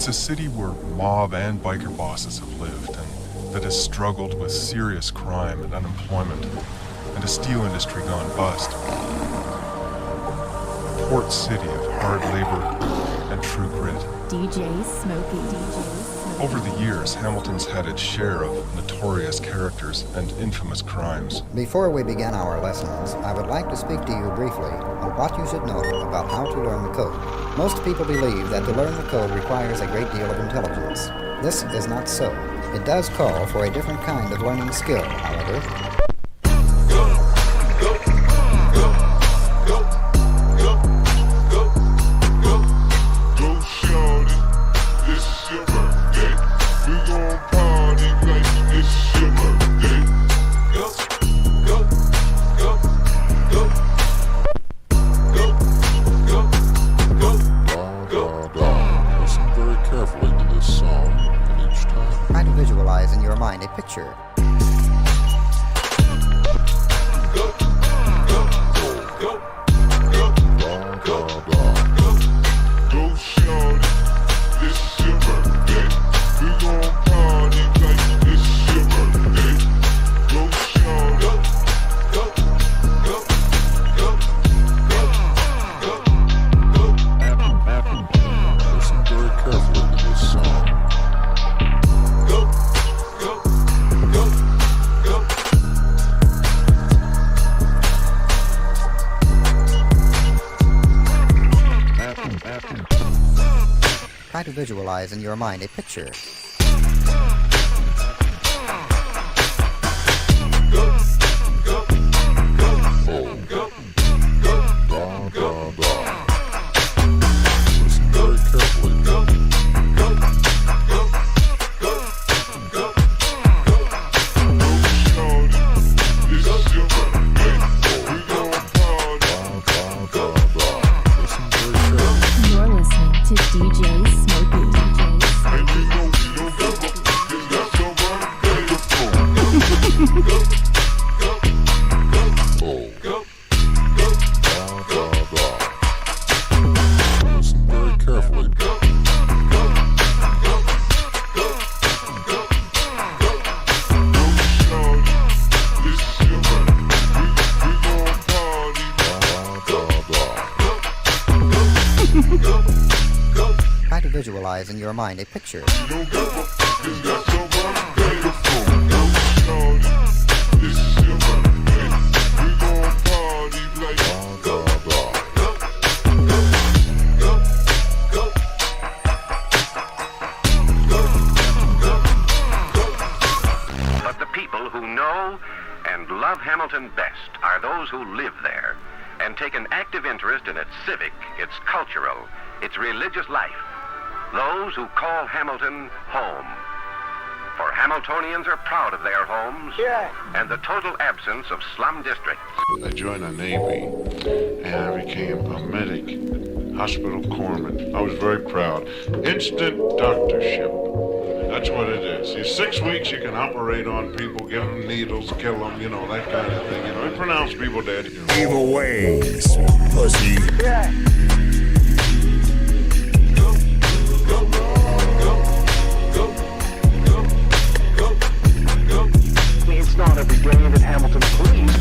It's a city where mob and biker bosses have lived, and that has struggled with serious crime and unemployment, and a steel industry gone bust. A port city of hard labor and true grit. DJ Smokey. Over the years, Hamilton's had its share of notorious characters and infamous crimes. Before we begin our lessons, I would like to speak to you briefly on what you should know about how to learn the code. Most people believe that to learn the code requires a great deal of intelligence. This is not so. It does call for a different kind of learning skill, however. Visualize in your mind a picture. Try to visualize in your mind a picture. Try to visualize in your mind a picture. But the people who know and love Hamilton best are those who live there and take an active interest in its civic, its cultural, its religious life. Those who call Hamilton home. For Hamiltonians are proud of their homes and the total absence of slum districts. I joined the Navy and I became a medic, hospital corpsman. I was very proud. Instant doctorship. That's what it is. In 6 weeks you can operate on people, give them needles, kill them, you know, that kind of thing. You know, and pronounce people dead. You know. Evil ways, pussy. It's not every day that Hamilton pleased.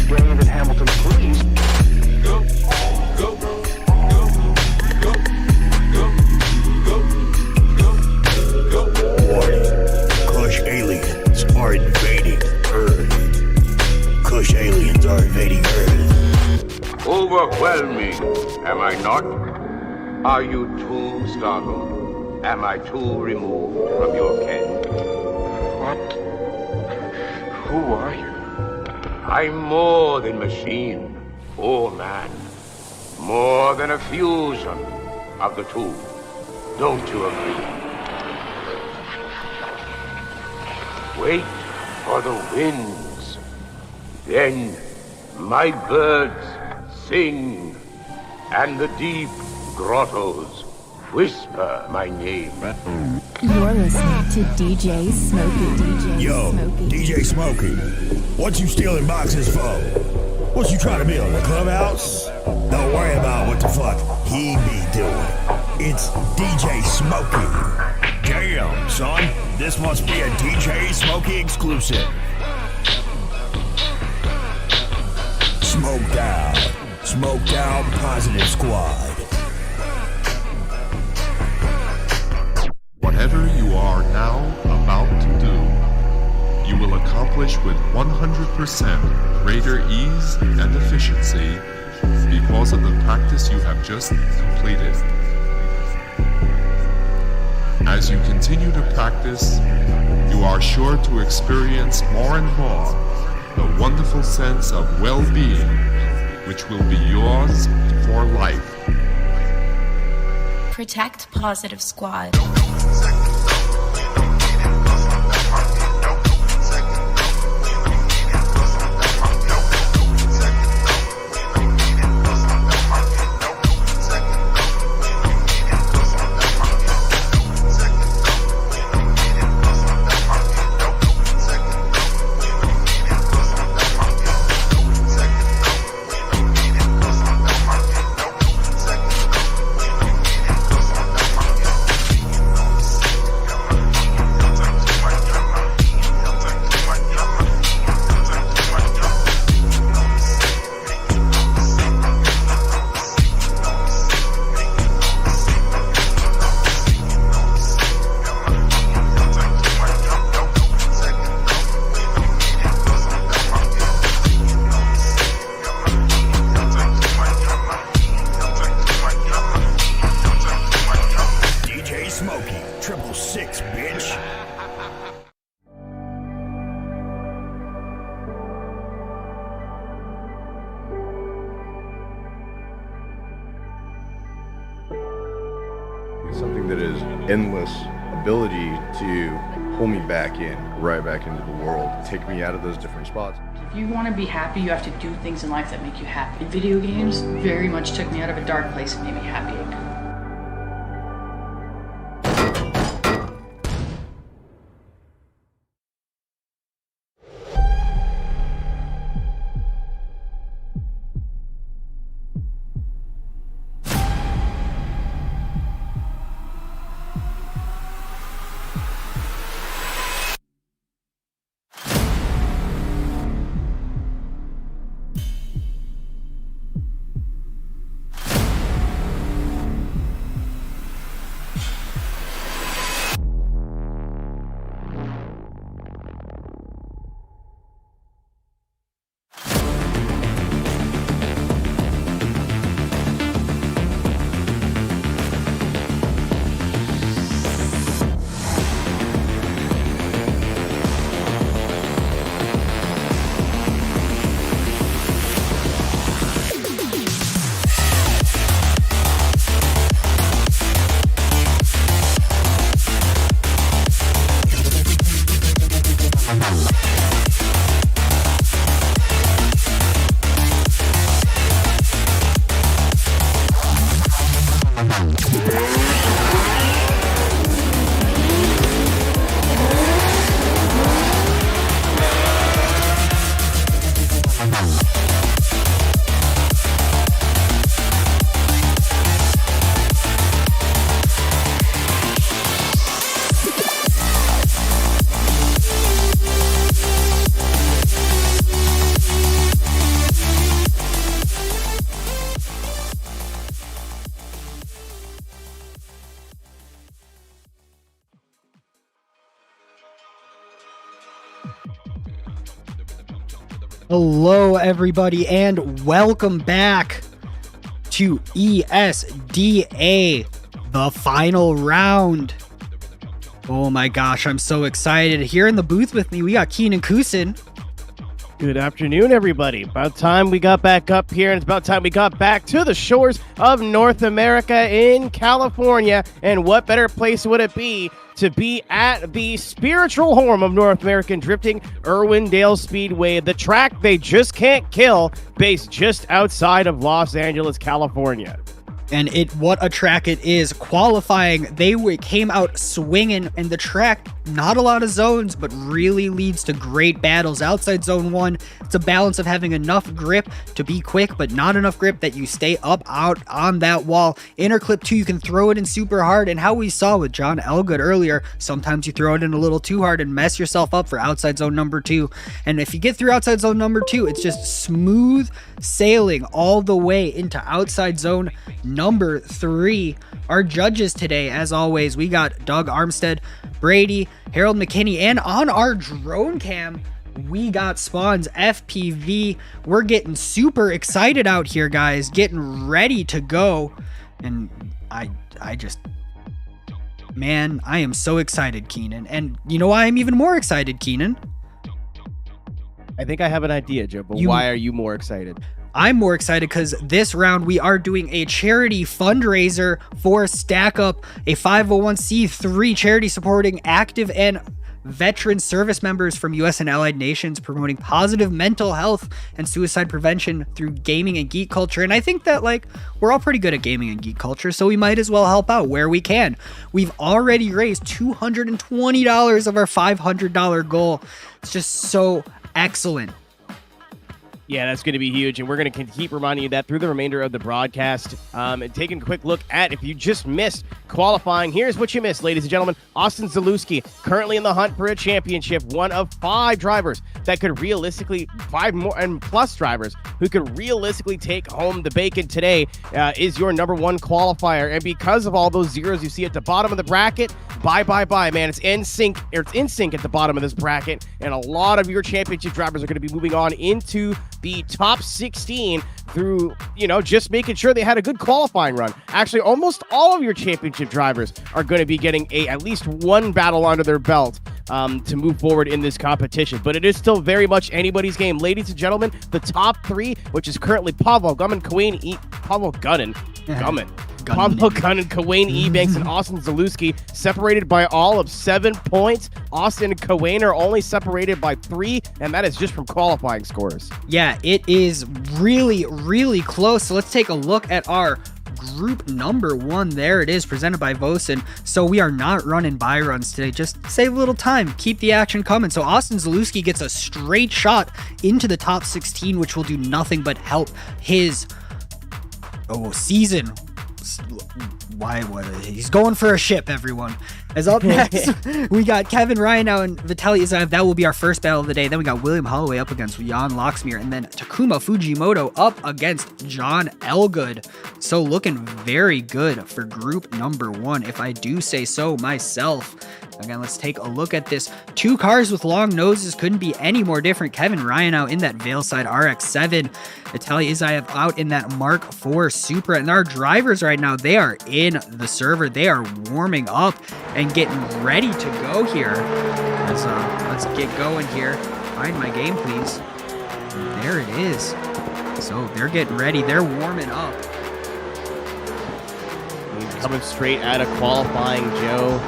day that Hamilton please. Go, go, go, go, go, go, go, go. Warning. Kush aliens are invading Earth. Kush aliens are invading Earth. Overwhelming, am I not? Are you too startled? Am I too removed from your ken? What? Who are you? I'm more than machine or man. More than a fusion of the two. Don't you agree? Wait for the winds. Then my birds sing, and the deep grottos whisper my name. You're listening to DJ Smokey. Yo, DJ Smokey, what you stealing boxes for? What you trying to build, a clubhouse? Don't worry about what the fuck he be doing. It's DJ Smokey. Damn, son, this must be a DJ Smokey exclusive. Smoked out Positive Squad. Whatever you are now about to do, you will accomplish with 100% greater ease and efficiency because of the practice you have just completed. As you continue to practice, you are sure to experience more and more the wonderful sense of well-being which will be yours for life. Protect Positive Squad. Something that is endless ability to pull me back in, right back into the world, take me out of those different spots. If you want to be happy, you have to do things in life that make you happy. Video games very much took me out of a dark place and made me happy. Hello, everybody, and welcome back to ESDA, the final round. Oh my gosh, I'm so excited. Here in the booth with me, we got Keenan Kusin. Good afternoon, everybody. About time we got back up here, and it's about time we got back to the shores of North America in California. And what better place would it be to be at the spiritual home of North American drifting, Irwindale Speedway, the track they just can't kill, based just outside of Los Angeles, California. And what a track it is. Qualifying, they came out swinging, and the track, not a lot of zones, but really leads to great battles. Outside zone 1, it's a balance of having enough grip to be quick, but not enough grip that you stay up out on that wall. Inner clip 2, you can throw it in super hard, and how we saw with John Elgood earlier, sometimes you throw it in a little too hard and mess yourself up for outside zone number 2. And if you get through outside zone number 2, it's just smooth sailing all the way into outside zone number 3. Our judges today, as always, we got Doug Armstead, Brady, Harold McKinney, and on our drone cam, we got Spawn's FPV. We're getting super excited out here, guys, getting ready to go. And I am so excited, Keenan. And you know why I'm even more excited, Keenan? I think I have an idea, Joe, but why are you more excited? I'm more excited because this round we are doing a charity fundraiser for Stack Up, a 501c3 charity supporting active and veteran service members from U.S. and allied nations, promoting positive mental health and suicide prevention through gaming and geek culture. And I think that, we're all pretty good at gaming and geek culture, so we might as well help out where we can. We've already raised $220 of our $500 goal. It's just so excellent. Yeah, that's going to be huge, and we're going to keep reminding you that through the remainder of the broadcast. And taking a quick look at, if you just missed qualifying, here's what you missed, ladies and gentlemen. Austin Zalewski, currently in the hunt for a championship, one of 5 drivers that could realistically, 5 more and plus drivers who could realistically take home the bacon today, is your number 1 qualifier. And because of all those zeros you see at the bottom of the bracket, bye, man. It's in sync at the bottom of this bracket, and a lot of your championship drivers are going to be moving on into the top 16 through, just making sure they had a good qualifying run. Actually, almost all of your championship drivers are going to be getting at least one battle under their belt to move forward in this competition. But it is still very much anybody's game. Ladies and gentlemen, the top 3, which is currently Pablo Gunnan, Kawain Ebanks, and Austin Zalewski, separated by all of 7 points. Austin and Kawain are only separated by 3, and that is just from qualifying scores. Yeah, it is really, really close. So let's take a look at our group number 1. There it is, presented by Vosan. So we are not running buy runs today. Just save a little time. Keep the action coming. So Austin Zalewski gets a straight shot into the top 16, which will do nothing but help his season. He's going for a ship, everyone. As up next, we got Kevin Ryan now and Vitaly Isaev. That will be our first battle of the day. Then we got William Holloway up against Jan Locksmere, and then Takuma Fujimoto up against John Elgood. So looking very good for group number 1, if I do say so myself. Again, let's take a look at this. 2 cars with long noses, couldn't be any more different. Kevin Ryan out in that Veilside RX-7. Vitaly Isaev out in that Mark IV Supra. And our drivers right now, they are in the server. They are warming up and getting ready to go here. Let's get going here. Find my game, please. And there it is. So they're getting ready. They're warming up. Coming straight out of qualifying, Joe.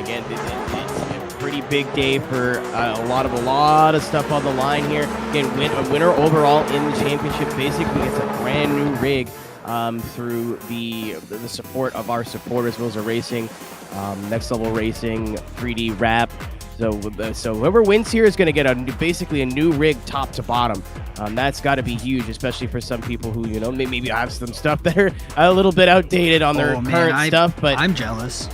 Again, it's a pretty big day for a lot of stuff on the line here. Again, a winner overall in the championship. Basically, it's a brand new rig through the support of our supporters, Moza Racing, Next Level Racing, 3D Wrap. So whoever wins here is going to get basically a new rig top to bottom. That's got to be huge, especially for some people who, maybe have some stuff that are a little bit outdated on their current stuff. But I'm jealous.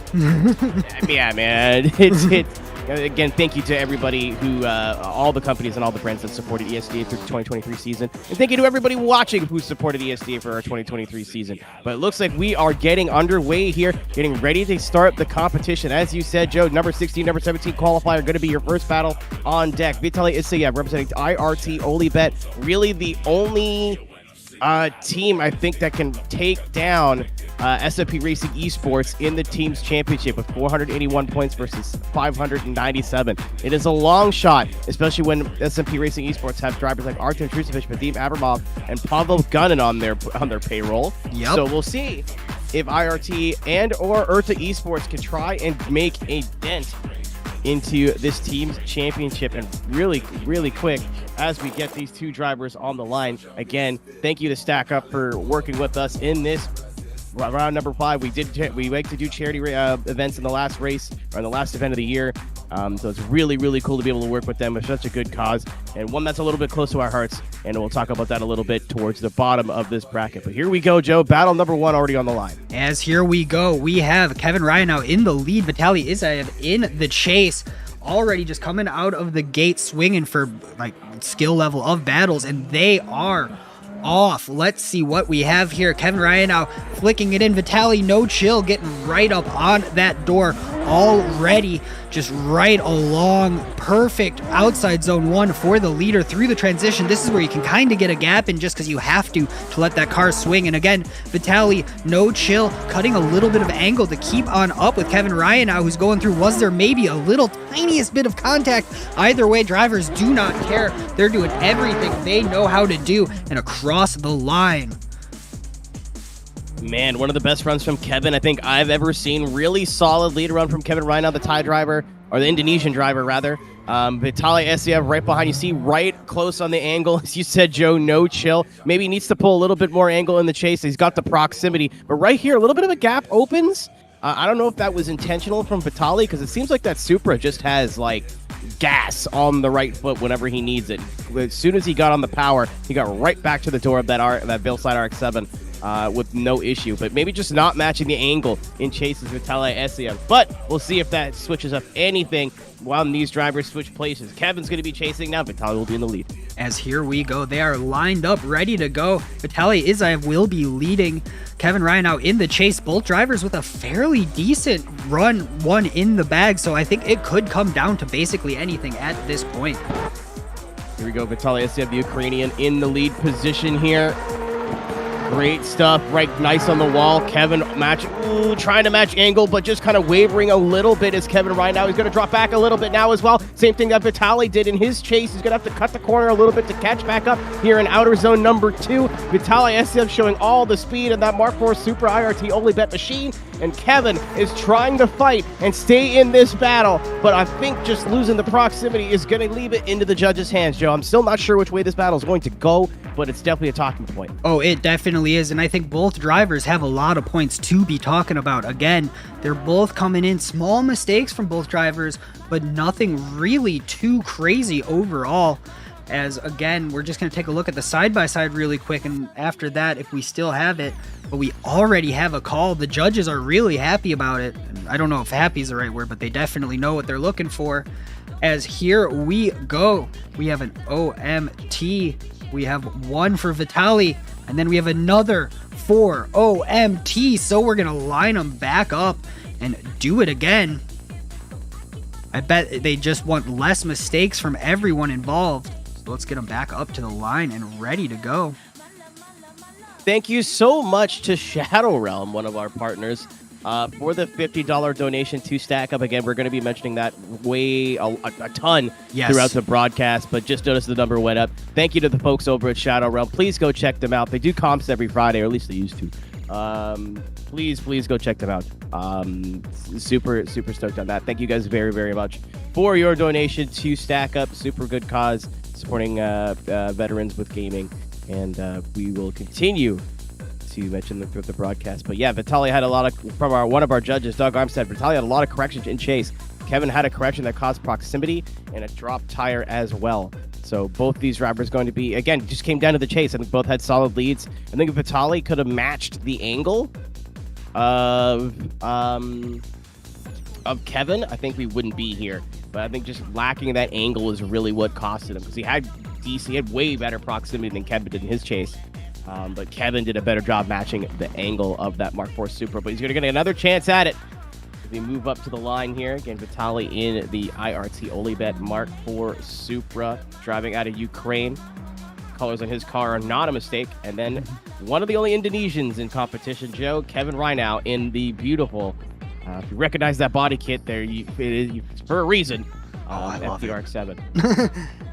Yeah, man. again, thank you to everybody who, all the companies and all the brands that supported ESDA through the 2023 season. And thank you to everybody watching who supported ESDA for our 2023 season. But it looks like we are getting underway here, getting ready to start the competition. As you said, Joe, number 16, number 17 qualifier going to be your first battle on deck. Vitaly Isayev representing IRT Olibet. Really the only team I think that can take down SMP Racing Esports in the team's championship with 481 points versus 597. It is a long shot, especially when SMP Racing Esports have drivers like Artem Trusovic, Vadim Abramov, and Pavel Gunnin on their payroll. Yep. So we'll see if IRT and or Urta Esports can try and make a dent into this team's championship. And really quick, as we get these two drivers on the line, again, thank you to Stack Up for working with us in this round number 5. We like to do charity events in the last race, or in the last event of the year. So it's really cool to be able to work with them with such a good cause, and one that's a little bit close to our hearts, and we'll talk about that a little bit towards the bottom of this bracket. But here we go, Joe. Battle number 1 already on the line. As here we go, we have Kevin Ryan now in the lead, Vitaly Isayev in the chase, already just coming out of the gate swinging for like skill level of battles, and they are off. Let's see what we have here. Kevin Ryan now flicking it in. Vitaly, no chill, getting right up on that door already, just right along. Perfect outside zone 1 for the leader through the transition. This is where you can kind of get a gap in just because you have to let that car swing. And again, Vitaly, no chill, cutting a little bit of angle to keep on up with Kevin Ryan now, who's going through. Was there maybe a little tiniest bit of contact? Either way, drivers do not care. They're doing everything they know how to do and across the line. Man, one of the best runs from Kevin I think I've ever seen. Really solid lead run from Kevin Ryan, the Thai driver, or the Indonesian driver, rather. Vitaly Isayev right behind you. See, right close on the angle. As you said, Joe, no chill. Maybe he needs to pull a little bit more angle in the chase. He's got the proximity. But right here, a little bit of a gap opens. I don't know if that was intentional from Vitaly, because it seems like that Supra just has, like, gas on the right foot whenever he needs it. As soon as he got on the power, he got right back to the door of that Bilside RX-7. With no issue, but maybe just not matching the angle in chases with Vitaly Isayev. But we'll see if that switches up anything while these drivers switch places. Kevin's going to be chasing now. Vitaly will be in the lead. As here we go, they are lined up, ready to go. Vitaly Isayev will be leading. Kevin Ryan now in the chase. Both drivers with a fairly decent run, one in the bag, so I think it could come down to basically anything at this point. Here we go, Vitaly Isayev, the Ukrainian, in the lead position here. Great stuff, right, nice on the wall. Kevin trying to match angle, but just kind of wavering a little bit as Kevin Ryan now. He's going to drop back a little bit now as well. Same thing that Vitaly did in his chase. He's going to have to cut the corner a little bit to catch back up here in outer zone number 2. Vitaly Isayev showing all the speed in that Mark IV Super IRT Olibet machine, and Kevin is trying to fight and stay in this battle, but I think just losing the proximity is going to leave it into the judges' hands, Joe. I'm still not sure which way this battle is going to go, but it's definitely a talking point. Oh, it definitely is, and I think both drivers have a lot of points to be talking about. Again, they're both coming in. Small mistakes from both drivers, but nothing really too crazy overall. As, again, we're just going to take a look at the side-by-side really quick, and after that, if we still have it, but we already have a call. The judges are really happy about it. I don't know if happy is the right word, but they definitely know what they're looking for. As here we go. We have an OMT. We have one for Vitaly, and then we have another for OMT. So we're going to line them back up and do it again. I bet they just want less mistakes from everyone involved. So let's get them back up to the line and ready to go. Thank you so much to Shadow Realm, one of our partners, for the $50 donation to Stack Up. Again, we're going to be mentioning that a ton throughout the broadcast, but just notice the number went up. Thank you to the folks over at Shadow Realm. Please go check them out. They do comps every Friday, or at least they used to. Please go check them out. Super stoked on that. Thank you guys very, very much for your donation to Stack Up. Super good cause, supporting veterans with gaming, and we will continue to mention them throughout the broadcast. But yeah, Vitaly had a lot of, from one of our judges, Doug Armstead, Vitaly had a lot of corrections in chase. Kevin had a correction that caused proximity and a drop tire as well. So both these drivers going to be, again, just came down to the chase. I think both had solid leads. I think if Vitaly could have matched the angle of Kevin, I think we wouldn't be here but I think just lacking that angle is really what costed him, because he had way better proximity than Kevin did in his chase. But Kevin did a better job matching the angle of that Mark IV Supra, but he's going to get another chance at it. As we move up to the line here, again, Vitaly in the IRT Olibet Mark IV Supra, driving out of Ukraine. Colors on his car are not a mistake. And then one of the only Indonesians in competition, Joe, Kevin Reinau, in the beautiful, if you recognize that body kit there, it's for a reason. FDRX7.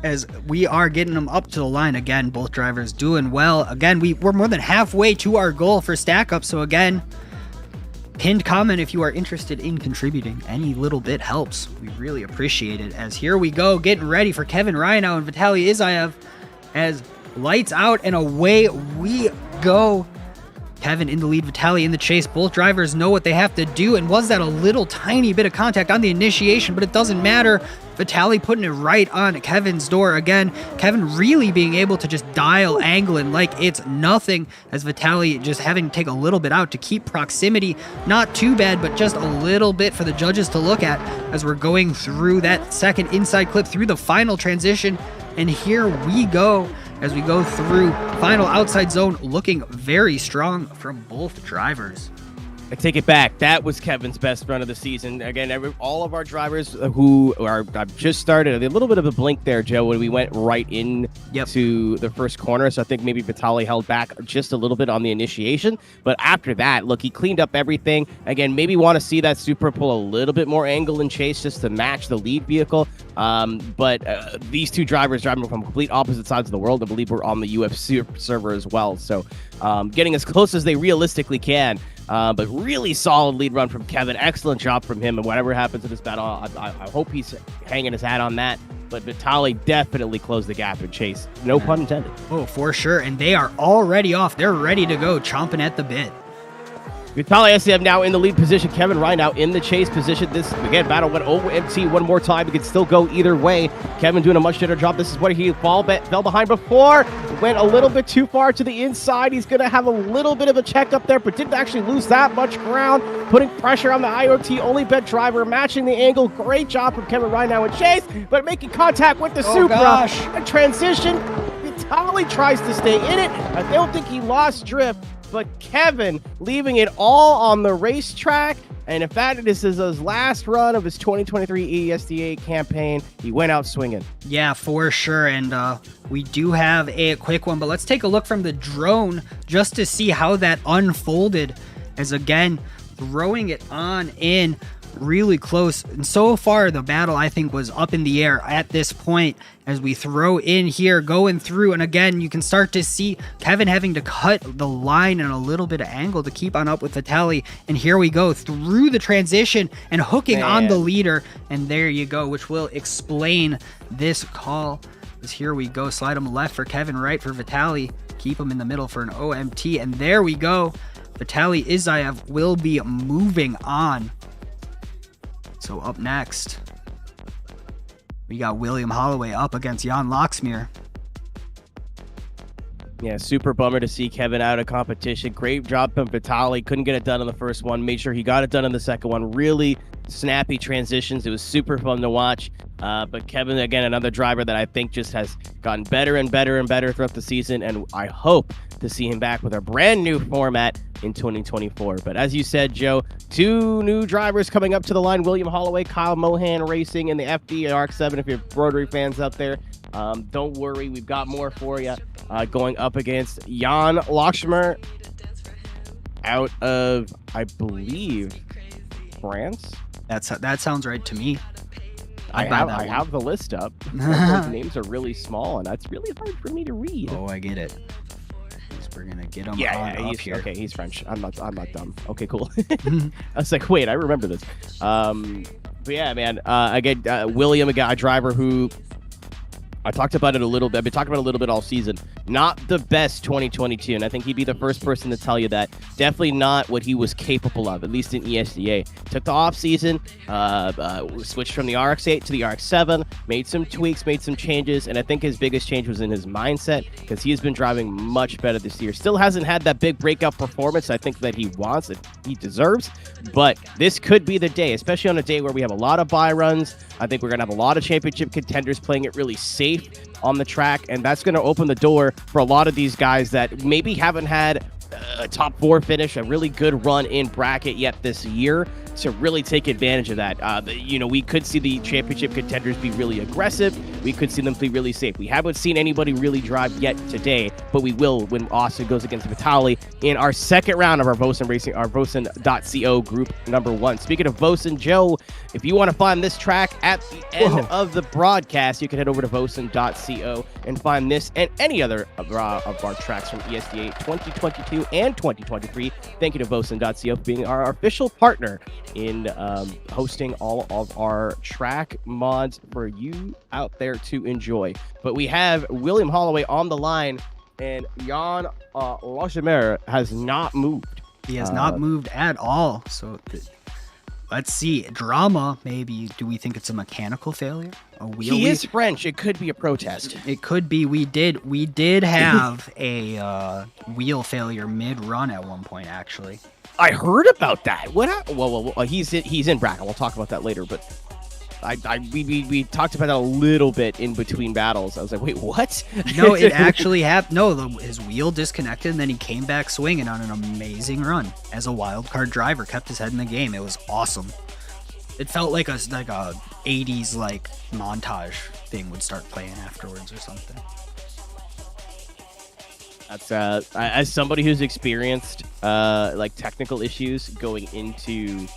As we are getting them up to the line again, both drivers doing well. Again, we're more than halfway to our goal for stack up. So again, pinned comment if you are interested in contributing. Any little bit helps. We really appreciate it. As here we go, getting ready for Kevin Reinau and Vitaly Isayev. As lights out and away we go. Kevin in the lead, Vitaly in the chase. Both drivers know what they have to do. And was that a little tiny bit of contact on the initiation, but it doesn't matter. Vitaly putting it right on Kevin's door again. Kevin really being able to just dial angling like it's nothing, as Vitaly just having to take a little bit out to keep proximity. Not too bad, but just a little bit for the judges to look at as we're going through that second inside clip through the final transition. And here we go as we go through final outside zone, looking very strong from both drivers. I take it back. That was Kevin's best run of the season. Again, all of our drivers who are just started, a little bit of a blink there, Joe, when we went right in to the first corner. So I think maybe Vitaly held back just a little bit on the initiation. But after that, look, he cleaned up everything. Again, maybe want to see that Supra pull a little bit more angle and chase just to match the lead vehicle. But these two drivers driving from complete opposite sides of the world, I believe we're on the UFC server as well. So getting as close as they realistically can. But really solid lead run from Kevin. Excellent job from him. And whatever happens in this battle, I hope he's hanging his hat on that. But Vitaly definitely closed the gap in chase. No pun intended. Oh, for sure. And they are already off. They're ready to go, chomping at the bit. Vitaly Isayev now in the lead position. Kevin Reinau in the chase position. This, again, battle went over MT one more time. It could still go either way. Kevin doing a much better job. This is what he fell behind before. Went a little bit too far to the inside. He's going to have a little bit of a check up there, but didn't actually lose that much ground. Putting pressure on the IoT Olibet driver, matching the angle. Great job from Kevin Reinau in chase, but making contact with the Supra. Gosh. A transition. Vitaly tries to stay in it. I don't think he lost drift. But Kevin leaving it all on the racetrack. And in fact, this is his last run of his 2023 ESDA campaign. He went out swinging. Yeah, for sure. And we do have a quick one, but let's take a look from the drone just to see how that unfolded. As again, throwing it on in really close. And so far, the battle, I think, was up in the air at this point as we throw in here, going through. And again, you can start to see Kevin having to cut the line and a little bit of angle to keep on up with Vitaly. And here we go through the transition and hooking on the leader. And there you go, which will explain this call. As here we go, slide him left for Kevin, right for Vitaly. Keep him in the middle for an OMT. And there we go. Vitaly Isayev will be moving on. So up next, we got William Holloway up against Jan Locksmeer. Yeah, super bummer to see Kevin out of competition. Great job from Vitaly. Couldn't get it done in the first one. Made sure he got it done in the second one. Really snappy transitions. It was super fun to watch. But Kevin, again, another driver that I think just has gotten better and better and better throughout the season. And I hope to see him back with a brand new format in 2024. But as you said, Joe, two new drivers coming up to the line. William Holloway, Kyle Mohan Racing in the FDRX7. If you're Rotary fans out there, don't worry. We've got more for you. Going up against Jan Locksmeer out of, I believe, France. That sounds right to me. I have the list up. Those names are really small, and that's really hard for me to read. Oh, I get it. We're gonna get him he's, up here. Okay, he's French. I'm not dumb. Okay, cool. I was like, wait, I remember this. But yeah, man. Again, William, a driver who I talked about it a little bit. I've been talking about it a little bit all season. Not the best 2022, and I think he'd be the first person to tell you that. Definitely not what he was capable of, at least in ESDA. Took the off season, switched from the RX-8 to the RX-7, made some tweaks, made some changes, and I think his biggest change was in his mindset, because he has been driving much better this year. Still hasn't had that big breakout performance I think that he wants, that he deserves, but this could be the day, especially on a day where we have a lot of buy runs, I think we're going to have a lot of championship contenders playing it really safe on the track, and that's going to open the door for a lot of these guys that maybe haven't had a top 4 finish, a really good run in bracket yet this year, to really take advantage of that. We could see the championship contenders be really aggressive. We could see them be really safe. We haven't seen anybody really drive yet today, but we will when Austin goes against Vitali in our second round of our Vosan Racing, our Vosan.co group number 1. Speaking of Vosan, Joe, if you want to find this track at the end of the broadcast, you can head over to Vosan.co and find this and any other of our tracks from ESDA 2022 and 2023. Thank you to Vosan.co for being our official partner in hosting all of our track mods for you out there to enjoy. But we have William Holloway on the line, and Jan Lachemer has not moved. He has not moved at all. So let's see. Drama, maybe. Do we think it's a mechanical failure? A wheel? He is French. It could be a protest. It could be. We did have a wheel failure mid-run at one point, actually. I heard about that. Well, he's in bracket. We'll talk about that later. But we talked about that a little bit in between battles. I was like, wait, what? No, it actually happened. No, his wheel disconnected, and then he came back swinging on an amazing run as a wild card driver. Kept his head in the game. It was awesome. It felt like a 80s like montage thing would start playing afterwards or something. That's as somebody who's experienced like technical issues going into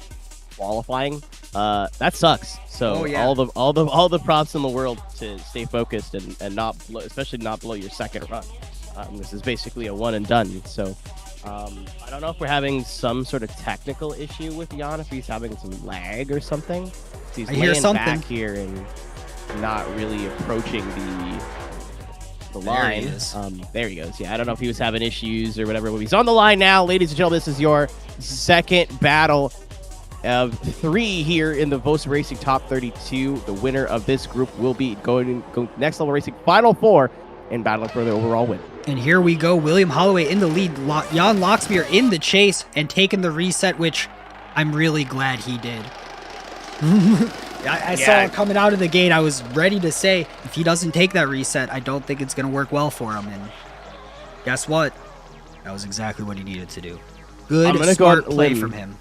qualifying, that sucks. So all the props in the world to stay focused and not especially not blow your second run. This is basically a one and done. So I don't know if we're having some sort of technical issue with Jan, if he's having some lag or something. He's laying back here and not really approaching the line. There he goes. Yeah, I don't know if he was having issues or whatever, but he's on the line now. Ladies and gentlemen, this is your second battle of 3 here in the Vosa Racing Top 32. The winner of this group will be going Next Level Racing Final 4 and battling for the overall win. And here we go. William Holloway in the lead. Jan Locksmeer in the chase and taking the reset, which I'm really glad he did. I saw it coming out of the gate. I was ready to say, if he doesn't take that reset, I don't think it's going to work well for him. And guess what? That was exactly what he needed to do. Good, smart play from him.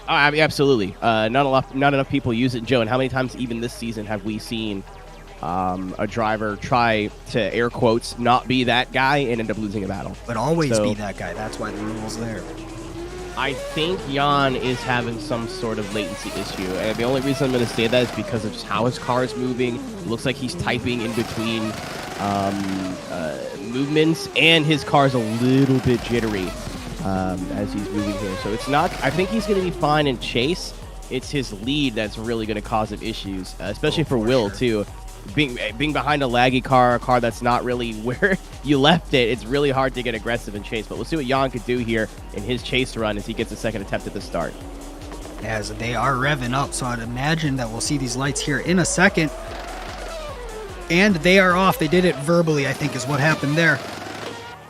I mean, absolutely. Not enough people use it, Joe. And how many times even this season have we seen a driver try to, air quotes, not be that guy and end up losing a battle? But always be that guy. That's why the rule's there. I think Jan is having some sort of latency issue. And the only reason I'm going to say that is because of just how his car is moving. It looks like he's typing in between movements, and his car's a little bit jittery as he's moving here. So it's not, I think he's going to be fine in chase. It's his lead that's really going to cause him issues, especially for Will, too. Being behind a laggy car, a car that's not really where you left it, it's really hard to get aggressive and chase. But we'll see what Jan could do here in his chase run as he gets a second attempt at the start. As they are revving up, so I'd imagine that we'll see these lights here in a second. And they are off. They did it verbally, I think, is what happened there.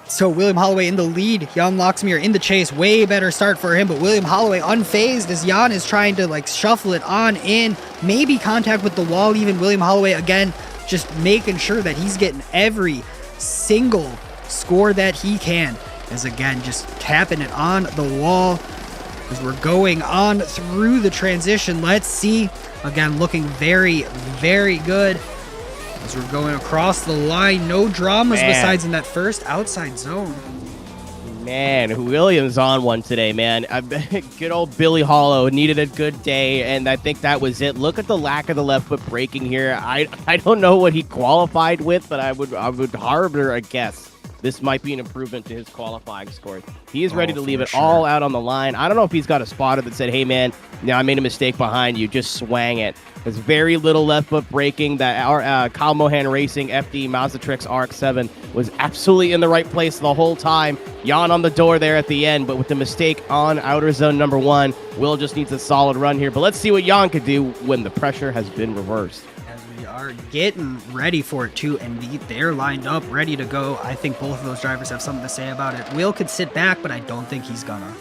So William Holloway in the lead, Jan Locksmeer in the chase. Way better start for him, but William Holloway unfazed as Jan is trying to shuffle it on in. Maybe contact with the wall even. William Holloway again just making sure that he's getting every single score that he can. As again, just tapping it on the wall as we're going on through the transition. Let's see. Again, looking very, very good. As we're going across the line, no dramas besides in that first outside zone. Man, Williams on one today, man. Good old Billy Hollow needed a good day, and I think that was it. Look at the lack of the left foot braking here. I don't know what he qualified with, but I would harbor a guess. This might be an improvement to his qualifying score. He is ready to leave it all out on the line. I don't know if he's got a spotter that said, hey, man, I made a mistake behind you. Just swang it. There's very little left foot braking. That Kyle Mohan Racing FD Moza Tricks RX-7 was absolutely in the right place the whole time. Jan on the door there at the end, but with the mistake on outer zone number 1, Will just needs a solid run here. But let's see what Jan could do when the pressure has been reversed. We are getting ready for it too, and they're lined up, ready to go. I think both of those drivers have something to say about it. Will could sit back, but I don't think he's gonna.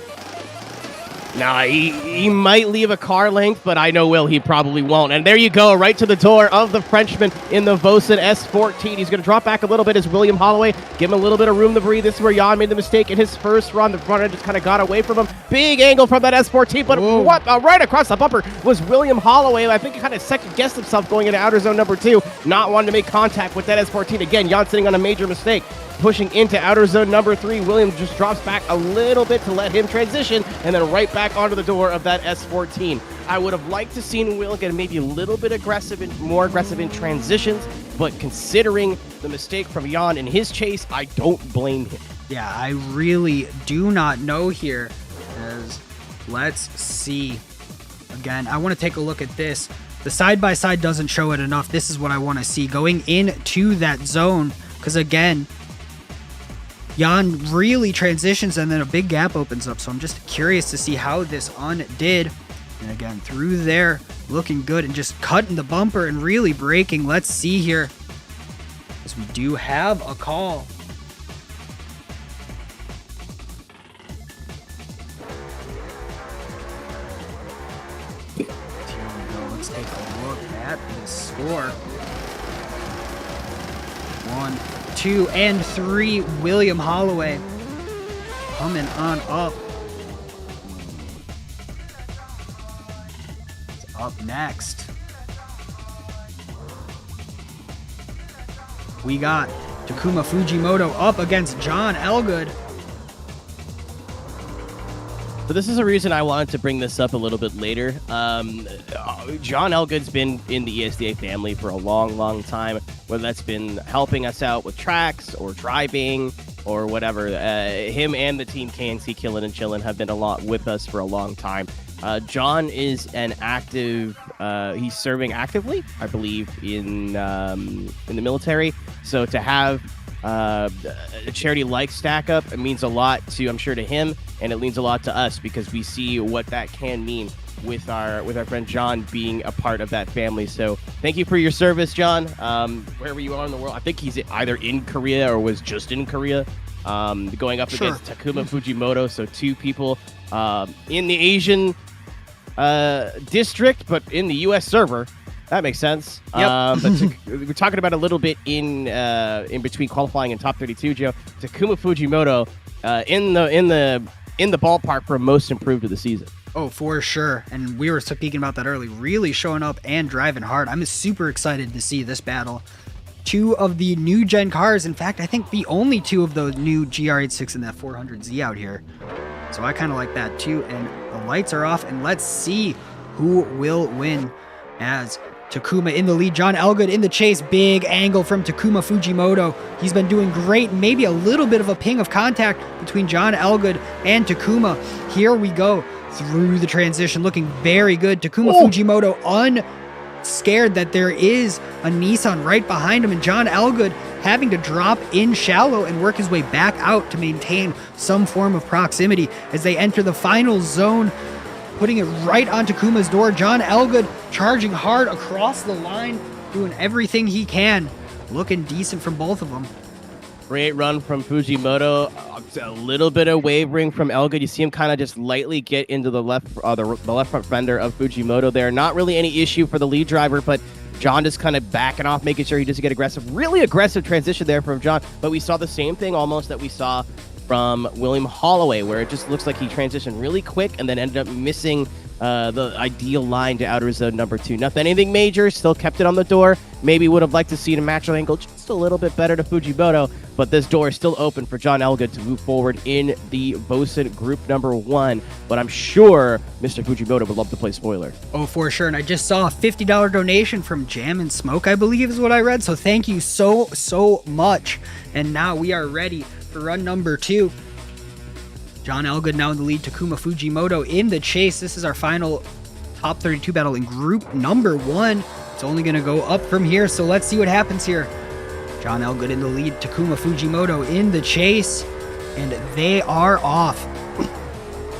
Nah, he might leave a car length, but I know he probably won't. And there you go, right to the door of the Frenchman in the Vosan S14. He's going to drop back a little bit as William Holloway. Give him a little bit of room to breathe. This is where Jan made the mistake in his first run. The front end just kind of got away from him. Big angle from that S14, but right across the bumper was William Holloway. I think he kind of second-guessed himself going into outer zone number 2, not wanting to make contact with that S14. Again, Jan sitting on a major mistake. Pushing into outer zone number 3, Williams just drops back a little bit to let him transition, and then right back onto the door of that S14. I would have liked to seen Will get maybe a little bit more aggressive in transitions, but considering the mistake from Jan in his chase, I don't blame him. Yeah, I really do not know here. As let's see. Again, I want to take a look at this. The side-by-side doesn't show it enough. This is what I want to see going into that zone, because again, Jan really transitions and then a big gap opens up. So I'm just curious to see how this undid. And again, through there, looking good and just cutting the bumper and really braking. Let's see here, as we do have a call. Here we go. Let's take a look at the score. 1, 2, and 3. William Holloway coming on up. It's up next. We got Takuma Fujimoto up against John Elgood. So this is a reason I wanted to bring this up a little bit later. John Elgood's been in the ESDA family for a long, long time, whether that's been helping us out with tracks or driving or whatever. Him and the team KNC Killin' and Chillin' have been a lot with us for a long time. John is an active, he's serving actively, I believe, in the military. So to have a charity like Stack Up, it means a lot to, I'm sure, to him, and it means a lot to us because we see what that can mean with our friend John being a part of that family. So thank you for your service, John. Wherever you are in the world, I think he's either in Korea or was just in Korea, going up against Takuma Fujimoto. So 2 people in the Asian district, but in the U.S. server. That makes sense. Yep. But we're talking about a little bit in between qualifying and top 32, Joe. Takuma Fujimoto in the ballpark for most improved of the season. Oh, for sure. And we were speaking about that early. Really showing up and driving hard. I'm super excited to see this battle. 2 of the new gen cars. In fact, I think the only 2 of the new GR86 and that 400Z out here. So I kind of like that too. And the lights are off. And let's see who will win as Takuma in the lead. John Elgood in the chase. Big angle from Takuma Fujimoto. He's been doing great. Maybe a little bit of a ping of contact between John Elgood and Takuma. Here we go through the transition. Looking very good. Takuma Fujimoto unscared that there is a Nissan right behind him. And John Elgood having to drop in shallow and work his way back out to maintain some form of proximity as they enter the final zone, putting it right on Takuma's door. John Elgood charging hard across the line, doing everything he can. Looking decent from both of them. Great run from Fujimoto. A little bit of wavering from Elgood. You see him kind of just lightly get into the left front fender of Fujimoto there. Not really any issue for the lead driver, but John just kind of backing off, making sure he doesn't get aggressive. Really aggressive transition there from John, but we saw the same thing almost that we saw from William Holloway, where it just looks like he transitioned really quick and then ended up missing the ideal line to outer zone number 2. Nothing anything major, still kept it on the door. Maybe would have liked to see the match angle just a little bit better to Fujimoto, but this door is still open for John Elgood to move forward in the Vosan group number 1. But I'm sure Mr. Fujimoto would love to play spoiler. Oh, for sure. And I just saw a $50 donation from Jam and Smoke, I believe is what I read. So thank you so much. And now we are ready for run number 2. John Elgood now in the lead. Takuma Fujimoto in the chase. This is our final top 32 battle in group number 1. It's only going to go up from here, so let's see what happens here. John Elgood in the lead. Takuma Fujimoto in the chase, and they are off.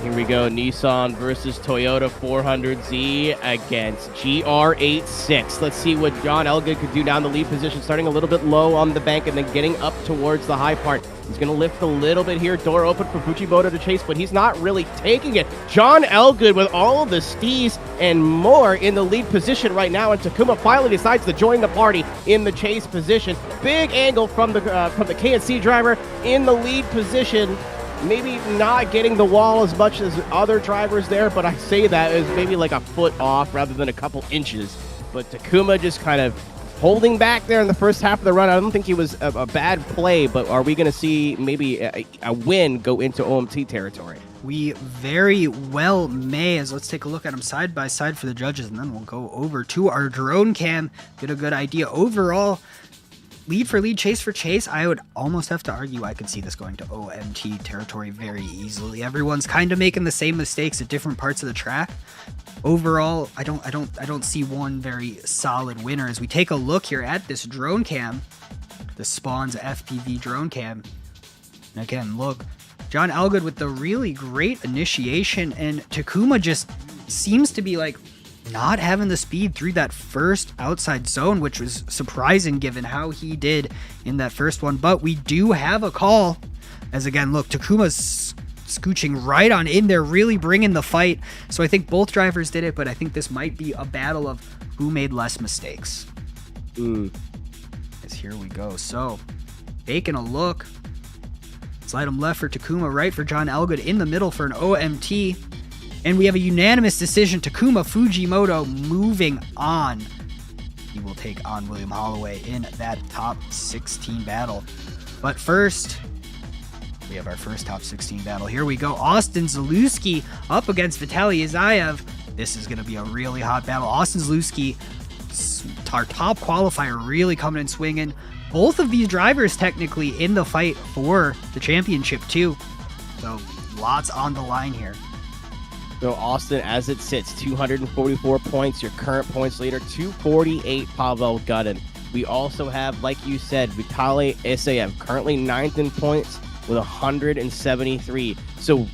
Here we go. Nissan versus Toyota 400Z against GR86. Let's see what John Elgood could do down the lead position, starting a little bit low on the bank and then getting up towards the high part. He's going to lift a little bit here. Door open for Fujimoto to chase, but he's not really taking it. John Elgood with all the stees and more in the lead position right now, and Takuma finally decides to join the party in the chase position. Big angle from the KNC driver in the lead position. Maybe not getting the wall as much as other drivers there, but I say that as maybe like a foot off rather than a couple inches. But Takuma just kind of holding back there in the first half of the run. I don't think he was a bad play, but are we going to see maybe a win go into OMT territory? We very well may, as let's take a look at them side by side for the judges, and then we'll go over to our drone cam, get a good idea. Overall, lead for lead, chase for chase, I would almost have to argue I could see this going to OMT territory very easily. Everyone's kind of making the same mistakes at different parts of the track. Overall, I don't see one very solid winner. As we take a look here at this drone cam, the Spawns FPV drone cam, and again, look, John Elgood with the really great initiation, and Takuma just seems to be like not having the speed through that first outside zone, which was surprising given how he did in that first one. But we do have a call, as again, look, Takuma's scooching right on in there, really bringing the fight. So I think both drivers did it, but I think this might be a battle of who made less mistakes. As here we go. So taking a look, slide him left for Takuma, right for John Elgood, in the middle for an OMT. And we have a unanimous decision. Takuma Fujimoto moving on. He will take on William Holloway in that top 16 battle. But first, we have our first top 16 battle. Here we go. Austin Zalewski up against Vitaly Isayev. This is going to be a really hot battle. Austin Zalewski, our top qualifier, really coming and swinging. Both of these drivers technically in the fight for the championship too. So lots on the line here. So Austin, as it sits, 244 points. Your current points leader, 248, Pavel Gudin. We also have, like you said, Vitaly Isayev, currently 9th in points with 173. So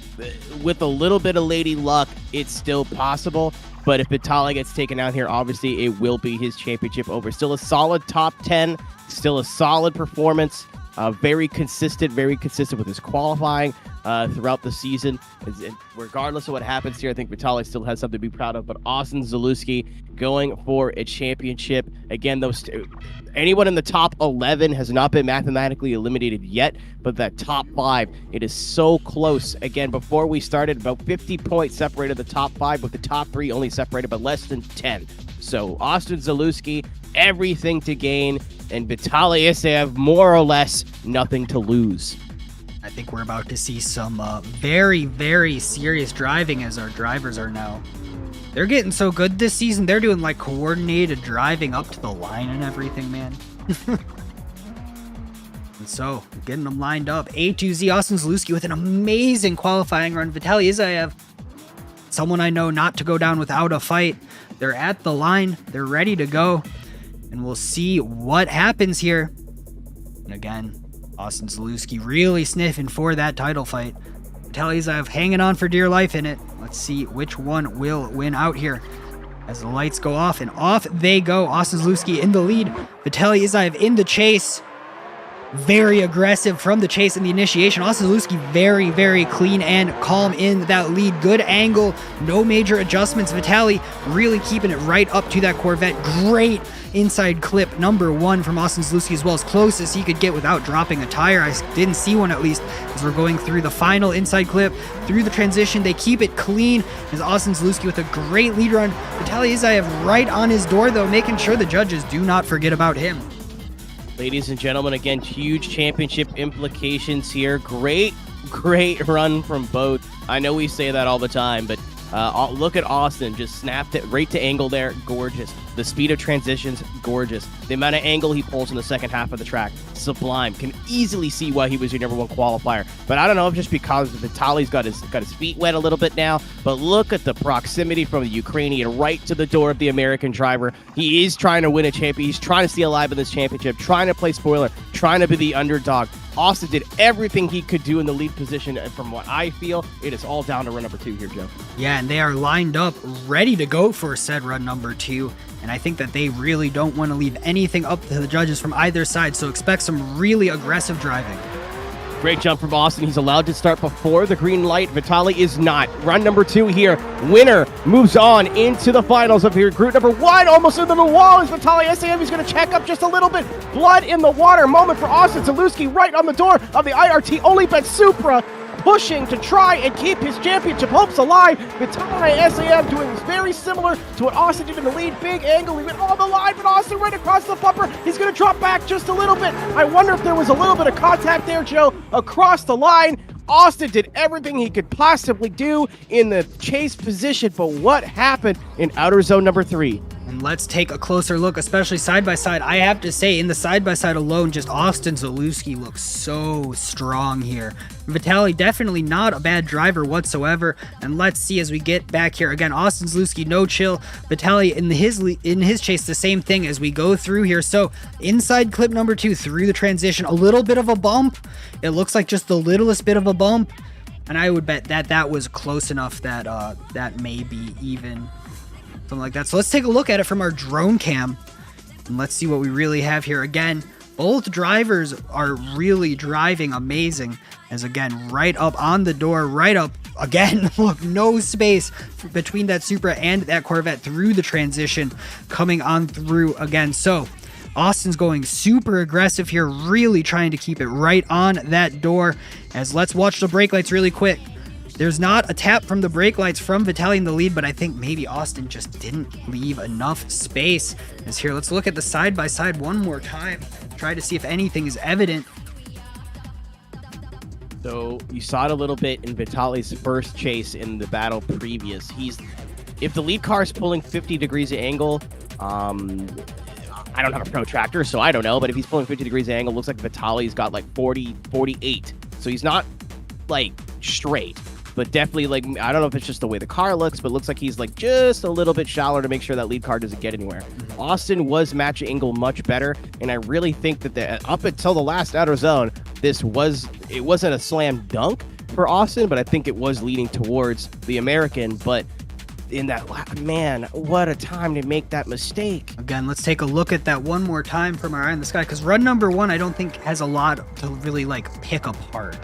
with a little bit of lady luck, it's still possible. But if Vitaly gets taken out here, obviously it will be his championship over. Still a solid top 10, still a solid performance. Very consistent with his qualifying throughout the season. Regardless of what happens here, I think Vitaly still has something to be proud of. But Austin Zalewski going for a championship. Again, anyone in the top 11 has not been mathematically eliminated yet, but that top 5, it is so close. Again, before we started, about 50 points separated the top 5, with the top 3 only separated by less than 10. So Austin Zalewski, everything to gain, and Vitaly Isayev, more or less, nothing to lose. I think we're about to see some very, very serious driving, as our drivers are now. They're getting so good this season. They're doing like coordinated driving up to the line and everything, man. And so, getting them lined up. A to Z, Austin Zalewski with an amazing qualifying run. Vitaly Isayev, someone I know not to go down without a fight. They're at the line. They're ready to go. And we'll see what happens here. And again, Austin Zalewski really sniffing for that title fight. Vitaly Isayev hanging on for dear life in it. Let's see which one will win out here. As the lights go off, and off they go. Austin Zalewski in the lead. Vitaly Isayev in the chase. Very aggressive from the chase in the initiation. Austin Zalewski very, very clean and calm in that lead. Good angle, no major adjustments. Vitaly really keeping it right up to that Corvette. Great inside clip number 1 from Austin Zalewski, as well as close as he could get without dropping a tire. I didn't see one, at least, as we're going through the final inside clip. Through the transition, they keep it clean as Austin Zalewski with a great lead run. Vitaly Isayev right on his door, though, making sure the judges do not forget about him. Ladies and gentlemen, again, huge championship implications here. Great run from both. I know we say that all the time, but look at Austin. Just snapped it right to angle there. Gorgeous. The speed of transitions, gorgeous. The amount of angle he pulls in the second half of the track, sublime. Can easily see why he was your number 1 qualifier. But I don't know if just because Vitaly's got his feet wet a little bit now. But look at the proximity from the Ukrainian right to the door of the American driver. He is trying to win a champion. He's trying to stay alive in this championship, trying to play spoiler, trying to be the underdog. Austin did everything he could do in the lead position, and from what I feel, it is all down to run number 2 here, Joe. Yeah, and they are lined up, ready to go for said run number 2, and I think that they really don't want to leave anything up to the judges from either side, so expect some really aggressive driving. Great jump from Austin. He's allowed to start before the green light. Vitali is not. Run number 2 here. Winner moves on into the finals of here. Group number 1 almost into the wall is Vitali SAM. He's going to check up just a little bit. Blood in the water moment for Austin Zalewski right on the door of the IRT. Only Bet Supra pushing to try and keep his championship hopes alive. Vitali SAM doing very similar to what Austin did in the lead. Big angle. He went on the line, but Austin right across the bumper. He's going to drop back just a little bit. I wonder if there was a little bit of contact there, Joe, across the line. Austin did everything he could possibly do in the chase position, but what happened in outer zone number 3? And let's take a closer look, especially side-by-side. I have to say, in the side-by-side alone, just Austin Zalewski looks so strong here. Vitali definitely not a bad driver whatsoever. And let's see as we get back here. Again, Austin Zalewski, no chill. Vitali in his chase, the same thing as we go through here. So inside clip number 2, through the transition, a little bit of a bump. It looks like just the littlest bit of a bump. And I would bet that that was close enough that that may be even. Something like that. So let's take a look at it from our drone cam and let's see what we really have here. Again, both drivers are really driving amazing, as again, right up on the door, right up again. Look, no space between that Supra and that Corvette through the transition coming on through again. So Austin's going super aggressive here, really trying to keep it right on that door. As let's watch the brake lights really quick. There's not a tap from the brake lights from Vitali in the lead, but I think maybe Austin just didn't leave enough space. As here, let's look at the side-by-side one more time. Try to see if anything is evident. So you saw it a little bit in Vitali's first chase in the battle previous. If the lead car is pulling 50 degrees of angle, I don't have a protractor, so I don't know, but if he's pulling 50 degrees of angle, it looks like Vitali's got like 40, 48. So he's not like straight. But definitely, like, I don't know if it's just the way the car looks, but it looks like he's like just a little bit shallower to make sure that lead car doesn't get anywhere. Austin was matching angle much better, and I really think that up until the last outer zone, it wasn't a slam dunk for Austin, but I think it was leading towards the American. But in that, man, what a time to make that mistake. Again, let's take a look at that one more time from our eye in the sky, because run number 1, I don't think has a lot to really like pick apart,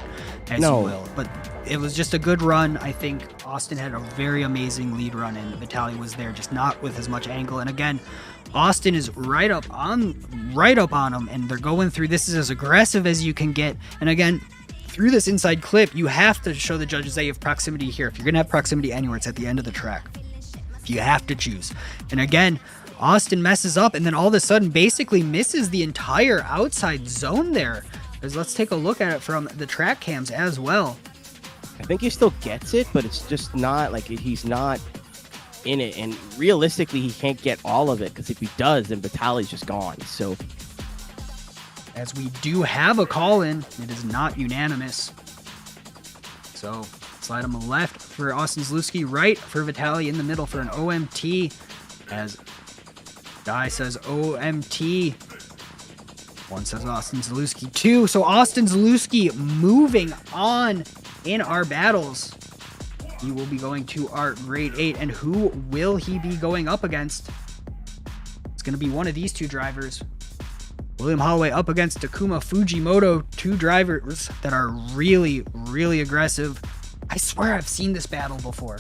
as you will, but it was just a good run. I think Austin had a very amazing lead run, and Vitali was there, just not with as much angle. And again, Austin is right up on him, and they're going through. This is as aggressive as you can get. And again, through this inside clip, you have to show the judges that you have proximity here. If you're gonna have proximity anywhere, it's at the end of the track. You have to choose. And again, Austin messes up, and then all of a sudden basically misses the entire outside zone there. Because let's take a look at it from the track cams as well. I think he still gets it, but it's just not like he's not in it. And realistically, he can't get all of it, because if he does, then Vitali's just gone. So, as we do have a call in, it is not unanimous. So slide him left for Austin Zalewski, right for Vitali, in the middle for an OMT. As Guy says OMT. One says Austin Zalewski, 2. So Austin Zalewski moving on in our battles. He will be going to our grade 8. And who will he be going up against? It's going to be one of these two drivers. William Holloway up against Takuma Fujimoto. 2 drivers that are really, really aggressive. I swear I've seen this battle before.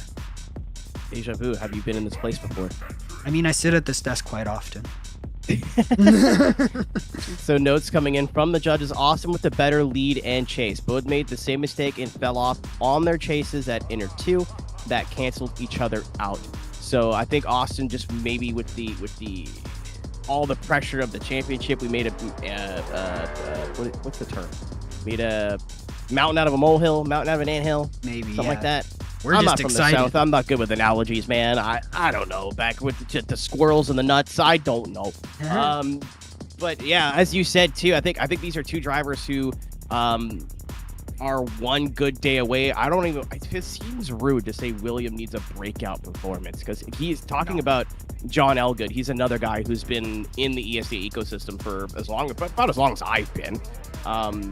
Deja vu. Have you been in this place before? I mean, I sit at this desk quite often. So notes coming in from the judges. Austin with the better lead and chase. Both made the same mistake and fell off on their chases at inner 2 that canceled each other out. So I think Austin just maybe with the all the pressure of the championship, we made what's the term? Made a mountain out of a molehill, mountain out of an anthill, maybe something like that. I'm just not from excited. the South. I'm not good with analogies, man. I don't know. Back with the squirrels and the nuts, I don't know. But yeah, as you said too, I think these are 2 drivers who are one good day away. It seems rude to say William needs a breakout performance, because he's talking about John Elgood. He's another guy who's been in the ESDA ecosystem for about as long as I've been.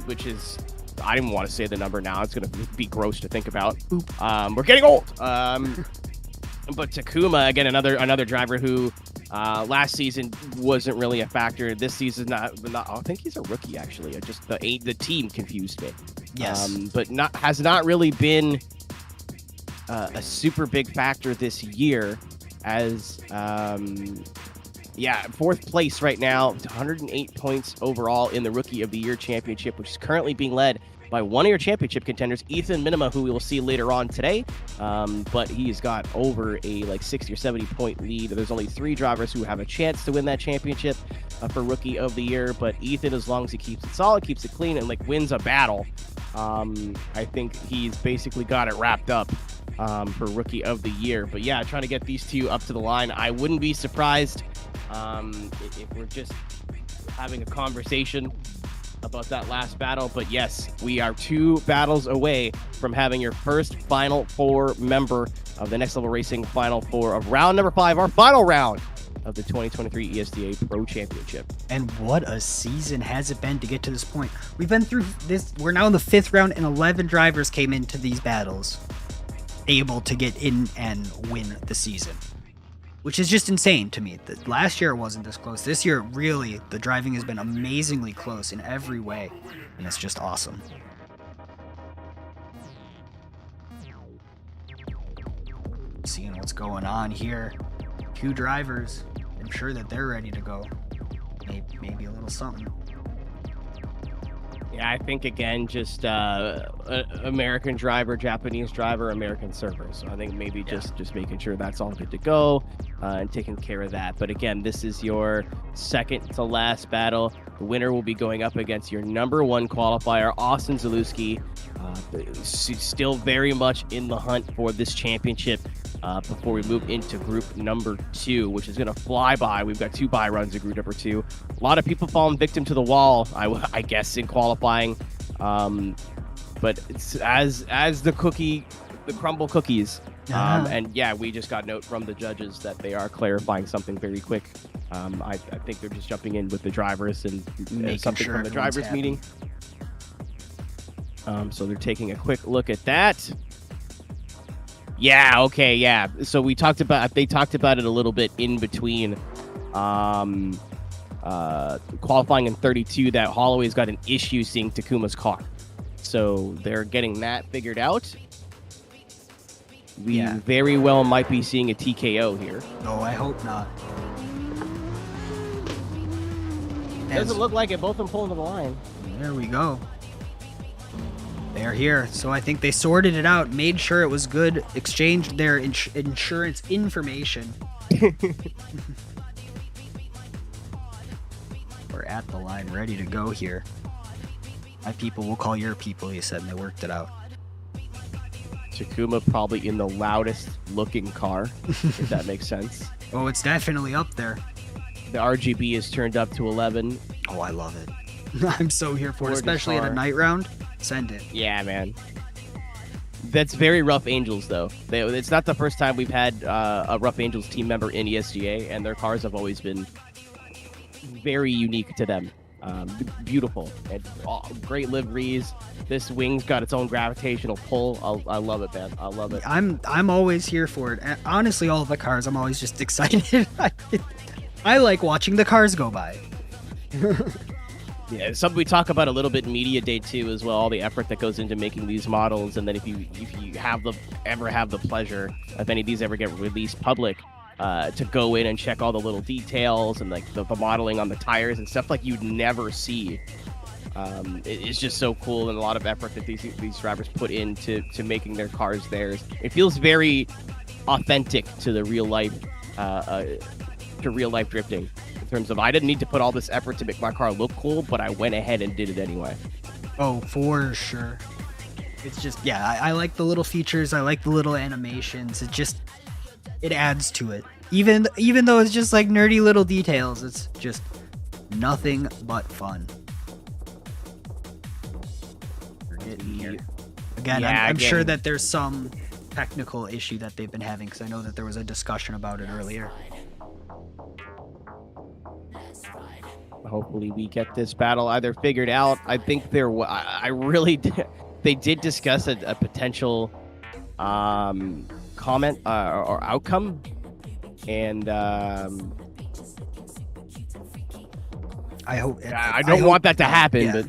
which is, I don't even want to say the number now. It's going to be gross to think about. We're getting old. But Takuma, again, another driver who last season wasn't really a factor. This season, not. I think he's a rookie actually. Just the team confused me. Yes, but has not really been a super big factor this year. As fourth place right now, 108 points overall in the Rookie of the Year championship, which is currently being led by one of your championship contenders, Ethan Minima, who we will see later on today. But he's got over a 60 or 70 point lead. There's only 3 drivers who have a chance to win that championship for Rookie of the Year. But Ethan, as long as he keeps it solid, keeps it clean, and wins a battle, I think he's basically got it wrapped up for Rookie of the Year. But yeah, trying to get these two up to the line. I wouldn't be surprised if we're just having a conversation about that last battle. But yes, we are 2 battles away from having your first Final Four member of the Next Level Racing Final Four of round number 5, our final round of the 2023 ESDA Pro Championship. And what a season has it been to get to this point. We've been through this. We're now in the 5th round, and 11 drivers came into these battles able to get in and win the season, which is just insane to me. Last year it wasn't this close. This year, really, the driving has been amazingly close in every way, and it's just awesome. Seeing what's going on here. 2 drivers. I'm sure that they're ready to go. Maybe a little something. Yeah, I think, again, just American driver, Japanese driver, American server. So I think maybe just making sure that's all good to go and taking care of that. But again, this is your second to last battle. The winner will be going up against your number 1 qualifier, Austin Zalewski. Still very much in the hunt for this championship before we move into group number 2, which is going to fly by. We've got 2 bye runs in group number 2. A lot of people falling victim to the wall, I guess, in qualifying. But it's as the crumble cookies. And yeah, we just got note from the judges that they are clarifying something very quick. I think they're just jumping in with the drivers and something from the drivers meeting. So they're taking a quick look at that. Yeah, okay, yeah. So they talked about it a little bit in between qualifying in 32 that Holloway's got an issue seeing Takuma's car. So they're getting that figured out. We very well might be seeing a TKO here. No, I hope not. Doesn't look like it. Both of them pulling to the line. There we go. They're here. So I think they sorted it out, made sure it was good, exchanged their insurance information. We're at the line, ready to go here. My people will call your people, he said, and they worked it out. Takuma probably in the loudest looking car, if that makes sense. Oh, it's definitely up there. The RGB is turned up to 11. Oh, I love it. I'm so here for it, especially at a night round. Send it. Yeah, man. That's very Rough Angels, though. It's not the first time we've had a Rough Angels team member in ESGA, and their cars have always been very unique to them. Beautiful and great liveries. This wing's got its own gravitational pull. I love it, man. I love it. I'm always here for it. And honestly, all of the cars, I'm always just excited. I like watching the cars go by. Yeah, it's something we talk about a little bit in Media Day too, as well. All the effort that goes into making these models, and then if you ever have the pleasure, if any of these ever get released public, to go in and check all the little details and like the modeling on the tires and stuff like you'd never see. It's just so cool, and a lot of effort that these drivers put into making their cars theirs. It feels very authentic to the real life drifting. In terms of, I didn't need to put all this effort to make my car look cool, but I went ahead and did it anyway. Oh, for sure. It's just, yeah, I like the little features. I like the little animations. It adds to it. Even though it's just like nerdy little details, it's just nothing but fun. We're getting here. Again, Yeah, I'm again. sure that there's some technical issue that they've been having, because I know that there was a discussion about it earlier. hopefully we get this battle either figured out. I think I really they did discuss a potential comment or outcome, and I hope I don't want that to happen, but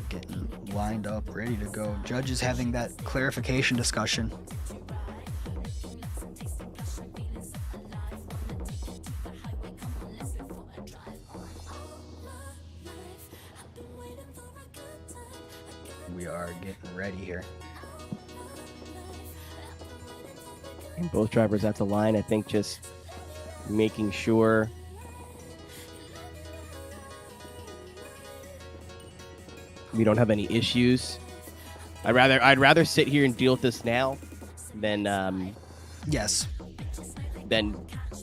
getting lined up, ready to go. Judges having that clarification discussion. We are getting ready here. And both drivers at the line, I think, just making sure we don't have any issues. I'd rather sit here and deal with this now than yes, than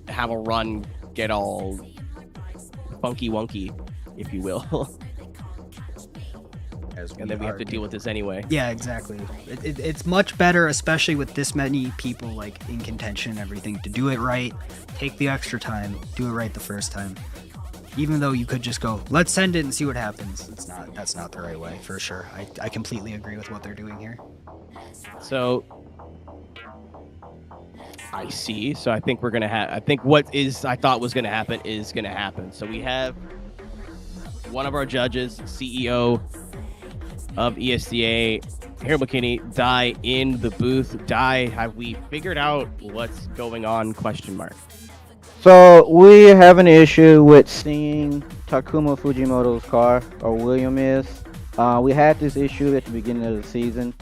have a run get all funky wonky, if you will. And then we have to deal with this anyway. Yeah, exactly. It's much better, especially with this many people like in contention and everything, to do it right, take the extra time, do it right the first time. Even though you could just go, let's send it and see what happens. That's not the right way, for sure. I completely agree with what they're doing here. So I see. So I think we're gonna have. I think what I thought was gonna happen is gonna happen. So we have one of our judges, CEO of ESDA, Harold McKinney, Die in the booth. Die, have we figured out what's going on? Question mark. So we have an issue with seeing Takuma Fujimoto's car, or William is. We had this issue at the beginning of the season.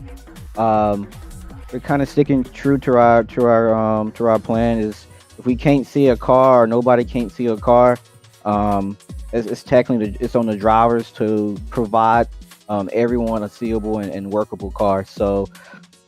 We're kind of sticking true to our plan. Is if we can't see a car, or nobody can't see a car, it's technically it's on the drivers to provide everyone a seeable and workable car. So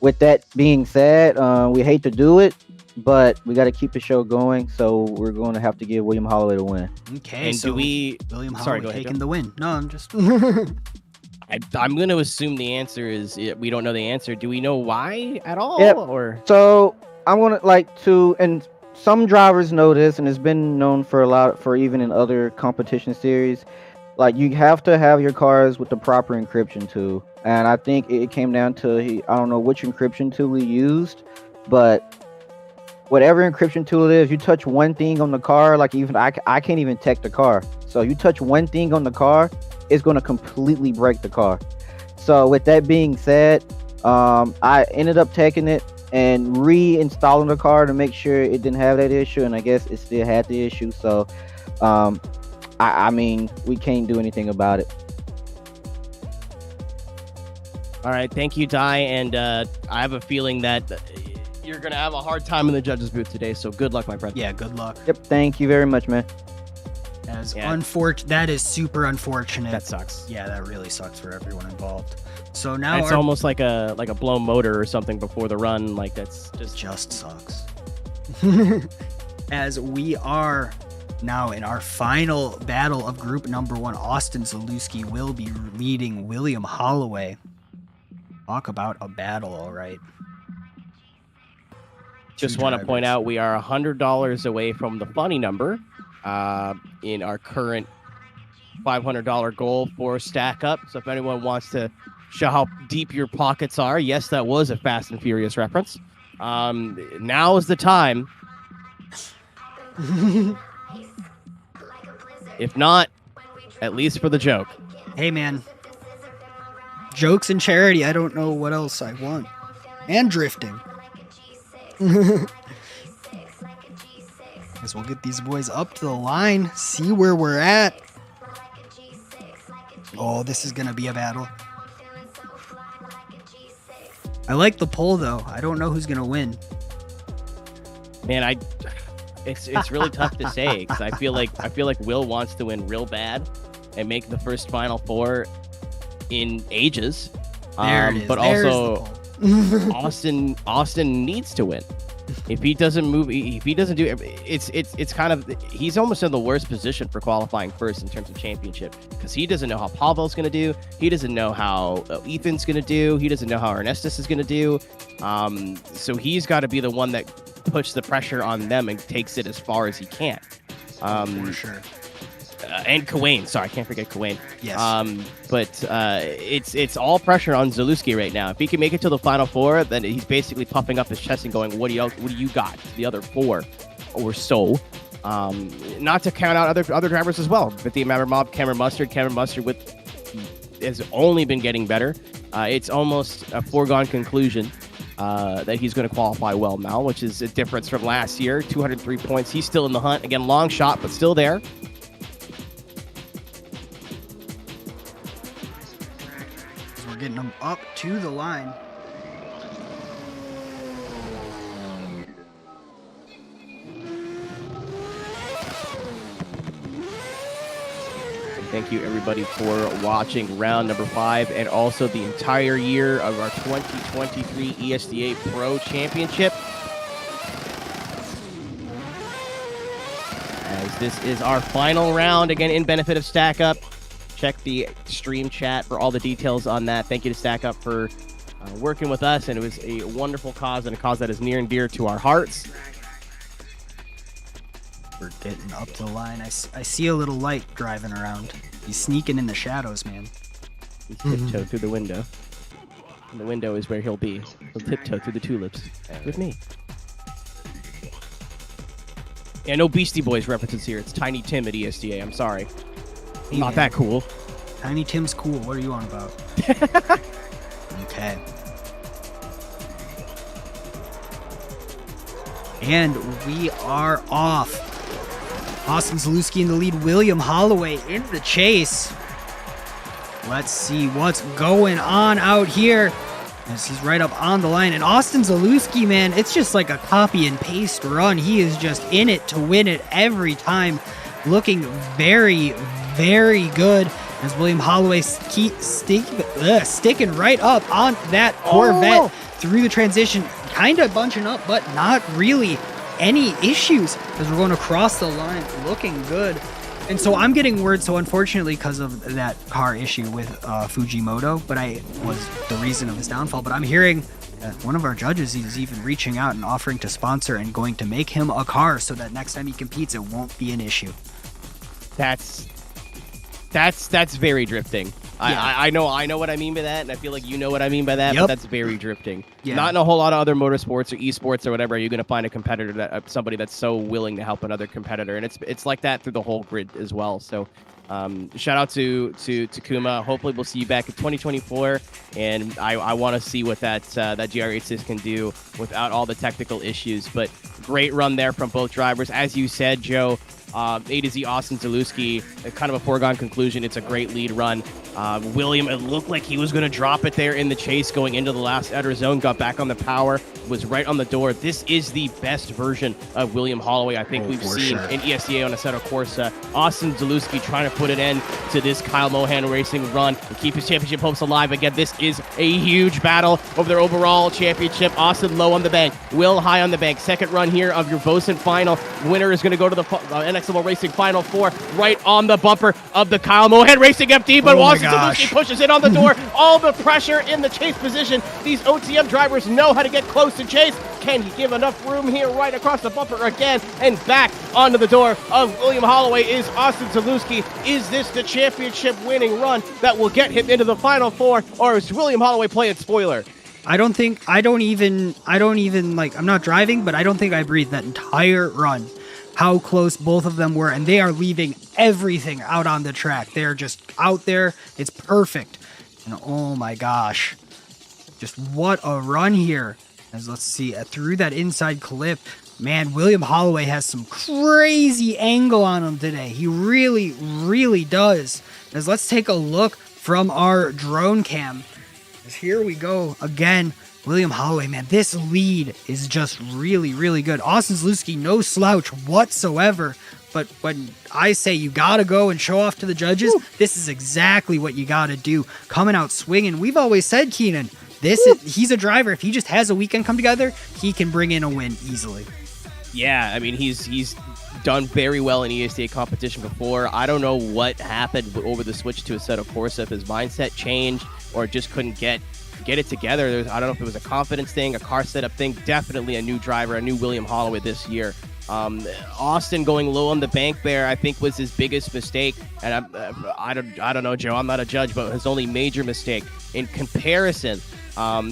with that being said, we hate to do it, but we got to keep the show going. So we're going to have to give William Holloway the win. Okay, and so William Holloway taking the win. No, I'm just I'm going to assume the answer is we don't know the answer. Do we know why at all? Yep. Or so I want to and some drivers know this, and it's been known for even in other competition series. Like, you have to have your cars with the proper encryption tool. And I think it came down to, I don't know which encryption tool he used, but whatever encryption tool it is, you touch one thing on the car, like even I can't even tech the car. So you touch one thing on the car, it's going to completely break the car. So with that being said, I ended up taking it and reinstalling the car to make sure it didn't have that issue. And I guess it still had the issue. So, I mean, we can't do anything about it. All right, thank you, Ty, and I have a feeling that you're going to have a hard time in the judges' booth today, so good luck, my friend. Yeah, good luck. Yep, thank you very much, man. That is super unfortunate. That sucks. Yeah, that really sucks for everyone involved. So now it's almost like a blown motor or something before the run. Like, that's just sucks. As we are now in our final battle of group number 1, Austin Zalewski will be leading William Holloway. Talk about a battle, all right. Just want to point out we are $100 away from the funny number in our current $500 goal for Stack Up. So if anyone wants to show how deep your pockets are, yes, that was a Fast and Furious reference. Now is the time. If not, at least for the joke. Hey, man. Jokes and charity. I don't know what else I want. And drifting. Guess we'll get these boys up to the line, see where we're at. Oh, this is going to be a battle. I like the poll, though. I don't know who's going to win. Man, it's really tough to say because I feel like Will wants to win real bad and make the first Final Four in ages. There it is. But There's also Austin needs to win. If he doesn't move, if he doesn't do it, it's kind of, he's almost in the worst position for qualifying first in terms of championship because he doesn't know how Pavel's going to do. He doesn't know how Ethan's going to do. He doesn't know how Ernestus is going to do. So he's got to be the one that puts the pressure on them and takes it as far as he can. For sure. And Kawain, sorry, I can't forget Kawain. Yes. But it's all pressure on Zalewski right now. If he can make it to the Final Four, then he's basically puffing up his chest and going, "What do you got?" The other 4 or so. Not to count out other drivers as well. But the Mob, Cameron Mustard has only been getting better. It's almost a foregone conclusion that he's going to qualify well now, which is a difference from last year. 203 points. He's still in the hunt. Again, long shot, but still there. We're getting them up to the line. Thank you, everybody, for watching round number 5 and also the entire year of our 2023 ESDA Pro Championship. As this is our final round, again, in benefit of Stack Up. Check the stream chat for all the details on that. Thank you to Stack Up for working with us, and it was a wonderful cause and a cause that is near and dear to our hearts. We're getting up to the line. I see a little light driving around. He's sneaking in the shadows, man. He's tiptoe through the window. And the window is where he'll be. He'll tiptoe through the tulips with me. Yeah, no Beastie Boys references here. It's Tiny Tim at ESDA. I'm sorry. Hey, Not man. that cool. Tiny Tim's cool. What are you on about? Okay. And we are off. Austin Zalewski in the lead. William Holloway in the chase. Let's see what's going on out here. As he's right up on the line. And Austin Zalewski, man, it's just like a copy and paste run. He is just in it to win it every time. Looking very, very good. As William Holloway sticking right up on that Corvette through the transition. Kind of bunching up, but not really any issues as we're going across the line, looking good. And so I'm getting word, so unfortunately because of that car issue with Fujimoto, but I was the reason of his downfall, but I'm hearing that one of our judges is even reaching out and offering to sponsor and going to make him a car so that next time he competes, it won't be an issue. That's very drifting. Yeah. I know what I mean by that, and I feel like you know what I mean by that, but that's very drifting. Yeah. Not in a whole lot of other motorsports or esports or whatever are you going to find a competitor, somebody that's so willing to help another competitor, and it's like that through the whole grid as well. So shout out to Takuma. Hopefully we'll see you back in 2024, and I want to see what that GR86 can do without all the technical issues. But great run there from both drivers. As you said, Joe, A to Z Austin Zalewski, kind of a foregone conclusion. It's a great lead run. William, it looked like he was going to drop it there in the chase going into the last outer zone, got back on the power, was right on the door. This is the best version of William Holloway I think we've seen in ESDA on Assetto Corsa. Austin Zalewski trying to put an end to this Kyle Mohan Racing run and keep his championship hopes alive. Again, this is a huge battle over their overall championship. Austin low on the bank, Will high on the bank. Second run here of your Vosan final. Winner is going to go to the NXL Racing Final 4 right on the bumper of the Kyle Mohan Racing FD, but Austin Zalewski pushes it on the door. All the pressure in the chase position. These OTM drivers know how to get close to chase. Can he give enough room here right across the bumper again and back onto the door of William Holloway is Austin Zalewski. Is this the championship winning run that will get him into the Final 4, or is William Holloway playing spoiler? I'm not driving, but I don't think I breathed that entire run. How close both of them were, and they are leaving everything out on the track. They're just out there. It's perfect. And oh my gosh. Just what a run here. As let's see, through that inside clip, man, William Holloway has some crazy angle on him today. He really, really does. As let's take a look from our drone cam. As here we go again. William Holloway, man, this lead is just really, really good. Austin Zalewski, no slouch whatsoever. But when I say you got to go and show off to the judges, this is exactly what you got to do. Coming out swinging. We've always said, Keenan, he's a driver. If he just has a weekend come together, he can bring in a win easily. Yeah, I mean, he's done very well in ESDA competition before. I don't know what happened over the switch to Assetto Corsa, if his mindset changed or just couldn't get get it together. I don't know if it was a confidence thing, a car setup thing. Definitely a new driver, a new William Holloway this year. Austin going low on the bank there, I think, was his biggest mistake. And I don't know, Joe. I'm not a judge, but his only major mistake in comparison.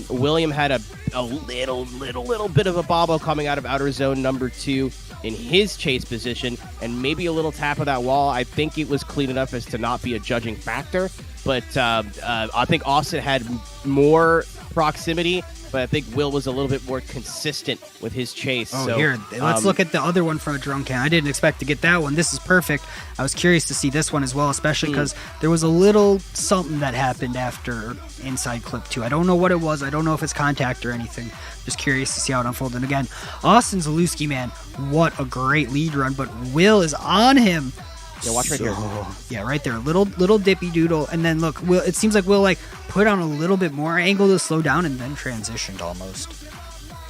William had a little bit of a bobble coming out of outer zone number 2 in his chase position, and maybe a little tap of that wall. I think it was clean enough as to not be a judging factor, but I think Austin had more proximity, but I think Will was a little bit more consistent with his chase. Oh, so, here, let's look at the other one from a drunk can. I didn't expect to get that one. This is perfect. I was curious to see this one as well, especially because there was a little something that happened after inside clip 2. I don't know what it was. I don't know if it's contact or anything. Just curious to see how it unfolded. Again, Austin Zalewski, man, what a great lead run, but Will is on him. Yeah, watch right here. Yeah, right there. Little dippy doodle. And then look, Will, it seems like Will like put on a little bit more angle to slow down and then transitioned almost.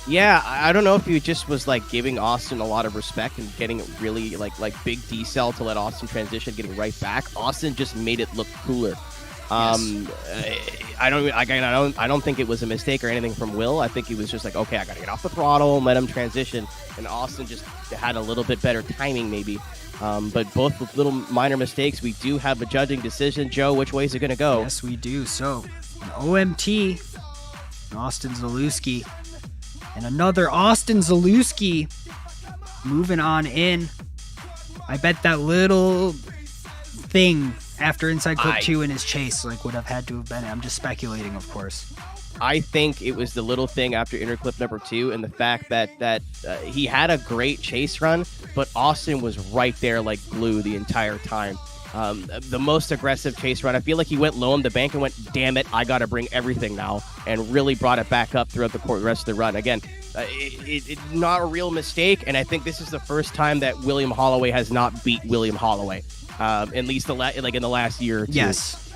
Yeah, I don't know if he just was like giving Austin a lot of respect and getting really like big decel to let Austin transition, getting right back. Austin just made it look cooler. I don't think it was a mistake or anything from Will. I think he was just like, okay, I gotta get off the throttle and let him transition. And Austin just had a little bit better timing maybe. But both with little minor mistakes, we do have a judging decision. Joe, which way is it going to go? Yes, we do. So, an OMT, Austin Zalewski, and another Austin Zalewski moving on in. I bet that little thing after inside clip 2 in his chase would have had to have been it. I'm just speculating, of course. I think it was the little thing after inner clip number 2 and the fact that he had a great chase run, but Austin was right there like glue the entire time. The most aggressive chase run. I feel like he went low on the bank and went, damn it, I got to bring everything now, and really brought it back up throughout the rest of the run. Again, it's not a real mistake, and I think this is the first time that William Holloway has not beat William Holloway, at least in the last year or two. Yes.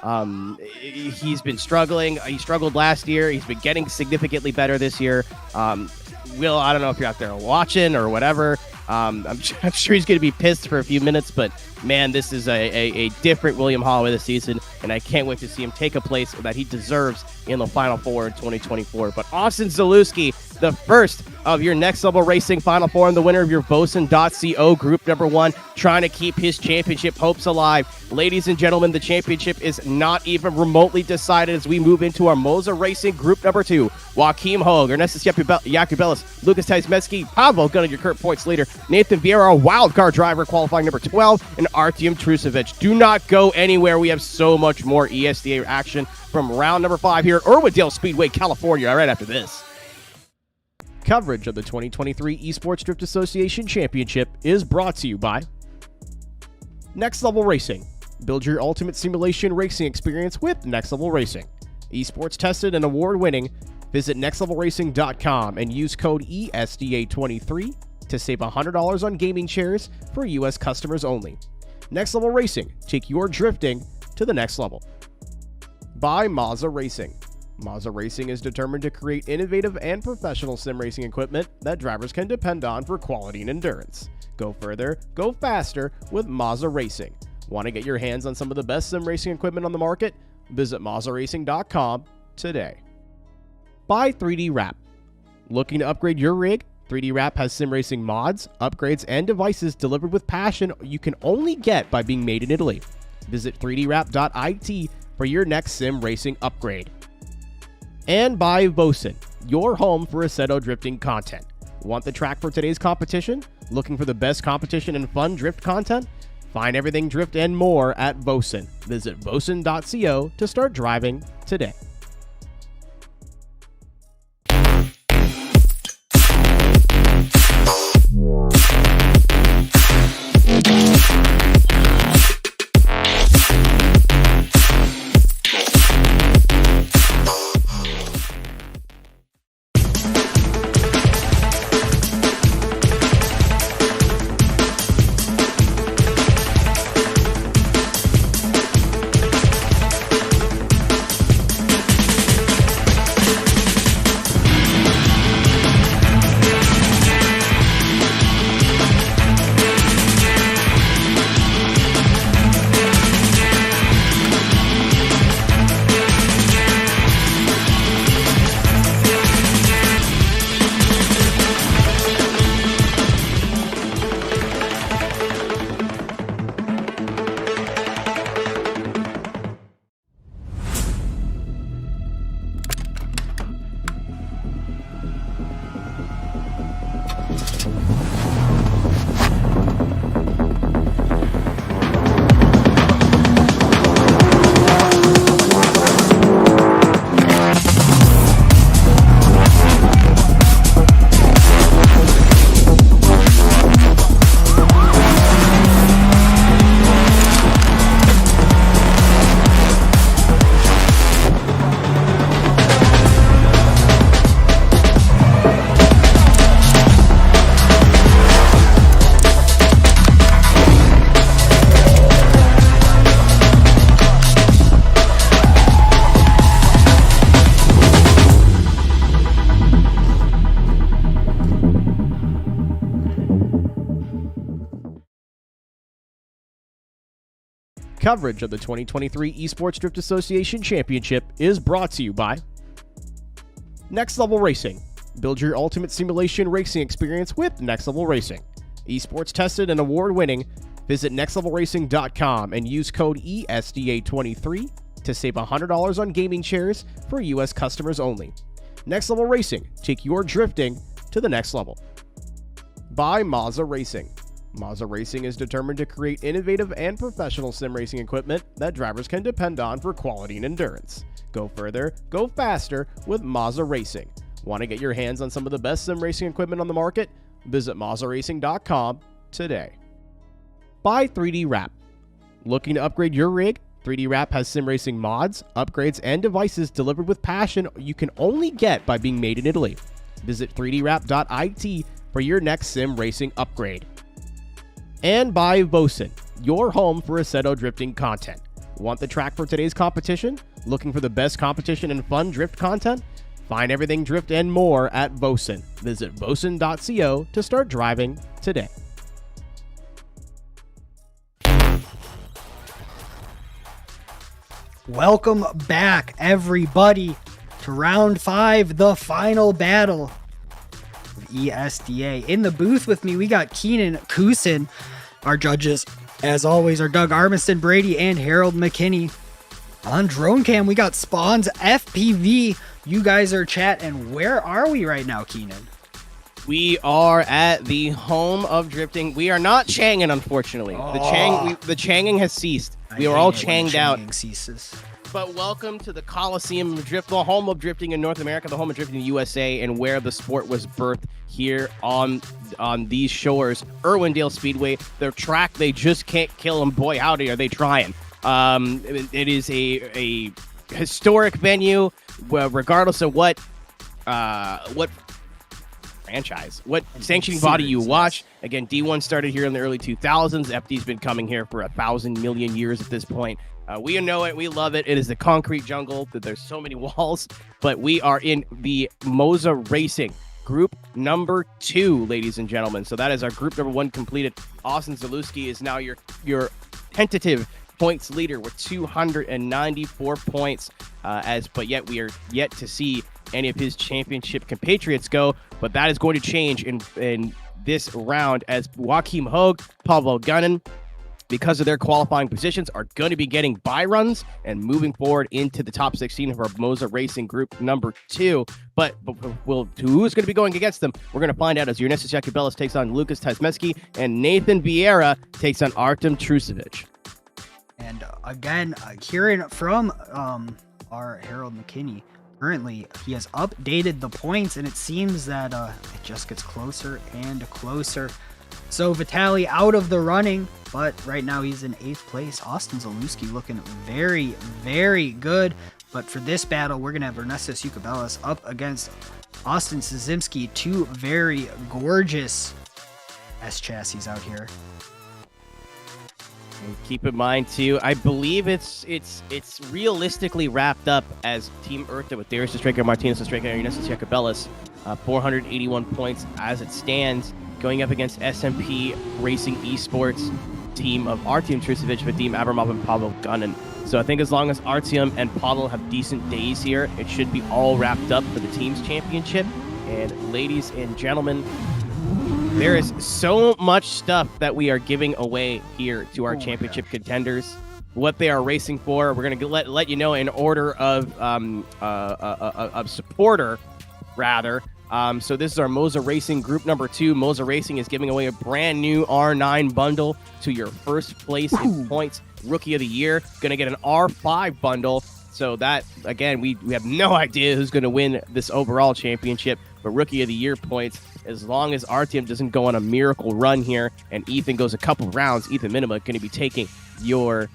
He's been struggling. He struggled last year. He's been getting significantly better this year. Will, I don't know if you're out there watching or whatever. I'm sure he's going to be pissed for a few minutes, but man, this is a different William Holloway this season, and I can't wait to see him take a place that he deserves in the Final Four in 2024. But Austin Zalewski, the first of your Next Level Racing Final Four, and the winner of your Vosan.co Group Number 1, trying to keep his championship hopes alive. Ladies and gentlemen, the championship is not even remotely decided as we move into our Moza Racing Group Number 2. Joaquim Hogue, Ernestus Yakubelis, Lucas Taismetsky, Pavel Gunnar, your current points leader, Nathan Vieira, a wildcard driver qualifying number 12, and Artyom Trusovic. Do not go anywhere. We have so much more ESDA action from round number 5 here at Irwindale Speedway, California, right after this. Coverage of the 2023 Esports Drift Association Championship is brought to you by Next Level Racing. Build your ultimate simulation racing experience with Next Level Racing. Esports tested and award-winning. Visit nextlevelracing.com and use code ESDA23 to save $100 on gaming chairs for U.S. customers only. Next Level Racing. Take your drifting to the next level. By Moza Racing. Moza Racing is determined to create innovative and professional sim racing equipment that drivers can depend on for quality and endurance. Go further, go faster with Moza Racing. Want to get your hands on some of the best sim racing equipment on the market? Visit MozaRacing.com today. By 3D Wrap. Looking to upgrade your rig? 3D Wrap has sim racing mods, upgrades, and devices delivered with passion you can only get by being made in Italy. Visit 3dwrap.it for your next sim racing upgrade. And by Vosan, your home for Assetto drifting content. Want the track for today's competition? Looking for the best competition and fun drift content? Find everything drift and more at Vosan. Visit vosan.co to start driving today. Coverage of the 2023 Esports Drift Association Championship is brought to you by Next Level Racing. Build your ultimate simulation racing experience with Next Level Racing. Esports tested and award-winning. Visit nextlevelracing.com and use code ESDA23 to save $100 on gaming chairs for U.S. customers only. Next Level Racing. Take your drifting to the next level. By Moza Racing. Moza Racing is determined to create innovative and professional sim racing equipment that drivers can depend on for quality and endurance. Go further, go faster with Moza Racing. Want to get your hands on some of the best sim racing equipment on the market? Visit MozaRacing.com today. By 3D Wrap. Looking to upgrade your rig? 3D Wrap has sim racing mods, upgrades, and devices delivered with passion you can only get by being made in Italy. Visit 3dwrap.it for your next sim racing upgrade. And by Vosan, your home for Assetto drifting content. Want the track for today's competition? Looking for the best competition and fun drift content? Find everything drift and more at Vosan. Visit vosan.co to start driving today. Welcome back, everybody, to round 5, the final battle of ESDA. In the booth with me, we got Keenan Kusin. Our judges, as always, are Doug Armiston, Brady, and Harold McKinney. On drone cam, we got Spawns FPV. You guys are chat, and where are we right now, Keenan? We are at the home of drifting. We are not Changing, unfortunately. The Changing has ceased. We are all changed out. Ceases. But welcome to the Coliseum of Drift, the home of drifting in North America, the home of drifting in the USA, and where the sport was birthed here on these shores. Irwindale Speedway, their track, they just can't kill them. Boy, howdy, are they trying. It is a historic venue, regardless of what franchise, what sanctioning body you watch. Again, D1 started here in the early 2000s. FD's been coming here for 1,000 million years at this point. We know it. We love it. It is the concrete jungle. There's so many walls, but we are in the Moza Racing group number 2, ladies and gentlemen. So that is our group number 1 completed. Austin Zalewski is now your tentative points leader with 294 points. But yet we are yet to see any of his championship compatriots go. But that is going to change in this round as Joachim Hogue, Pavel Gunnan, because of their qualifying positions, are going to be getting bye runs and moving forward into the top 16 of our Moza Racing group number 2. But who's going to be going against them? We're going to find out as Ernesto Jacobellis takes on Lucas Tasmeski and Nathan Vieira takes on Artem Trusevic. And again, hearing from our Harold McKinney, currently he has updated the points, and it seems that it just gets closer and closer. So Vitaly out of the running, but right now he's in 8th place. Austin Zalewski looking very, very good. But for this battle, we're going to have Ernestus Jacobellis up against Austin Szymski, 2 very gorgeous S-chassis out here. And keep in mind, too, I believe it's realistically wrapped up as Team Eartha with Darius Estrella, Martinez Estrella, and Ernestus Jacobellis. 481 points as it stands, going up against SMP Racing Esports team of Artem Trusevic, Vadim Abramov, and Pavel Gunnan. So I think as long as Artyom and Pavel have decent days here, it should be all wrapped up for the team's championship. And ladies and gentlemen, there is so much stuff that we are giving away here to our championship contenders. What they are racing for, we're going to let you know in order of supporter, rather. So this is our Moza Racing group number 2. Moza Racing is giving away a brand new R9 bundle to your first place in points. Rookie of the Year going to get an R5 bundle. So that, again, we have no idea who's going to win this overall championship. But Rookie of the Year points, as long as Artyom doesn't go on a miracle run here and Ethan goes a couple rounds, Ethan Minima going to be taking your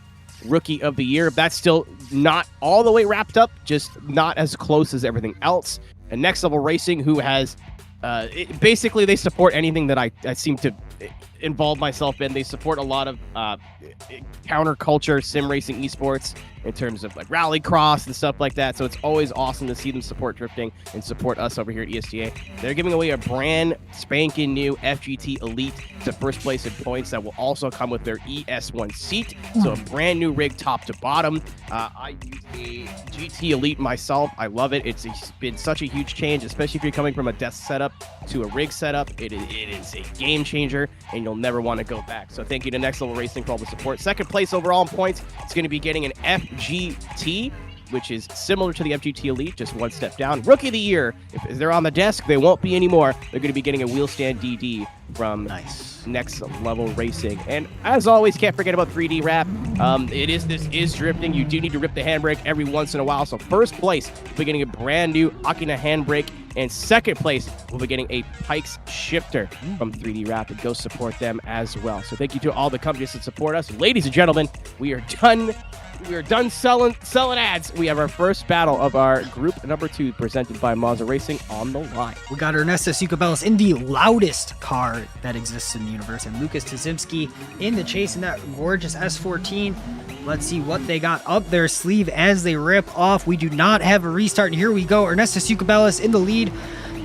Rookie of the Year. That's still not all the way wrapped up, just not as close as everything else. And Next Level Racing, who has basically they support anything that I seem to involved myself in. They support a lot of counterculture sim racing esports in terms of like rallycross and stuff like that. So it's always awesome to see them support drifting and support us over here at ESDA. They're giving away a brand spanking new FGT Elite to first place in points that will also come with their ES1 seat. So a brand new rig top to bottom. I use a GT Elite myself. I love it. It's been such a huge change, especially if you're coming from a desk setup to a rig setup. It is a game changer, and you'll never want to go back. So thank you to Next Level Racing for all the support. Second place overall in points, it's going to be getting an FGT, which is similar to the FGT Elite, just one step down. Rookie of the Year, if they're on the desk, they won't be anymore. They're going to be getting a wheel stand DD from Next Level Racing. And as always, can't forget about 3D Wrap. This is drifting. You do need to rip the handbrake every once in a while. So first place, we'll be getting a brand new Akina handbrake. And second place, we'll be getting a Pikes shifter from 3D Wrap, and go support them as well. So thank you to all the companies that support us. Ladies and gentlemen, we are done. We are done selling ads. We have our first battle of our group number 2 presented by Moza Racing on the line. We got Ernestus Ukabellis in the loudest car that exists in the universe, and Lucas Tazimski in the chase in that gorgeous S14. Let's see what they got up their sleeve as they rip off. We do not have a restart, and here we go. Ernestus Ukabellis in the lead.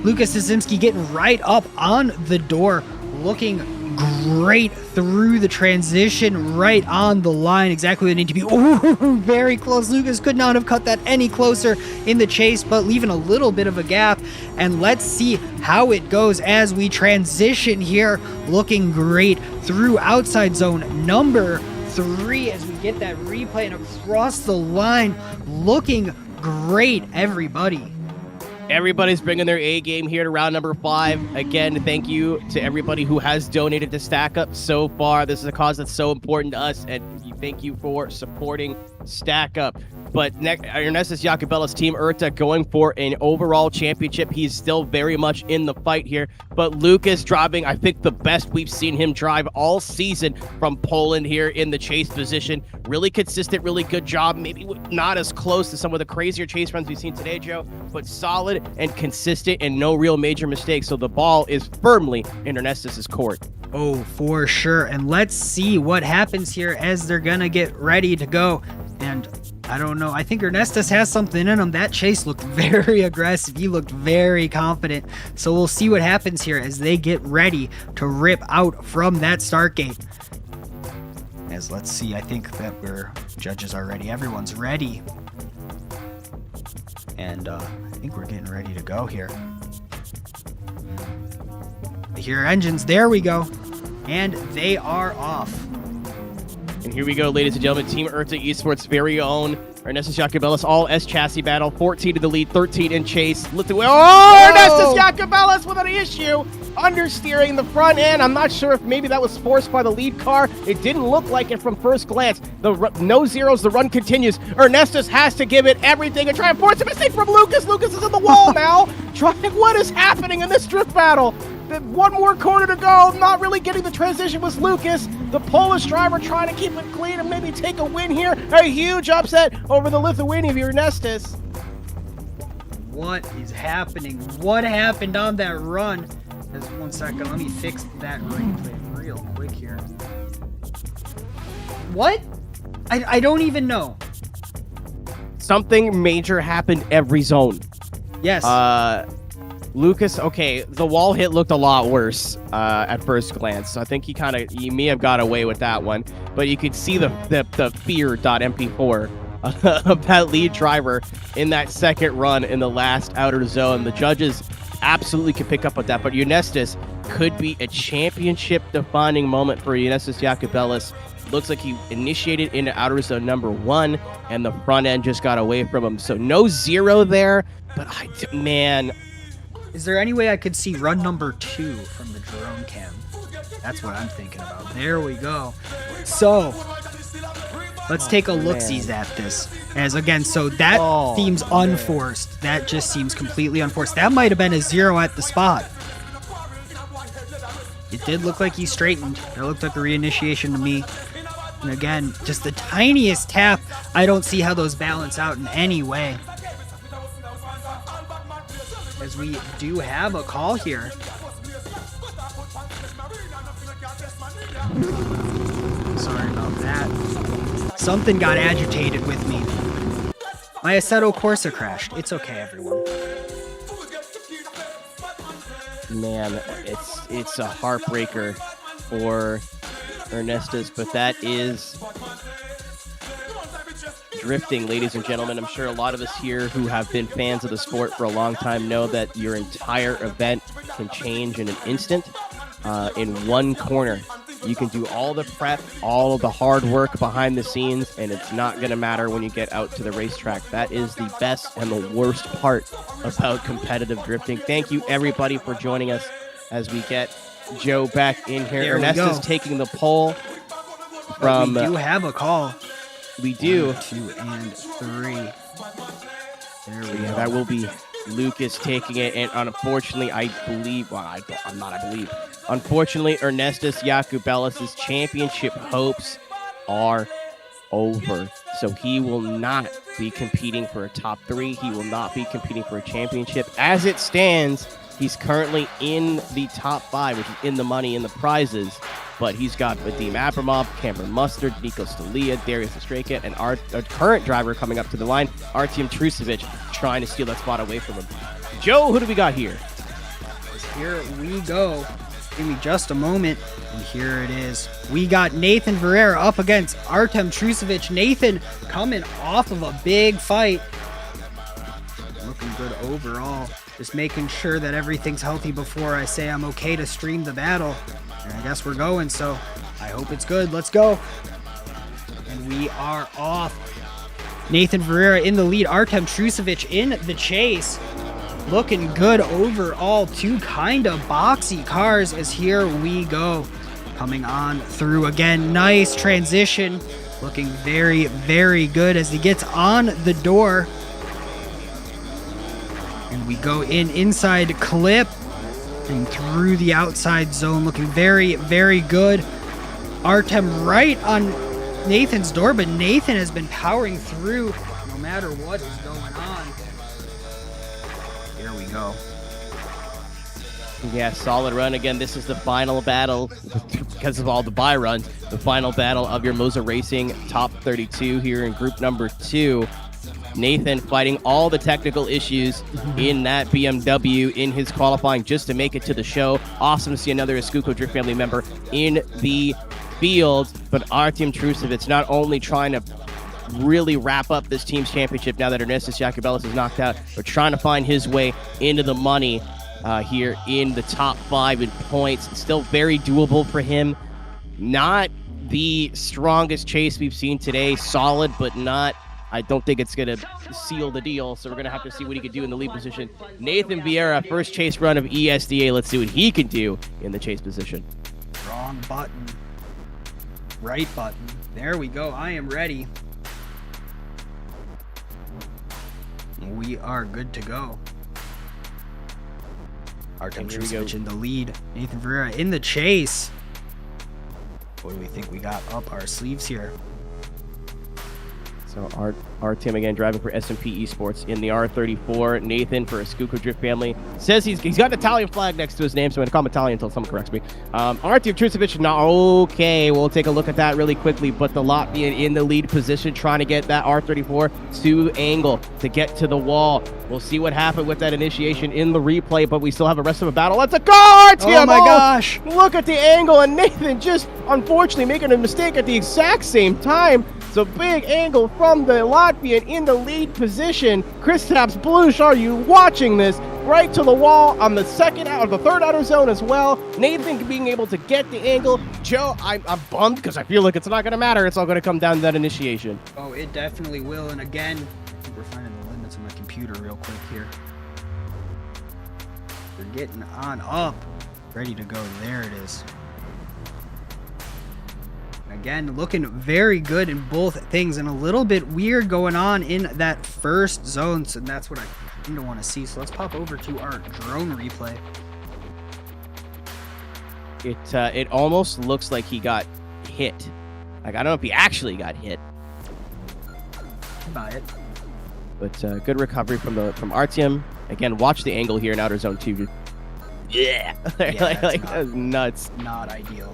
Lucas Tazimski getting right up on the door, looking great through the transition, right on the line, exactly where they need to be. Ooh, very close. Lucas could not have cut that any closer in the chase, but leaving a little bit of a gap. And let's see how it goes as we transition here, looking great through outside zone number 3 as we get that replay and across the line, looking great, everybody. Everybody's bringing their A game here to round number 5. Again, thank you to everybody who has donated to Stack Up so far. This is a cause that's so important to us, and thank you for supporting Stack Up. But Ernestus Jacobellis' team Urta going for an overall championship. He's still very much in the fight here. But Lucas driving, I think, the best we've seen him drive all season from Poland here in the chase position. Really consistent, really good job. Maybe not as close to some of the crazier chase runs we've seen today, Joe, but solid and consistent and no real major mistakes. So the ball is firmly in Ernestus' court. Oh, for sure. And let's see what happens here as they're going to get ready to go. And I don't know. I think Ernestus has something in him. That chase looked very aggressive. He looked very confident. So we'll see what happens here as they get ready to rip out from that start gate. As let's see, I think that judges are ready. Everyone's ready. And I think we're getting ready to go here. I hear engines. There we go. And they are off. And here we go, ladies and gentlemen. Team Urta Esports' very own Ernestus Jacobellis, all S chassis battle. 14 in the lead, 13 in chase. Ernestus Jacobellis with an issue. Understeering the front end. I'm not sure if maybe that was forced by the lead car. It didn't look like it from first glance. No zeros. The run continues. Ernestus has to give it everything and try and force a mistake from Lucas. Lucas is in the wall now. What is happening in this drift battle? One more corner to go. Not really getting the transition was Lucas. The Polish driver trying to keep it clean and maybe take a win here. A huge upset over the Lithuanian Ernestus. What is happening? What happened on that run? Just 1 second. Let me fix that replay real quick here. What? I don't even know. Something major happened every zone. Yes. Lucas, okay, the wall hit looked a lot worse at first glance. So I think he may have got away with that one. But you could see the fear.mp4 of that lead driver in that second run in the last outer zone. The judges absolutely could pick up with that. But Ernestus could be a championship-defining moment for Ernestus Jacobellis. Looks like he initiated into outer zone number 1, and the front end just got away from him. So no zero there. But man... Is there any way I could see run number 2 from the drone cam? That's what I'm thinking about. There we go. So, let's take a look-sees at this. As again, so that seems unforced. That just seems completely unforced. That might have been a 0 at the spot. It did look like he straightened. It looked like a reinitiation to me. And again, just the tiniest tap. I don't see how those balance out in any way. As we do have a call here. Sorry about that. Something got agitated with me. My Assetto Corsa crashed. It's okay, everyone. Man, it's a heartbreaker for Ernestus, but that is drifting, ladies and gentlemen. I'm sure a lot of us here who have been fans of the sport for a long time know that your entire event can change in an instant. In one corner, you can do all the prep, all of the hard work behind the scenes, and it's not going to matter when you get out to the racetrack. That is the best and the worst part about competitive drifting. Thank you, everybody, for joining us as we get Joe back in here. There we Ernestus go. taking the pole from... We do have a call. We do. 1, 2, and 3. There we go. That will be Lucas taking it, and unfortunately, unfortunately, Ernestus Jacobellis' championship hopes are over. So he will not be competing for a top 3. He will not be competing for a championship. As it stands, he's currently in the top 5, which is in the money in the prizes. But he's got Vadim Abramov, Cameron Mustard, Nico Stalia, Darius Estreka, and our current driver coming up to the line, Artyom Trusevic, trying to steal that spot away from him. Joe, who do we got here? Here we go. Give me just a moment, and here it is. We got Nathan Varela up against Artem Trusevic. Nathan coming off of a big fight. Looking good overall. Just making sure that everything's healthy before I say I'm okay to stream the battle. And I guess we're going, so I hope it's good. Let's go. And we are off. Nathan Varela in the lead. Artem Trusevic in the chase. Looking good overall. 2 kind of boxy cars as here we go. Coming on through again. Nice transition. Looking very, very good as he gets on the door. And we go inside clip. And through the outside zone, looking very, very good. Artem right on Nathan's door, but Nathan has been powering through no matter what is going on. Here we go. Yeah, solid run. Again, this is the final battle, because of all the bye runs, the final battle of your Moza Racing top 32 here in group number 2. Nathan fighting all the technical issues in that BMW in his qualifying just to make it to the show. Awesome to see another Escuco Drift family member in the field. But Artyom Trusevic not only trying to really wrap up this team's championship now that Ernestus Jacobellis is knocked out, but trying to find his way into the money here in the top 5 in points. It's still very doable for him. Not the strongest chase we've seen today. Solid, but not... I don't think it's going to seal the deal, so we're going to have to see what he can do in the lead position. Nathan Vieira, first chase run of ESDA. Let's see what he can do in the chase position. Wrong button. Right button. There we go. I am ready. We are good to go. Artem Trusevic in the lead. Nathan Vieira in the chase. What do we think we got up our sleeves here? So our team again driving for S&P Esports in the R34. Nathan for Escuco Drift family says he's got an Italian flag next to his name, so I'm going to call him Italian until someone corrects me. Artyom Trusevic, not okay. We'll take a look at that really quickly, but the Latvian in the lead position trying to get that R34 to angle to get to the wall. We'll see what happened with that initiation in the replay, but we still have the rest of the battle. Let's go, Artyom! Oh my gosh! Look at the angle, and Nathan just unfortunately making a mistake at the exact same time. So big angle from the Latvian in the lead position. Kristaps Blush, are you watching this? Right to the wall on the third outer zone as well. Nathan being able to get the angle. Joe, I'm bummed because I feel like it's not going to matter. It's all going to come down to that initiation. Oh, it definitely will. And again, I think we're finding the limits of my computer real quick here. We're getting on up. Ready to go. There it is. Again, looking very good in both things, and a little bit weird going on in that first zone, so that's what I kind of want to see. So let's pop over to our drone replay. It almost looks like he got hit. Like, I don't know if he actually got hit. Buy it. But good recovery from Artyom. Again, watch the angle here in outer zone 2. Yeah, Yeah, that's nuts. Not ideal.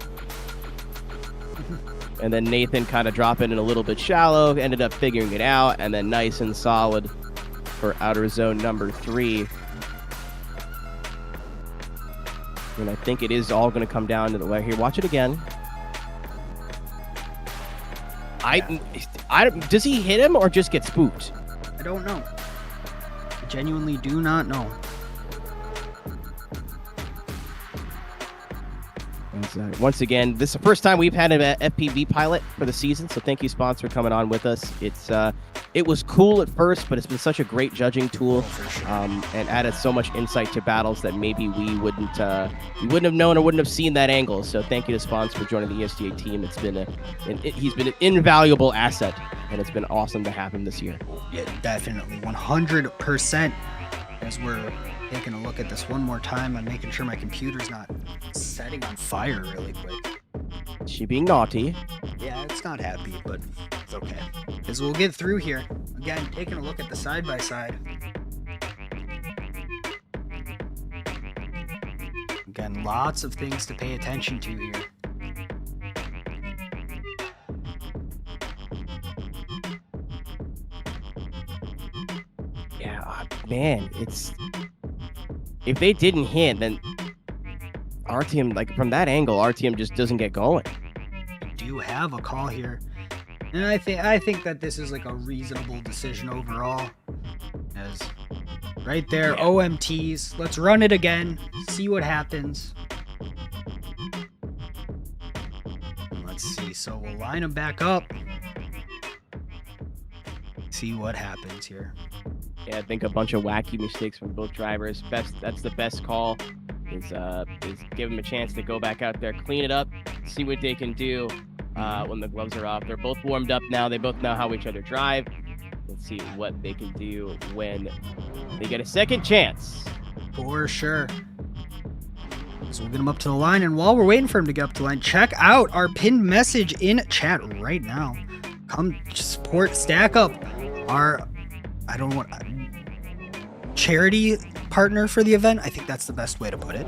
And then Nathan kind of dropping in a little bit shallow, ended up figuring it out, and then nice and solid for outer zone number 3. And I think it is all going to come down to the way here. Watch it again. Does he hit him or just get spooked? I don't know. I genuinely do not know. Once again, this is the first time we've had an FPV pilot for the season, so thank you, sponsor, coming on with us. It was cool at first, but it's been such a great judging tool, and added so much insight to battles that maybe we wouldn't have known or wouldn't have seen that angle. So thank you to Spons for joining the ESDA team. It's been he's been an invaluable asset, and it's been awesome to have him this year. Yeah, definitely, 100%. As we're taking a look at this one more time, I'm making sure my computer's not setting on fire really quick. She being naughty. Yeah, it's not happy, but it's okay. Because we'll get through here. Again, taking a look at the side-by-side. Again, lots of things to pay attention to here. Yeah, man, if they didn't hit, then RTM, like from that angle, RTM just doesn't get going. We do have a call here, and I think that this is like a reasonable decision overall. As right there, yeah. OMTs. Let's run it again. See what happens. Let's see. So we'll line them back up. See what happens here. Yeah, I think a bunch of wacky mistakes from both drivers. That's the best call. Is give them a chance to go back out there, clean it up, see what they can do when the gloves are off. They're both warmed up now. They both know how each other drive. Let's see what they can do when they get a second chance. For sure. So we'll get him up to the line, and while we're waiting for him to get up to the line, check out our pinned message in chat right now. Come support, stack up our charity partner for the event. I think that's the best way to put it.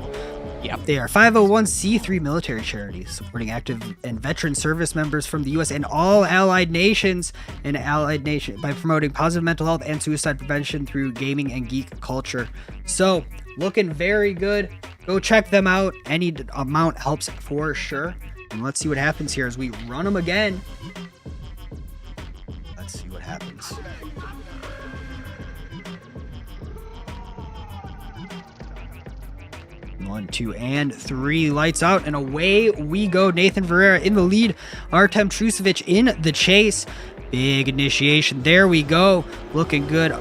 Yep. They are 501c3 military charities supporting active and veteran service members from the U.S. and all allied nations by promoting positive mental health and suicide prevention through gaming and geek culture. So, looking very good. Go check them out. Any amount helps for sure. And let's see what happens here as we run them again. Let's see what happens. One, two, and 3. Lights out, and away we go. Nathan Varela in the lead. Artem Trusovic in the chase. Big initiation. There we go. Looking good.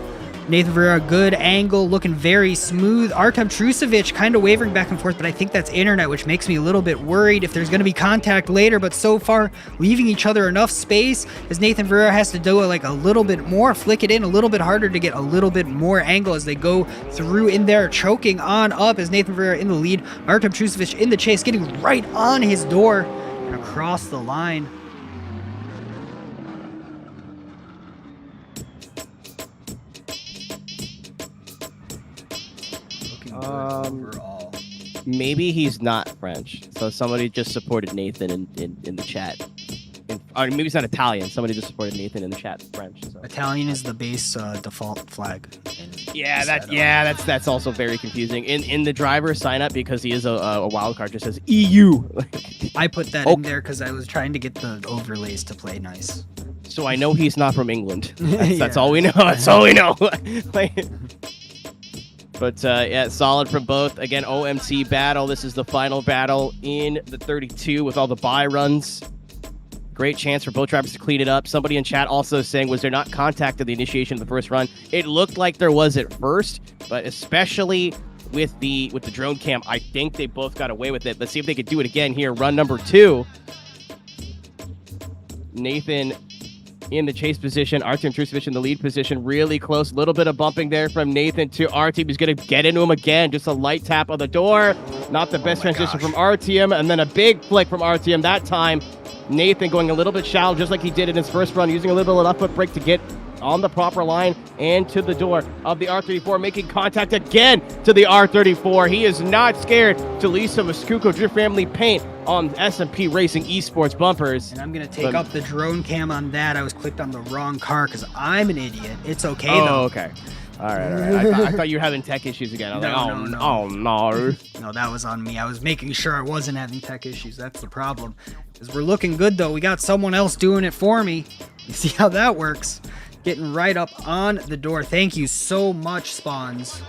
Nathan Varela, good angle. Looking very smooth. Artem Trusovic kind of wavering back and forth, but I think that's internet, which makes me a little bit worried if there's going to be contact later. But so far, leaving each other enough space as Nathan Varela has to do it like a little bit more, flick it in a little bit harder to get a little bit more angle as they go through in there, choking on up as Nathan Varela in the lead. Artem Trusovic in the chase, getting right on his door and across the line. Overall. Maybe he's not French, so somebody just supported Nathan in the chat. Or maybe he's not Italian. Somebody just supported Nathan in the chat. French. So. Italian is the base default flag. That's also very confusing. In the driver sign up, because he is a wild card, just says EU. I put that in there because I was trying to get the overlays to play nice. So I know he's not from England. That's all we know. That's all we know. But yeah, solid from both. Again, OMC battle. This is the final battle in the 32 with all the bye runs. Great chance for both drivers to clean it up. Somebody in chat also saying, was there not contact at the initiation of the first run? It looked like there was at first, but especially with the drone cam, I think they both got away with it. Let's see if they could do it again here. Run number 2. Nathan in the chase position, Artem Trusovic in the lead position, really close. A little bit of bumping there from Nathan to Artem. He's going to get into him again. Just a light tap of the door. Not the best transition from Artem, and then a big flick from Artem that time. Nathan going a little bit shallow, just like he did in his first run, using a little bit of left foot brake to get on the proper line and to the door of the R34, making contact again to the R34. He is not scared to leave some Escuco Drift Family paint on S&P Racing Esports bumpers. And I'm going to take up the drone cam on that. I was clicked on the wrong car because I'm an idiot. It's okay, though. Oh, okay. All right. I thought you were having tech issues again. I was No. no. No, that was on me. I was making sure I wasn't having tech issues. That's the problem. Because we're looking good, though. We got someone else doing it for me. You see how that works? Getting right up on the door. Thank you so much, Spawns.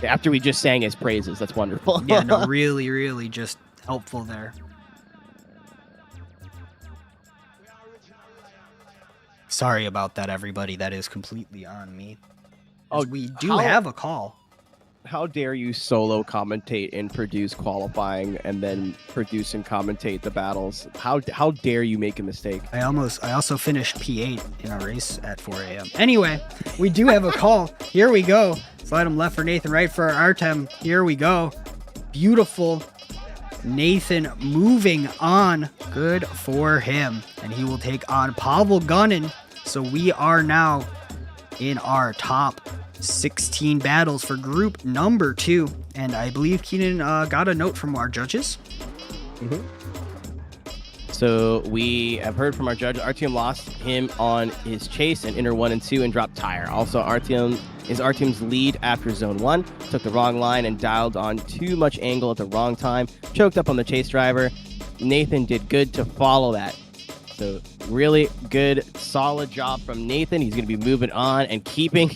After we just sang his praises. That's wonderful. Yeah, no, really, really just helpful there. Sorry about that, everybody. That is completely on me. We do have a call. How dare you solo commentate and produce qualifying and then produce and commentate the battles? How dare you make a mistake? I also finished P8 in a race at 4 a.m. Anyway, we do have a call. Here we go. Slide him left for Nathan, right for Artem. Here we go. Beautiful. Nathan moving on. Good for him. And he will take on Pavel Gunnin. So we are now in our top 16 battles for group number 2. And I believe Keenan got a note from our judges. Mm-hmm. So we have heard from our judge. Artyom lost him on his chase in inner 1 and 2 and dropped tire. Also, Artyom's lead after zone 1. Took the wrong line and dialed on too much angle at the wrong time. Choked up on the chase driver. Nathan did good to follow that. So really good, solid job from Nathan. He's going to be moving on and keeping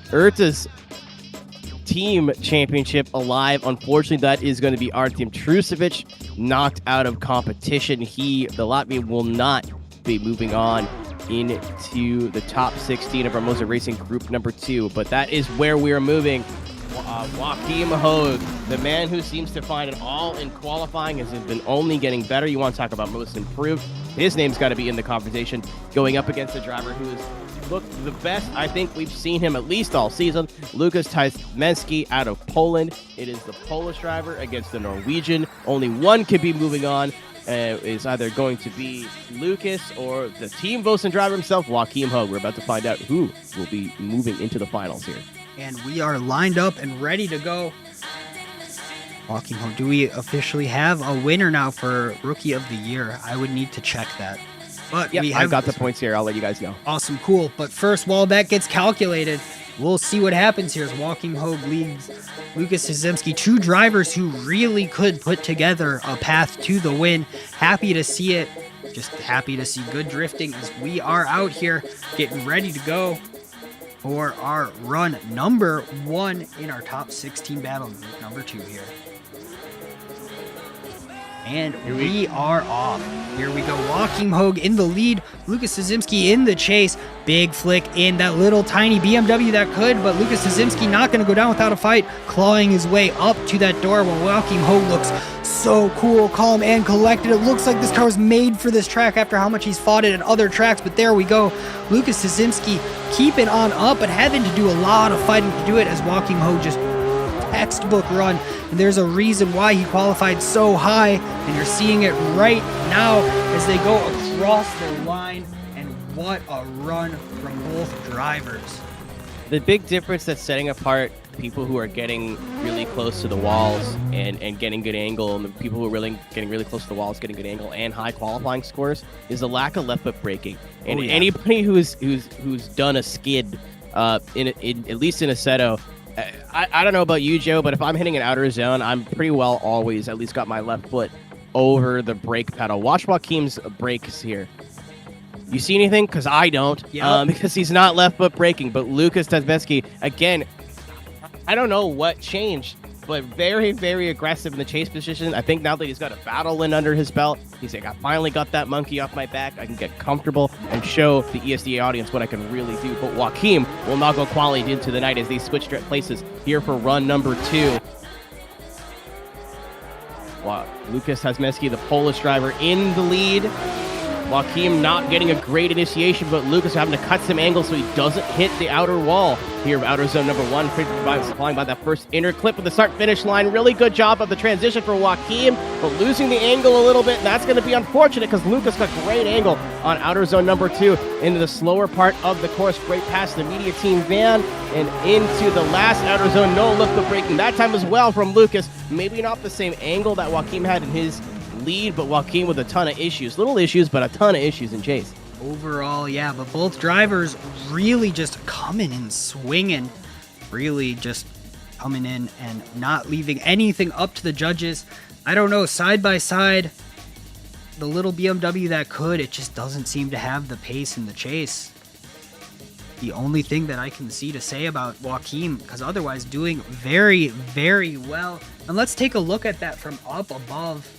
Urta's team championship alive. Unfortunately, that is going to be Artyom Trusevic, knocked out of competition. The Latvian will not be moving on into the top 16 of our Moza Racing group number 2. But that is where we are moving. Joachim Hogue, the man who seems to find it all in qualifying, has been only getting better. You want to talk about most improved? His name's got to be in the conversation, going up against a driver who has looked the best I think we've seen him at least all season. Lukas Tajmensky out of Poland. It is the Polish driver against the Norwegian. Only one could be moving on. Is either going to be Lucas or the Team Vosan driver himself, Joachim Hogue. We're about to find out who will be moving into the finals here. And we are lined up and ready to go. Walking home. Do we officially have a winner now for Rookie of the Year? I would need to check that. But yep, I've got the points here. I'll let you guys know. Awesome, cool. But first, while that gets calculated, we'll see what happens here as Walking Hogue leads Lukas Hizemski, 2 drivers who really could put together a path to the win. Happy to see it. Just happy to see good drifting as we are out here getting ready to go for our run number 1 in our top 16 battle, group number 2 here. And we are off. Here we go. Joachim Hogue in the lead. Lukas Hizemski in the chase. Big flick in that little tiny BMW that could, but Lukas Hizemski not going to go down without a fight, clawing his way up to that door while Joachim Hogue looks so cool, calm, and collected. It looks like this car was made for this track after how much he's fought it at other tracks, but there we go. Lukas Hizemski keeping on up, but having to do a lot of fighting to do it as Joachim Hogue just textbook run, and there's a reason why he qualified so high, and you're seeing it right now as they go across the line, and what a run from both drivers. The big difference that's setting apart people who are getting really close to the walls and getting good angle, and the people who are really getting really close to the walls, getting good angle and high qualifying scores, is the lack of left foot braking. And anybody who's done a skid, at least in a Assetto, I don't know about you, Joe, but if I'm hitting an outer zone, I'm pretty well always at least got my left foot over the brake pedal. Watch Joachim's brakes here. You see anything? Because I don't. Yep. Because he's not left foot braking. But Lukas Tajmensky, again, I don't know what changed, but very, very aggressive in the chase position. I think now that he's got a battle in under his belt, he's like, I finally got that monkey off my back. I can get comfortable and show the ESDA audience what I can really do. But Joachim will not go quality into the night as they switch places here for run number 2. Wow. Lukas Tajmensky, the Polish driver, in the lead. Joaquim not getting a great initiation, but Lucas having to cut some angles so he doesn't hit the outer wall here of outer zone number 1. Flying by that first inner clip of the start-finish line. Really good job of the transition for Joaquim, but losing the angle a little bit, and that's going to be unfortunate because Lucas got great angle on outer zone number 2 into the slower part of the course, right past the media team van and into the last outer zone. No lift of braking that time as well from Lucas. Maybe not the same angle that Joaquim had in his lead, but Joaquim with a ton of issues. Little issues, but a ton of issues in chase. Overall, yeah, but both drivers really just coming and swinging. Really just coming in and not leaving anything up to the judges. I don't know, side by side, the little BMW that could, it just doesn't seem to have the pace in the chase. The only thing that I can see to say about Joaquim, because otherwise doing very, very well. And let's take a look at that from up above.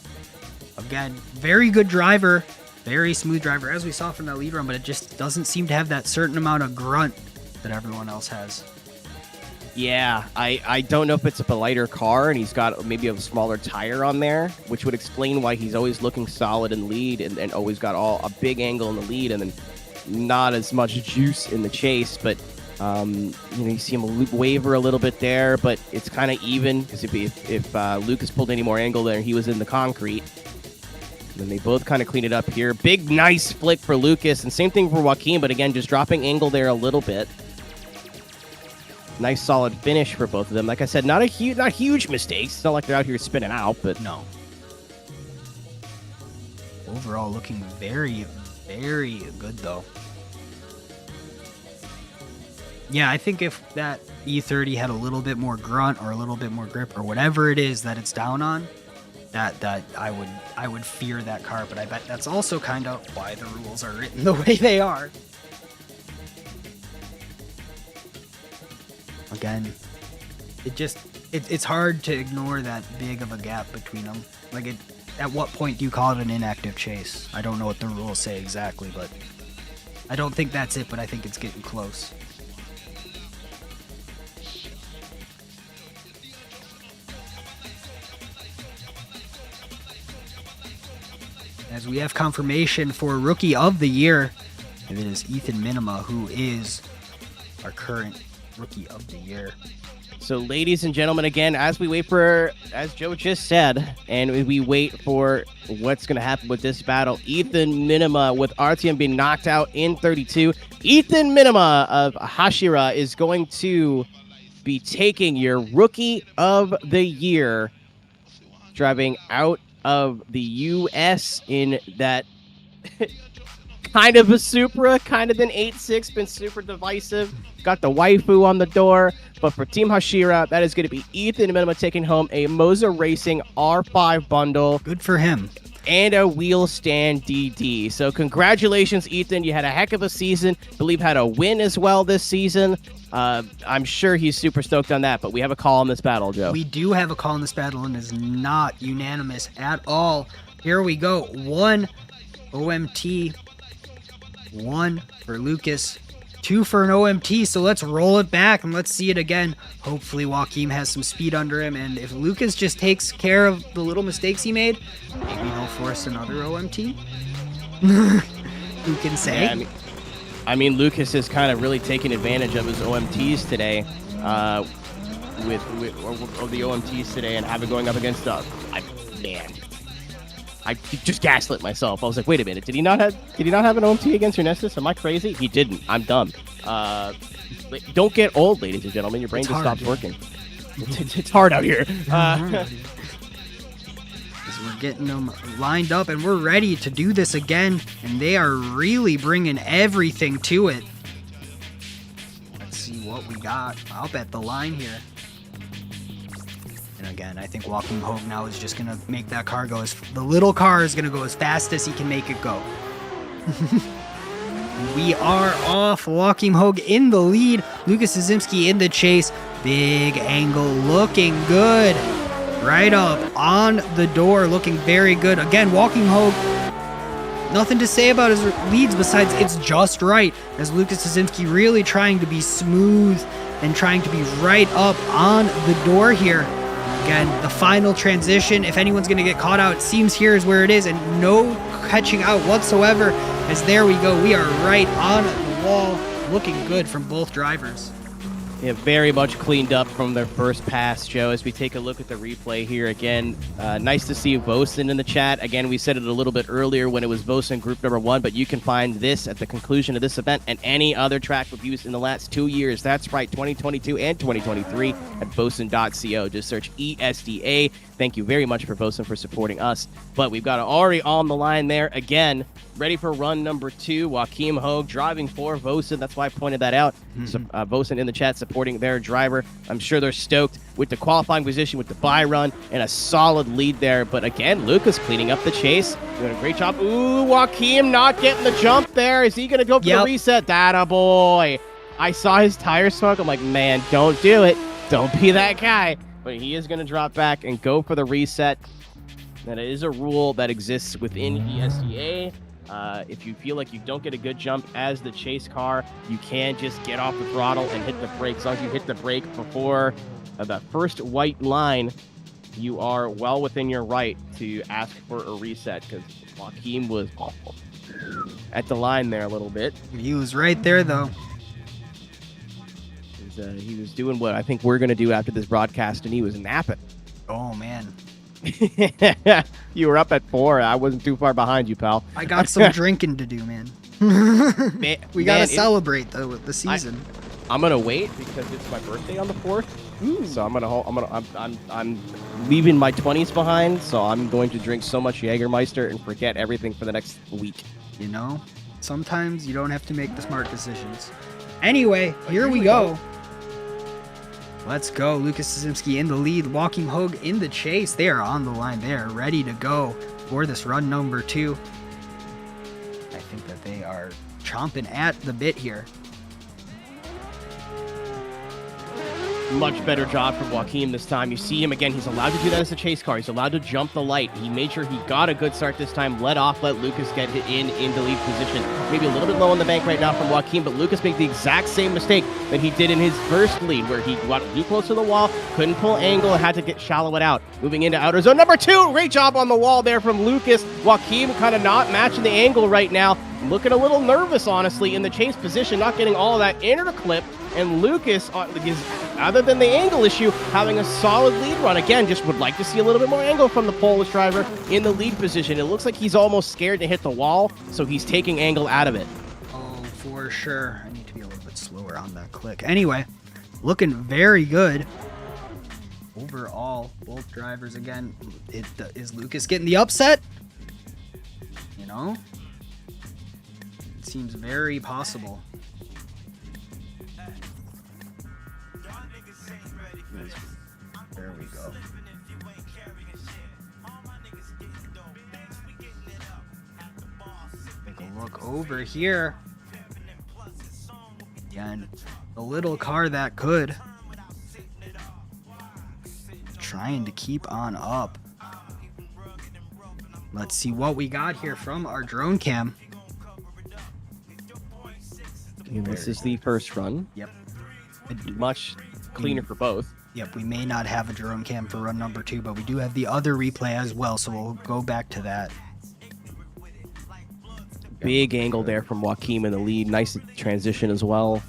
Again, very good driver, very smooth driver, as we saw from that lead run, but it just doesn't seem to have that certain amount of grunt that everyone else has. Yeah, I don't know if it's a lighter car and he's got maybe a smaller tire on there, which would explain why he's always looking solid in lead and always got a big angle in the lead and then not as much juice in the chase. But you see him waver a little bit there, but it's kind of even because if Lucas pulled any more angle there, he was in the concrete. And they both kind of clean it up here. Big, nice flick for Lucas, and same thing for Joaquim, but again, just dropping angle there a little bit. Nice, solid finish for both of them. Like I said, not huge mistakes. It's not like they're out here spinning out, but no. Overall, looking very, very good, though. Yeah, I think if that E30 had a little bit more grunt or a little bit more grip or whatever it is that it's down on, that I would fear that car, but I bet that's also kind of why the rules are written the way they are. Again, it's hard to ignore that big of a gap between them. Like, at what point do you call it an inactive chase? I don't know what the rules say exactly, but I don't think that's it, but I think it's getting close. As we have confirmation for Rookie of the Year, and it is Ethan Minima, who is our current Rookie of the Year. So, ladies and gentlemen, again, as we wait for, as Joe just said, and we wait for what's going to happen with this battle, Ethan Minima with RTM being knocked out in 32. Ethan Minima of Hashira is going to be taking your Rookie of the Year, driving out of the U.S. in that kind of a Supra, kind of an 8.6, been super divisive. Got the waifu on the door. But for Team Hashira, that is going to be Ethan Minima taking home a Moza Racing R5 bundle. Good for him. And a wheel stand DD. So congratulations, Ethan. You had a heck of a season. Believe had a win as well this season. I'm sure he's super stoked on that, but we have a call on this battle, Joe. We do have a call on this battle, and is not unanimous at all. Here we go. 1 OMT, 1 for Lucas, 2 for an OMT, so let's roll it back and let's see it again. Hopefully Joaquim has some speed under him, and if Lucas just takes care of the little mistakes he made, maybe he'll force another OMT. Who can say? Yeah, I mean, Lucas is kind of really taking advantage of his OMTs today, with the OMTs today, and having going up against I just gaslit myself. I was like, wait a minute, did he not have an OMT against Ernestus? Am I crazy? He didn't. I'm dumb. Don't get old, ladies and gentlemen. Your brain just stops working. It's hard out here. We're getting them lined up, and we're ready to do this again, and they are really bringing everything to it. Let's see what we got up at the line here. And again, I think Joaquim Hogue now is just going to make that car go the little car is going to go as fast as he can make it go. We are off. Joaquim Hogue in the lead. Lucas Zimski in the chase. Big angle, looking good. Right up on the door, looking very good. Again, Joaquim Hogue, nothing to say about his leads besides it's just right. As Lucas Zimski really trying to be smooth and trying to be right up on the door here. Again, the final transition, if anyone's going to get caught out, it seems here is where it is, and no catching out whatsoever. As there we go, we are right on the wall, looking good from both drivers. Yeah, very much cleaned up from their first pass, Joe. As we take a look at the replay here again, nice to see Vosan in the chat. Again, we said it a little bit earlier when it was Vosan group number 1, but you can find this at the conclusion of this event and any other track we've used in the last 2 years. That's right, 2022 and 2023 at Vosan.co. Just search ESDA. Thank you very much for Vosan for supporting us. But we've got Ari on the line there again, ready for run number 2. Joachim Hogue driving for Vosan. That's why I pointed that out. So, Vosan in the chat supporting their driver. I'm sure they're stoked with the qualifying position, with the bye run, and a solid lead there. But again, Lucas cleaning up the chase. Doing a great job. Ooh, Joachim not getting the jump there. Is he going to go for the reset? That a boy. I saw his tire smoke. I'm like, man, don't do it. Don't be that guy. But he is going to drop back and go for the reset. That is a rule that exists within ESDA. If you feel like you don't get a good jump as the chase car, you can just get off the throttle and hit the brake. As long as you hit the brake before that first white line, you are well within your right to ask for a reset, because Joachim was at the line there a little bit. He was right there, though. He was doing what I think we're going to do after this broadcast, and he was napping. Oh, man. You were up at 4. I wasn't too far behind you, pal. I got some drinking to do, man. We got to celebrate, though, with the season. I'm going to wait because it's my birthday on the 4th. So I'm leaving my 20s behind, so I'm going to drink so much Jägermeister and forget everything for the next week. You know, sometimes you don't have to make the smart decisions. Anyway, here we go. Let's go. Lucas Szymski in the lead. Joachim Hogue in the chase. They are on the line. They are ready to go for this run number 2. I think that they are chomping at the bit here. Much better job from Joachim this time. You see him again. He's allowed to do that as a chase car. He's allowed to jump the light. He made sure he got a good start this time. Let Lucas get in the lead position. Maybe a little bit low on the bank right now from Joachim, but Lucas made the exact same mistake that he did in his first lead, where he got too close to the wall, couldn't pull angle, had to shallow it out. Moving into outer zone number 2. Great job on the wall there from Lucas. Joachim kind of not matching the angle right now. Looking a little nervous, honestly, in the chase position, not getting all of that inner clip. And Lucas is, other than the angle issue, having a solid lead run. Again, just would like to see a little bit more angle from the Polish driver in the lead position. It looks like he's almost scared to hit the wall, so he's taking angle out of it. Oh, for sure. I need to be a little bit slower on that click. Anyway, looking very good. Overall, both drivers again. Is Lucas getting the upset? You know? It seems very possible. There we go. Take a look over here. Again, the little car that could. Trying to keep on up. Let's see what we got here from our drone cam. And this is the first run. Yep. Much cleaner for both. Yep, we may not have a drone cam for run number 2, but we do have the other replay as well, so we'll go back to that. Big angle there from Joachim in the lead. Nice transition as well.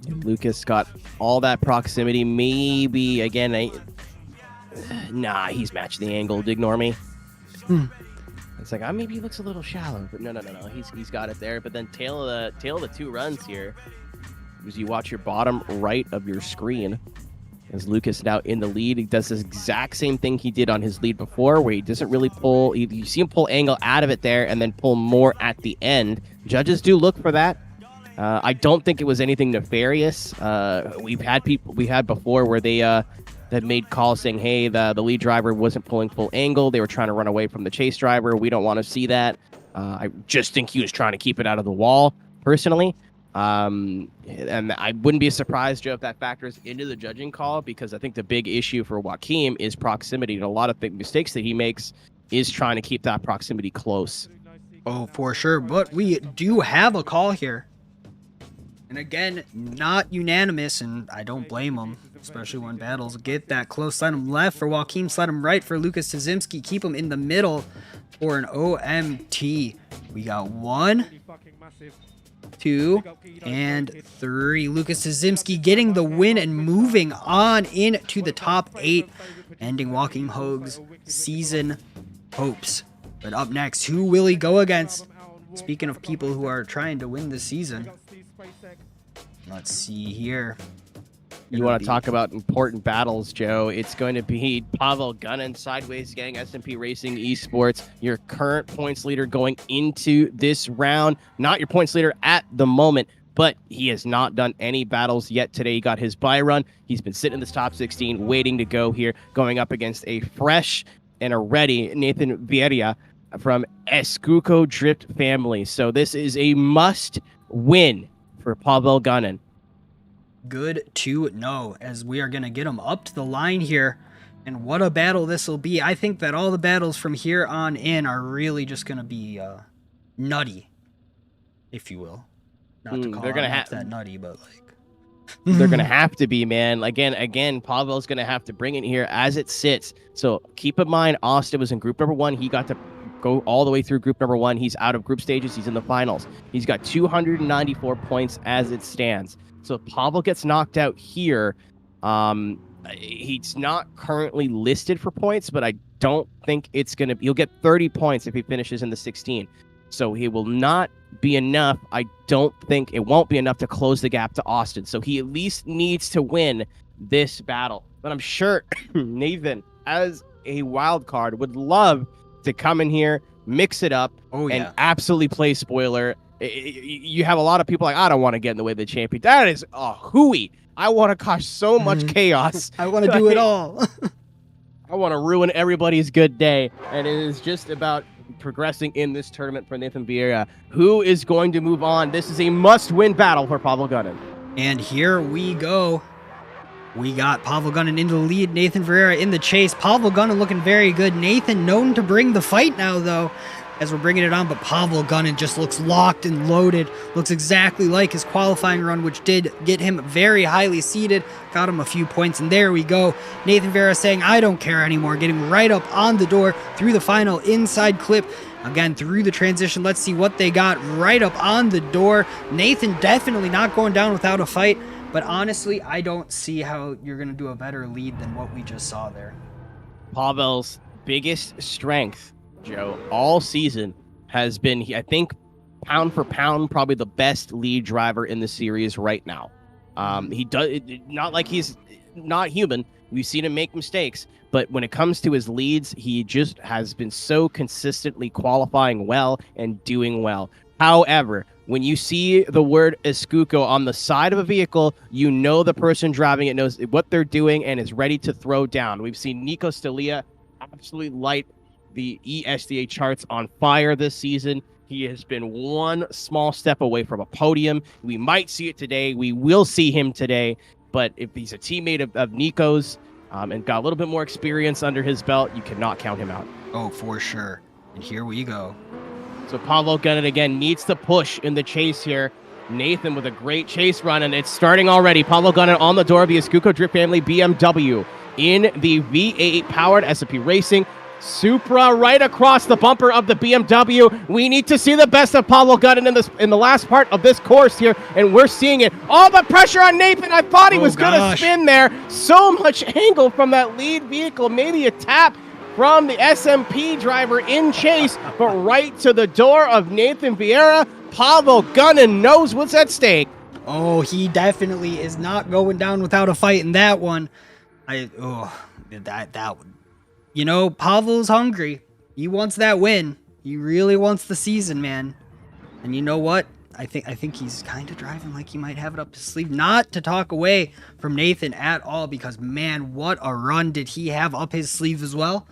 And Lucas got all that proximity. Maybe, again, nah, he's matched the angle. Ignore me. It's like, maybe he looks a little shallow, but no. He's got it there. But then tail of the 2 runs here, as you watch your bottom right of your screen, as Lucas now in the lead. He does this exact same thing he did on his lead before, where he doesn't really pull. You see him pull angle out of it there, and then pull more at the end. Judges do look for that. I don't think it was anything nefarious. We had before where they that made calls saying, hey, the lead driver wasn't pulling full angle. They were trying to run away from the chase driver. We don't want to see that. I just think he was trying to keep it out of the wall, personally. And I wouldn't be surprised, Joe, if that factors into the judging call, because I think the big issue for Joachim is proximity. And a lot of the mistakes that he makes is trying to keep that proximity close. Oh, for sure. But we do have a call here. And again, not unanimous, and I don't blame them, especially when battles get that close. Slide him left for Joaquim, slide him right for Lucas Tazimski. Keep him in the middle for an OMT. We got 1, 2, and 3. Lucas Tazimski getting the win and moving on into the top 8, ending Joaquim Hogue's season hopes. But up next, who will he go against? Speaking of people who are trying to win this season, let's see here. You want to talk about important battles, Joe? It's going to be Pavel Gunnin, Sideways Gang, SMP Racing Esports, your current points leader going into this round. Not your points leader at the moment, but he has not done any battles yet today. He got his bye run. He's been sitting in this top 16, waiting to go here, going up against a fresh and a ready Nathan Vieira from Escuco Drift family. So this is a must win for Pavel Gunnin. Good to know, as we are going to get him up to the line here. And what a battle this will be. I think that all the battles from here on in are really just going to be nutty, if you will. Not to call they're gonna have that nutty, but like they're gonna have to be, man. Again, Pavel's gonna have to bring it here as it sits. So keep in mind, Austin was in group number 1. He got to go all the way through group number 1. He's out of group stages. He's in the finals. He's got 294 points as it stands. So if Pavel gets knocked out here, he's not currently listed for points, but I don't think it's gonna. He'll get 30 points if he finishes in the 16. So he will not be enough. I don't think it won't be enough to close the gap to Austin. So he at least needs to win this battle. But I'm sure Nathan, as a wild card, would love to come in here, mix it up, and absolutely play spoiler. You have a lot of people like, I don't want to get in the way of the champion. That is a hooey. I want to cause so much chaos. I want to do it all. I want to ruin everybody's good day. And it is just about progressing in this tournament for Nathan Vieira. Who is going to move on? This is a must-win battle for Pavel Gunnin. And here we go. We got Pavel Gunnin into the lead. Nathan Vieira in the chase. Pavel Gunnin looking very good. Nathan known to bring the fight now, though, as we're bringing it on. But Pavel Gunnin just looks locked and loaded. Looks exactly like his qualifying run, which did get him very highly seeded. Got him a few points, and there we go. Nathan Vieira saying, I don't care anymore. Getting right up on the door through the final inside clip. Again, through the transition. Let's see what they got right up on the door. Nathan definitely not going down without a fight. But honestly, I don't see how you're going to do a better lead than what we just saw there. Pavel's biggest strength, Joe, all season has been, I think, pound for pound, probably the best lead driver in the series right now. He does not like he's not human. We've seen him make mistakes, but when it comes to his leads, he just has been so consistently qualifying well and doing well. However, when you see the word Escuco on the side of a vehicle, you know the person driving it knows what they're doing and is ready to throw down. We've seen Nico Stelia absolutely light the ESDA charts on fire this season. He has been one small step away from a podium. We might see it today. We will see him today. But if he's a teammate of Nico's and got a little bit more experience under his belt, you cannot count him out. Oh, for sure. And here we go. So Pavel Gunnin again needs to push in the chase here. Nathan with a great chase run, and it's starting already. Pavel Gunnin on the door of the Escuco Drift Family BMW in the V8 powered SMP Racing Supra right across the bumper of the BMW. We need to see the best of Pavel Gunnin in the last part of this course here, and we're seeing it. All the pressure on Nathan. I thought he was going to spin there. So much angle from that lead vehicle. Maybe a tap from the SMP driver in chase, but right to the door of Nathan Vieira. Pavel Gunnin knows what's at stake. Oh, he definitely is not going down without a fight in that one. That one. You know, Pavel's hungry. He wants that win. He really wants the season, man. And you know what? I think he's kind of driving like he might have it up his sleeve. Not to talk away from Nathan at all, because, man, what a run did he have up his sleeve as well.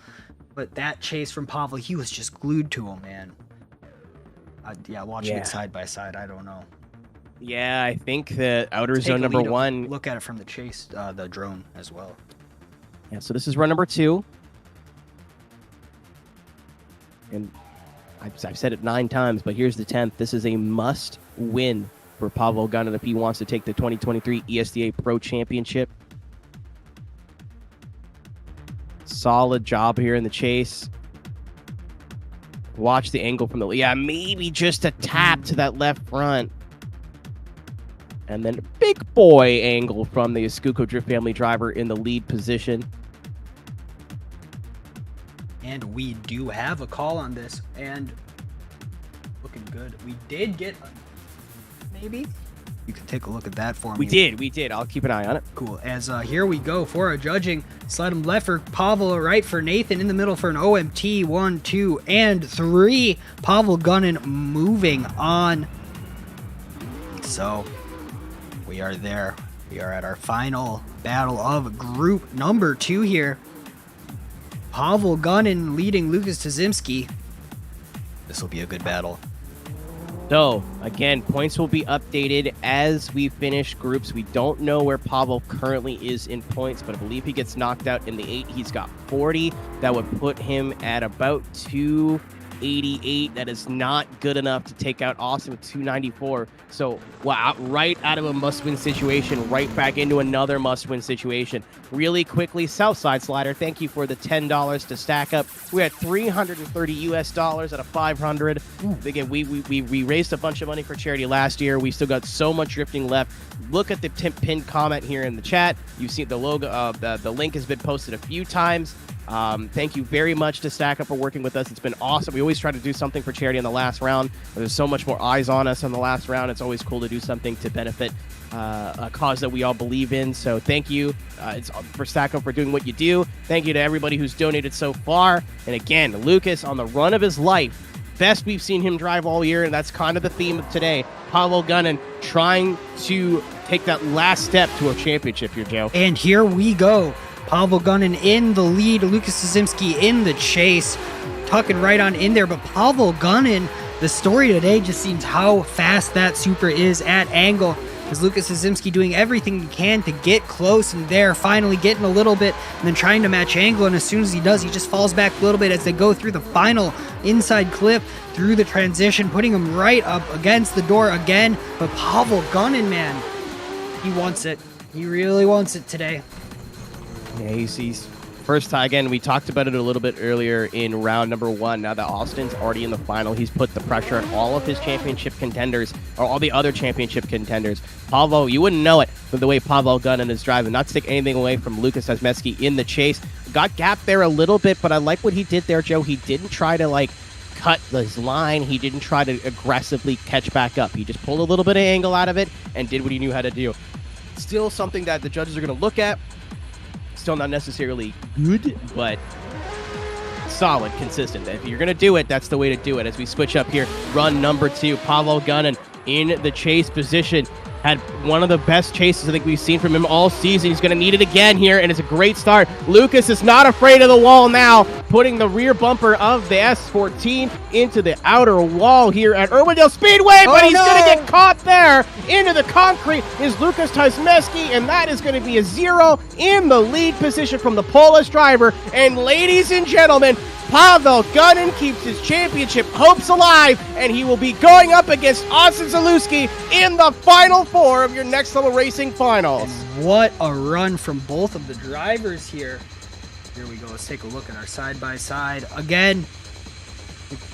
But that chase from Pavel, he was just glued to him, man. Watching it side by side, I don't know. Yeah, I think that outer zone number 1. Look at it from the chase, the drone as well. Yeah, so this is run number 2. And I've said it 9 times, but here's the 10th. This is a must-win for Pavel Gunnin if he wants to take the 2023 ESDA Pro Championship. Solid job here in the chase. Watch the angle from the... Yeah, maybe just a tap to that left front. And then big boy angle from the Escuco Drift family driver in the lead position. And we do have a call on this, and looking good. We did get maybe you can take a look at that for me. We did. I'll keep an eye on it. Cool. As here we go for our judging. Slide him left for Pavel, right for Nathan, in the middle for an OMT. 1, 2, and 3. Pavel Gunnin moving on. So we are there. We are at our final battle of group number 2 here. Pavel Gunnin leading Lucas Tazimski. This will be a good battle. So, again, points will be updated as we finish groups. We don't know where Pavel currently is in points, but I believe he gets knocked out in the 8. He's got 40. That would put him at about 288. That is not good enough to take out Austin with 294. So, wow, right out of a must-win situation, right back into another must-win situation. Really quickly, Southside Slider, thank you for the $10 to stack up. We had $330 US out of 500. Again, we raised a bunch of money for charity last year. We still got so much drifting left. Look at the pinned comment here in the chat. You've seen the logo. The link has been posted a few times. Thank you very much to Stack Up for working with us. It's been awesome. We always try to do something for charity in the last round. There's so much more eyes on us in the last round. It's always cool to do something to benefit a cause that we all believe in. So thank you for Stack Up for doing what you do. Thank you to everybody who's donated so far. And again, Lucas on the run of his life. Best we've seen him drive all year, and that's kind of the theme of today. Pavel Gunnin trying to take that last step to a championship here, Joe. And here we go. Pavel Gunnin in the lead, Lucas Tazimski in the chase, tucking right on in there. But Pavel Gunnin, the story today just seems how fast that super is at angle. As Lucas Tazimski doing everything he can to get close and there, finally getting a little bit and then trying to match angle. And as soon as he does, he just falls back a little bit as they go through the final inside clip through the transition, putting him right up against the door again. But Pavel Gunnin, man, he wants it. He really wants it today. Yeah, he's first time. Again, we talked about it a little bit earlier in round number 1. Now that Austin's already in the final, he's put the pressure on all of his championship contenders, or all the other championship contenders. Pavel, you wouldn't know it with the way Pavel Gunnin is driving. Not to take anything away from Lucas Tazimski in the chase. Got gapped there a little bit, but I like what he did there, Joe. He didn't try to, cut his line. He didn't try to aggressively catch back up. He just pulled a little bit of angle out of it and did what he knew how to do. Still something that the judges are going to look at. Still not necessarily good, but solid, consistent. If you're going to do it, that's the way to do it. As we switch up here, run number 2, Pavel Gunnin in the chase position. Had one of the best chases I think we've seen from him all season. He's going to need it again here, and it's a great start. Lucas is not afraid of the wall now, putting the rear bumper of the S14 into the outer wall here at Irwindale Speedway, but he's going to get caught there. Into the concrete is Lucas Tazimski, and that is going to be a 0 in the lead position from the Polish driver. And ladies and gentlemen, Pavel Gunnin keeps his championship hopes alive, and he will be going up against Austin Zalewski in the Final 4 of your Next Level Racing Finals. And what a run from both of the drivers here. Here we go. Let's take a look at our side-by-side. Again,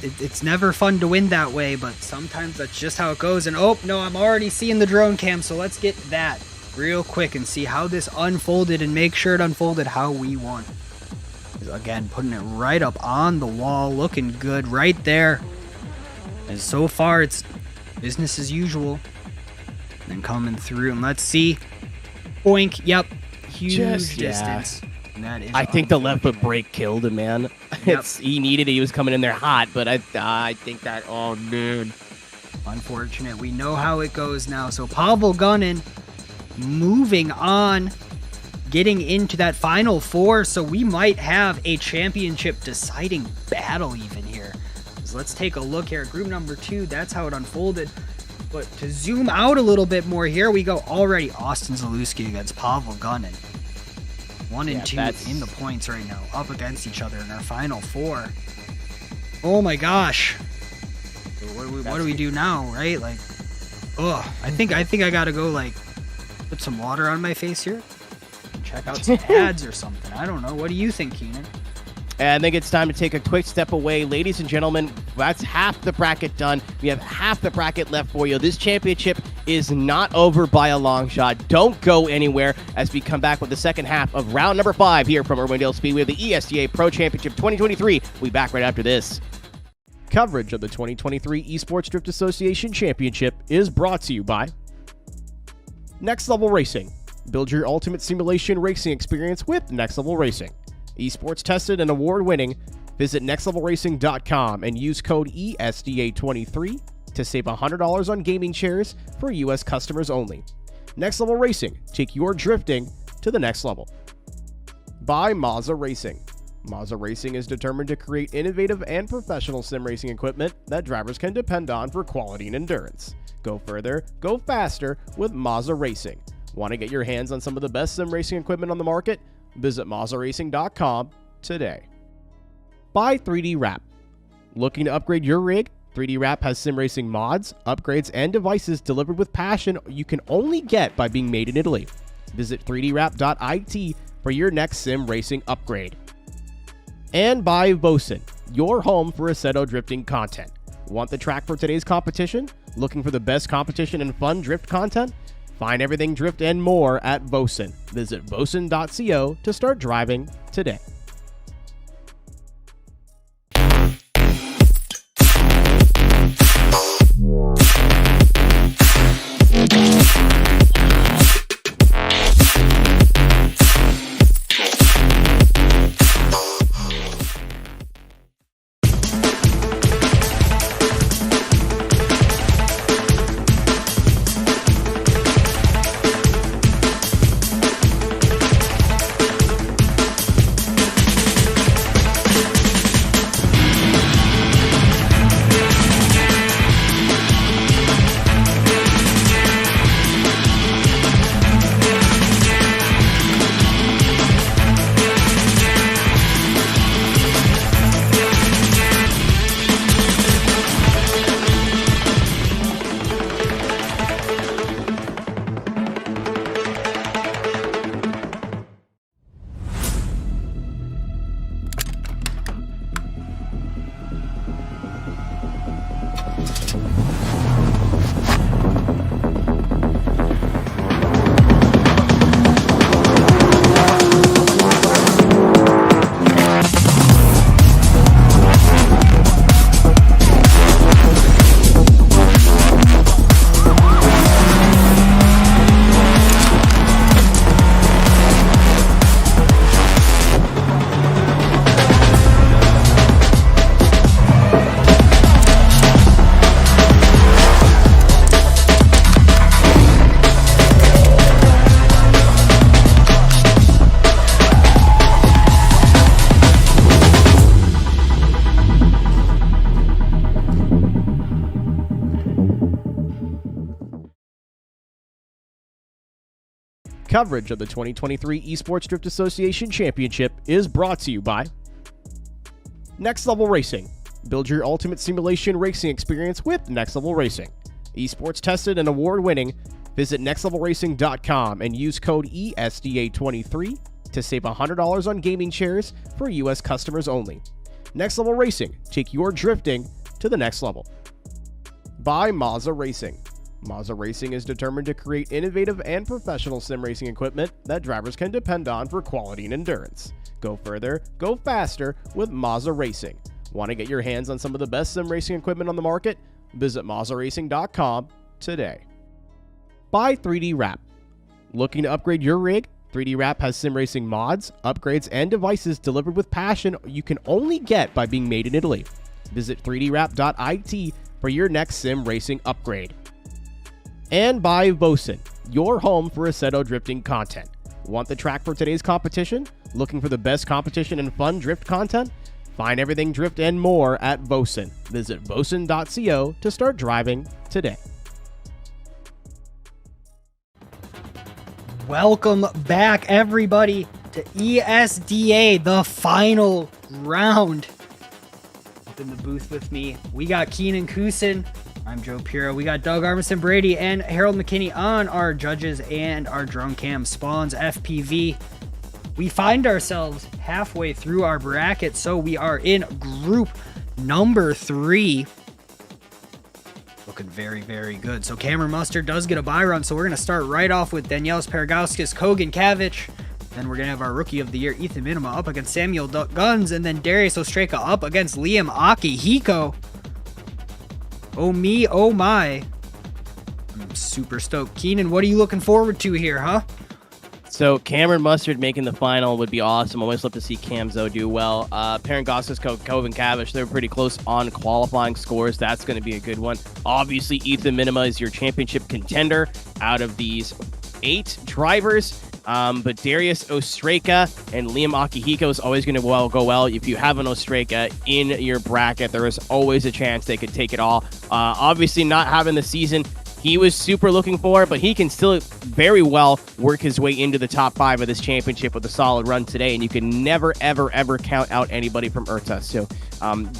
it's never fun to win that way, but sometimes that's just how it goes. And oh, no, I'm already seeing the drone cam, so let's get that real quick and see how this unfolded and make sure it unfolded how we want. Again, putting it right up on the wall, looking good right there. And so far, it's business as usual. And then coming through, and let's see. Boink, yep, huge distance. And that is I think the left foot brake killed him, man. Yep. He needed it. He was coming in there hot, but I think that, oh, dude. Unfortunate. We know how it goes now. So Pavel Gunnin moving on, getting into that Final 4, so we might have a championship deciding battle even here. So let's take a look here at group number 2. That's how it unfolded. But to zoom out a little bit more, here we go. Already Austin Zalewski against Pavel Gunnin. 1 and 2 in the points right now, up against each other in our Final 4. Oh my gosh. What do we do now, right? Ugh, I think I gotta go like put some water on my face here. Check out some ads or something. I don't know. What do you think, Keenan? And I think it's time to take a quick step away. Ladies and gentlemen, that's half the bracket done. We have half the bracket left for you. This championship is not over by a long shot. Don't go anywhere as we come back with the second half of round number 5 here from Irwindale Speedway of the ESDA Pro Championship 2023. We'll be back right after this. Coverage of the 2023 Esports Drift Association Championship is brought to you by Next Level Racing. Build your ultimate simulation racing experience with Next Level Racing. Esports tested and award-winning. Visit nextlevelracing.com and use code ESDA23 to save $100 on gaming chairs for U.S. customers only. Next Level Racing. Take your drifting to the next level. By Moza Racing. Moza Racing is determined to create innovative and professional sim racing equipment that drivers can depend on for quality and endurance. Go further, go faster with Moza Racing. Want to get your hands on some of the best sim racing equipment on the market? Visit MozaRacing.com today. By 3D Wrap. Looking to upgrade your rig? 3D Wrap has sim racing mods, upgrades, and devices delivered with passion you can only get by being made in Italy. Visit 3dwrap.it for your next sim racing upgrade. And by Vosan, your home for Assetto drifting content. Want the track for today's competition? Looking for the best competition and fun drift content? Find everything drift and more at Vosan. Visit vosan.co to start driving today. Coverage of the 2023 Esports Drift Association Championship is brought to you by Next Level Racing. Build your ultimate simulation racing experience with Next Level Racing. Esports tested and award-winning. Visit nextlevelracing.com and use code ESDA23 to save $100 on gaming chairs for U.S. customers only. Next Level Racing. Take your drifting to the next level. By Moza Racing. Moza Racing is determined to create innovative and professional sim racing equipment that drivers can depend on for quality and endurance. Go further, go faster with Moza Racing. Want to get your hands on some of the best sim racing equipment on the market? Visit MozaRacing.com today. By 3D Wrap. Looking to upgrade your rig? 3D Wrap has sim racing mods, upgrades, and devices delivered with passion you can only get by being made in Italy. Visit 3dwrap.it for your next sim racing upgrade. And by Vosan, your home for Assetto drifting content. Want the track for today's competition? Looking for the best competition and fun drift content? Find everything drift and more at Vosan. Visit vosan.co to start driving today. Welcome back, everybody, to ESDA, the final round. Up in the booth with me, we got Keenan Kusin. I'm Joe Piro. We got Doug Armisen Brady and Harold McKinney on our judges and our drone cam spawns FPV. We find ourselves halfway through our bracket, so we are in group number 3. Looking very, very good. So Cameron Mustard does get a bye run, so we're going to start right off with Daniels Pergauskas, Kogan Kavich. Then we're going to have our Rookie of the Year, Ethan Minima, up against Samuel Guns, and then Darius Ostreka up against Liam Akihiko. Oh me, oh my. I'm super stoked. Keenan, what are you looking forward to here, huh? So Cameron Mustard making the final would be awesome. Always love to see Camzo do well. Pergauskas, Kogan Kavish, they're pretty close on qualifying scores. That's going to be a good one. Obviously, Ethan Minima is your championship contender out of these 8 drivers. But Darius Ostreka and Liam Akihiko is always going to go well. If you have an Ostreka in your bracket, there is always a chance they could take it all. Obviously, not having the season he was super looking for, but he can still very well work his way into the top 5 of this championship with a solid run today, and you can never, ever, ever count out anybody from IRTA. So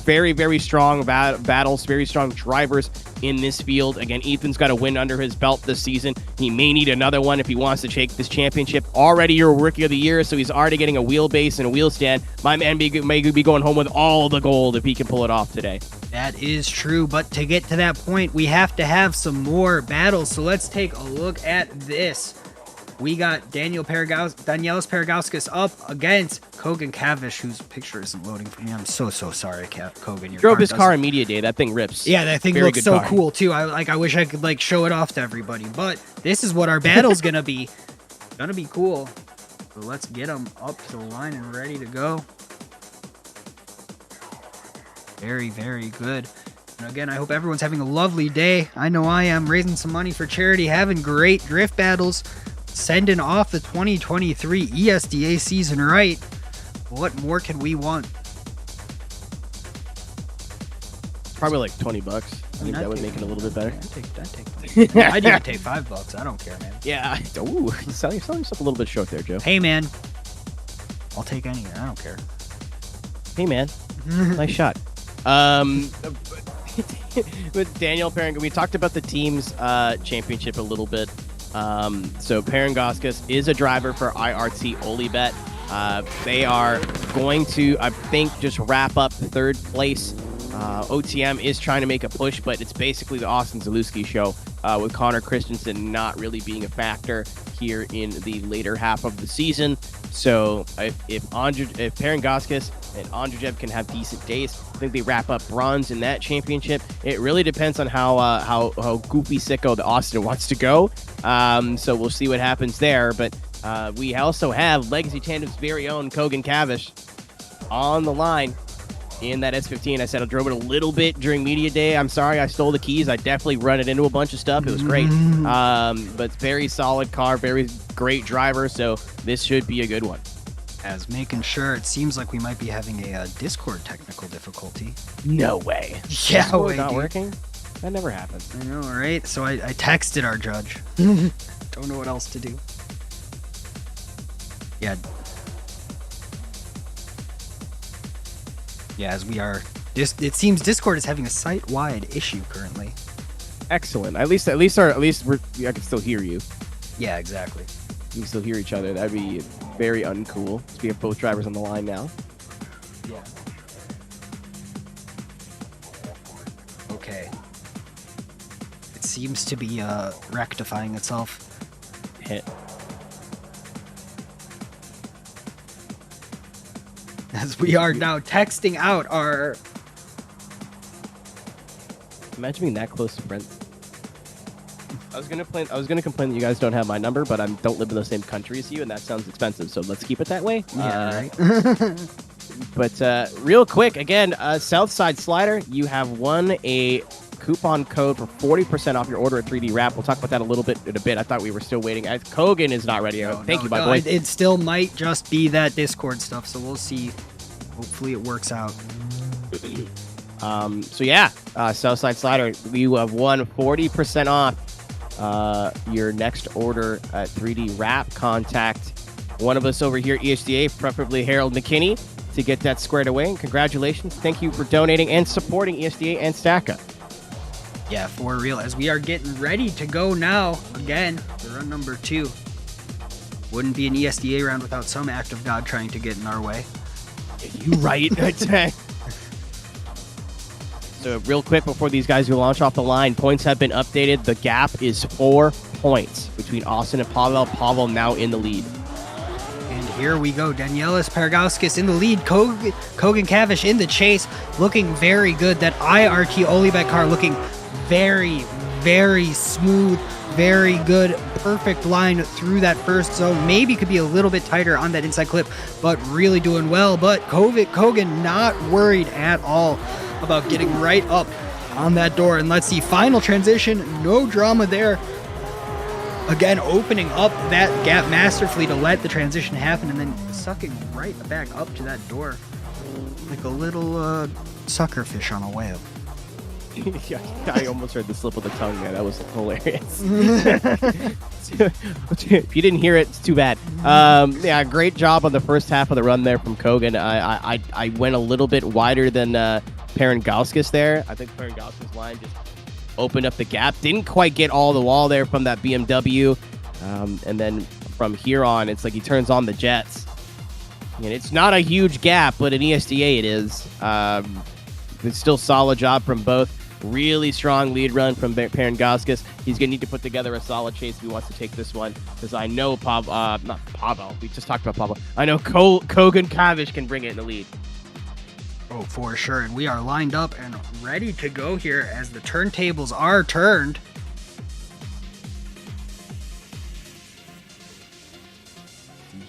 very, very strong battles, very strong drivers in this field. Again, Ethan's got a win under his belt this season. He may need another one if he wants to take this championship. Already your Rookie of the Year, so he's already getting a wheelbase and a wheel stand. My man may be going home with all the gold if he can pull it off today. That is true, but to get to that point, we have to have some more battles. So let's take a look at this. We got Daniels Pergauskas up against Kogan Kavish, whose picture isn't loading for me. I'm so sorry, Kogan. Your drove his car in media day. That thing rips. Yeah, that thing Very looks so car. cool too. I wish I could show it off to everybody. But this is what our battle's gonna be. Gonna be cool. So let's get them up to the line and ready to go. Very, very good. And again, I hope everyone's having a lovely day. I know I am, raising some money for charity, having great drift battles, sending off the 2023 ESDA season right. What more can we want? Probably like $20. I think that would make it a little bit better. I'd even take $5. I don't care, man. Yeah. Ooh, selling yourself a little bit short there, Joe. Hey, man. I'll take any. I don't care. Hey, man. Nice shot. With Daniel Pergauskas, we talked about the team's championship a little bit. So Pergauskas is a driver for IRT Olibet. They are going to, I think, just wrap up 3rd place. OTM is trying to make a push, but it's basically the Austin Zalewski show with Connor Christensen not really being a factor here in the later half of the season. So if Pergauskas and Andrzej can have decent days, I think they wrap up bronze in that championship. It really depends on how goofy sicko the Austin wants to go. So we'll see what happens there. But we also have Legacy Tandem's very own Kogan Kavish on the line in that S15. I said I drove it a little bit during media day. I'm sorry I stole the keys. I definitely run it into a bunch of stuff. It was great. But very solid car, very great driver. So this should be a good one. As making sure, it seems like we might be having a Discord technical difficulty. No way. Yeah, Discord not working? That never happens. I know, right? So I texted our judge. Don't know what else to do. Yeah. Yeah, as we are, it seems Discord is having a site-wide issue currently. Excellent. At least I can still hear you. Yeah, exactly. You can still hear each other. That'd be very uncool. So we have both drivers on the line now. Yeah. Okay. It seems to be rectifying itself. Hit. As we are now texting out our... Imagine being that close to Brent. I was gonna complain that you guys don't have my number, but I don't live in the same country as you, and that sounds expensive. So let's keep it that way. Yeah, right. But real quick, again, Southside Slider, you have won a coupon code for 40% off your order at 3D Wrap. We'll talk about that in a bit. I thought we were still waiting. Kogan is not ready. Thank you, my boy. It still might just be that Discord stuff, so we'll see. Hopefully it works out. So yeah, Southside Slider, you have won 40% off your next order at 3D Wrap. Contact one of us over here at ESDA, preferably Harold McKinney, to get that squared away. And congratulations. Thank you for donating and supporting ESDA and StackUp. Yeah, for real, as we are getting ready to go now, again, for run number 2. Wouldn't be an ESDA round without some act of God trying to get in our way. You right. So real quick before these guys will launch off the line, points have been updated. The gap is 4 points between Austin and Pavel. Pavel now in the lead. And here we go. Danielis Pergauskas in the lead. Kogan Cavish in the chase. Looking very good. That IRT Olibek car looking very, very smooth. Very good. Perfect line through that first zone. Maybe could be a little bit tighter on that inside clip, but really doing well. But Kogan not worried at all about getting right up on that door. And let's see, final transition. No drama there. Again, opening up that gap masterfully to let the transition happen and then sucking right back up to that door like a little sucker fish on a whale. Yeah, I almost heard the slip of the tongue there. That was hilarious. If you didn't hear it, it's too bad. Yeah, great job on the first half of the run there from Kogan. I went a little bit wider than Pergauskas there. I think Pergauskas' line just opened up the gap. Didn't quite get all the wall there from that BMW. And then from here on, it's like he turns on the jets. And it's not a huge gap, but in ESDA it is. It's still solid job from both. Really strong lead run from Pergauskas. He's going to need to put together a solid chase if he wants to take this one. Because I know not Pavel. We just talked about Pavel. I know Kogan Cavish can bring it in the lead. Oh, for sure. And we are lined up and ready to go here as the turntables are turned.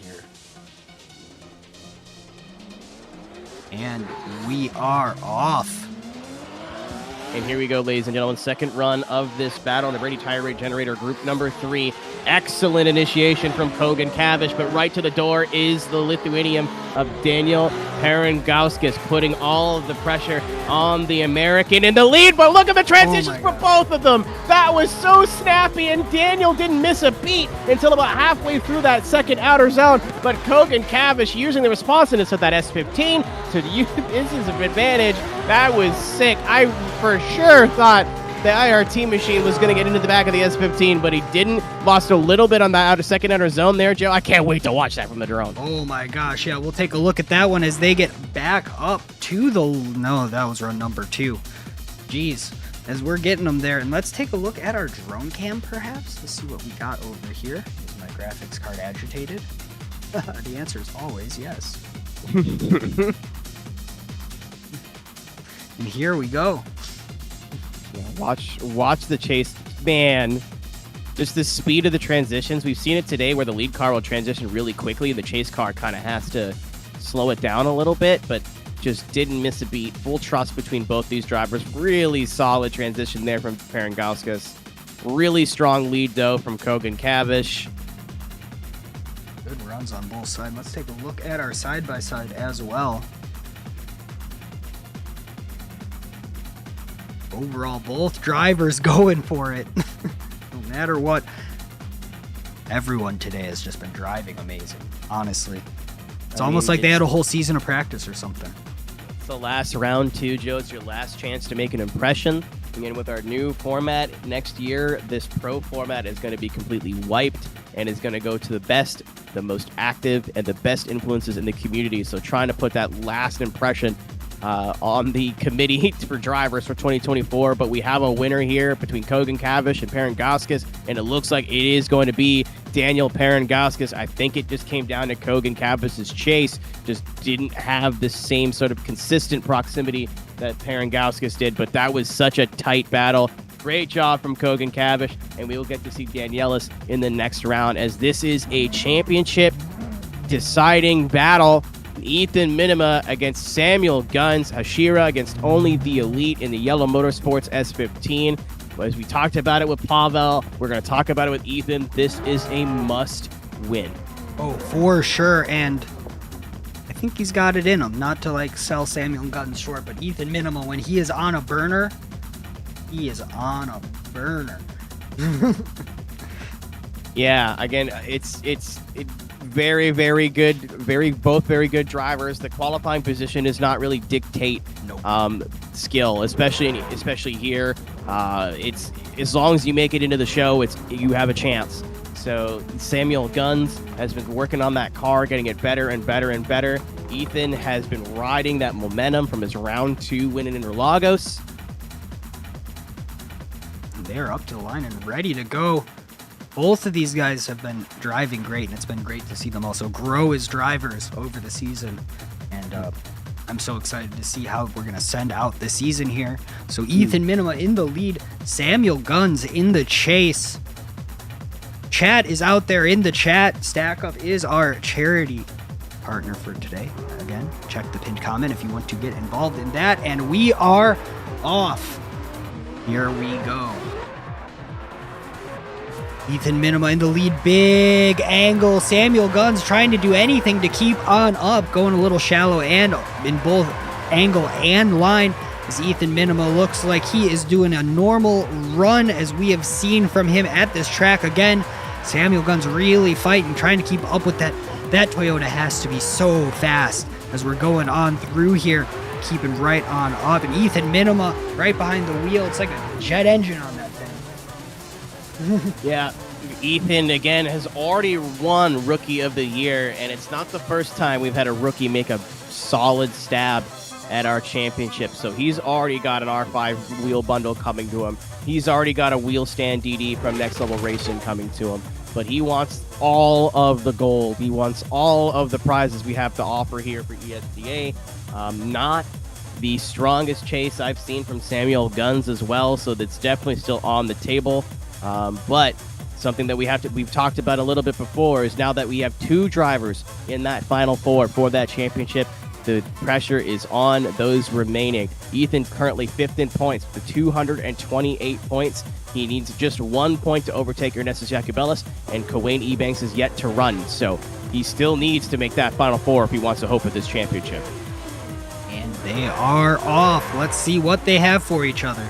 Here. And we are off. And here we go, ladies and gentlemen. Second run of this battle in the Brady Tire Rate Generator Group number 3. Excellent initiation from Kogan Cavish, but right to the door is the Lithuanian of Daniel Pergauskas, putting all of the pressure on the American in the lead. But look at the transitions for both of them. That was so snappy, and Daniel didn't miss a beat until about halfway through that second outer zone. But Kogan Cavish using the responsiveness of that S15 to use his advantage. That was sick. I for sure thought the IRT machine was going to get into the back of the S15, but he didn't. Lost a little bit on that second outer zone there, Joe. I can't wait to watch that from the drone. Oh my gosh, yeah, we'll take a look at that one as they get back up to the... No, that was run number 2. Jeez, as we're getting them there. And let's take a look at our drone cam, perhaps. Let's see what we got over here. Is my graphics card agitated? The answer is always yes. And here we go. Yeah, watch the chase, man. Just the speed of the transitions. We've seen it today where the lead car will transition really quickly. The chase car kind of has to slow it down a little bit, but just didn't miss a beat. Full trust between both these drivers. Really solid transition there from Pergauskas. Really strong lead, though, from Kogan Cavish. Good runs on both sides. Let's take a look at our side-by-side as well. Overall, both drivers going for it. No matter what. Everyone today has just been driving amazing, honestly. It's almost like they had a whole season of practice or something. It's the last round, too, Joe. It's your last chance to make an impression. Again, with our new format next year, this pro format is going to be completely wiped and is going to go to the best, the most active, and the best influences in the community. So trying to put that last impression on the committee for drivers for 2024, but we have a winner here between Kogan Cavish and Pergauskas, and it looks like it is going to be Daniel Pergauskas. I think it just came down to Kogan Cavish's chase, just didn't have the same sort of consistent proximity that Pergauskas did, but that was such a tight battle. Great job from Kogan Cavish, and we will get to see Danielis in the next round, as this is a championship deciding battle. Ethan Minima against Samuel Guns, Hashira against only the elite in the Yellow Motorsports S15. As we talked about it with Pavel, we're going to talk about it with Ethan. This is a must win. Oh, for sure. And I think he's got it in him, not to like sell Samuel Guns short, but Ethan Minima, when he is on a burner, he is on a burner. Yeah, again, it's very, very good, both very good drivers. The qualifying position does not really dictate skill, especially here. it's as long as you make it into the show, you have a chance. So Samuel Guns has been working on that car, getting it better and better and better. Ethan has been riding that momentum from his round 2 win in Interlagos. They're up to the line and ready to go. Both of these guys have been driving great, and it's been great to see them also grow as drivers over the season. And I'm so excited to see how we're going to send out the season here. So Ethan Minima in the lead, Samuel Guns in the chase. Chat is out there in the chat. Stack Up is our charity partner for today. Again, check the pinned comment if you want to get involved in that. And we are off. Here we go. Ethan Minima in the lead, big angle. Samuel Guns trying to do anything to keep on up, going a little shallow and in both angle and line. As Ethan Minima looks like he is doing a normal run as we have seen from him at this track. Again, Samuel Guns really fighting, trying to keep up with that. That Toyota has to be so fast as we're going on through here, keeping right on up. And Ethan Minima right behind the wheel. It's like a jet engine on that thing. Yeah, Ethan, again, has already won Rookie of the Year, and it's not the first time we've had a rookie make a solid stab at our championship. So he's already got an R5 wheel bundle coming to him. He's already got a wheel stand DD from Next Level Racing coming to him. But he wants all of the gold. He wants all of the prizes we have to offer here for ESDA. Not the strongest chase I've seen from Samuel Guns as well, so that's definitely still on the table. But something that we've talked about a little bit before is now that we have 2 drivers in that Final Four for that championship, the pressure is on those remaining. Ethan currently 5th in points with 228 points. He needs just 1 point to overtake Ernestus Jacobellis, and Kawain Ebanks is yet to run. So he still needs to make that Final Four if he wants to hope at this championship. And they are off. Let's see what they have for each other.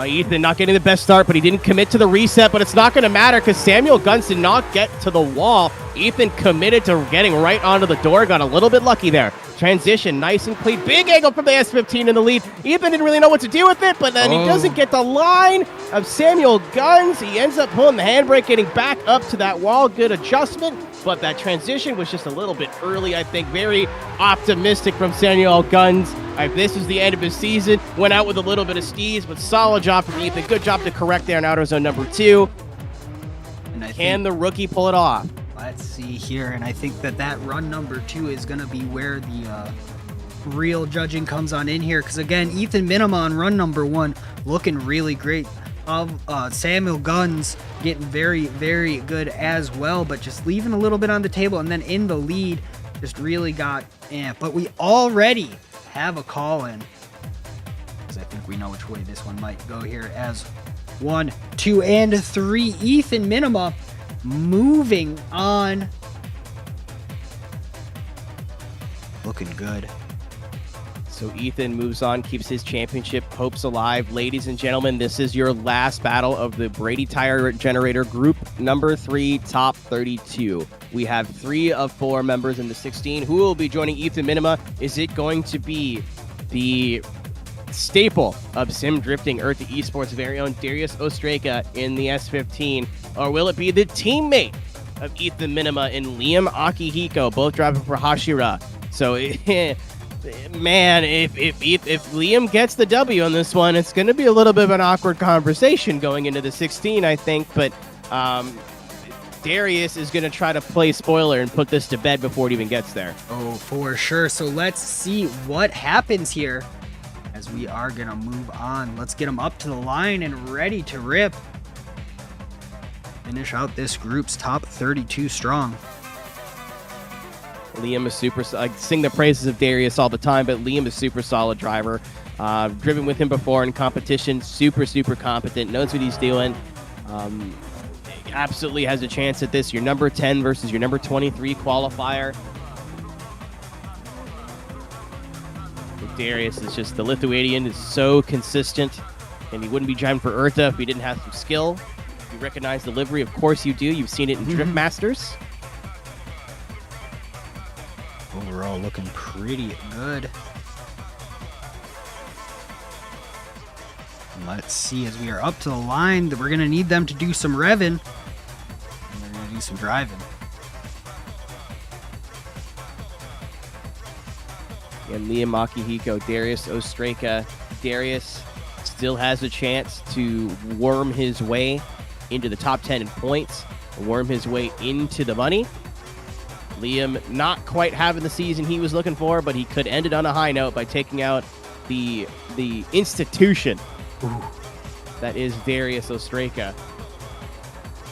Ethan not getting the best start, but he didn't commit to the reset, but it's not going to matter because Samuel Guns did not get to the wall. Ethan committed to getting right onto the door, got a little bit lucky there. Transition, nice and clean. Big angle from the S15 in the lead. Ethan didn't really know what to do with it, but then he doesn't get the line of Samuel Guns. He ends up pulling the handbrake, getting back up to that wall. Good adjustment, but that transition was just a little bit early, I think. Very optimistic from Samuel Guns. This is the end of his season. Went out with a little bit of steez, but solid job from Ethan. Good job to correct there in outer zone number 2. And can the rookie pull it off? Let's see here, and I think that run number 2 is going to be where the real judging comes on in here, because again, Ethan Minima on run number 1 looking really great. Samuel Guns getting very, very good as well, but just leaving a little bit on the table, and then in the lead, just really got, but we already have a call in, because I think we know which way this one might go here, as 1, 2, and 3, Ethan Minima moving on. Looking good. So Ethan moves on, keeps his championship hopes alive. Ladies and gentlemen, this is your last battle of the Brady Tire Generator Group number 3 top 32. We have 3 of 4 members in the 16. Who will be joining Ethan Minima? Is it going to be the staple of sim drifting Earth Esports' very own Darius Ostraka in the S15, or will it be the teammate of Ethan Minima in Liam Akihiko, both driving for Hashira? So, man, if Liam gets the W on this one, it's going to be a little bit of an awkward conversation going into the 16, I think, but Darius is going to try to play spoiler and put this to bed before it even gets there. Oh, for sure. So let's see what happens here, as we are going to move on. Let's get them up to the line and ready to rip. Finish out this group's top 32 strong. Liam is super. I sing the praises of Darius all the time, but Liam is super solid driver. Driven with him before in competition. Super competent. Knows what he's doing. Absolutely has a chance at this. Your number 10 versus your number 23 qualifier. Darius is just, the Lithuanian is so consistent, and he wouldn't be driving for Eartha if he didn't have some skill. You recognize the livery, of course you do. You've seen it in Drift Masters. Overall looking pretty good. let's see, as we are up to the line, that we're going to need them to do some revving. And they're going to do some driving. And Liam Akihiko, Darius Ostraka. Darius still has a chance to worm his way into the top 10 in points, worm his way into the money. Liam not quite having the season he was looking for, but he could end it on a high note by taking out the institution. Ooh. That is Darius Ostraka.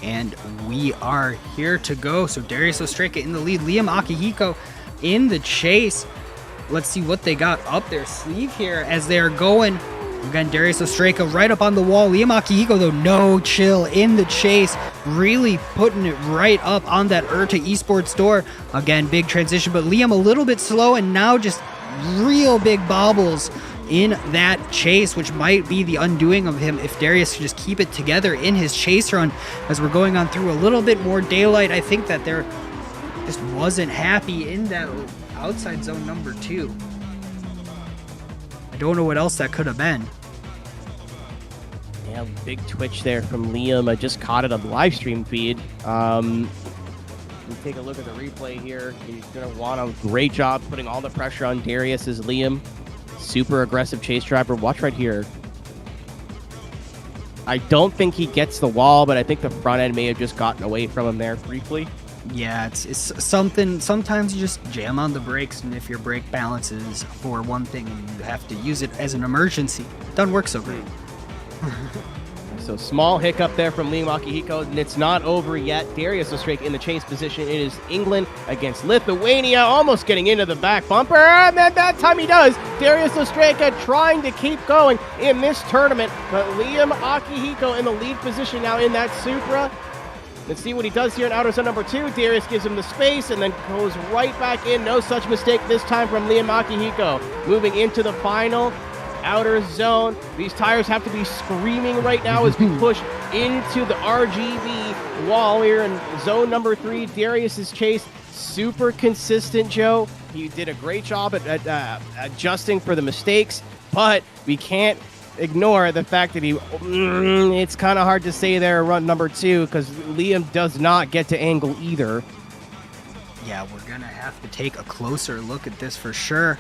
And we are here to go. So Darius Ostraka in the lead, Liam Akihiko in the chase. Let's see what they got up their sleeve here as they're going. Again, Darius Ostraka right up on the wall. Liam Akihiko, though, no chill in the chase. Really putting it right up on that Urta Esports door. Again, big transition, but Liam a little bit slow, and now just real big bobbles in that chase, which might be the undoing of him if Darius could just keep it together in his chase run as we're going on through a little bit more daylight. I think that there just wasn't happy in that outside zone number 2. I don't know what else that could have been. Yeah, big twitch there from Liam. I just caught it on the live stream feed. We take a look at the replay here. He's going to want a great job putting all the pressure on Darius as Liam. Super aggressive chase driver. Watch right here. I don't think he gets the wall, but I think the front end may have just gotten away from him there briefly. Yeah, it's something. Sometimes you just jam on the brakes, and if your brake balance is for one thing and you have to use it as an emergency, it doesn't work so great. So small hiccup there from Liam Akihiko, and it's not over yet. Darius Ostraka in the chase position. It is England against Lithuania, almost getting into the back bumper, and then that time he does. Darius Ostraka trying to keep going in this tournament, but Liam Akihiko in the lead position now in that Supra. Let's see what he does here in outer zone number 2. Darius gives him the space and then goes right back in. No such mistake this time from Liam Akihiko. Moving into the final outer zone. These tires have to be screaming right now as we push into the RGB wall here in zone number 3. Darius's chase, super consistent, Joe. He did a great job at adjusting for the mistakes, but we can't ignore the fact that it's kind of hard to say there run number 2 because Liam does not get to angle either. Yeah, we're gonna have to take a closer look at this for sure,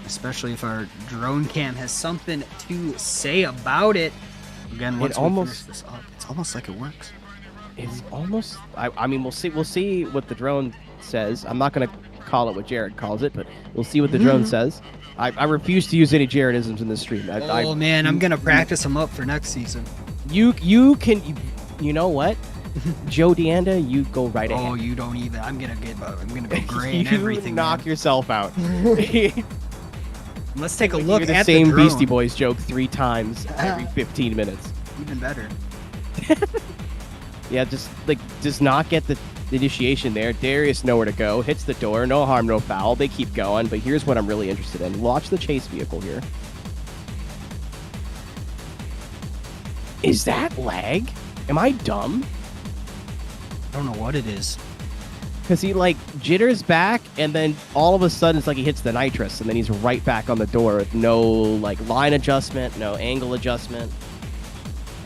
especially if our drone cam has something to say about it. Again, once we finish this up, it's almost like it works. It's almost. I mean, we'll see. We'll see what the drone says. I'm not gonna call it what Jared calls it, but we'll see what the drone says. I refuse to use any Jaredisms in this stream. Man, I'm gonna practice them up for next season. You know what? Joe Deanda, you go right ahead. Oh, you don't even. I'm gonna go gray and everything. Knock yourself out. Let's take a look the at same the drone. Beastie Boys joke 3 times every 15 minutes. Even better. Yeah, just does not get the initiation there. Darius nowhere to go. Hits the door. No harm, no foul. They keep going. But here's what I'm really interested in. Watch the chase vehicle here. Is that lag? Am I dumb? I don't know what it is. Because he jitters back, and then all of a sudden it's like he hits the nitrous, and then he's right back on the door with no line adjustment, no angle adjustment.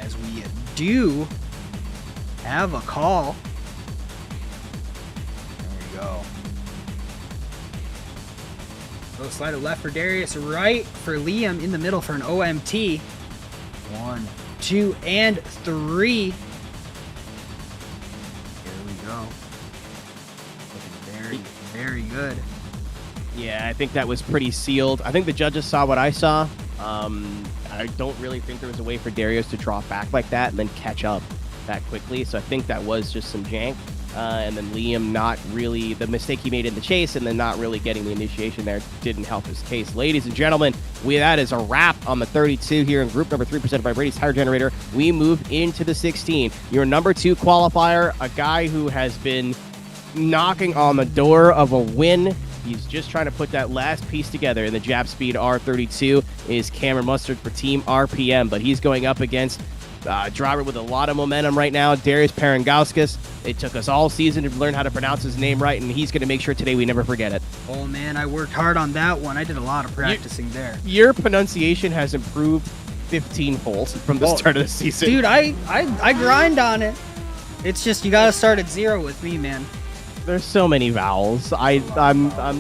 As we do have a call. Go. So slide it left for Darius, right for Liam, in the middle for an OMT. 1, 2, and 3. Here we go. Looking very, very good. Yeah, I think that was pretty sealed. I think the judges saw what I saw. I don't really think there was a way for Darius to drop back like that and then catch up that quickly. So I think that was just some jank. And then Liam not really, the mistake he made in the chase and then not really getting the initiation there didn't help his case. Ladies and gentlemen, that is a wrap on the 32 here in group number 3 presented by Brady's Tire Generator. We move into the 16. Your number 2 qualifier, a guy who has been knocking on the door of a win. He's just trying to put that last piece together in the Jap Speed R32 is Cameron Mustard for Team RPM, but he's going up against driver with a lot of momentum right now, Darius Parangauskas. It took us all season to learn how to pronounce his name right, and he's going to make sure today we never forget it. Oh, man, I worked hard on that one. I did a lot of practicing there. Your pronunciation has improved 15 holes from the start of the season. Dude, I grind on it. It's just you got to start at 0 with me, man. There's so many vowels. I'm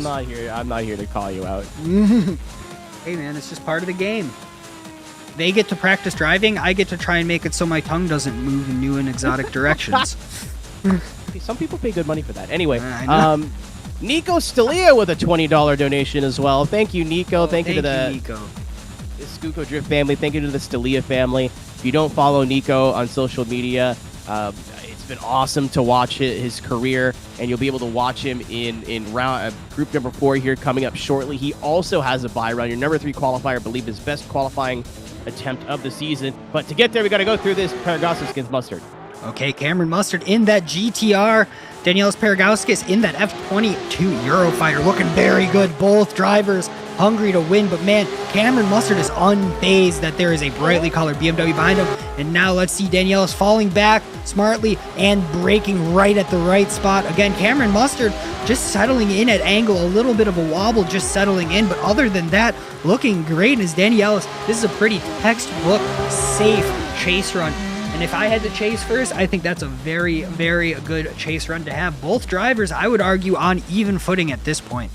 not here. I'm not here to call you out. Hey, man, it's just part of the game. They get to practice driving. I get to try and make it so my tongue doesn't move in new and exotic directions. Some people pay good money for that. Anyway, I know. Nico Stalia with a $20 donation as well. Thank you, Nico. Thank you to the Nico. Skuko Drift family. Thank you to the Stalia family. If you don't follow Nico on social media, it's been awesome to watch his career, and you'll be able to watch him in round group number 4 here coming up shortly. He also has a bye round. Your number 3 qualifier, I believe, his best qualifying attempt of the season. But to get there, we got to go through this Paragauskas against Mustard. Okay, Cameron Mustard in that GTR. Daniels Paragauskas in that F22 Eurofighter. Looking very good. Both drivers hungry to win. But man, Cameron Mustard is unfazed that there is a brightly colored BMW behind him. And now let's see Daniels falling back smartly and braking right at the right spot. Again, Cameron Mustard just settling in at angle. A little bit of a wobble just settling in. But other than that, looking great as Daniels. This is a pretty textbook safe chase run. And if I had to chase first, I think that's a very, very good chase run to have. Both drivers, I would argue, on even footing at this point.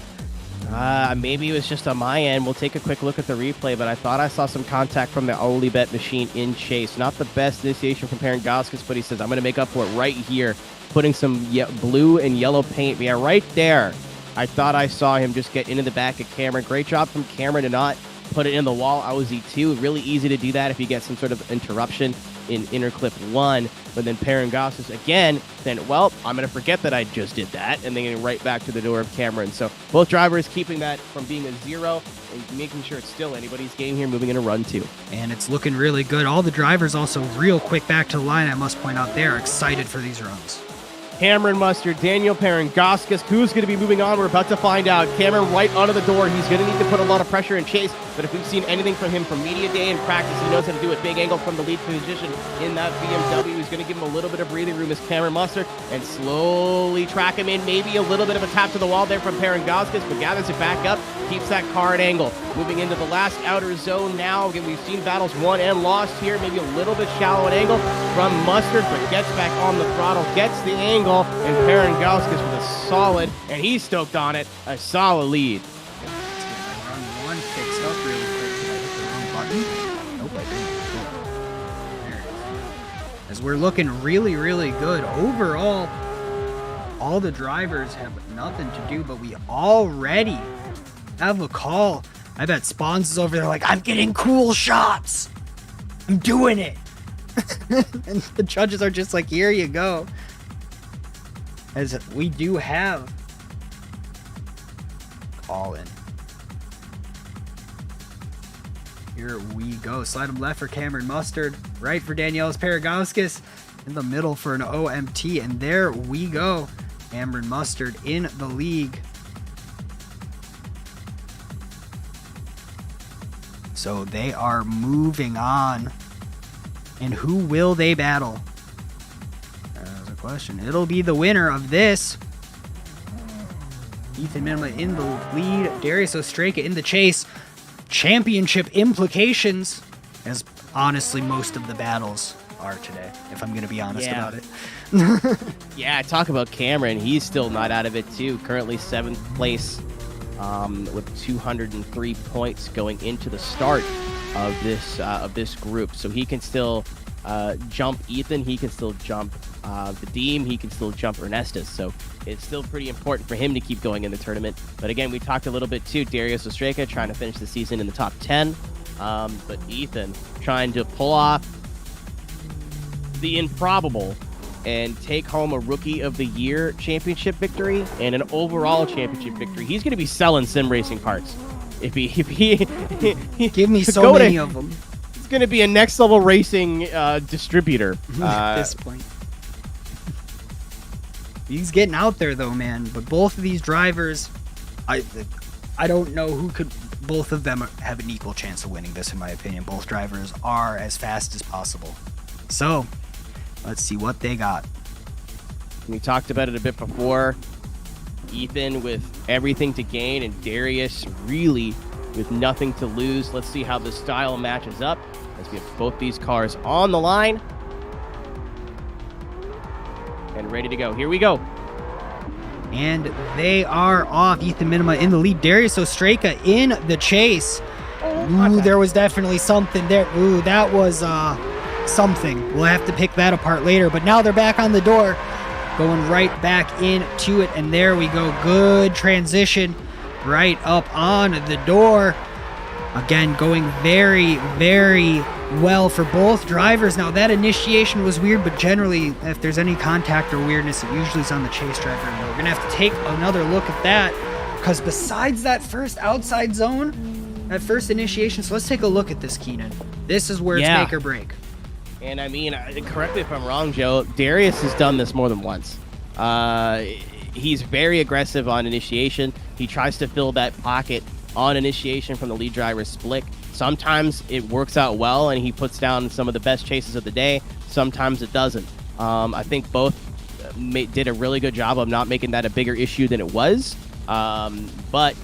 Maybe it was just on my end. We'll take a quick look at the replay, but I thought I saw some contact from the Olibet machine in chase. Not the best initiation from Paragauskas, but he says, I'm going to make up for it right here, putting some blue and yellow paint. Yeah, right there. I thought I saw him just get into the back of Cameron. Great job from Cameron to not put it in the wall. OZ2, really easy to do that if you get some sort of interruption in inner clip 1, but then Paragauskas again, then, well, I'm going to forget that I just did that, and then getting right back to the door of Cameron. So both drivers keeping that from being a 0 and making sure it's still anybody's game here, moving into run 2. And it's looking really good. All the drivers also real quick back to the line, I must point out, they are excited for these runs. Cameron Mustard, Daniel Paragauskas, who's going to be moving on? We're about to find out. Cameron right onto the door. He's going to need to put a lot of pressure in chase, but if we've seen anything from him from media day and practice, he knows how to do it. Big angle from the lead position in that BMW. He's going to give him a little bit of breathing room as Cameron Mustard and slowly track him in. Maybe a little bit of a tap to the wall there from Paragauskas, but gathers it back up, keeps that car at angle. Moving into the last outer zone now. Again, we've seen battles won and lost here. Maybe a little bit shallow at angle from Mustard, but gets back on the throttle, gets the angle, and Paragauskas with a solid, and he's stoked on it, a solid lead. Run 1 picks up really quick. Did I hit the wrong button? Nope, I didn't. There it is. As we're looking really, really good. Overall, all the drivers have nothing to do, but we already have a call. I bet Spawns is over there like, I'm getting cool shots. I'm doing it. And the judges are just like, here you go. As we do have call in. Here we go. Slide him left for Cameron Mustard. Right for Daniels Paragauskas. In the middle for an OMT. And there we go. Cameron Mustard in the league. So they are moving on. And who will they battle? That's a question. It'll be the winner of this. Ethan Minima in the lead. Darius Ostraka in the chase. Championship implications, as honestly most of the battles are today, if I'm going to be honest about it. Yeah, talk about Cameron. He's still not out of it, too. Currently 7th place with 203 points going into the start of this group. So he can still jump Ethan. He can still jump Vadim. He can still jump Ernestus. So it's still pretty important for him to keep going in the tournament. But again, we talked a little bit too. Darius Ostraka trying to finish the season in the top 10. But Ethan trying to pull off the improbable and take home a Rookie of the Year championship victory and an overall championship victory. He's going to be selling sim racing parts. If he give me so many of them. It's going to be a next level racing distributor at this point. He's getting out there though, man. But both of these drivers, I don't know who could. Both of them have an equal chance of winning this, in my opinion. Both drivers are as fast as possible. So let's see what they got. We talked about it a bit before. Ethan with everything to gain, and Darius really with nothing to lose. Let's see how the style matches up. as we have both these cars on the line and ready to go. Here we go. And they are off. Ethan Minima in the lead. Darius Ostraka in the chase. Ooh, there was definitely something there. Ooh, that was something. We'll have to pick that apart later. But now they're back on the door, going right back into it. And there we go. Good transition right up on the door. Again, going very, very well for both drivers. Now, that initiation was weird, but generally, if there's any contact or weirdness, it usually is on the chase driver. And we're going to have to take another look at that, because besides that first outside zone, that first initiation, so let's take a look at this, Keenan. This is where it's make or break. And I mean, correct me if I'm wrong, Joe, Darius has done this more than once. He's very aggressive on initiation. He tries to fill that pocket on initiation from the lead driver's split. Sometimes it works out well and he puts down some of the best chases of the day. Sometimes it doesn't. I think both did a really good job of not making that a bigger issue than it was. But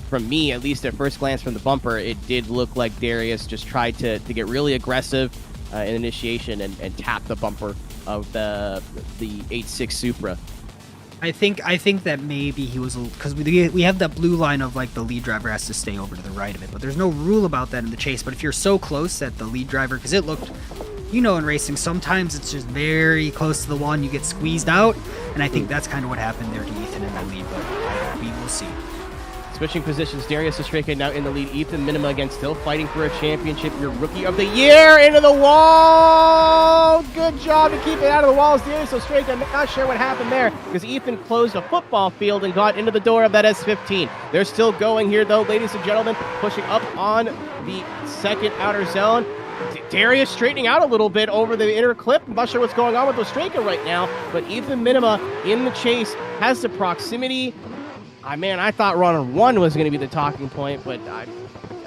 from me, at least at first glance from the bumper, it did look like Darius just tried to get really aggressive in initiation and tap the bumper of the 8.6 Supra. I think that maybe he was, because we have that blue line of like the lead driver has to stay over to the right of it, but there's no rule about that in the chase. But if you're so close that the lead driver, because it looked, in racing, sometimes it's just very close to the wall and you get squeezed out, and I think that's kind of what happened there to Ethan in the lead, but we will see. Switching positions, Darius Ostraka now in the lead. Ethan Minima again, still fighting for a championship. Your rookie of the year into the wall. Good job to keep it out of the walls. Darius Ostraka, I'm not sure what happened there because Ethan closed a football field and got into the door of that S15. They're still going here though, ladies and gentlemen, pushing up on the second outer zone. Darius straightening out a little bit over the inner clip. I'm not sure what's going on with Ostraka right now, but Ethan Minima in the chase has the proximity. I thought run 1 was going to be the talking point, but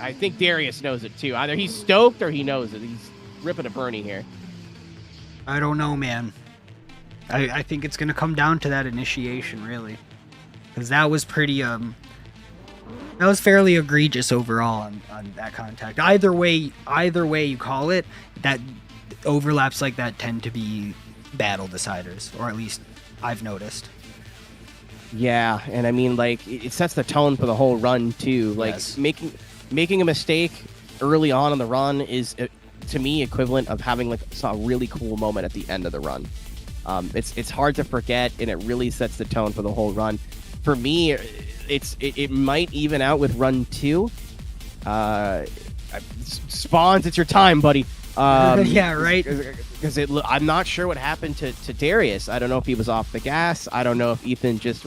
I think Darius knows it too. Either he's stoked or he knows it. He's ripping a Bernie here. I don't know, man. I think it's going to come down to that initiation, really. Because that was pretty, that was fairly egregious overall on that contact. Either way you call it, that overlaps like that tend to be battle deciders, or at least I've noticed. Yeah, and I mean, like, it sets the tone for the whole run, too. Like, yes. making a mistake early on in the run is, to me, equivalent of having, like, a really cool moment at the end of the run. It's hard to forget, and it really sets the tone for the whole run. For me, it might even out with run 2. Spawns, it's your time, buddy. Yeah, right? Because I'm not sure what happened to Darius. I don't know if he was off the gas. I don't know if Ethan just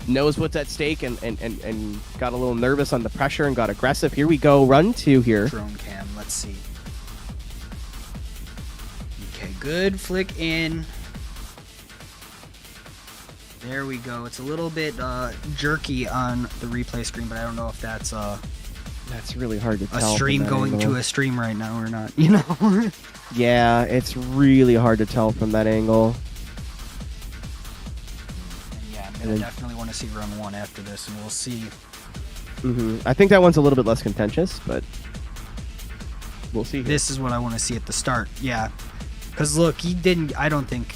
knows what's at stake and got a little nervous on the pressure and got aggressive. Here we go, run 2 here. Drone cam, let's see. Okay, good flick in. There we go. It's a little bit jerky on the replay screen, but I don't know if that's really hard to tell. A stream going to a stream right now or not, Yeah, it's really hard to tell from that angle. And yeah, I'm going to definitely want to see run 1 after this, and we'll see. I think that one's a little bit less contentious, but we'll see. This is what I want to see at the start, yeah. Because, look, he didn't, I don't think,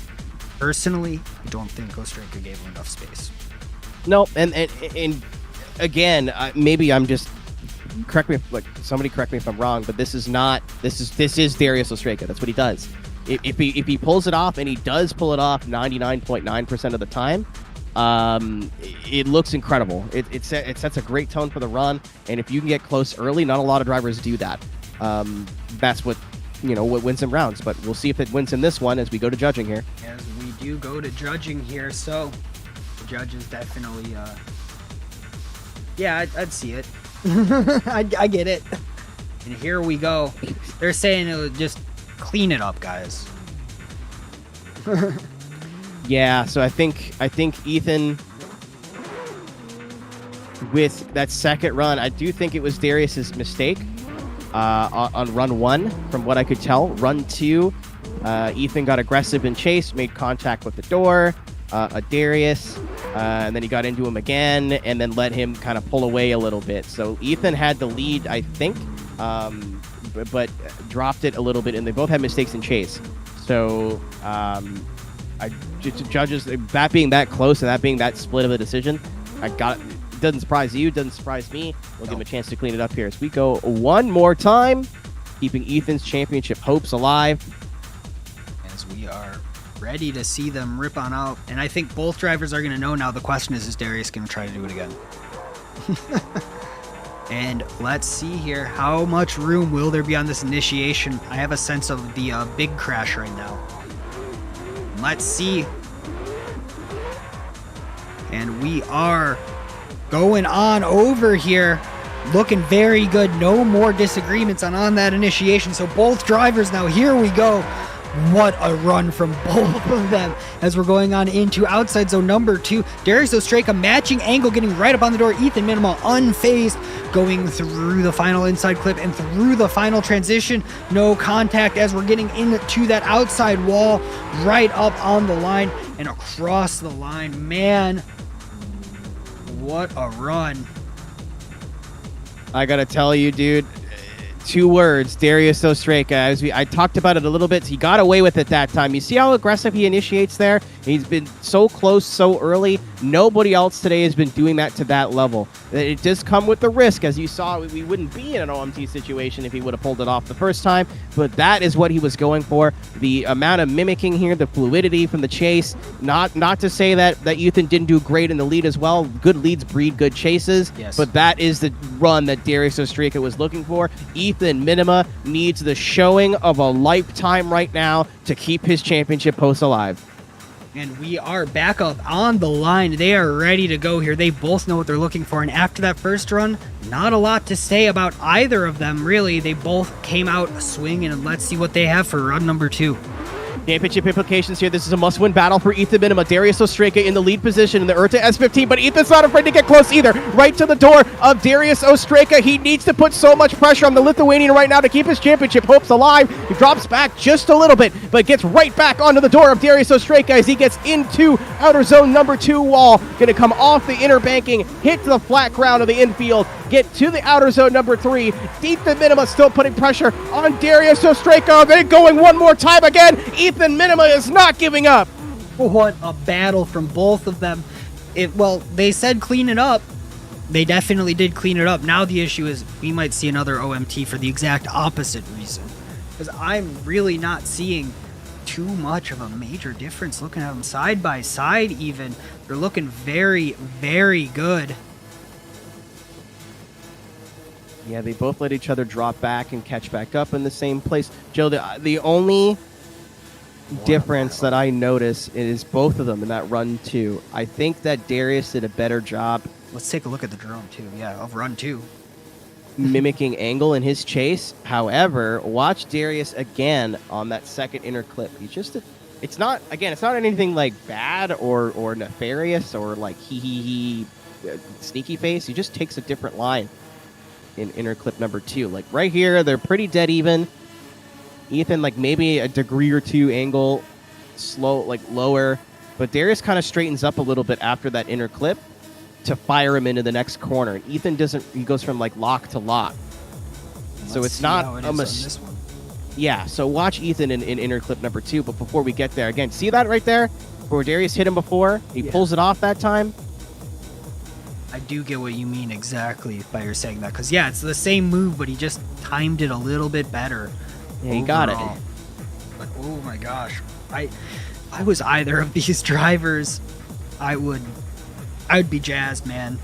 personally, I don't think Ostraka gave him enough space. No, and again, maybe I'm just... somebody correct me if I'm wrong, but this is Darius Ostraka. That's what he does. If he pulls it off, and he does pull it off 99.9% of the time, it looks incredible. It sets a great tone for the run, and if you can get close early, not a lot of drivers do that. That's what wins them rounds. But we'll see if it wins in this one as we go to judging here. As we do go to judging here, so the judges definitely, yeah, I'd see it. I get it. And here we go. They're saying it would just clean it up, guys. Yeah, so I think Ethan, with that second run, I do think it was Darius's mistake on run 1, from what I could tell. Run 2, Ethan got aggressive in chase, made contact with the door. Darius, and then he got into him again and then let him kind of pull away a little bit. So Ethan had the lead, I think, but dropped it a little bit, and they both had mistakes in chase. So, judges, that being that close and that being that split of a decision, it doesn't surprise you, doesn't surprise me. We'll give him a chance to clean it up here as we go one more time, keeping Ethan's championship hopes alive. As we are ready to see them rip on out, and I think both drivers are going to know now. The question is Darius going to try to do it again? And let's see here, how much room will there be on this initiation? I have a sense of the big crash right now. Let's see. And we are going on over here, looking very good. No more disagreements on that initiation. So both drivers now, here we go. What a run from both of them as we're going on into outside zone number 2. Darius Ostraka matching angle, getting right up on the door. Ethan Minima unfazed, going through the final inside clip and through the final transition. No contact as we're getting into that outside wall, right up on the line and across the line. Man, what a run. I gotta tell you, dude, 2 words, Darius Ostraka. I talked about it a little bit. He got away with it that time. You see how aggressive he initiates there? He's been so close so early. Nobody else today has been doing that to that level. It does come with the risk. As you saw, we wouldn't be in an OMT situation if he would have pulled it off the first time, but that is what he was going for. The amount of mimicking here, the fluidity from the chase, not to say that Ethan didn't do great in the lead as well. Good leads breed good chases, yes. But that is the run that Darius Ostraka was looking for. Ethan Minima needs the showing of a lifetime right now to keep his championship post alive. And we are back up on the line. They are ready to go here. They both know what they're looking for. And after that first run, not a lot to say about either of them, really. They both came out swinging, and let's see what they have for run number 2. Championship implications here. This is a must-win battle for Ethan Minima. Darius Ostraka in the lead position in the IRTA S15, but Ethan's not afraid to get close either. Right to the door of Darius Ostraka. He needs to put so much pressure on the Lithuanian right now to keep his championship hopes alive. He drops back just a little bit, but gets right back onto the door of Darius Ostraka as he gets into outer zone number 2 wall. Going to come off the inner banking, hit the flat ground of the infield, get to the outer zone number 3. Ethan Minima still putting pressure on Darius Ostraka. They're going one more time again. Ethan Minima is not giving up. What a battle from both of them. Well, they said clean it up. They definitely did clean it up. Now the issue is we might see another OMT for the exact opposite reason. Because I'm really not seeing too much of a major difference looking at them side by side even. They're looking very, very good. Yeah, they both let each other drop back and catch back up in the same place. Joe, the only difference that I notice is both of them in that run 2. I think that Darius did a better job. Let's take a look at the drone too. Yeah, of run 2. Mimicking angle in his chase. However, watch Darius again on that second inner clip. It's not anything like bad or nefarious or like sneaky face. He just takes a different line in inner clip number 2. Like right here, they're pretty dead even. Ethan, like maybe a degree or 2 angle, slow, like lower, but Darius kind of straightens up a little bit after that inner clip to fire him into the next corner. And Ethan he goes from like lock to lock. So it's not a mistake. Yeah, so watch Ethan in inner clip number 2, but before we get there, again, see that right there? Where Darius hit him before? He pulls it off that time. I do get what you mean exactly by your saying that. Because, yeah, it's the same move, but he just timed it a little bit better. Yeah, he got it. But, oh my gosh. I was either of these drivers, I would be jazzed, man.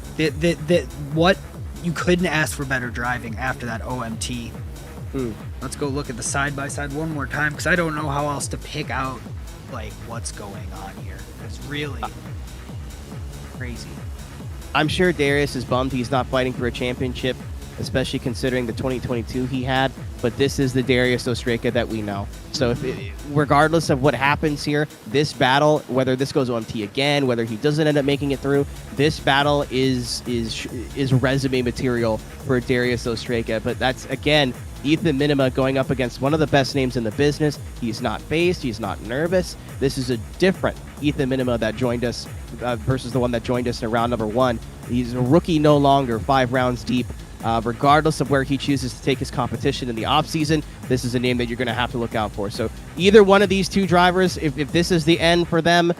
What you couldn't ask for better driving after that OMT. Let's go look at the side-by-side one more time, because I don't know how else to pick out like what's going on here. It's really crazy. I'm sure Darius is bummed he's not fighting for a championship, especially considering the 2022 he had, but this is the Darius Ostraka that we know. So regardless of what happens here, this battle, whether this goes OMT again, whether he doesn't end up making it through, this battle is resume material for Darius Ostraka. But that's, again, Ethan Minima going up against one of the best names in the business. He's not phased. He's not nervous. This is a different Ethan Minima that joined us versus the one that joined us in round number 1. He's a rookie no longer, 5 rounds deep. Regardless of where he chooses to take his competition in the offseason, this is a name that you're going to have to look out for. So either one of these two drivers, if this is the end for them,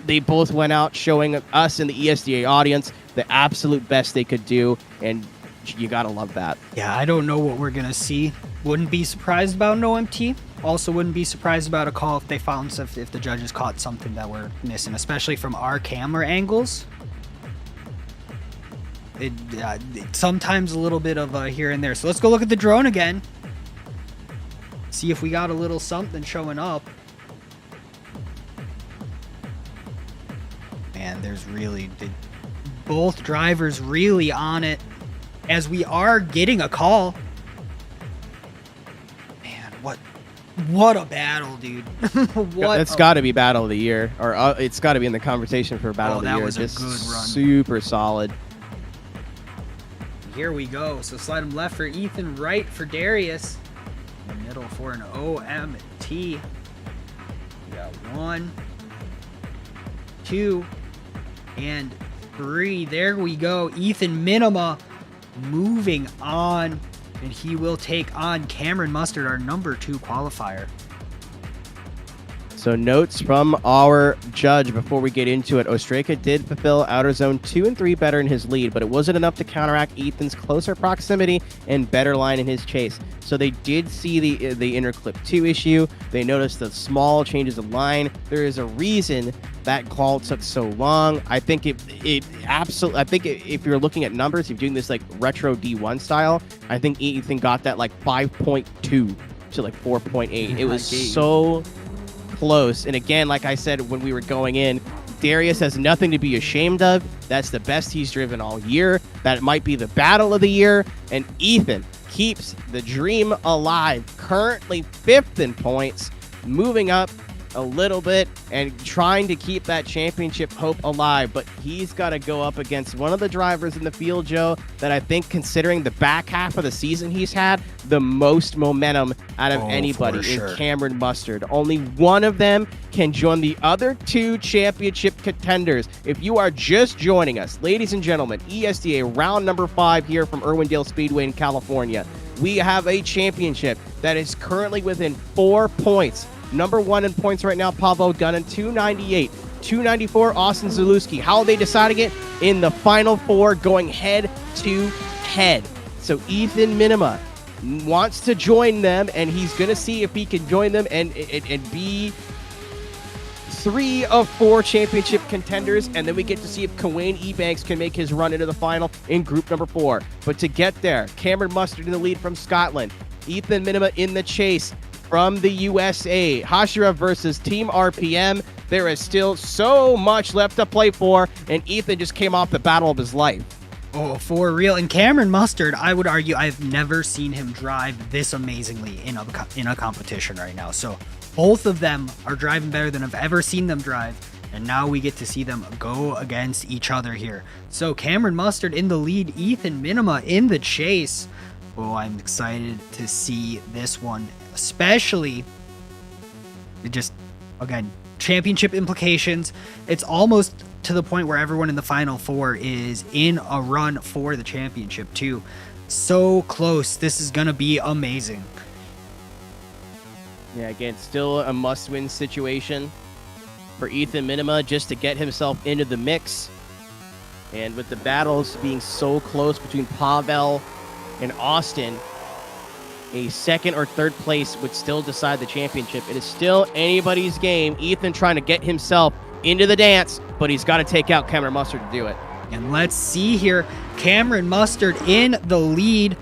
they both went out showing us in the ESDA audience the absolute best they could do, and you got to love that. Yeah, I don't know what we're going to see. Wouldn't be surprised about an OMT. Also wouldn't be surprised about a call if they found if the judges caught something that we're missing, especially from our camera angles. It sometimes a little bit of here and there. So let's go look at the drone again. See if we got a little something showing up. Man, there's really both drivers really on it as we are getting a call. Man, what a battle, dude. It's got to be battle of the year, or it's got to be in the conversation for battle of the year. That was just a good run. Super solid. Here we go. So slide him left for Ethan, right for Darius. In the middle for an OMT. We got 1, 2, and 3. There we go. Ethan Minima moving on. And he will take on Cameron Mustard, our number 2 qualifier. So notes from our judge before we get into it. Ostraka did fulfill outer zone 2 and 3 better in his lead, but it wasn't enough to counteract Ethan's closer proximity and better line in his chase. So they did see the inner clip 2 issue. They noticed the small changes of line. There is a reason that call took so long. I think it absolutely. I think if you're looking at numbers, if you're doing this like retro D1 style, I think Ethan got that like 5.2 to like 4.8. It was so close. And again, like I said when we were going in, Darius has nothing to be ashamed of. That's the best he's driven all year. That might be the battle of the year. And Ethan keeps the dream alive. Currently 5th in points, moving up a little bit and trying to keep that championship hope alive. But he's got to go up against one of the drivers in the field, Joe, that I think, considering the back half of the season he's had, the most momentum out of anybody in Cameron Mustard. Only one of them can join the other 2 championship contenders. If you are just joining us, ladies and gentlemen, ESDA round number 5 here from Irwindale Speedway in California. We have a championship that is currently within 4 points. Number 1 in points right now, Pavel Gunnan, 298. 294, Austin Zalewski. How are they deciding it? In the final 4, going head to head. So Ethan Minima wants to join them, and he's going to see if he can join them and be 3 of 4 championship contenders, and then we get to see if Kawane Ebanks can make his run into the final in group number 4. But to get there, Cameron Mustard in the lead from Scotland. Ethan Minima in the chase from the USA. Hashira versus Team RPM. There is still so much left to play for, and Ethan just came off the battle of his life. Oh, for real. And Cameron Mustard, I would argue I've never seen him drive this amazingly in a competition right now. So both of them are driving better than I've ever seen them drive. And now we get to see them go against each other here. So Cameron Mustard in the lead, Ethan Minima in the chase. Oh, I'm excited to see this one, especially just, again, championship implications. It's almost to the point where everyone in the final 4 is in a run for the championship too. So close. This is going to be amazing. Yeah, again, still a must-win situation for Ethan Minima just to get himself into the mix. And with the battles being so close between Pavel and Austin, a 2nd or 3rd place would still decide the championship. It is still anybody's game. Ethan trying to get himself into the dance, but he's got to take out Cameron Mustard to do it. And let's see here. Cameron Mustard in the lead.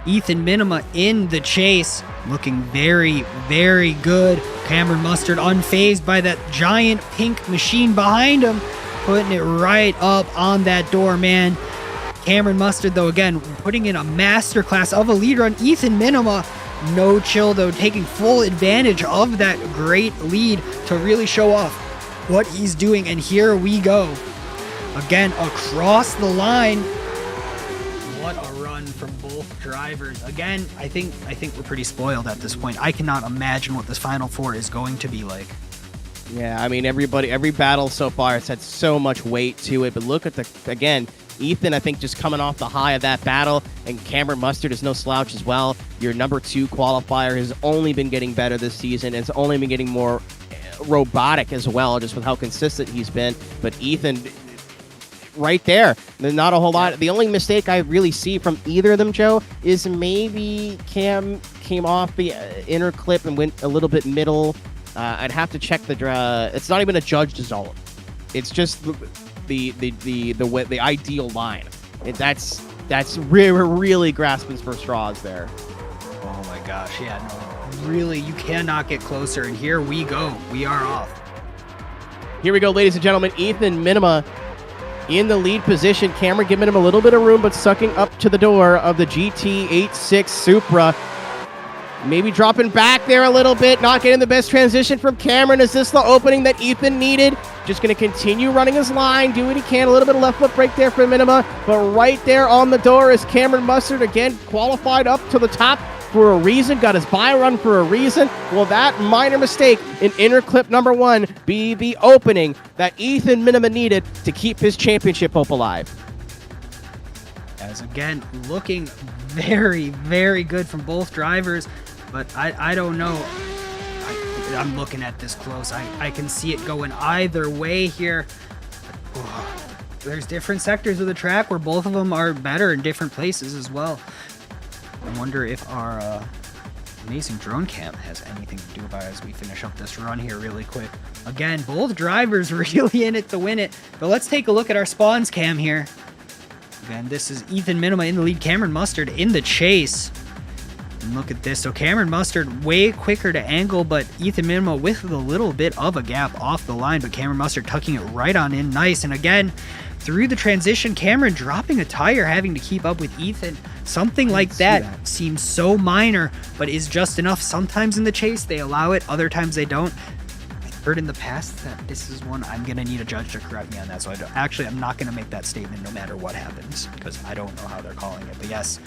Ethan Minima in the chase. Looking very, very good. Cameron Mustard unfazed by that giant pink machine behind him. Putting it right up on that door, man. Cameron Mustard, though, again, putting in a masterclass of a lead run. Ethan Minima, no chill, though, taking full advantage of that great lead to really show off what he's doing. And here we go. Again, across the line. What a run from both drivers. Again, I think we're pretty spoiled at this point. I cannot imagine what this Final 4 is going to be like. Yeah, I mean, every battle so far has had so much weight to it. But look at again, Ethan, I think, just coming off the high of that battle, and Cameron Mustard is no slouch as well. Your number 2 qualifier has only been getting better this season. It's only been getting more robotic as well, just with how consistent he's been. But Ethan, right there, there's not a whole lot. The only mistake I really see from either of them, Joe, is maybe Cam came off the inner clip and went a little bit middle. I'd have to check the it's not even a judged zone. It's just the ideal line. That's really grasping for straws there. Oh my gosh, yeah, no, really, you cannot get closer. And here we go. We are off. Here we go, ladies and gentlemen. Ethan Minima in the lead position. Cameron giving him a little bit of room, but sucking up to the door of the GT86 Supra. Maybe dropping back there a little bit, not getting the best transition from Cameron. Is this the opening that Ethan needed? Just going to continue running his line, do what he can. A little bit of left foot brake there for Minima, but right there on the door is Cameron Mustard, again, qualified up to the top for a reason, got his bye run for a reason. Will that minor mistake in inner clip number 1 be the opening that Ethan Minima needed to keep his championship hope alive? As again, looking very, very good from both drivers. But I don't know. I'm looking at this close. I can see it going either way here. There's different sectors of the track where both of them are better in different places as well. I wonder if our amazing drone cam has anything to do about it as we finish up this run here really quick. Again, both drivers really in it to win it. But let's take a look at our spawns cam here. Again, this is Ethan Minima in the lead, Cameron Mustard in the chase. And look at this. So Cameron Mustard way quicker to angle, but Ethan Minima with a little bit of a gap off the line, but Cameron Mustard tucking it right on in nice. And again, through the transition, Cameron dropping a tire, having to keep up with Ethan. Something like that seems so minor, but is just enough. Sometimes in the chase, they allow it. Other times they don't. I heard in the past that this is one I'm going to need a judge to correct me on that. So I'm not going to make that statement no matter what happens, because I don't know how they're calling it. But yes,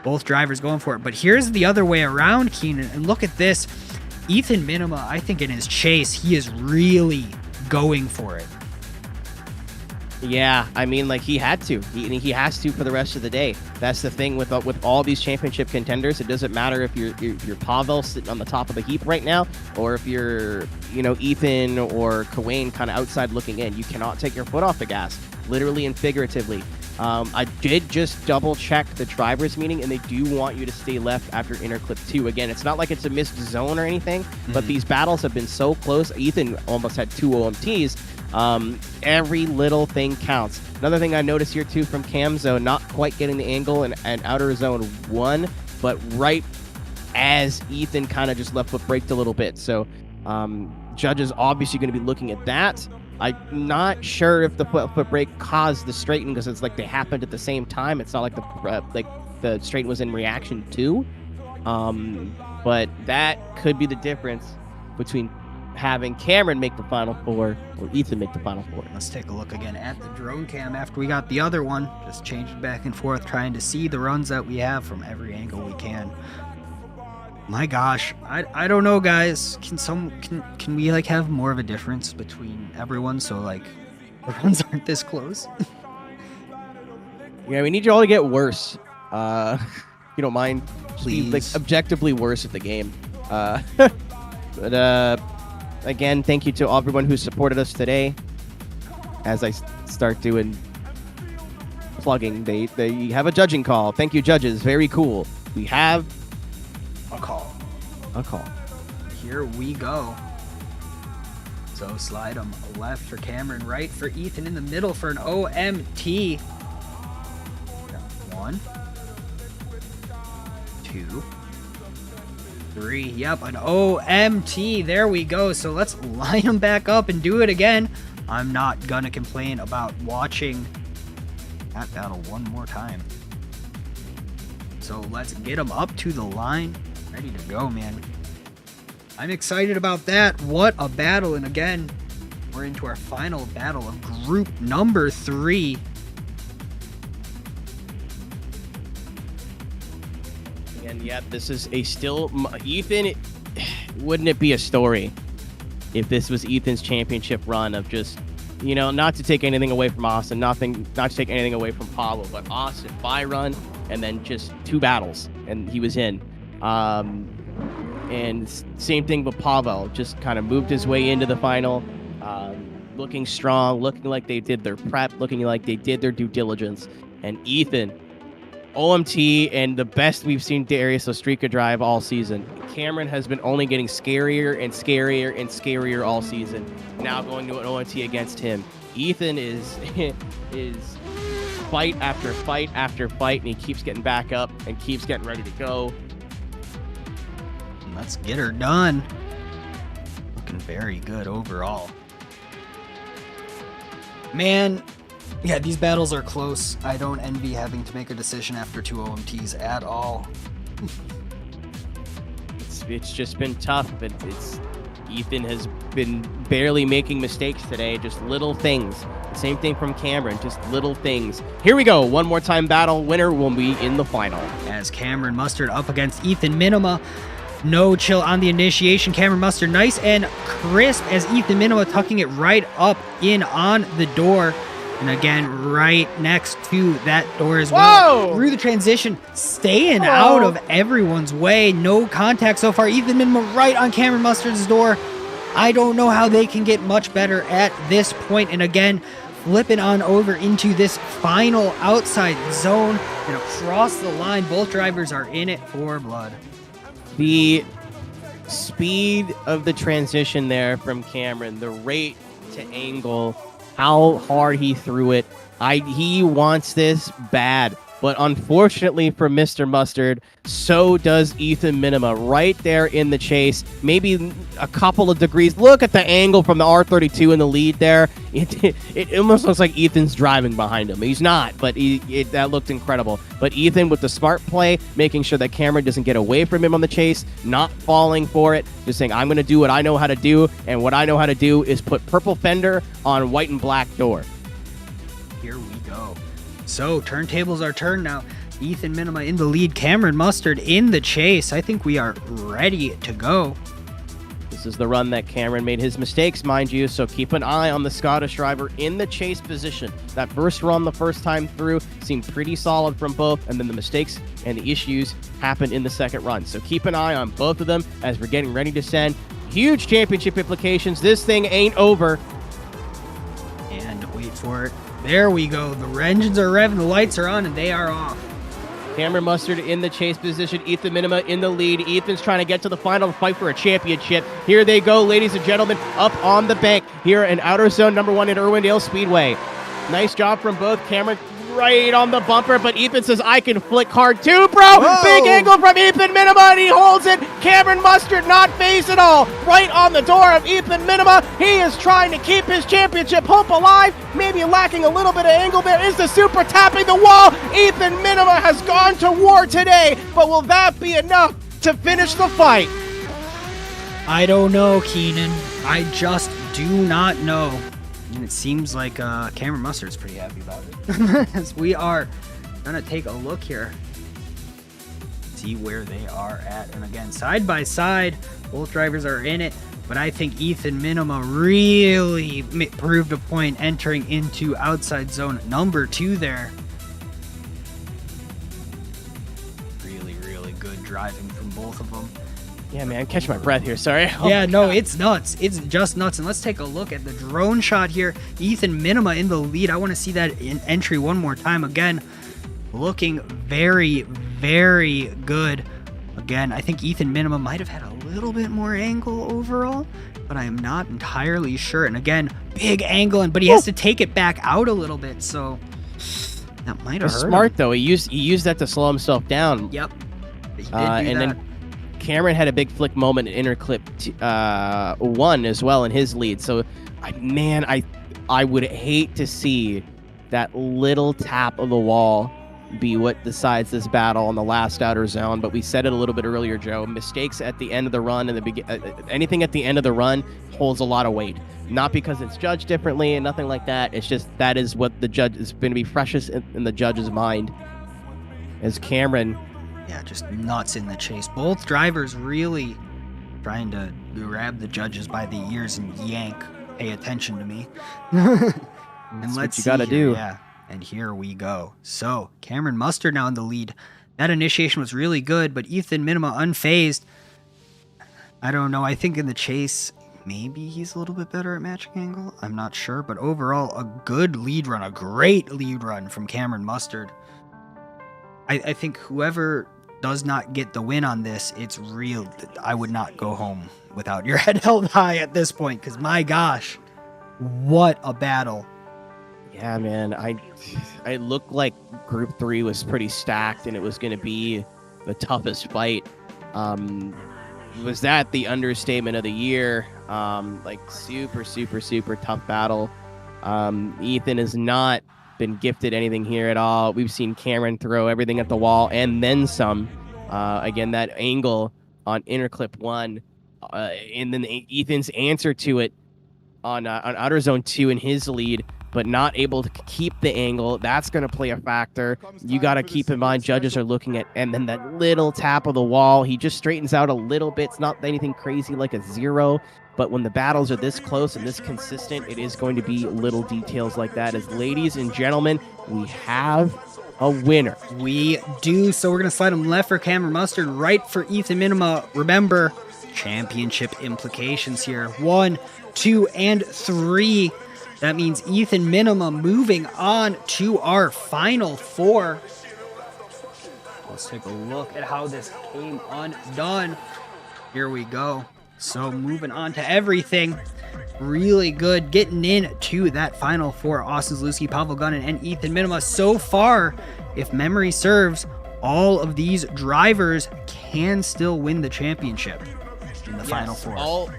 both drivers going for it. But here's the other way around, Keenan. And look at this. Ethan Minima, I think in his chase, he is really going for it. Yeah, I mean, like, he had to. He has to for the rest of the day. That's the thing with all these championship contenders. It doesn't matter if you're Pavel sitting on the top of the heap right now, or if you're, Ethan or Kawain kind of outside looking in. You cannot take your foot off the gas, literally and figuratively. I did just double check the driver's meeting, and they do want you to stay left after inner clip 2. Again, it's not like it's a missed zone or anything, but these battles have been so close. Ethan almost had 2 OMTs. Every little thing counts. Another thing I noticed here too from Camzo, not quite getting the angle and outer zone 1, but right as Ethan kind of just left foot braked a little bit. So judges obviously going to be looking at that. I'm not sure if the foot brake caused the straighten, because it's like they happened at the same time. It's not like the straighten was in reaction to. But that could be the difference between having Cameron make the Final Four or Ethan make the Final Four. Let's take a look again at the drone cam after we got the other one. Just changing back and forth, trying to see the runs that we have from every angle we can. My gosh, I don't know, guys. Can we like have more of a difference between everyone so like the runs aren't this close? Yeah, we need you all to get worse. If you don't mind, please. Like objectively worse at the game. But again, thank you to everyone who supported us today. As I start doing plugging, they have a judging call. Thank you, judges. Very cool. We have a call. Here we go. So slide them left for Cameron, right for Ethan, in the middle for an OMT. 1, 2, 3. Yep, an OMT. There we go. So let's line them back up and do it again. I'm not gonna complain about watching that battle one more time. So let's get them up to the line. Ready to go, man. I'm excited about that. What a battle. And again, we're into our final battle of group number 3. And yeah, this is a still Ethan. Wouldn't it be a story if this was Ethan's championship run of just you know, not to take anything away from Austin, not to take anything away from Pablo, but Austin, bye run, and then just 2 battles, and he was in. And same thing with Pavel, just kind of moved his way into the final, looking strong, looking like they did their prep, looking like they did their due diligence. And Ethan, OMT, and the best we've seen Darius Ostrika drive all season. Cameron has been only getting scarier and scarier and scarier all season. Now going to an OMT against him. Ethan is fight after fight after fight, and he keeps getting back up and keeps getting ready to go. Let's get her done. Looking very good overall. Man, yeah, these battles are close. I don't envy having to make a decision after 2 OMTs at all. It's just been tough, but Ethan has been barely making mistakes today, just little things. The same thing from Cameron, just little things. Here we go, one more time battle. Winner will be in the final. As Cameron Mustard up against Ethan Minima. No chill on the initiation. Cameron Mustard nice and crisp as Ethan Minima tucking it right up in on the door. And again, right next to that door as well. Whoa! Through the transition, staying out of everyone's way. No contact so far. Ethan Minima right on Cameron Mustard's door. I don't know how they can get much better at this point. And again, flipping on over into this final outside zone and across the line. Both drivers are in it for blood. The speed of the transition there from Cameron, the rate to angle, how hard he threw it. He wants this bad, but unfortunately for Mr. Mustard, so does Ethan Minima right there in the chase. Maybe a couple of degrees. Look at the angle from the R32 in the lead there. It almost looks like Ethan's driving behind him. He's not, but that looked incredible. But Ethan with the smart play, making sure that Cameron doesn't get away from him on the chase, not falling for it, just saying, I'm going to do what I know how to do, and what I know how to do is put purple fender on white and black door. Here we go. So, turntables are turned now. Ethan Minima in the lead, Cameron Mustard in the chase. I think we are ready to go. This is the run that Cameron made his mistakes, mind you, so keep an eye on the Scottish driver in the chase position. That first run the first time through seemed pretty solid from both, and then the mistakes and the issues happened in the second run. So keep an eye on both of them as we're getting ready to send. Huge championship implications. This thing ain't over. And wait for it. There we go. The engines are revving, the lights are on, and they are off. Cameron Mustard in the chase position. Ethan Minima in the lead. Ethan's trying to get to the final fight for a championship. Here they go, ladies and gentlemen, up on the bank here in Outer Zone number 1 at Irwindale Speedway. Nice job from both. Cameron right on the bumper, but Ethan says, I can flick hard too, bro. Whoa. Big angle from Ethan Minima, and he holds it. Cameron Mustard not phased at all. Right on the door of Ethan Minima. He is trying to keep his championship hope alive. Maybe lacking a little bit of angle. There is the super tapping the wall. Ethan Minima has gone to war today, but will that be enough to finish the fight? I don't know, Keenan. I just do not know. And it seems like Cameron Mustard's pretty happy about it. As we are going to take a look here. See where they are at. And again, side by side, both drivers are in it. But I think Ethan Minima really proved a point entering into outside zone number 2 there. Really, really good driving from both of them. Yeah, man, catch my breath here, sorry. Yeah, no, it's nuts. It's just nuts. And let's take a look at the drone shot here. Ethan Minima in the lead. I want to see that in entry one more time. Again, looking very, very good. Again, I think Ethan Minima might have had a little bit more angle overall, but I am not entirely sure. And again, big angle, but he has to take it back out a little bit, so that might have hurt smart, him. though. He used that to slow himself down. Yep. He did do and that. then Cameron had a big flick moment in interclip 1 as well in his lead. So, I would hate to see that little tap of the wall be what decides this battle on the last outer zone. But we said it a little bit earlier, Joe. Mistakes at the end of the run and anything at the end of the run holds a lot of weight. Not because it's judged differently and nothing like that. It's just that is what the judge is going to be freshest in the judge's mind. As Cameron. Yeah, just nuts in the chase. Both drivers really trying to grab the judges by the ears and yank pay attention to me. And what you gotta do. Yeah, and here we go. So Cameron Mustard now in the lead. That initiation was really good, but Ethan Minima unfazed. I don't know. I think in the chase, maybe he's a little bit better at matching angle. I'm not sure, but overall, a good lead run, a great lead run from Cameron Mustard. I think whoever does not get the win on this, it's real. I would not go home without your head held high at this point, because my gosh, what a battle. Yeah, man. I looked like Group 3 was pretty stacked, and it was going to be the toughest fight. Was that the understatement of the year? Like super, super, super tough battle. Ethan has not been gifted anything here at all. We've seen Cameron throw everything at the wall and then some. Again, that angle on Interclip 1, and then Ethan's answer to it on Outer Zone 2 in his lead, but not able to keep the angle. That's going to play a factor. You got to keep in mind, judges are looking at, and then that little tap of the wall, he just straightens out a little bit. It's not anything crazy like a 0, but when the battles are this close and this consistent, it is going to be little details like that. As ladies and gentlemen, we have a winner. We do. So we're going to slide him left for Cameron Mustard, right for Ethan Minima. Remember, championship implications here. 1, 2, and 3. That means Ethan Minima moving on to our final 4. Let's take a look at how this came undone. Here we go. So moving on to everything. Really good getting in to that final 4. Austin Zalewski, Pavel Gunnan, and Ethan Minima. So far, if memory serves, all of these drivers can still win the championship in the final 4.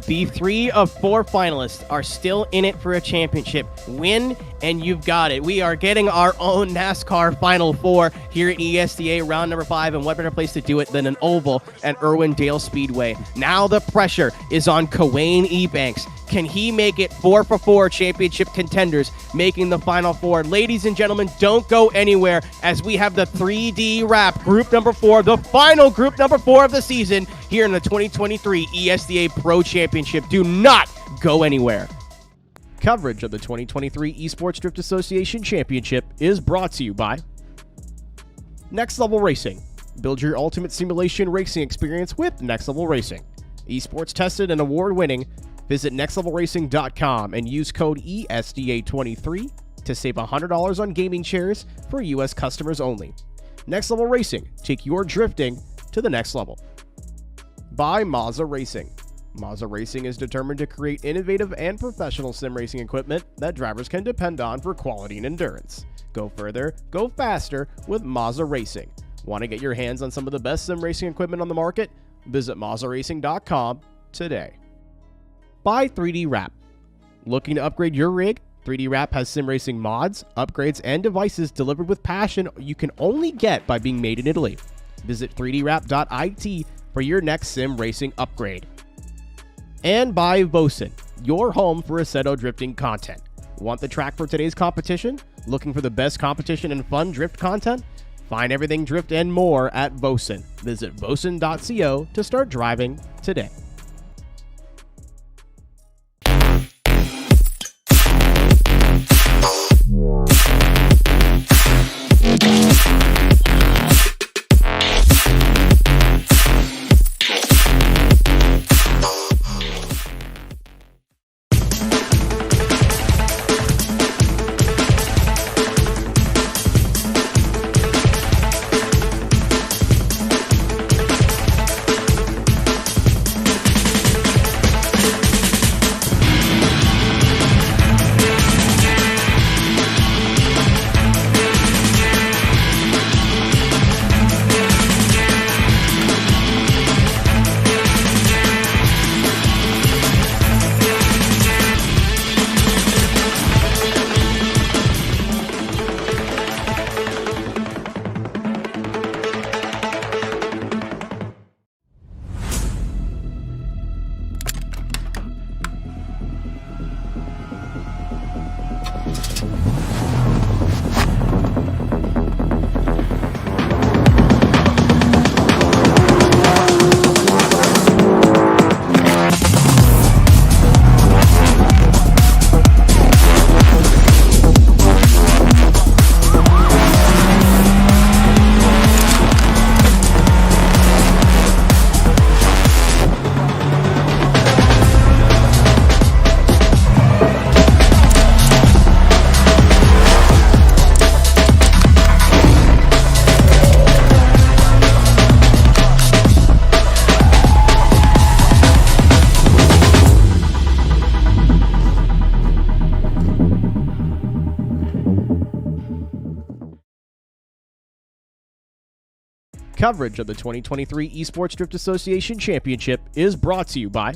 The 3 of 4 finalists are still in it for a championship. Win, and you've got it. We are getting our own NASCAR Final 4 here at ESDA round number 5, and what better place to do it than an oval at Irwindale Speedway. Now the pressure is on Kawain Ebanks. Can he make it 4 for 4 championship contenders, making the Final 4? Ladies and gentlemen, don't go anywhere as we have the 3D wrap, group number 4, the final group number 4 of the season here in the 2023 ESDA Pro Championship. Do not go anywhere. Coverage of the 2023 Esports Drift Association Championship is brought to you by Next Level Racing. Build your ultimate simulation racing experience with Next Level Racing. Esports tested and award-winning. Visit nextlevelracing.com and use code ESDA23 to save $100 on gaming chairs for U.S. customers only. Next Level Racing. Take your drifting to the next level. By Moza Racing. Moza Racing is determined to create innovative and professional sim racing equipment that drivers can depend on for quality and endurance. Go further, go faster with Moza Racing. Want to get your hands on some of the best sim racing equipment on the market? Visit MozaRacing.com today. By 3D Wrap. Looking to upgrade your rig? 3D Wrap has sim racing mods, upgrades, and devices delivered with passion you can only get by being made in Italy. Visit 3dwrap.it for your next sim racing upgrade. And by Vosan, your home for Assetto drifting content. Want the track for today's competition? Looking for the best competition and fun drift content? Find everything drift and more at Vosan. Visit vosan.co to start driving today. Coverage of the 2023 Esports Drift Association Championship is brought to you by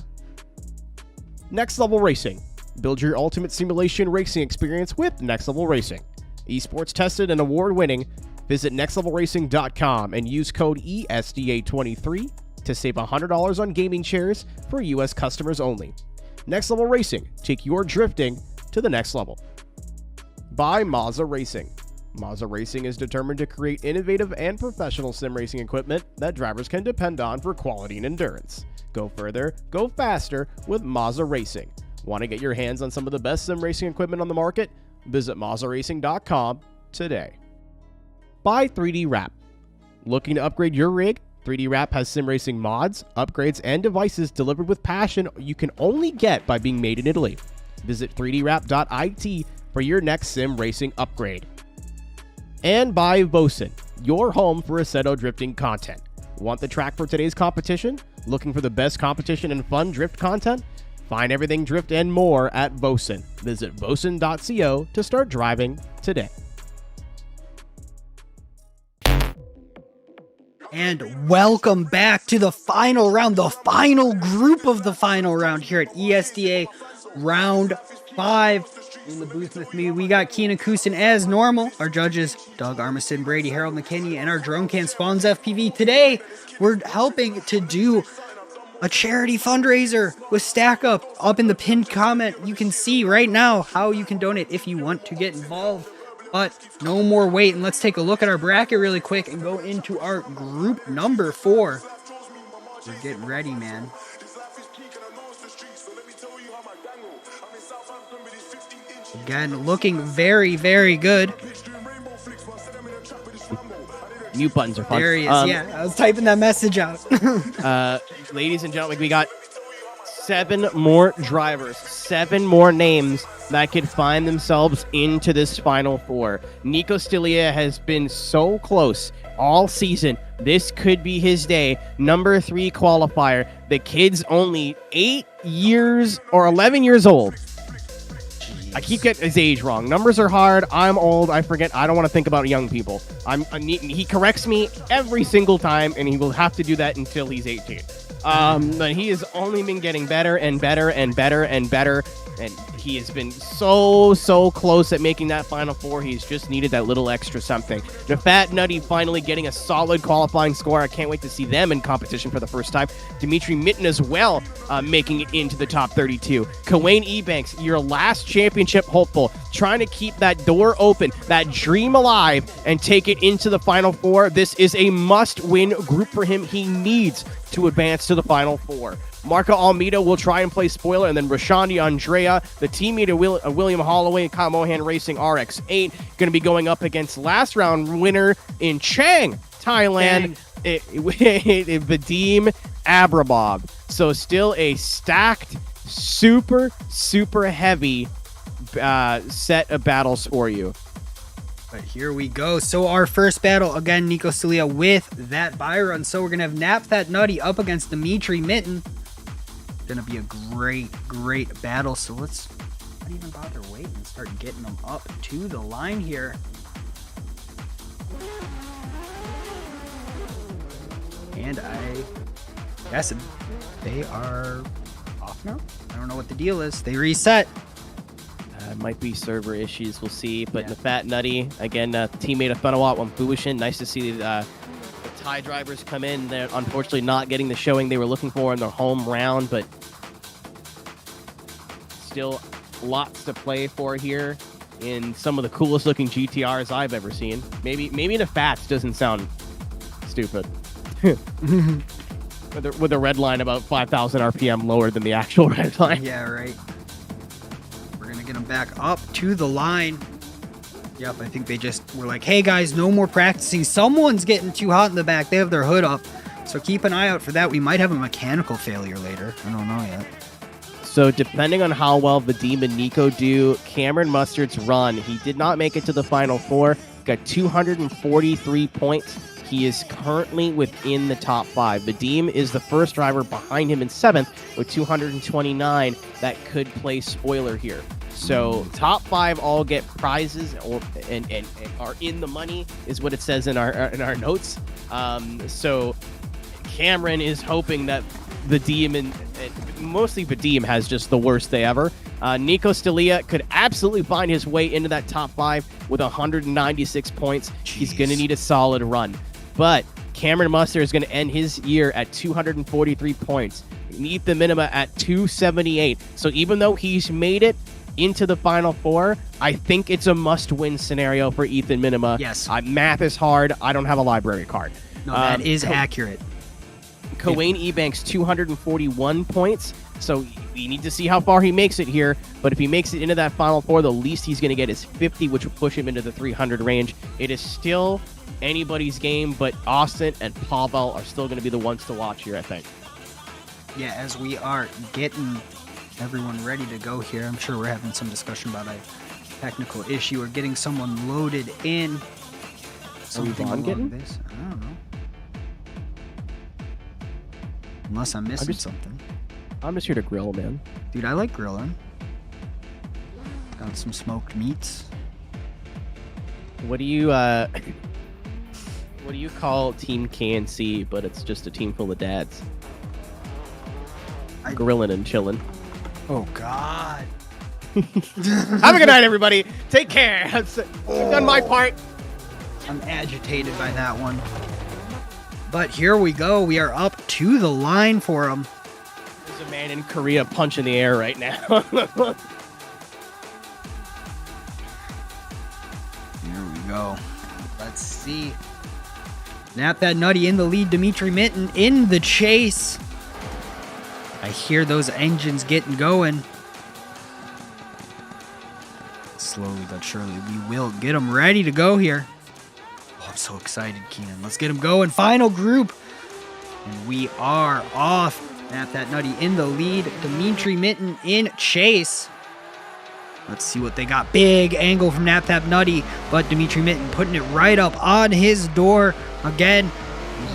Next Level Racing. Build your ultimate simulation racing experience with Next Level Racing. Esports tested and award-winning. Visit nextlevelracing.com and use code ESDA23 to save $100 on gaming chairs for U.S. customers only. Next Level Racing. Take your drifting to the next level. By Moza Racing. Moza Racing is determined to create innovative and professional sim racing equipment that drivers can depend on for quality and endurance. Go further, go faster with Moza Racing. Want to get your hands on some of the best sim racing equipment on the market? Visit MozaRacing.com today. By 3D Wrap. Looking to upgrade your rig? 3D Wrap has sim racing mods, upgrades, and devices delivered with passion you can only get by being made in Italy. Visit 3dwrap.it for your next sim racing upgrade. And by Vosan, your home for Assetto drifting content. Want the track for today's competition? Looking for the best competition and fun drift content? Find everything drift and more at Vosan. Visit vosan.co to start driving today. And welcome back to the final round, the final group of the final round here at ESDA Round 5. In the booth with me, we got Keenan Kusin as normal. Our judges, Doug Armiston, Brady, Harold McKinney, and our drone can Spawns FPV. Today, we're helping to do a charity fundraiser with Stack Up in the pinned comment. You can see right now how you can donate if you want to get involved. But no more waiting. Let's take a look at our bracket really quick and go into our group number 4. We're getting ready, man. Again, looking very, very good. Mute buttons are fun. There he is. Yeah, I was typing that message out. Ladies and gentlemen, we got 7 more drivers, 7 more names that could find themselves into this Final Four. Nico Stilia has been so close all season. This could be his day. Number 3 qualifier. The kid's only 8 years or 11 years old. I keep getting his age wrong. Numbers are hard. I'm old. I forget. I don't want to think about young people. He corrects me every single time, and he will have to do that until he's 18. But he has only been getting better and better and better and better. And he has been so close at making that Final Four. He's just needed that little extra something. The Fat Nutty finally getting a solid qualifying score. I can't wait to see them in competition for the first time. Dimitri Mitten as well, making it into the top 32. Kawane Ebanks, your last championship hopeful, trying to keep that door open, that dream alive, and take it into the Final Four. This is a must-win group for him. He needs to advance to the Final Four. Marco Almeida will try and play spoiler, and then Rashandi Andrea, the teammate of William Holloway, Kyle Mohan Racing RX-8, going to be going up against last round winner in Chiang, Thailand, Vadim Abrabob. So still a stacked, super heavy set of battles for you. But here we go. So our first battle, again, Nico Stilia with that buy run. So we're going to have Nap That Nutty up against Dimitri Mitten. Going to be a great battle. So let's not even bother waiting and start getting them up to the line here. And I guess they are off now. I don't know what the deal is. They reset. Might be server issues, we'll see. But the Fat Nutty, again, teammate of Thunawat Wambushin. Nice to see the Thai drivers come in. They're unfortunately not getting the showing they were looking for in their home round, but still lots to play for here in some of the coolest looking GTRs I've ever seen. Maybe the Fats doesn't sound stupid. with a red line about 5,000 RPM lower than the actual red line. Yeah, right. Get them back up to the line. Yep, I think they just were like, hey guys, no more practicing. Someone's getting too hot in the back. They have their hood up. So keep an eye out for that. We might have a mechanical failure later. I don't know yet. So depending on how well Vadim and Nico do, Cameron Mustard's run, he did not make it to the Final Four. Got 243 points. He is currently within the top 5. Vadim is the first driver behind him in 7th with 229 that could play spoiler here. So top 5 all get prizes and are in the money is what it says in our notes. So Cameron is hoping that Vadim and mostly Vadim has just the worst day ever. Nico Stelia could absolutely find his way into that top 5 with 196 points. Jeez. He's going to need a solid run. But Cameron Muster is going to end his year at 243 points. Ethan Minima at 278. So even though he's made it into the Final Four, I think it's a must-win scenario for Ethan Minima. Yes. Math is hard. I don't have a library card. No, that is accurate. Coane Ebanks, 241 points. So we need to see how far he makes it here. But if he makes it into that Final Four, the least he's going to get is 50, which will push him into the 300 range. It is still anybody's game, but Austin and Pavel are still going to be the ones to watch here, I think. Yeah, as we are getting everyone ready to go here, I'm sure we're having some discussion about a technical issue or getting someone loaded in. Something along this. I don't know. Unless I'm missing something. I'm just here to grill, man. Dude, I like grilling. Got some smoked meats. What do you call Team KNC, but it's just a team full of dads? Grilling and chilling. Oh, God. Have a good night, everybody. Take care. I've done my part. I'm agitated by that one. But here we go. We are up to the line for him. There's a man in Korea punching the air right now. Here we go. Let's see. Snap that nutty in the lead. Dimitri Minton in the chase. I hear those engines getting going. Slowly but surely, we will get them ready to go here. Oh, I'm so excited, Keenan. Let's get them going. Final group. And we are off. Snap that nutty in the lead. Dimitri Minton in chase. Let's see what they got. Big angle from Nap Tap Nutty, but Dimitri Minton putting it right up on his door. Again,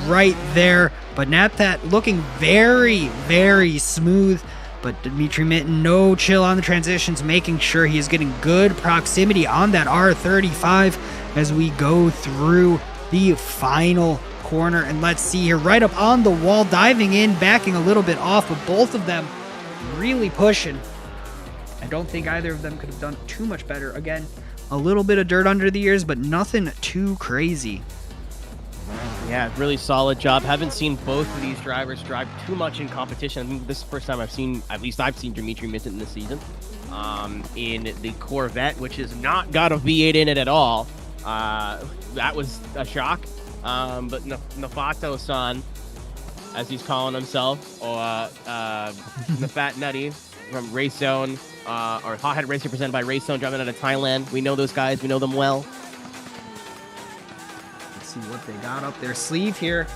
right there. But Nap Tap looking very, very smooth. But Dimitri Minton, no chill on the transitions, making sure he is getting good proximity on that R35 as we go through the final corner. And let's see here, right up on the wall, diving in, backing a little bit off, but both of them really pushing. I don't think either of them could have done too much better. Again, a little bit of dirt under the ears, but nothing too crazy. Yeah, really solid job. Haven't seen both of these drivers drive too much in competition. I think this is the first time I've seen Dimitri Minton this season in the Corvette, which has not got a V8 in it at all. That was a shock. But Nafato-san, as he's calling himself, or Nafat Nutty from Race Zone, or Hothead Racing presented by Race Zone, driving out of Thailand. We know those guys. We know them well. See what they got up their sleeve here.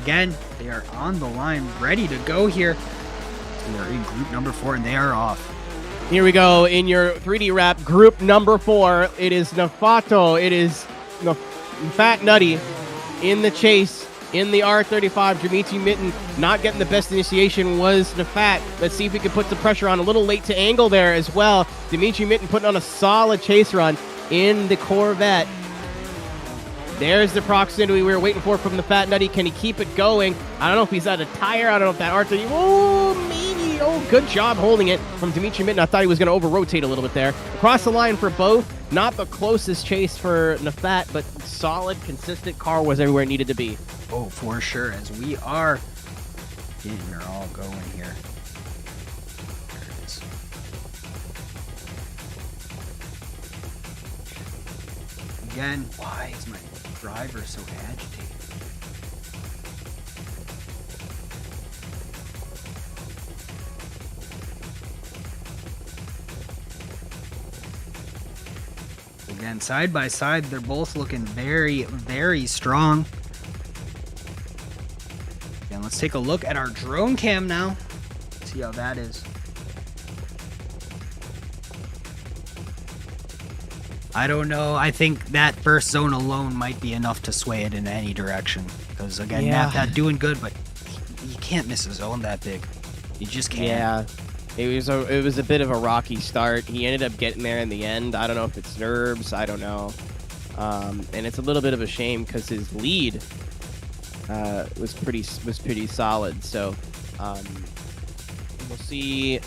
Again, they are on the line, ready to go here. We are in group number 4, and they are off. Here we go in your 3D wrap, group number 4. It is Nafato. It is Fat Nutty in the chase in the R35. Dimitri Minton not getting the best initiation was Nafat. Let's see if we can put some pressure on. A little late to angle there as well. Dimitri Minton putting on a solid chase run in the Corvette. There's the proximity we were waiting for from the Fat Nutty. Can he keep it going? I don't know if he's out of tire. I don't know if that R30. Oh, maybe. Oh, good job holding it from Dimitri Minton. I thought he was going to over-rotate a little bit there. Across the line for both. Not the closest chase for Nafat, but solid, consistent car was everywhere it needed to be. Oh, for sure. As we are getting her all going here. There it is. Again, why is my driver so agitated? Again, side by side, they're both looking very, very strong. And let's take a look at our drone cam now. See how that is. I don't know. I think that first zone alone might be enough to sway it in any direction. Because, again, not that doing good, but you can't miss a zone that big. You just can't. Yeah. It was a bit of a rocky start. He ended up getting there in the end. I don't know if it's nerves. I don't know. And it's a little bit of a shame because his lead was pretty solid. So we'll see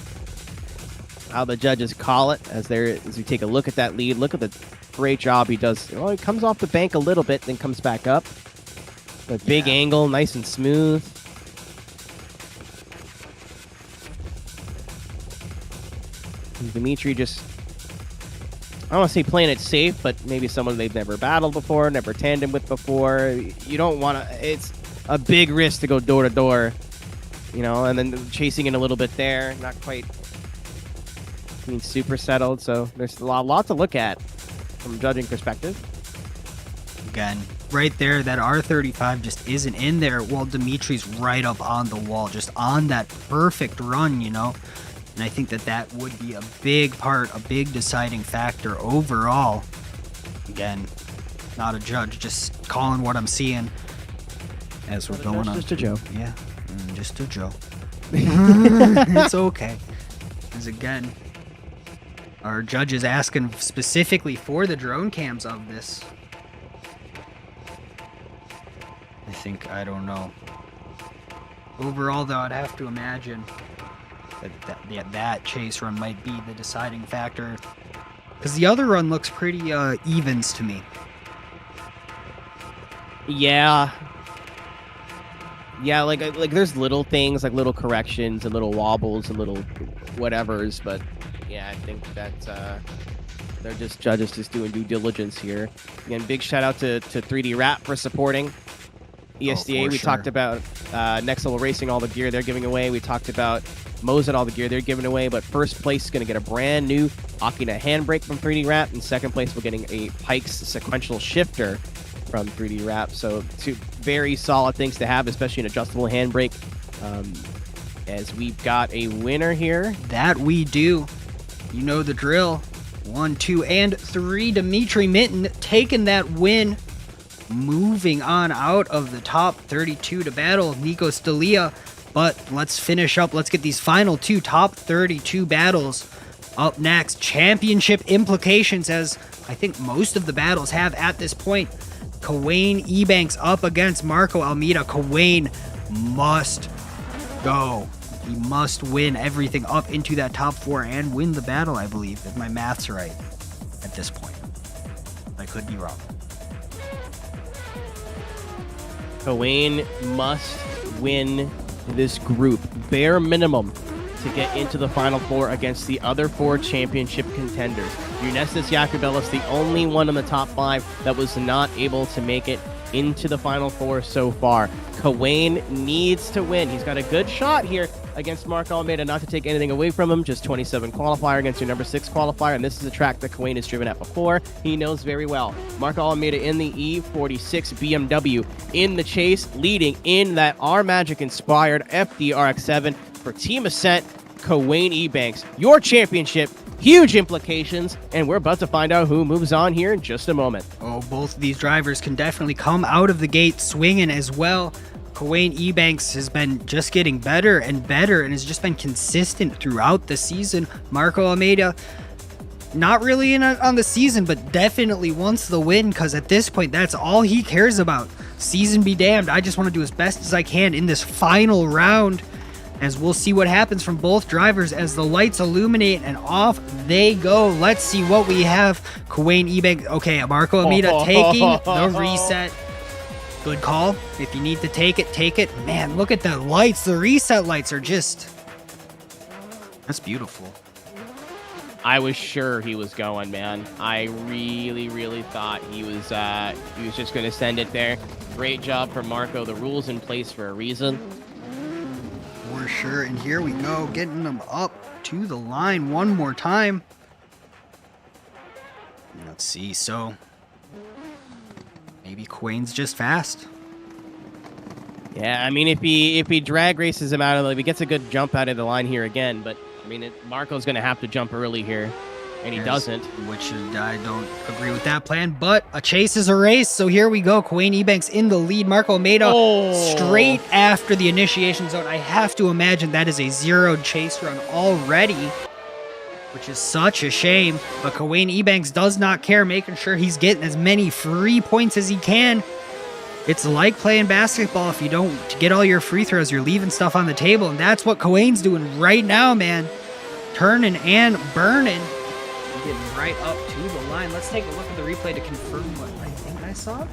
how the judges call it as we take a look at that lead. Look at the great job he does. Well, he comes off the bank a little bit, then comes back up. But big angle, nice and smooth. Dimitri just, I don't want to say playing it safe, but maybe someone they've never battled before, never tandem with before. You don't want to, it's a big risk to go door to door, and then chasing it a little bit there. Not quite super settled. So there's a lot to look at from a judging perspective. Again, right there, that R35 just isn't in there while Dimitri's right up on the wall, just on that perfect run, And I think that would be a big part, a big deciding factor overall. Again, not a judge, just calling what I'm seeing as we're going on. Just a joke. Yeah, just a joke. It's okay. As again, our judge is asking specifically for the drone cams of this. I don't know. Overall, though, I'd have to imagine that chase run might be the deciding factor, because the other run looks pretty evens to me. Yeah, like there's little things, like little corrections and little wobbles and little whatevers, but yeah, I think that they're just judges just doing due diligence here. Again, big shout out to 3D Rap for supporting ESDA. We talked about Next Level Racing, all the gear they're giving away. We talked about Moza, all the gear they're giving away. But first place is going to get a brand new Akina handbrake from 3D Rap. And second place, we're getting a Pikes sequential shifter from 3D Rap. So two very solid things to have, especially an adjustable handbrake. As we've got a winner here. That we do. You know the drill. 1, 2, and 3. Dimitri Minton taking that win. Moving on out of the top 32 to battle Nico Stalia. But let's finish up. Let's get these final 2 top 32 battles up next. Championship implications, as I think most of the battles have at this point. Kawain Ebanks up against Marco Almeida. Kawain must go. He must win everything up into that top 4 and win the battle, I believe, if my math's right at this point. I could be wrong. Kawain must win this group, bare minimum, to get into the Final 4 against the other 4 championship contenders. Unestis Yakubelis, the only one in the top 5 that was not able to make it into the Final 4 so far. Kawain needs to win. He's got a good shot here against Marco Almeida, not to take anything away from him. Just 27 qualifier against your number 6 qualifier, and this is a track that Kawain has driven at before. He knows very well. Marco Almeida in the E46 BMW in the chase, leading in that R-Magic-inspired FD-RX-7 for Team Ascent. Kawain Ebanks, your championship. Huge implications, and we're about to find out who moves on here in just a moment. Oh, both of these drivers can definitely come out of the gate swinging as well. Kawain Ebanks has been just getting better and better and has just been consistent throughout the season. Marco Almeida, not really in on the season, but definitely wants the win, because at this point, that's all he cares about. Season be damned. I just want to do as best as I can in this final round, as we'll see what happens from both drivers as the lights illuminate and off they go. Let's see what we have. Kawain Ebanks. Okay, Marco Almeida taking the reset. Good call. If you need to take it, take it. Man, look at the lights. The reset lights are just... That's beautiful. I was sure he was going, man. I really thought he was just going to send it there. Great job for Marco. The rule's in place for a reason. For sure. And here we go, getting them up to the line one more time. Let's see. So maybe Kawain's just fast. Yeah, I mean, if he drag races him out of the, if he gets a good jump out of the line here again, but I mean, Marco's going to have to jump early here. and he doesn't. Which I don't agree with that plan, but a chase is a race, so here we go. Quayne Ebanks in the lead. Marco Almeida straight after the initiation zone. I have to imagine that is a zeroed chase run already, which is such a shame, but Quayne Ebanks does not care, making sure he's getting as many free points as he can. It's like playing basketball. If you don't get all your free throws, you're leaving stuff on the table, and that's what Quayne's doing right now, man. Turning and burning. Getting right up to the line. Let's take a look at the replay to confirm what I think I saw.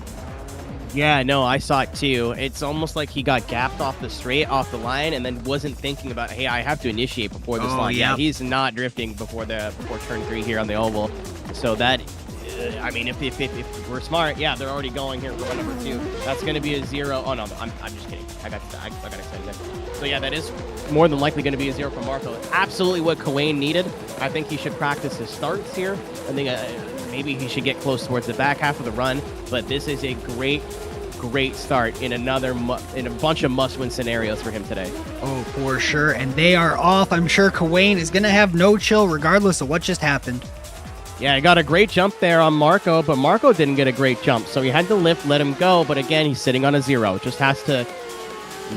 Yeah, no, I saw it too. It's almost like he got gapped off the line, and then wasn't thinking about, hey, I have to initiate before this line. Yeah, he's not drifting before turn 3 here on the oval. So that, I mean, if we're smart, yeah, they're already going here for number 2. That's going to be a 0. Oh no, I'm just kidding. I got excited there. So yeah, that is more than likely going to be a 0 for Marco. Absolutely what Quayne needed. I think he should practice his starts here. I think maybe he should get close towards the back half of the run. But this is a great start in in a bunch of must-win scenarios for him today. Oh, for sure. And they are off. I'm sure Quayne is going to have no chill regardless of what just happened. Yeah, he got a great jump there on Marco, but Marco didn't get a great jump. So he had to lift, let him go. But again, he's sitting on a 0. Just has to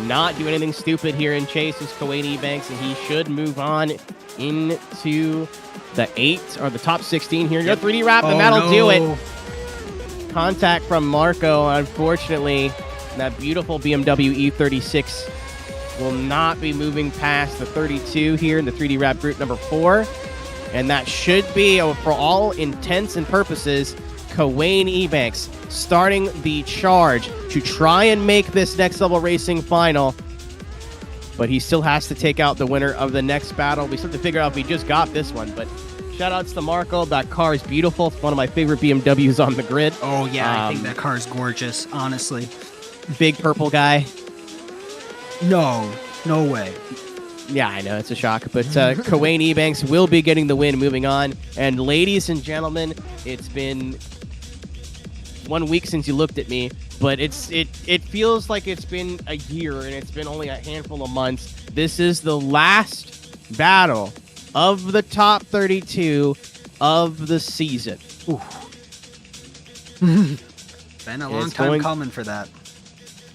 not do anything stupid here in chase is Quayne Ebanks, and he should move on into the 8 or the top 16 here. Yep. 3D wrap, and that'll do it. Contact from Marco. Unfortunately, that beautiful BMW E36 will not be moving past the 32 here in the 3D wrap group number 4. And that should be, for all intents and purposes, Quayne Ebanks starting the charge to try and make this Next Level Racing final. But he still has to take out the winner of the next battle. We still have to figure out if he just got this one. But shout outs to Marco. That car is beautiful. It's one of my favorite BMWs on the grid. Oh, yeah. I think that car is gorgeous, honestly. Big purple guy. No way. Yeah, I know, it's a shock, but Quayne Ebanks will be getting the win moving on. And ladies and gentlemen, it's been 1 week since you looked at me, but it feels like it's been a year, and it's been only a handful of months. This is the last battle of the top 32 of the season. Ooh. Been a long time coming for that.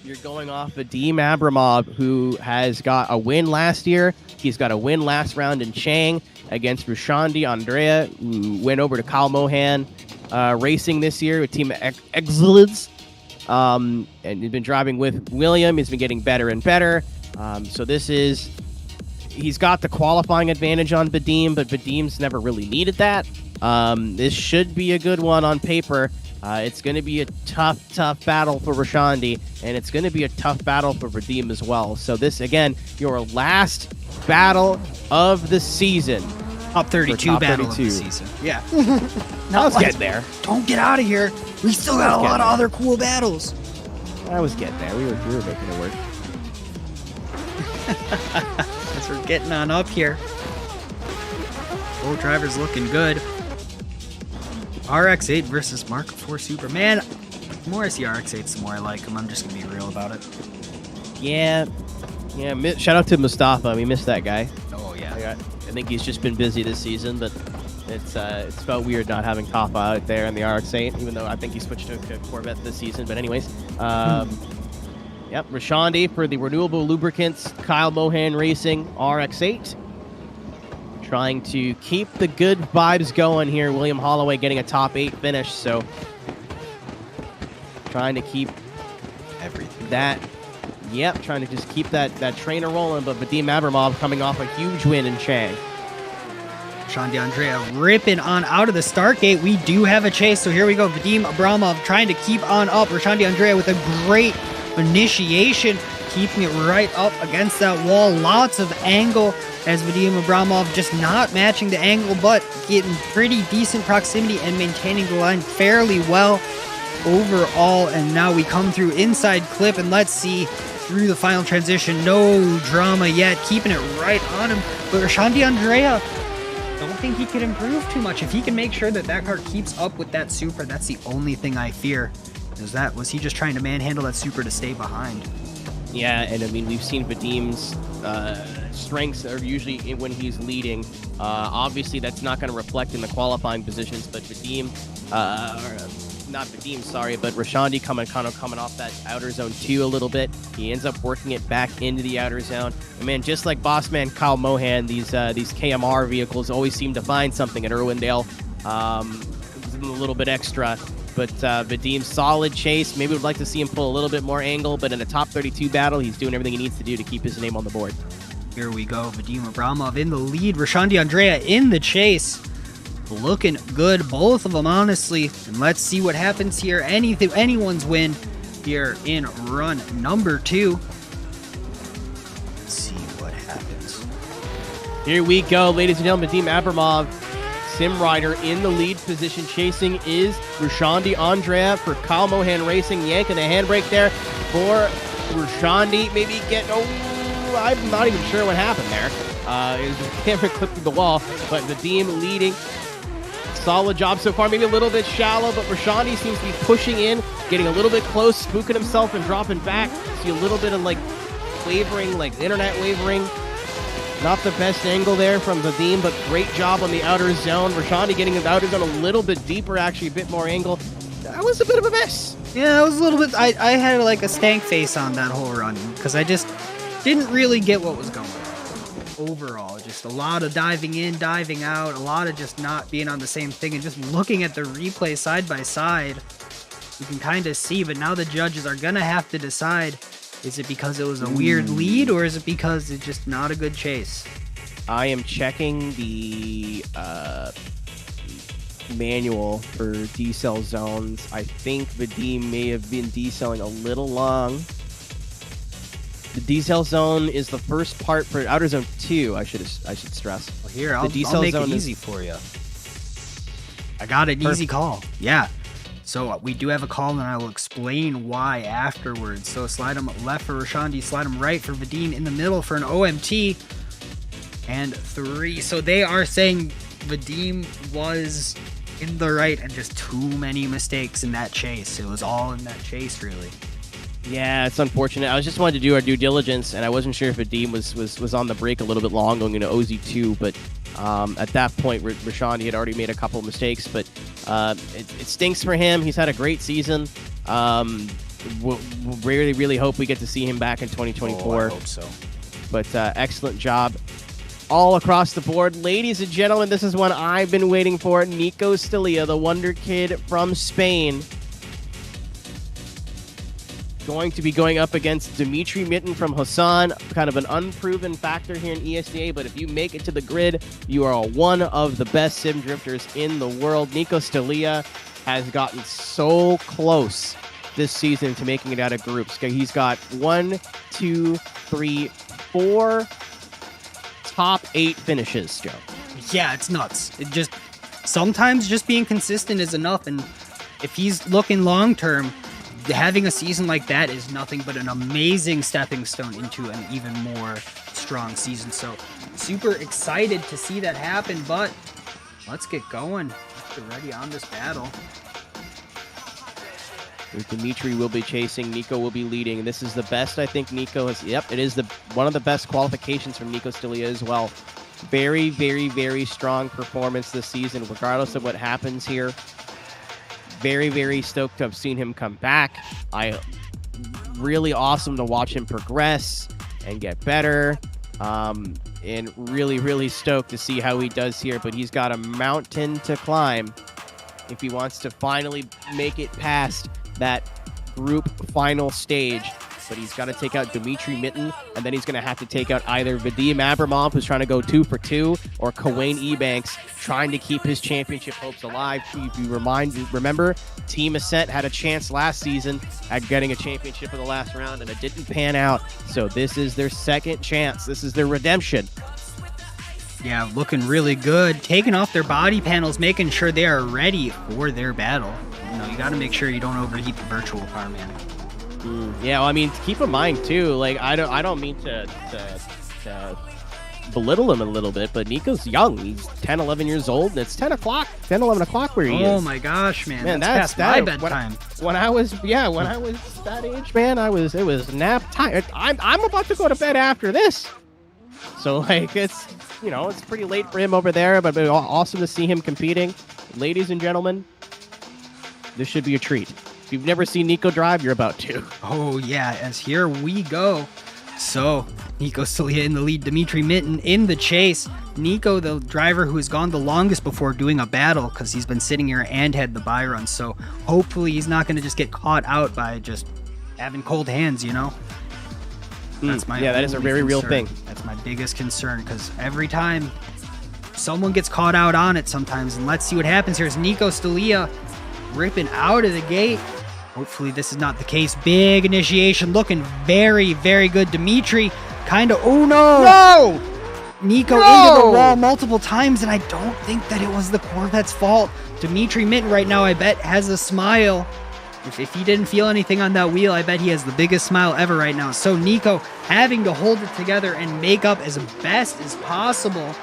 You're going off Vadim Abramov, who has got a win last year. He's got a win last round in Chang against Rushandi Andrea, who went over to Kyle Mohan Racing this year with Team Excellence. And he's been driving with William. He's been getting better and better. So he's got the qualifying advantage on Vadim, but Vadim's never really needed that. This should be a good one on paper. It's going to be a tough battle for Rushandi, and it's going to be a tough battle for Vadim as well. So this, again, your last battle of the season. Top 32 battle of the season. Yeah. I was getting there. Don't get out of here. We still got a lot of other cool battles. I was getting there. We were making it work. As we're getting on up here. Both drivers looking good. RX-8 versus Mark IV Super. Man, the more I see RX-8s, the more I like him. I'm just going to be real about it. Yeah. Shout out to Mustafa. We missed that guy. Oh, yeah. I think he's just been busy this season, but it's felt weird not having Tafa out there in the RX-8, even though I think he switched to Corvette this season. But anyways, yep, Rushandi for the Renewable Lubricants, Kyle Mohan Racing, RX-8. Trying to keep the good vibes going here. William Holloway getting a top 8 finish, so trying to keep everything trying to just keep that trainer rolling. But Vadim Abramov coming off a huge win in Chang. Rushandi Andrea ripping on out of the start gate. We do have a chase, so here we go. Vadim Abramov trying to keep on up. Rushandi Andrea with a great initiation, keeping it right up against that wall. Lots of angle as Vadim Abramov just not matching the angle, but getting pretty decent proximity and maintaining the line fairly well overall. And now we come through inside clip, and let's see through the final transition. No drama yet, keeping it right on him. But Rushandi Andrea, don't think he could improve too much. If he can make sure that car keeps up with that Supra, that's the only thing I fear. Was he just trying to manhandle that Supra to stay behind? Yeah, and I mean, we've seen Vadim's strengths are usually when he's leading. Obviously, that's not going to reflect in the qualifying positions, but Vadim, not Vadim, sorry, but Rashandi coming off that outer zone 2 a little bit. He ends up working it back into the outer zone. And man, just like boss man Kyle Mohan, these KMR vehicles always seem to find something at Irwindale. A little bit extra. But Vadim's solid chase. Maybe would like to see him pull a little bit more angle, but in a top 32 battle, he's doing everything he needs to do to keep his name on the board. Here we go. Vadim Abramov in the lead. Rashandi Andrea in the chase. Looking good, both of them, honestly. And let's see what happens here. Anyone's win here in run number 2. Let's see what happens. Here we go, ladies and gentlemen. Vadim Abramov, Sim Rider in the lead position. Chasing is Rashandi Andrea for Kyle Mohan Racing. Yanking the handbrake there for Rashandi. Maybe I'm not even sure what happened there. The camera clipped through the wall, but Vadim leading. Solid job so far. Maybe a little bit shallow, but Rashandi seems to be pushing in, getting a little bit close, spooking himself and dropping back. See a little bit of wavering, internet wavering. Not the best angle there from Vadim, but great job on the outer zone. Rashandi getting the outer zone a little bit deeper, actually a bit more angle. That was a bit of a miss. Yeah, it was a little bit. I had a stank face on that whole run because I just didn't really get what was going on. Overall, just a lot of diving in, diving out, a lot of just not being on the same thing, and just looking at the replay side by side, you can kind of see, but now the judges are gonna have to decide, is it because it was a weird lead, or is it because it's just not a good chase? I am checking the manual for decel zones. I think Vadim may have been decelling a little long. The decel zone is the first part for outer zone 2. I should stress. Well, here, I'll make it easy for you. I got an easy call. Yeah. So we do have a call, and I will explain why afterwards. So slide him left for Rashandi, slide him right for Vadim, in the middle for an OMT, and 3. So they are saying Vadim was in the right, and just too many mistakes in that chase. It was all in that chase, really. Yeah, it's unfortunate. I was just wanted to do our due diligence, and I wasn't sure if Vadim was on the break a little bit long going into OZ2, but at that point, Rashandi had already made a couple of mistakes, but it stinks for him. He's had a great season. We'll really, really hope we get to see him back in 2024. I hope so. But excellent job all across the board. Ladies and gentlemen, this is one I've been waiting for. Nico Stilia, the wonder kid from Spain, going to be going up against Dimitri Mitten from Vosan, kind of an unproven factor here in ESDA, but if you make it to the grid, you are one of the best sim drifters in the world. Nico Stilia has gotten so close this season to making it out of groups. He's got 4 top 8 finishes, Joe. Yeah, it's nuts. Sometimes just being consistent is enough, and if he's looking long-term, having a season like that is nothing but an amazing stepping stone into an even more strong season. So super excited to see that happen, but let's get going. Let's get ready on this battle. Dimitri will be chasing. Nico will be leading. This is the best I think Nico has. Yep, it is one of the best qualifications from Nico Stilia as well. Very, very, very strong performance this season, regardless of what happens here. Very, very stoked to have seen him come back. Really awesome to watch him progress and get better. And really, really stoked to see how he does here. But he's got a mountain to climb if he wants to finally make it past that group final stage. But he's got to take out Dimitri Mitten, and then he's going to have to take out either Vadim Abramov, who's trying to go 2 for 2, or Kawane Ebanks, trying to keep his championship hopes alive. If you remember, Team Ascent had a chance last season at getting a championship in the last round, and it didn't pan out. So this is their second chance. This is their redemption. Yeah, looking really good. Taking off their body panels, making sure they are ready for their battle. You got to make sure you don't overheat the virtual car, man. Yeah, well, I mean, keep in mind too. I don't mean to belittle him a little bit, but Nico's young. He's 10, 11 years old, and it's 10, 11 o'clock where he is. Oh my gosh, man! That's past my bedtime. When I was that age, man, it was nap time. I'm about to go to bed after this. So, like, it's pretty late for him over there, but awesome to see him competing. Ladies and gentlemen, this should be a treat. If you've never seen Nico drive, you're about to. Oh, yeah, as here we go. So, Nico Stalia in the lead, Dimitri Mitten in the chase. Nico, the driver who has gone the longest before doing a battle because he's been sitting here and had the bye run. So, hopefully he's not going to just get caught out by just having cold hands, That's my that is a very real thing. That's my biggest concern because every time someone gets caught out on it sometimes, and let's see what happens here. Is Nico Stalia ripping out of the gate? Hopefully this is not the case. Big initiation, looking very, very good. Dimitri oh no! Nico into the wall multiple times, and I don't think that it was the Corvette's fault. Dimitri Mitten right now, I bet, has a smile. If he didn't feel anything on that wheel, I bet he has the biggest smile ever right now. So Nico having to hold it together and make up as best as possible.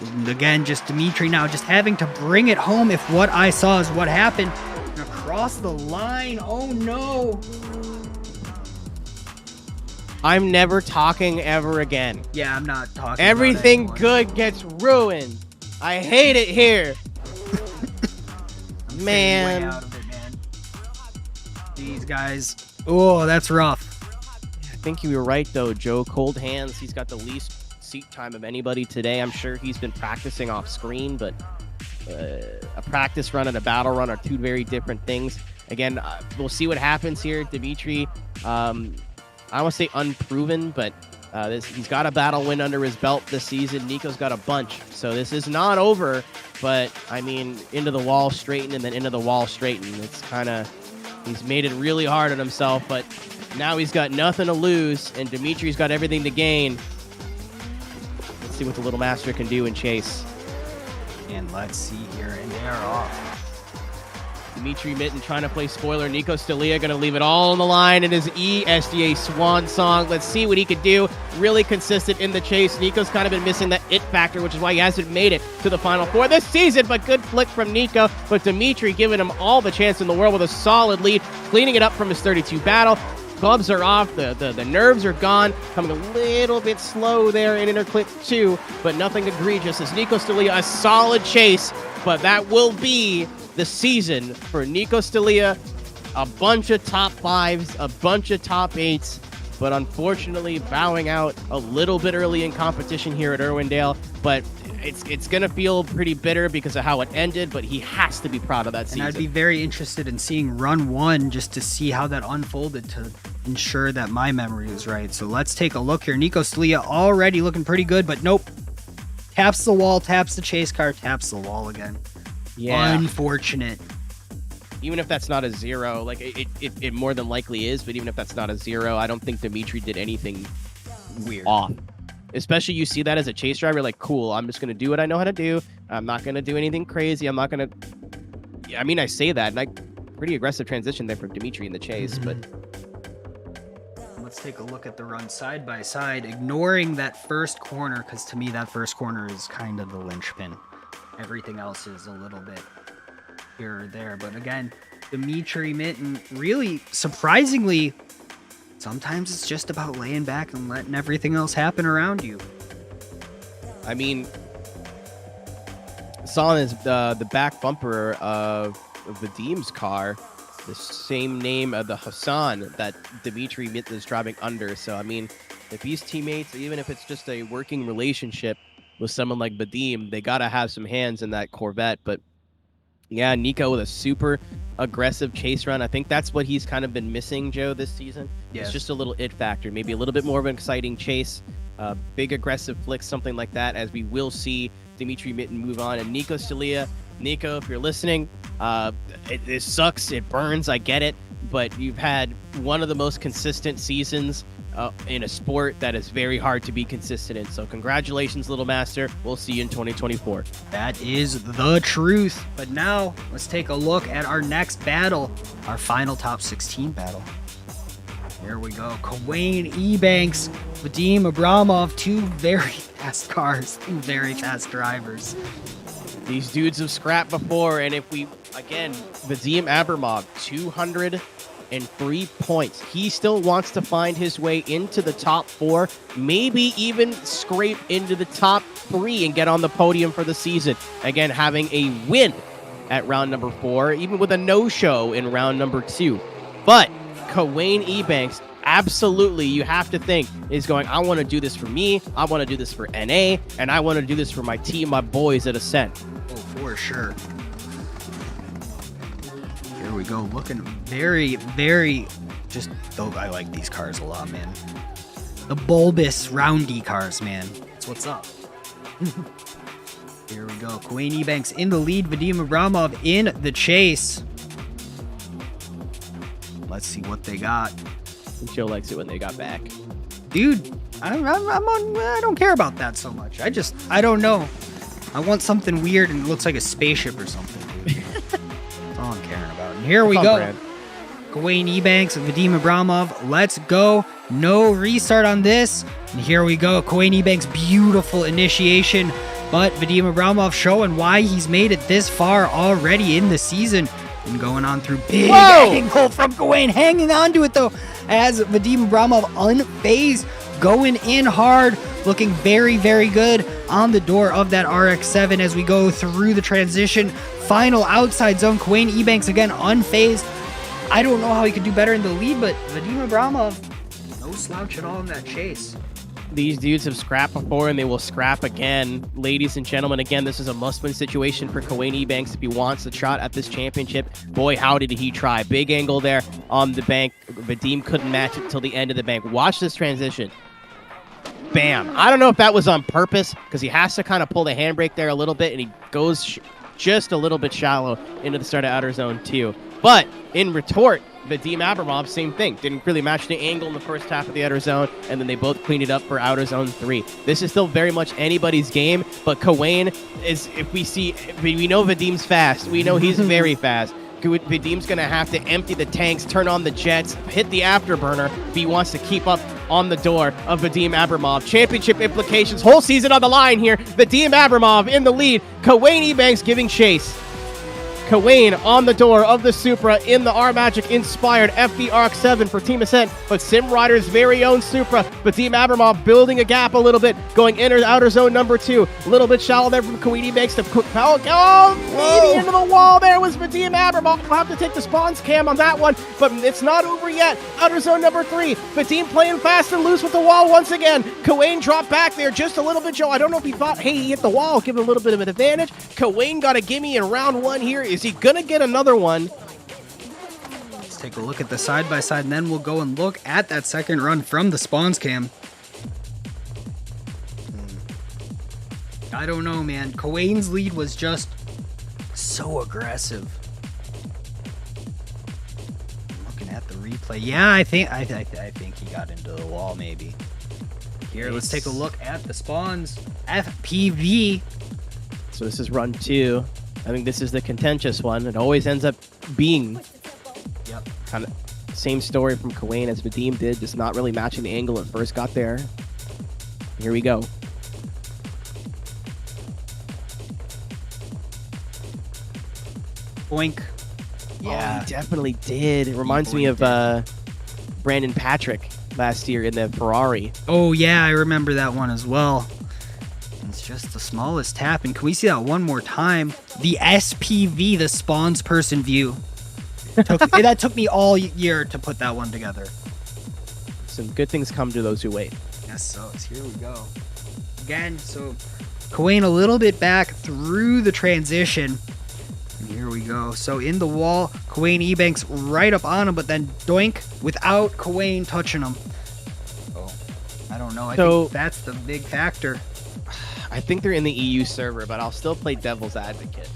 And again, just Dimitri now just having to bring it home if what I saw is what happened. And across the line, oh no. I'm never talking ever again. Yeah, I'm not talking Everything good gets ruined. I hate it here. Man. Way out of it, man. These guys. Oh, that's rough. I think you were right, though, Joe. Cold hands. He's got the least seat time of anybody today. I'm sure he's been practicing off screen, but a practice run and a battle run are two very different things. Again, we'll see what happens here. Dimitri, I don't want to say unproven, but he's got a battle win under his belt this season. Nico's got a bunch, so this is not over. But, I mean, into the wall straighten and then into the wall straighten. It's kind of, he's made it really hard on himself, but now he's got nothing to lose, and Dimitri's got everything to gain. Let's see what the Little Master can do in chase. And let's see here, and they are off. Dimitri Mitten trying to play spoiler. Nico Stalia going to leave it all on the line in his ESDA Swan song. Let's see what he could do. Really consistent in the chase. Nico's kind of been missing that it factor, which is why he hasn't made it to the Final Four this season. But good flick from Nico. But Dimitri giving him all the chance in the world with a solid lead, cleaning it up from his 32 battle. Clubs are off. The nerves are gone. Coming a little bit slow there in interclip 2, but nothing egregious. As Nico Stalia, a solid chase, but that will be the season for Nico Stalia. A bunch of top 5s, a bunch of top 8s, but unfortunately bowing out a little bit early in competition here at Irwindale. But it's going to feel pretty bitter because of how it ended, but he has to be proud of that season. And I'd be very interested in seeing run 1 just to see how that unfolded to ensure that my memory is right. So let's take a look here. Nico Stalia already looking pretty good, but nope. Taps the wall, taps the chase car, taps the wall again. Yeah. Unfortunate. Even if that's not a 0, like it more than likely is, but even if that's not a 0, I don't think Dimitri did anything weird off. Especially you see that as a chase driver, like, cool, I'm just going to do what I know how to do. I'm not going to do anything crazy. I'm not going to... I mean, I say that, and pretty aggressive transition there from Dimitri in the chase, but... Let's take a look at the run side by side, ignoring that first corner, because to me that first corner is kind of the linchpin. Everything else is a little bit here or there. But again, Dimitri Mitten, really surprisingly, sometimes it's just about laying back and letting everything else happen around you. I mean, saw his, the back bumper of Vadim's car, the same name of the Vosan that Dimitri Mitten is driving under. So, I mean, if he's teammates, even if it's just a working relationship with someone like Vadim, they got to have some hands in that Corvette. But yeah, Nico with a super aggressive chase run. I think that's what he's kind of been missing, Joe, this season. Yes. It's just a little it factor, maybe a little bit more of an exciting chase, big aggressive flicks, something like that, as we will see Dimitri Mitten move on. And Nico Stalia, Nico, if you're listening, it sucks, it burns, I get it, but you've had one of the most consistent seasons in a sport that is very hard to be consistent in. So congratulations, Little Master. We'll see you in 2024. That is the truth. But now let's take a look at our next battle, our final top 16 battle. Here we go. Kawain Ebanks, Vadim Abramov, two very fast cars, two very fast drivers. These dudes have scrapped before, and if we, again, Vadim Abramov, 200 3 points. He still wants to find his way into the top 4, maybe even scrape into the top 3 and get on the podium for the season. Again, having a win at round number 4, even with a no-show in round number 2. But Kawayne Ebanks, absolutely, you have to think, is going, I want to do this for me, I want to do this for NA, and I want to do this for my team, my boys at Ascent. Oh, for sure. Here we go, looking very, very, just, though I like these cars a lot, man. The bulbous, roundy cars, man. That's what's up. Here we go, Kawayne Ebanks in the lead, Vadim Abramov in the chase. Let's see what they got. Joe likes it when they got back. Dude, I don't care about that so much. I don't know. I want something weird and it looks like a spaceship or something, dude. That's all I'm caring about. And here we go. Brand. Kawayne Ebanks, Vadim Abramov. Let's go. No restart on this. And here we go. Kawayne Ebanks, beautiful initiation. But Vadim Abramov showing why he's made it this far already in the season. And going on through big angle from Kawayne, hanging on to it though, as Vadim Abramov unfazed, going in hard, looking very, very good on the door of that RX-7 as we go through the transition. Final outside zone, Kawayne Ebanks again unfazed. I don't know how he could do better in the lead, but Vadim Abramov, no slouch at all in that chase. These dudes have scrapped before and they will scrap again. Ladies and gentlemen, again, this is a must-win situation for Kawayne Ebanks if he wants the shot at this championship. Boy, how did he try. Big angle there on the bank. Vadim couldn't match it till the end of the bank. Watch this transition. Bam. I don't know if that was on purpose because he has to kind of pull the handbrake there a little bit and he goes just a little bit shallow into the start of outer zone 2. But in retort, Vadim Abramov, same thing. Didn't really match the angle in the first half of the outer zone, and then they both cleaned it up for outer zone 3. This is still very much anybody's game, but Kawayne is, we know Vadim's fast. We know he's very fast. Vadim's going to have to empty the tanks, turn on the jets, hit the afterburner if he wants to keep up on the door of Vadim Abramov. Championship implications, whole season on the line here. Vadim Abramov in the lead. Kawayne Ebanks giving chase. Kawayne on the door of the Supra in the R-Magic inspired FD RX-7 for Team Ascent, but Sim Rider's very own Supra. Vadim Abramov building a gap a little bit, going inner outer zone number 2. A little bit shallow there from Kawayne Ebanks to maybe into the wall there was Vadim Abramov. We'll have to take the spawns cam on that one, but it's not over yet. Outer zone number 3. Vadim playing fast and loose with the wall once again. Kawayne dropped back there just a little bit, Joe. I don't know if he thought, hey, he hit the wall, give him a little bit of an advantage. Kawayne got a gimme in round 1 here. Is he gonna get another one? Let's take a look at the side-by-side, and then we'll go and look at that second run from the spawns cam. I don't know, man. Kawayne's lead was just so aggressive. Looking at the replay, yeah, I think he got into the wall maybe. Here, let's take a look at the spawns FPV. So this is run 2. I think this is the contentious one. It always ends up being kind of same story from Kawayne as Vadim did, just not really matching the angle at first got there. Here we go. Boink. Yeah, he definitely did. It reminds me of Brandon Patrick last year in the Ferrari. Oh yeah, I remember that one as well. It's just the smallest tap, and can we see that one more time? The SPV, the spawns person view. That took me all year to put that one together. Some good things come to those who wait. Yes, so here we go. Again, so Kawayne a little bit back through the transition. And here we go. So in the wall, Kawayne Ebanks right up on him, but then doink without Kawayne touching him. Oh, I don't know. I think that's the big factor. I think they're in the EU server, but I'll still play devil's advocate.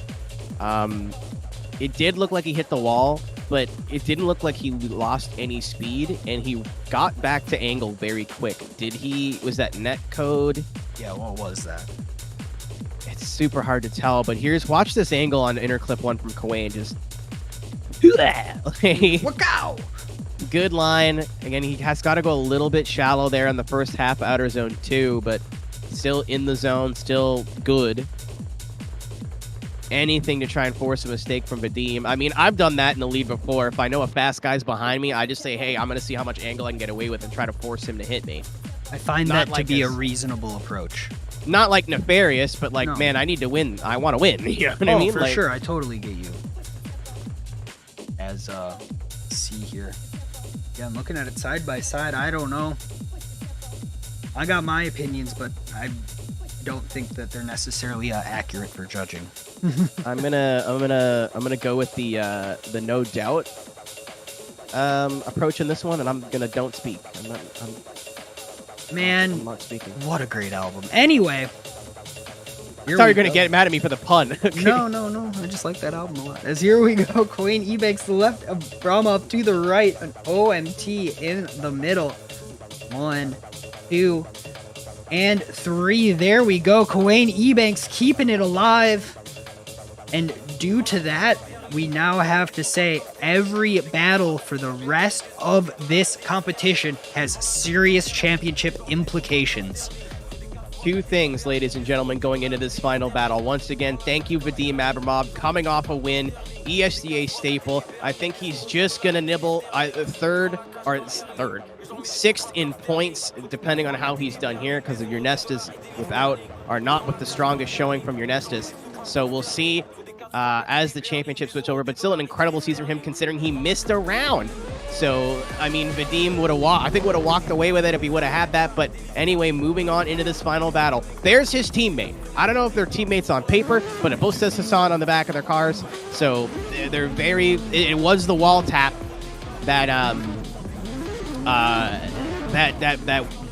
It did look like he hit the wall, but it didn't look like he lost any speed, and he got back to angle very quick. Was that net code? Yeah, what was that? It's super hard to tell, but watch this angle on interclip 1 from Kawayne. Just Wow! Good line. Again, he has got to go a little bit shallow there in the first half, outer zone 2, but still in the zone, still good. anything to try and force a mistake from Vadim. I mean, I've done that in the lead before. If I know a fast guy's behind me, I just say, hey, I'm going to see how much angle I can get away with and try to force him to hit me. I find that to be a reasonable approach. Not like nefarious, but like, No. man, I need to win. I want to win. You know what I mean? For Like, sure. I totally get you. As, see here. Yeah, I'm looking at it side by side. I don't know. I got my opinions, but I don't think that they're necessarily accurate for judging. I'm gonna go with the no doubt approach in this one, and I'm gonna don't speak. I'm not speaking. What a great album. Anyway, I thought you were gonna get mad at me for the pun. No. I just like that album a lot. As here we go, Queen Ebanks to the left, Brahma to the right, an OMT in the middle. 1, 2, and 3. There we go. Queen Ebanks keeping it alive. And due to that, we now have to say every battle for the rest of this competition has serious championship implications. 2 things, ladies and gentlemen, going into this final battle. Once again, thank you, Vadim Abramov, coming off a win, ESDA staple. I think he's just going to nibble sixth in points, depending on how he's done here, because of your Nestas are not with the strongest showing from your Nestas. So we'll see as the championship switch over, but still an incredible season for him considering he missed a round. So, I mean, Vadim would have walked away with it if he would have had that. But anyway, moving on into this final battle. There's his teammate. I don't know if they're teammates on paper, but it both says Vosan on the back of their cars. So they're it was the wall tap that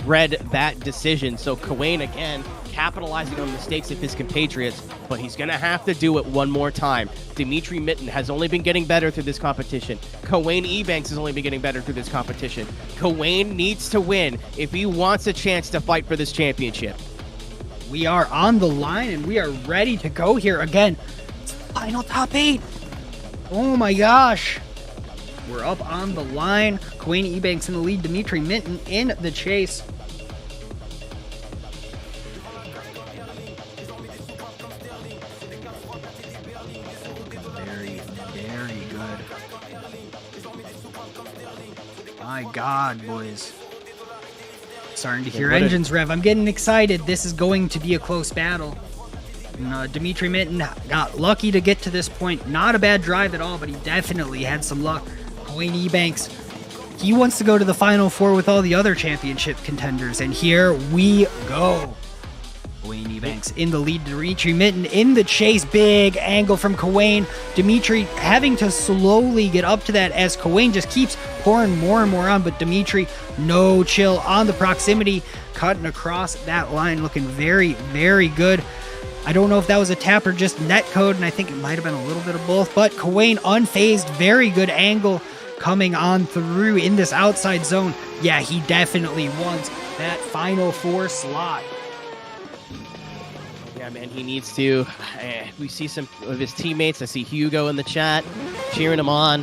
read that decision. So Kawain again capitalizing on mistakes of his compatriots, but he's going to have to do it one more time. Dimitri Mitten has only been getting better through this competition. Kawain Ebanks has only been getting better through this competition. Kawain needs to win if he wants a chance to fight for this championship. We are on the line and we are ready to go here again. It's the final top 8. Oh my gosh. We're up on the line. Kawain Ebanks in the lead. Dimitri Mitten in the chase. Very good. My God, boys. Starting to hear engines rev. I'm getting excited. This is going to be a close battle. And, Dimitri Mitten got lucky to get to this point. Not a bad drive at all, but he definitely had some luck. Kawain Ebanks, he wants to go to the Final Four with all the other championship contenders, and here we go. Kawain Ebanks in the lead, Dimitri Mitten in the chase. Big angle from Kawain. Dimitri having to slowly get up to that as Kawain just keeps pouring more and more on, but Dimitri, no chill on the proximity, cutting across that line, looking very, very good. I don't know if that was a tap or just net code, and I think it might have been a little bit of both, but Kawain unfazed, very good angle coming on through in this outside zone. Yeah, he definitely wants that Final Four slot. Yeah, man, he needs to. We see some of his teammates. I see Hugo in the chat cheering him on.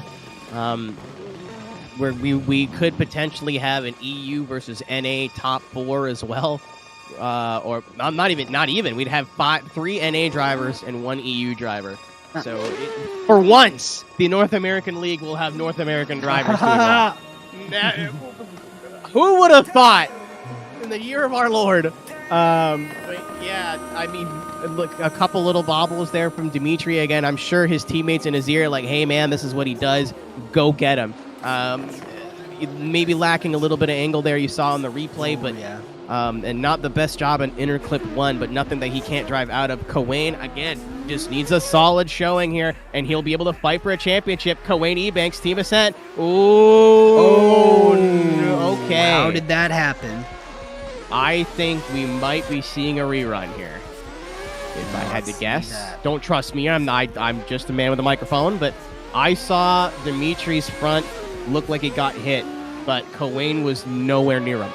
Where we could potentially have an EU versus NA top 4 as well. Or not even. We'd have 3 NA drivers and 1 EU driver. So for once, the North American League will have North American drivers. Who would have thought in the year of our Lord? But yeah, I mean, look, a couple little bobbles there from Dimitri. Again, I'm sure his teammates in his ear like, hey man, this is what he does. Go get him. Maybe lacking a little bit of angle there you saw on the replay, but yeah. And not the best job in inner clip 1, but nothing that he can't drive out of. Kawain, again, just needs a solid showing here, and he'll be able to fight for a championship. Kawain Ebanks, Team Ascent. Okay. How did that happen? I think we might be seeing a rerun here. If I had to guess. Don't trust me, I'm just a man with a microphone, but I saw Dimitri's front look like it got hit, but Kawain was nowhere near him.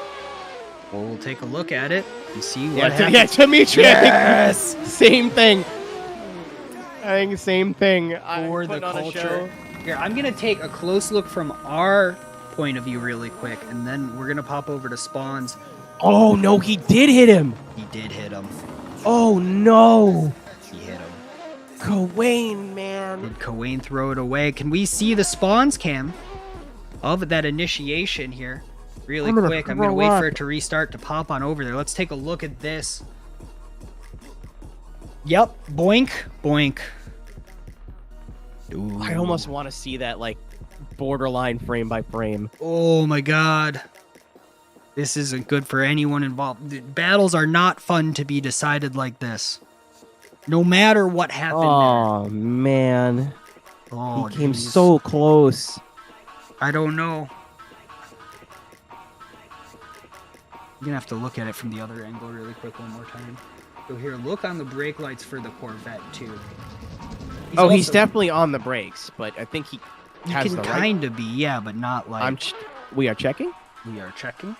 Well, we'll take a look at it and see what happens. Yeah, Dimitri. Yes! Same thing. I think same thing. For the culture. Here, I'm going to take a close look from our point of view really quick, and then we're going to pop over to Spawn's. Oh, no, he did hit him. He did hit him. Oh, no. He hit him. Cowain, man. Did Cowain throw it away? Can we see the spawns cam of that initiation here? Really quick. I'm going to wait for it to restart to pop on over there. Let's take a look at this. Yep. Boink. Boink. Ooh. I almost want to see that, like, borderline frame by frame. Oh, my God. This isn't good for anyone involved. The battles are not fun to be decided like this. No matter what happened. Oh, man. Oh, he came so close. I don't know. You're going to have to look at it from the other angle really quick one more time. So here, look on the brake lights for the Corvette, too. He's definitely on the brakes, but I think he has can the right... kind of be, yeah, but not like... We are checking? We are checking.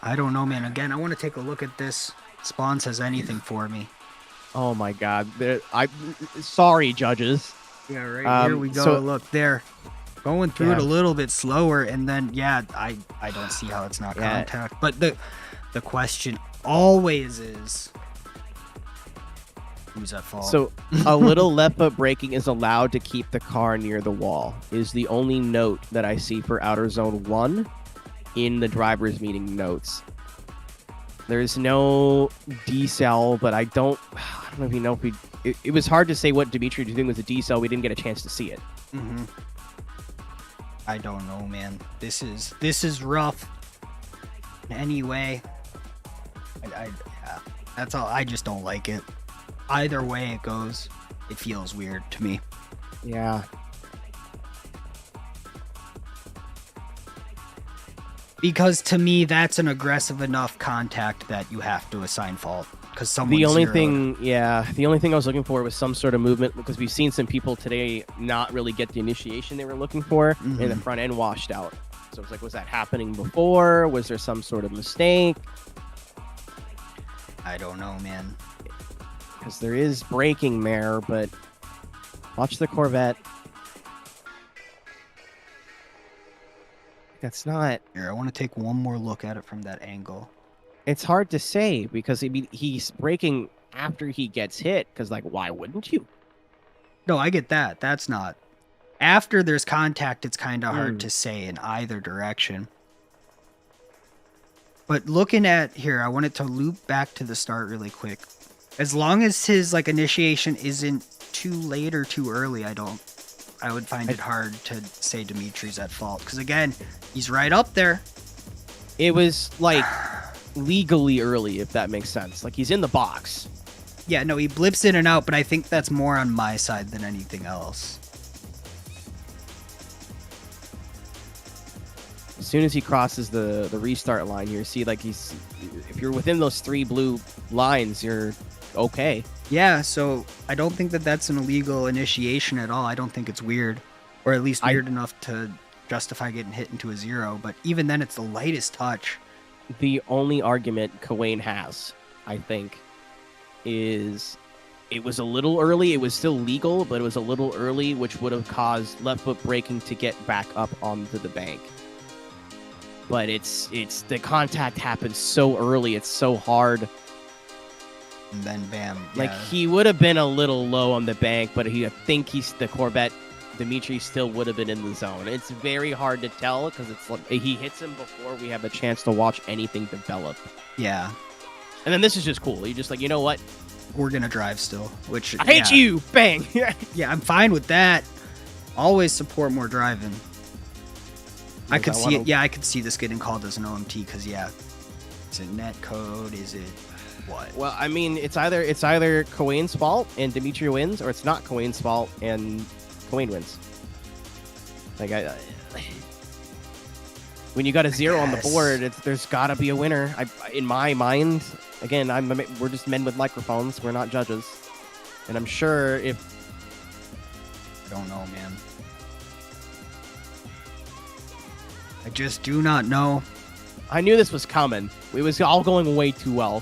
I don't know, man. Again, I want to take a look at this. Spawn says anything for me. Oh, my God. Sorry, judges. Yeah, right here we go. So, look, there. Going through it a little bit slower, and then, yeah, I don't see how it's not contact. But the question always is... Who's at fault? So a little left foot braking is allowed to keep the car near the wall is the only note that I see for Outer Zone 1 in the driver's meeting notes. There's no decel, but I don't know if you know if it was hard to say what Dimitri was doing with the decel. We didn't get a chance to see it. Mm-hmm. I don't know, man. This is rough. Anyway, that's all. I just don't like it. Either way it goes, it feels weird to me. Yeah. Because to me, that's an aggressive enough contact that you have to assign fault. Because someone. The only thing I was looking for was some sort of movement, because we've seen some people today not really get the initiation they were looking for, and the front end washed out. So it's like, was that happening before? Was there some sort of mistake? I don't know, man. Because there is braking there, but watch the Corvette. That's not... Here, I want to take one more look at it from that angle. It's hard to say, because he's braking after he gets hit, because, like, why wouldn't you? No, I get that. That's not... After there's contact, it's kind of hard to say in either direction. But looking at... Here, I wanted to loop back to the start really quick. As long as his initiation isn't too late or too early, I would find it hard to say Dimitri's at fault. Because again, he's right up there. It was like legally early, if that makes sense. Like, he's in the box. Yeah, no, he blips in and out, but I think that's more on my side than anything else. As soon as he crosses the restart line here, see, like, if you're within those 3 blue lines, you're okay. Yeah, so I don't think that that's an illegal initiation at all. I don't think it's weird, or at least weird enough to justify getting hit into a 0, but even then it's the lightest touch. The only argument Cowain has, I think, is it was a little early. It was still legal, but it was a little early, which would have caused left foot braking to get back up onto the bank. But it's the contact happens so early, it's so hard. And then bam. Like, he would have been a little low on the bank, but I think the Corvette, Dimitri still would have been in the zone. It's very hard to tell, because it's like he hits him before we have a chance to watch anything develop. Yeah. And then this is just cool. You're just like, you know what? We're going to drive still, which... I hate you! Bang! Yeah, I'm fine with that. Always support more driving. I could see it. Yeah, I could see this getting called as an OMT, because, yeah. Is it net code? Is it... What? Well, I mean, it's either Cowain's fault and Dimitri wins, or it's not Cowain's fault and Cowain wins. Like, when you got a 0 on the board, there's got to be a winner. In my mind, again, we're just men with microphones. We're not judges, and I'm sure if I don't know, man. I just do not know. I knew this was coming. It was all going way too well.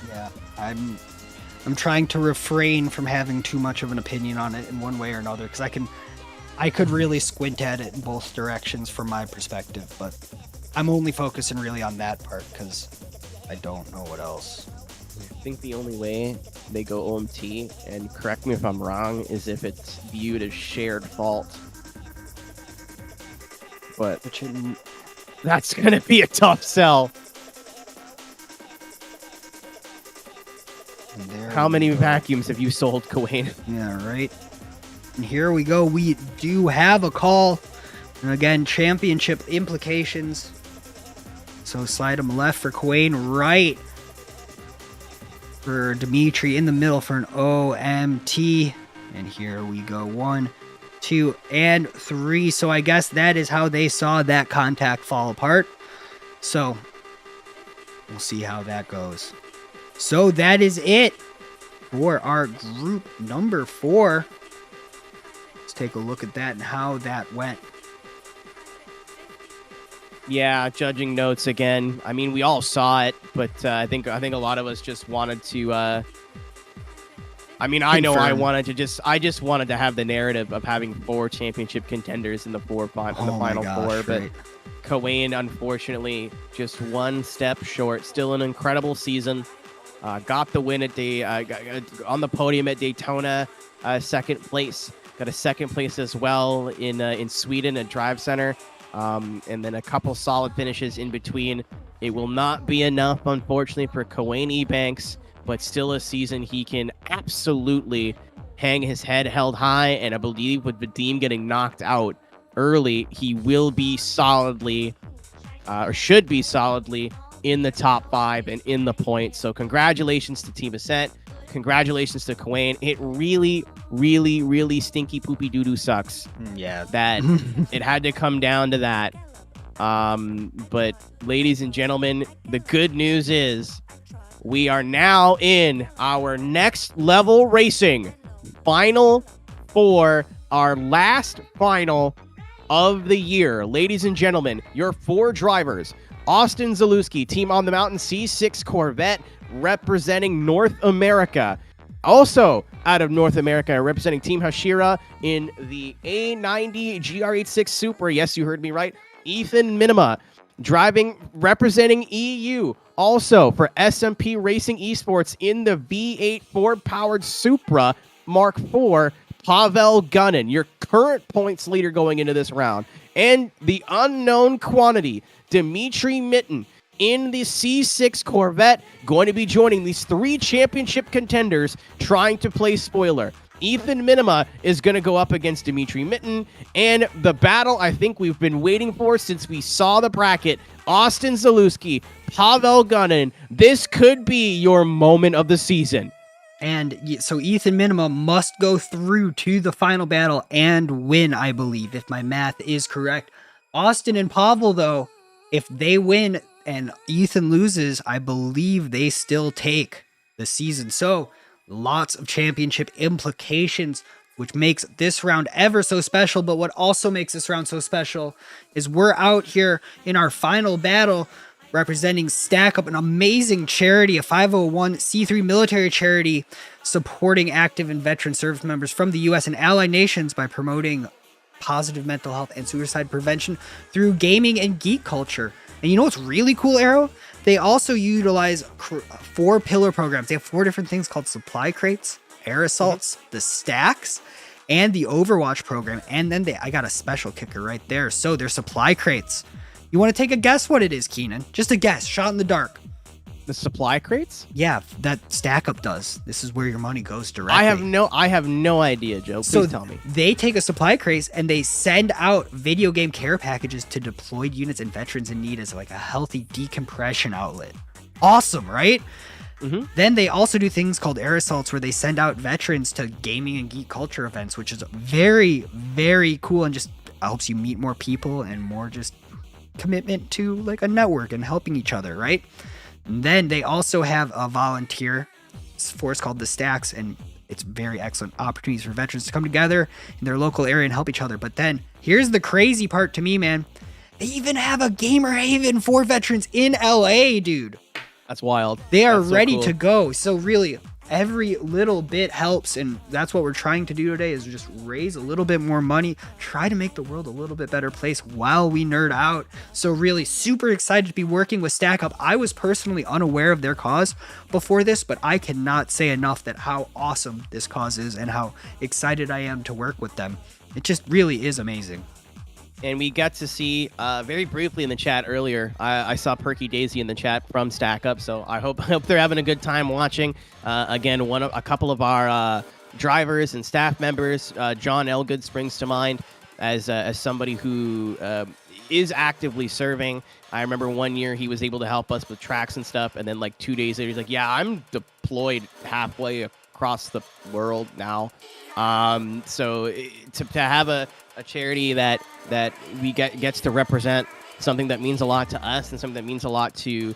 Yeah, I'm trying to refrain from having too much of an opinion on it in one way or another, because I could really squint at it in both directions from my perspective, but I'm only focusing really on that part because I don't know what else. I think the only way they go OMT, and correct me if I'm wrong, is if it's viewed as shared fault. But that's going to be a tough sell. How many vacuums have you sold, Kawain? Yeah, right. And here we go. We do have a call. And again, championship implications. So slide him left for Kawain, right for Dimitri, in the middle for an OMT. And here we go. 1, 2, and 3. So I guess that is how they saw that contact fall apart. So we'll see how that goes. So that is it for our group number 4. Let's take a look at that and how that went. Yeah, judging notes again. I mean, we all saw it, but I think a lot of us just wanted to. I mean, I know I just wanted to have the narrative of having 4 championship contenders in the final four, but right. Kawain, unfortunately, just one step short. Still an incredible season. Got the win on the podium at Daytona, second place. Got a second place as well in Sweden at Drive Center, and then a couple solid finishes in between. It will not be enough, unfortunately, for Kawain Ebanks, but still a season he can absolutely hang his head held high, and I believe with Vadim getting knocked out early, he will be solidly, or should be solidly, in the top 5 and in the points. So congratulations to Team Ascent. Congratulations to Kawain. It really, really, really stinky poopy doo-doo sucks. Yeah. That it had to come down to that. But ladies and gentlemen, the good news is we are now in our next level racing final for our last final of the year. Ladies and gentlemen, your 4 drivers: Austin Zalewski, Team On the Mountain C6 Corvette, representing North America. Also out of North America, representing Team Hashira in the A90 GR86 Super. Yes, you heard me right. Ethan Minima, representing EU. Also for SMP Racing Esports in the V8 Ford-powered Supra Mark IV, Pavel Gunnin, your current points leader going into this round. And the unknown quantity, Dimitri Mitten, in the C6 Corvette, going to be joining these 3 championship contenders trying to play spoiler. Ethan Minima is going to go up against Dimitri Mitten, and the battle I think we've been waiting for since we saw the bracket, Austin Zalewski, Pavel Gunnin. This could be your moment of the season. And so Ethan Minima must go through to the final battle and win, I believe, if my math is correct. Austin and Pavel, though, if they win and Ethan loses, I believe they still take the season. So lots of championship implications, which makes this round ever so special. But what also makes this round so special is we're out here in our final battle representing Stack Up, an amazing charity, a 501c3 military charity supporting active and veteran service members from the U.S. and allied nations by promoting positive mental health and suicide prevention through gaming and geek culture. And you know what's really cool, Arrow? They also utilize 4 pillar programs. They have 4 different things called supply crates, air assaults, the stacks, and the Overwatch program. And then I got a special kicker right there. So their supply crates. You want to take a guess what it is, Keenan? Just a guess, shot in the dark. The supply crates? Yeah, that Stack Up does. This is where your money goes directly. I have no idea, Joe. Please tell me. They take a supply crate and they send out video game care packages to deployed units and veterans in need as like a healthy decompression outlet. Awesome, right? Mm-hmm. Then they also do things called air assaults where they send out veterans to gaming and geek culture events, which is very, very cool and just helps you meet more people and more just commitment to like a network and helping each other, right? And then they also have a volunteer force called the Stacks, and it's very excellent opportunities for veterans to come together in their local area and help each other. But then here's the crazy part to me, man. They even have a gamer haven for veterans in LA, dude. That's wild. They are That's so ready cool. to go. So really, every little bit helps, and that's what we're trying to do today, is just raise a little bit more money, try to make the world a little bit better place while we nerd out. So really super excited to be working with Stack Up. I was personally unaware of their cause before this, but I cannot say enough that how awesome this cause is and how excited I am to work with them. It just really is amazing. And we got to see very briefly in the chat earlier. I saw Perky Daisy in the chat from Stack Up, so I hope they're having a good time watching. Again, a couple of our drivers and staff members, John Elgood springs to mind as somebody who is actively serving. I remember one year he was able to help us with tracks and stuff, and then like 2 days later, he's like, "Yeah, I'm deployed halfway across the world now." So to have a charity that we gets to represent something that means a lot to us and something that means a lot to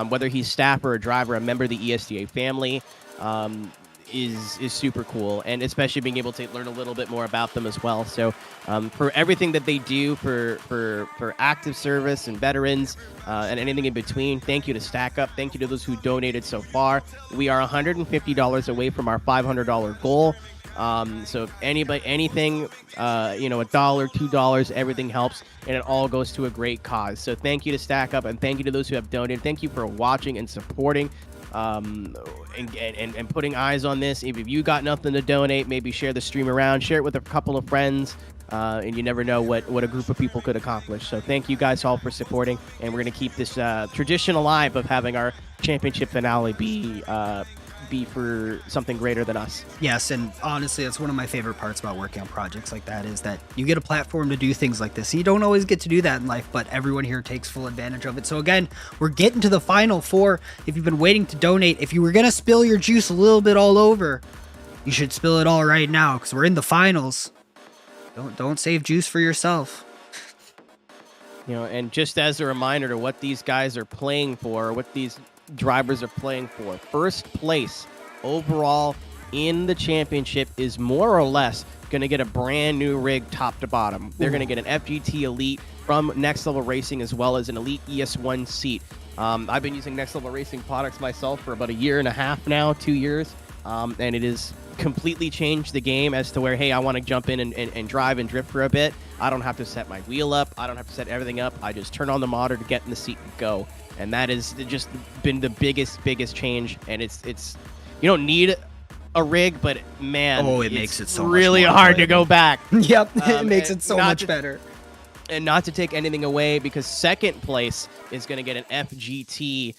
whether he's staff or a driver, a member of the ESDA family, is super cool, and especially being able to learn a little bit more about them as well. So for everything that they do for active service and veterans and anything in between, thank you to Stack Up. Thank you to those who donated so far. We are $150 away from our $500 goal. So if anything, $1, $2, everything helps, and it all goes to a great cause. So thank you to Stack Up, and thank you to those who have donated. Thank you for watching and supporting, and putting eyes on this. If you got nothing to donate, maybe share the stream around, share it with a couple of friends, and you never know what a group of people could accomplish. So thank you guys all for supporting, and we're going to keep this tradition alive of having our championship finale be for something greater than us. Yes, and honestly, that's one of my favorite parts about working on projects like that, is that you get a platform to do things like this. You don't always get to do that in life, but everyone here takes full advantage of it. So again, we're getting to the final four. If you've been waiting to donate, if you were going to spill your juice a little bit all over, you should spill it all right now, because we're in the finals. Don't save juice for yourself. And just as a reminder to what these guys are playing for, what these drivers are playing for, first place overall in the championship is more or less going to get a brand new rig top to bottom. They're going to get an FGT Elite from Next Level Racing, as well as an Elite ES1 seat. I've been using Next Level Racing products myself for about a year and a half now, 2 years, and it has completely changed the game as to where, hey, I want to jump in and drive and drift for a bit. I don't have to set my wheel up. I don't have to set everything up. I just turn on the modder to get in the seat and go. And that has just been the biggest change. And it's you don't need a rig, but man, it makes it so really much more hard to go back. Yep, it makes it so much better. And not to take anything away, because second place is going to get an FGT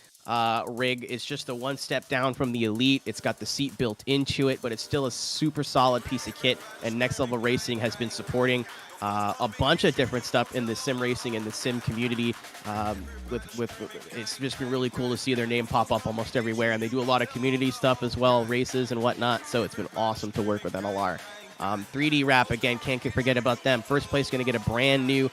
rig. It's just a one step down from the Elite. It's got the seat built into it, but it's still a super solid piece of kit. And Next Level Racing has been supporting a bunch of different stuff in the sim racing and the sim community. It's just been really cool to see their name pop up almost everywhere, and they do a lot of community stuff as well, races and whatnot. So it's been awesome to work with NLR. 3D Wrap, again, can't forget about them. First place going to get a brand new,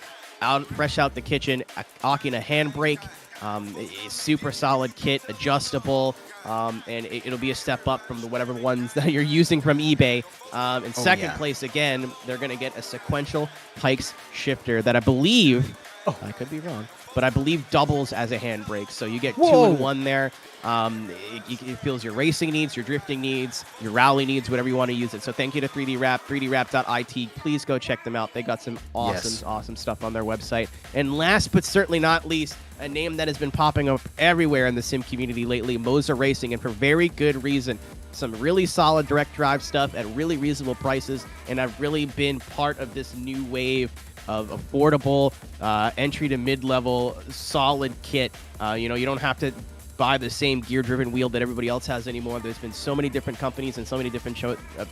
fresh out the kitchen, Akina handbrake. A super solid kit, adjustable, and it'll be a step up from whatever ones that you're using from eBay. In second place, again, they're going to get a sequential Pikes shifter that I believe, I could be wrong, but I believe doubles as a handbrake. So you get 2 in 1 there. It fills your racing needs, your drifting needs, your rally needs, whatever you want to use it. So thank you to 3D Wrap, 3dwrap.it. Please go check them out. They got some awesome stuff on their website. And last but certainly not least, a name that has been popping up everywhere in the sim community lately, Moza Racing, and for very good reason. Some really solid direct drive stuff at really reasonable prices, and I've really been part of this new wave of affordable entry to mid-level solid kit. You don't have to buy the same gear-driven wheel that everybody else has anymore. There's been so many different companies and so many different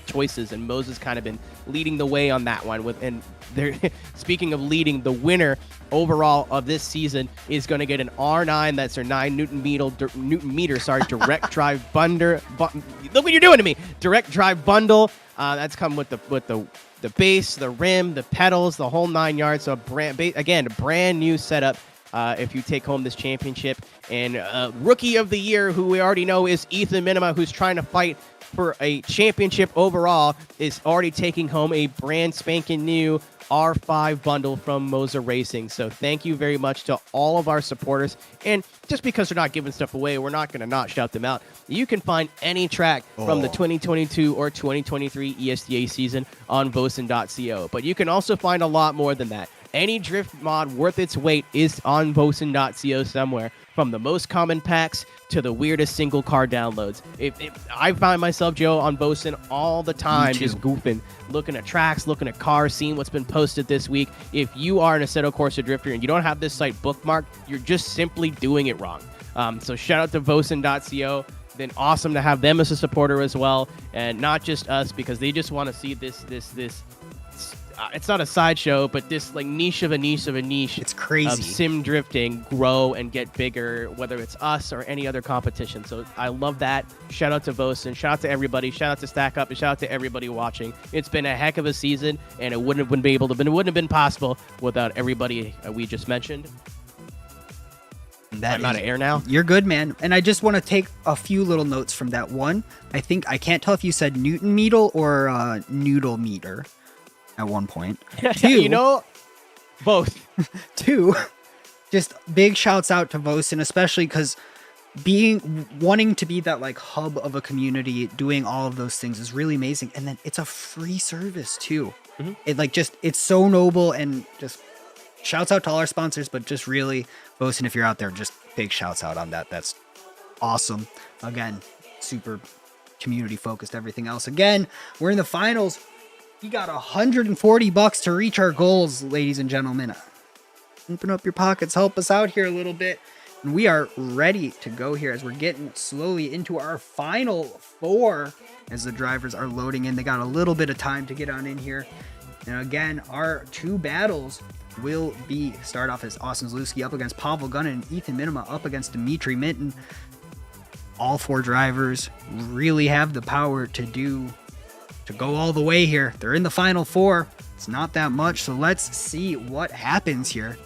choices, and Moza's kind of been leading the way on that one. And they're speaking of leading, the winner overall of this season is going to get an R9. That's their 9 Newton meter, direct drive bundle. Look what you're doing to me! Direct drive bundle. That's come with the base, the rim, the pedals, the whole 9 yards. So a brand new setup. If you take home this championship. And Rookie of the Year, who we already know is Ethan Minima, who's trying to fight for a championship overall is already taking home a brand spanking new R5 bundle from Moza Racing. So thank you very much to all of our supporters. And just because they're not giving stuff away, we're not going to not shout them out. You can find any track from the 2022 or 2023 ESDA season on Vosan.co. But you can also find a lot more than that. Any drift mod worth its weight is on Vosan.co somewhere, from the most common packs to the weirdest single car downloads. I find myself, Joe, on Vosan all the time, just goofing, looking at tracks, looking at cars, seeing what's been posted this week. If you are an Assetto Corsa drifter and you don't have this site bookmarked, you're just simply doing it wrong. So shout out to Vosan.co. Been awesome to have them as a supporter as well, and not just us, because they just want to see this it's not a sideshow, but this like niche of a niche of a niche. It's crazy. Of sim drifting grow and get bigger, whether it's us or any other competition. So I love that. Shout out to Vosan. Shout out to everybody. Shout out to Stack Up, and shout out to everybody watching. It's been a heck of a season, and it wouldn't have been possible without everybody we just mentioned. I'm out of air now. You're good, man. And I just want to take a few little notes from that one. I can't tell if you said Newton meter or noodle meter at one point. Two, both. Two, just big shouts out to Vosan, especially because wanting to be that like hub of a community, doing all of those things is really amazing. And then it's a free service too. Mm-hmm. It's so noble, and just shouts out to all our sponsors, but just really Vosan, if you're out there, just big shouts out on that. That's awesome. Again, super community focused, everything else. Again, we're in the finals. We got $140 to reach our goals, ladies and gentlemen. Open up your pockets, help us out here a little bit. And we are ready to go here as we're getting slowly into our final four as the drivers are loading in. They got a little bit of time to get on in here. And again, our two battles will be start off as Austin Zalewski up against Pavel Gunnin and Ethan Minima up against Dimitri Minton. All four drivers really have the power to go all the way here. They're in the final four. It's not that much, so let's see what happens here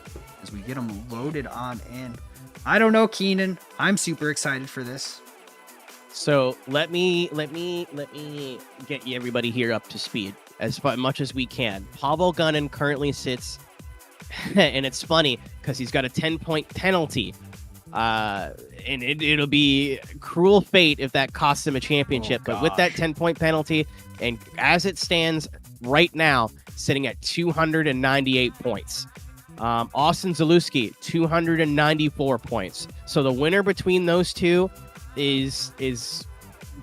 as we get them loaded on in. I don't know, Keenan. I'm super excited for this. So let me get everybody here up to speed as much as we can. Pavel Gunnin currently sits, and it's funny because he's got a 10-point penalty. And it'll be cruel fate if that costs him a championship. But with that 10-point penalty, and as it stands right now, sitting at 298 points. Austin Zalewski, 294 points. So the winner between those two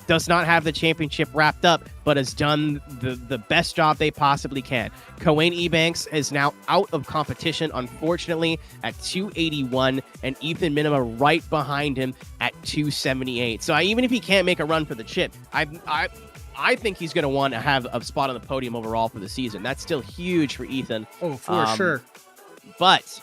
does not have the championship wrapped up, but has done the best job they possibly can. Coane Ebanks is now out of competition, unfortunately, at 281, and Ethan Minima right behind him at 278. So even if he can't make a run for the chip, I think he's going to want to have a spot on the podium overall for the season. That's still huge for Ethan. Oh, for sure. But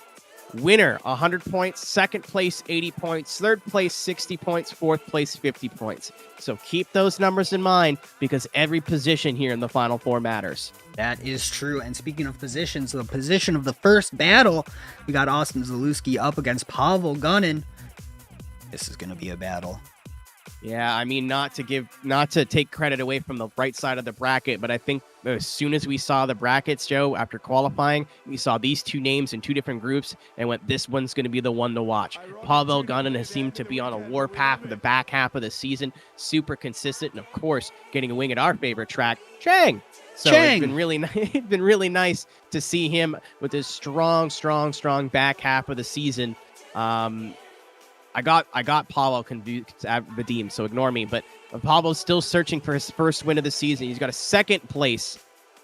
winner, 100 points. Second place, 80 points. Third place, 60 points. Fourth place, 50 points. So keep those numbers in mind, because every position here in the Final Four matters. That is true. And speaking of positions, the position of the first battle, we got Austin Zalewski up against Pavel Gunnin. This is going to be a battle. Yeah, I mean, not to take credit away from the right side of the bracket, but I think as soon as we saw the brackets, Joe, after qualifying, we saw these two names in two different groups and went, this one's going to be the one to watch. Pavel Gunnin has seemed to be on a warpath for the back half of the season, super consistent, and of course, getting a wing at our favorite track, Chang. So it's been really nice to see him with his strong back half of the season. I got Pavel redeemed, so ignore me. But Pavel's still searching for his first win of the season. He's got a second place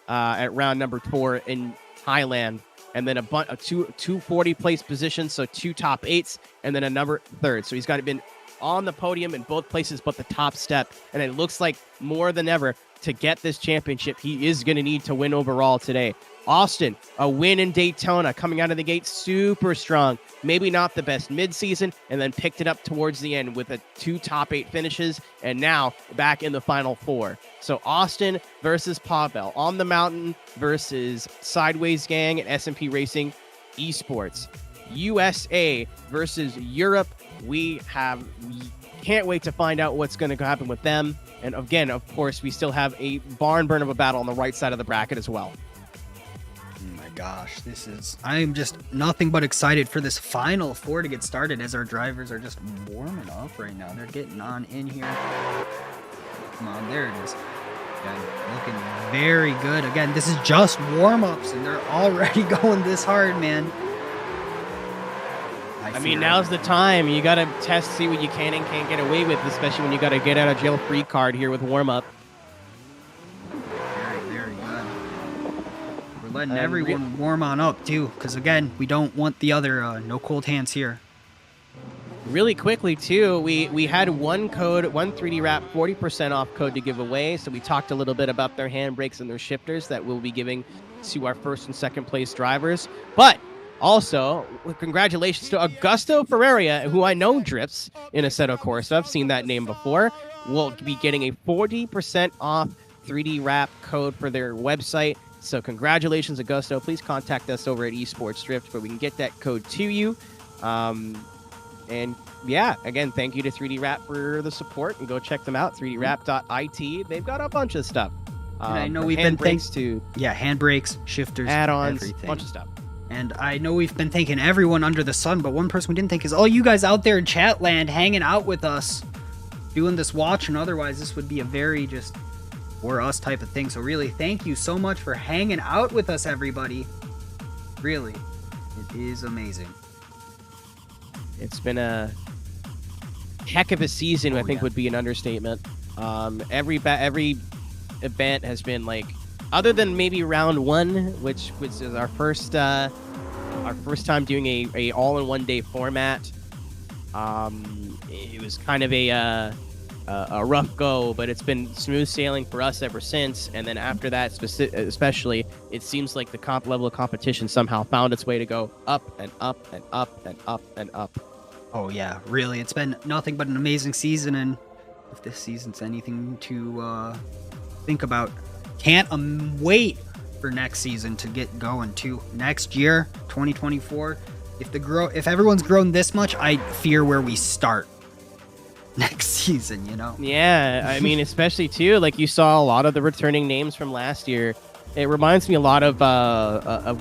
at round number 4 in Thailand, and then a two 40 place positions, so 2 top 8s, and then another third. So he's been on the podium in both places but the top step, and it looks like more than ever to get this championship, he is going to need to win overall today. Austin, a win in Daytona, coming out of the gate super strong. Maybe not the best midseason, and then picked it up towards the end with 2 top 8 finishes, and now back in the Final Four. So Austin versus Pavel on the mountain versus Sideways Gang and S&P Racing Esports. USA versus Europe. We can't wait to find out what's going to happen with them. And again, of course, we still have a barn burn of a battle on the right side of the bracket as well. Oh my gosh, I'm just nothing but excited for this final four to get started as our drivers are just warming up right now. They're getting on in here. Come on, there it is. Again, looking very good. Again, this is just warm-ups, and they're already going this hard, man. I mean, now's the time. You got to test, see what you can and can't get away with, especially when you got to get out of jail free card here with warm-up. Very, very good. We're letting everyone warm on up, too, because, again, we don't want the other no cold hands here. Really quickly, too, we had one 3D Wrap 40% off code to give away, so we talked a little bit about their handbrakes and their shifters that we'll be giving to our first and second place drivers. But also, congratulations to Augusto Ferreira, who I know drifts in Assetto Corsa. I've seen that name before. We'll be getting a 40% off 3D Wrap code for their website. So congratulations, Augusto. Please contact us over at Esports Drift, where we can get that code to you. And yeah, again, thank you to 3D Wrap for the support, and go check them out, 3dwrap.it. They've got a bunch of stuff. And I know we've been handbrakes, shifters, add-ons, everything. Bunch of stuff. And I know we've been thanking everyone under the sun, but one person we didn't thank is all you guys out there in chat land hanging out with us, doing this watch, and otherwise this would be a very just for us type of thing. So really, thank you so much for hanging out with us, everybody. Really, it is amazing. It's been a heck of a season, I think would be an understatement. Every event has been like, other than maybe round one, which is our first time doing a all-in-one day format. It was kind of a rough go, but it's been smooth sailing for us ever since. And then after that, especially, it seems like the level of competition somehow found its way to go up and up and up and up and up. Oh yeah, really, it's been nothing but an amazing season, and if this season's anything to think about, can't wait for next season to get going too. Next year, 2024, if everyone's grown this much, I fear where we start next season, you know? Yeah, I mean, especially too, like you saw a lot of the returning names from last year. It reminds me a lot of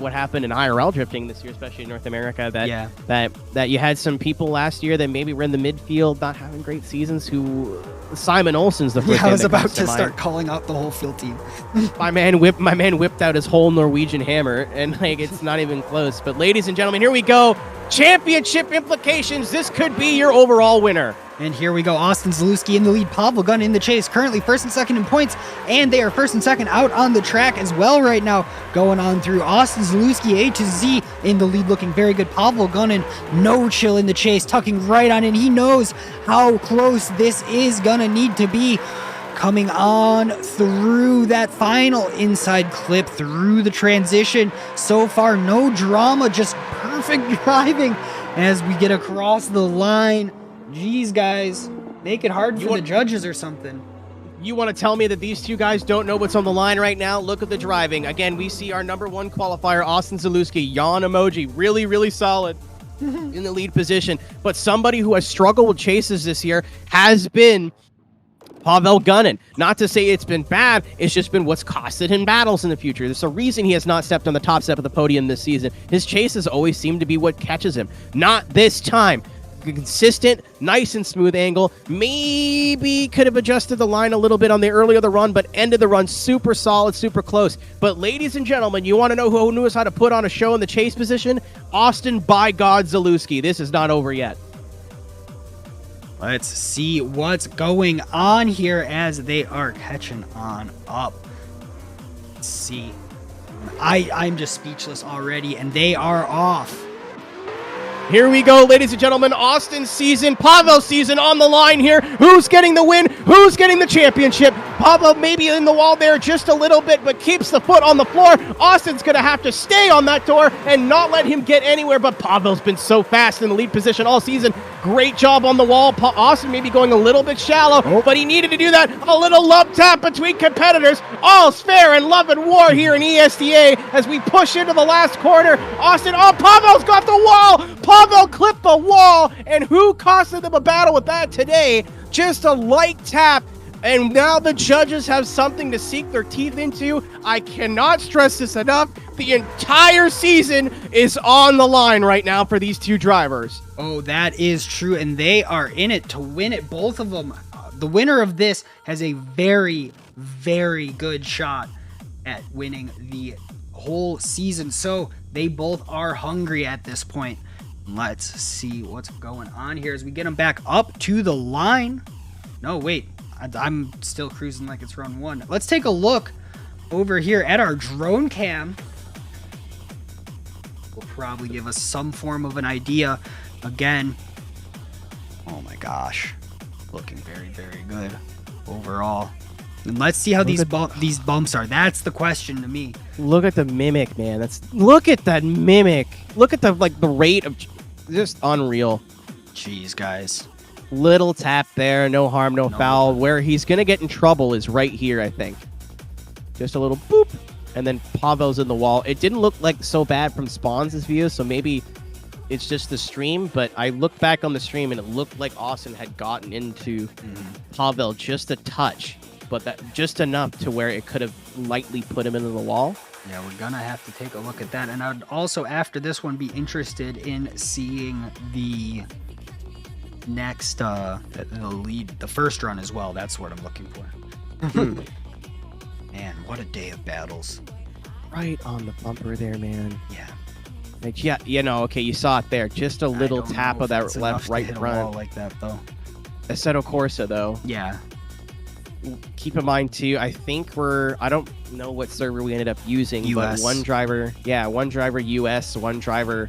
what happened in IRL drifting this year, especially in North America. That you had some people last year that maybe were in the midfield, not having great seasons. Who Simon Olsen's the first. Yeah, I was about to start calling out the whole field team. my man whipped out his whole Norwegian hammer, and like it's not even close. But ladies and gentlemen, here we go. Championship implications. This could be your overall winner. And here we go. Austin Zalewski in the lead. Pavel Gunn in the chase. Currently first and second in points. And they are first and second out on the track as well right now. Going on through Austin Zalewski A to Z in the lead, looking very good. Pavel Gunn no chill in the chase, tucking right on in. He knows how close this is gonna need to be. Coming on through that final inside clip, through the transition. So far, no drama, just perfect driving as we get across the line. Jeez, guys, make it hard for the judges or something. You want to tell me that these two guys don't know what's on the line right now? Look at the driving. Again, we see our number one qualifier, Austin Zalewski, yawn emoji, really, really solid in the lead position. But somebody who has struggled with chases this year has been Pavel Gunn. Not to say it's been bad, it's just been what's costed him battles in the future. There's a reason he has not stepped on the top step of the podium this season. His chases always seem to be what catches him. Not this time. Consistent, nice and smooth angle. Maybe could have adjusted the line a little bit on the earlier of the run, but ended the run super solid, super close. But ladies and gentlemen, you want to know who knows how to put on a show in the chase position? Austin by God Zalewski. This is not over yet. Let's see what's going on here as they are catching on up. Let's see. I'm just speechless already, and they are off. Here we go, ladies and gentlemen. Austin's season, Pavel's season on the line here. Who's getting the win? Who's getting the championship? Pavel maybe in the wall there just a little bit, but keeps the foot on the floor. Austin's going to have to stay on that door and not let him get anywhere, but Pavel's been so fast in the lead position all season. Great job on the wall. Austin maybe going a little bit shallow, but he needed to do that. A little love tap between competitors. All's fair in love and war here in ESDA as we push into the last corner. Austin, Pavel's got the wall. Pavel clipped the wall, and who costed them a battle with that today? Just a light tap And now the judges have something to sink their teeth into. I cannot stress this enough. The entire season is on the line right now for these two drivers. Oh, that is true. And they are in it to win it. Both of them. The winner of this has a very, very good shot at winning the whole season. So they both are hungry at this point. Let's see what's going on here as we get them back up to the line. No, wait. I'm still cruising like it's run one. Let's take a look over here at our drone cam. Will probably give us some form of an idea. Again, oh my gosh, looking very, very good overall. And let's see how these bumps are. That's the question to me. Look at the mimic, man. Look at that mimic. Look at the rate of just unreal. Jeez, guys. Little tap there, no harm, no foul. Where he's gonna get in trouble is right here, I think. Just a little boop, and then Pavel's in the wall. It didn't look like so bad from Spawn's view, so maybe it's just the stream, but I looked back on the stream and it looked like Austin had gotten into Pavel just a touch, but that just enough to where it could have lightly put him into the wall. Yeah, we're gonna have to take a look at that. And I'd also, after this one, be interested in seeing the next the first run as well. That's what I'm looking for. Man, what a day of battles. Right on the bumper there, man. Yeah. Like, yeah, you know, okay, you saw it there. Just a little tap of that left right front like that though. Assetto Corsa though. Yeah. Keep in mind too, I think I don't know what server we ended up using, US. but one driver US, one driver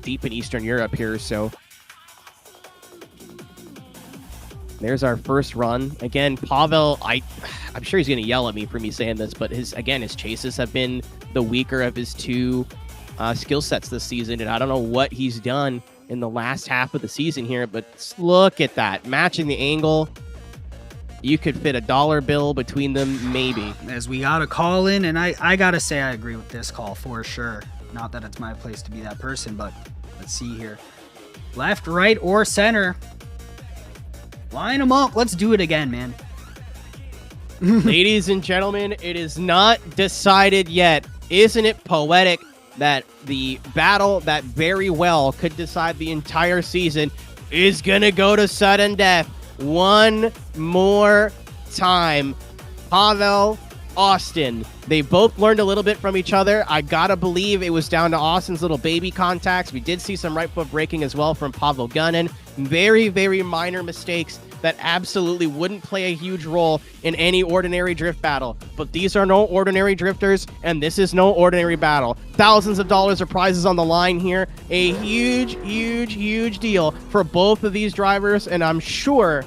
deep in Eastern Europe here, so there's our first run. Again, Pavel, I'm sure he's going to yell at me for me saying this, but his chases have been the weaker of his two skill sets this season, and I don't know what he's done in the last half of the season here, but look at that. Matching the angle. You could fit a dollar bill between them, maybe. As we got a call in, and I got to say I agree with this call for sure. Not that it's my place to be that person, but let's see here. Left, right, or center. Line them up. Let's do it again, man. Ladies and gentlemen, it is not decided yet. Isn't it poetic that the battle that very well could decide the entire season is going to go to sudden death one more time? Pavel, Austin. They both learned a little bit from each other. I gotta believe it was down to Austin's little baby contacts. We did see some right foot braking as well from Pavel Gunnin. Very, very minor mistakes that absolutely wouldn't play a huge role in any ordinary drift battle. But these are no ordinary drifters, and this is no ordinary battle. Thousands of dollars of prizes on the line here. A huge, huge, huge deal for both of these drivers, and I am sure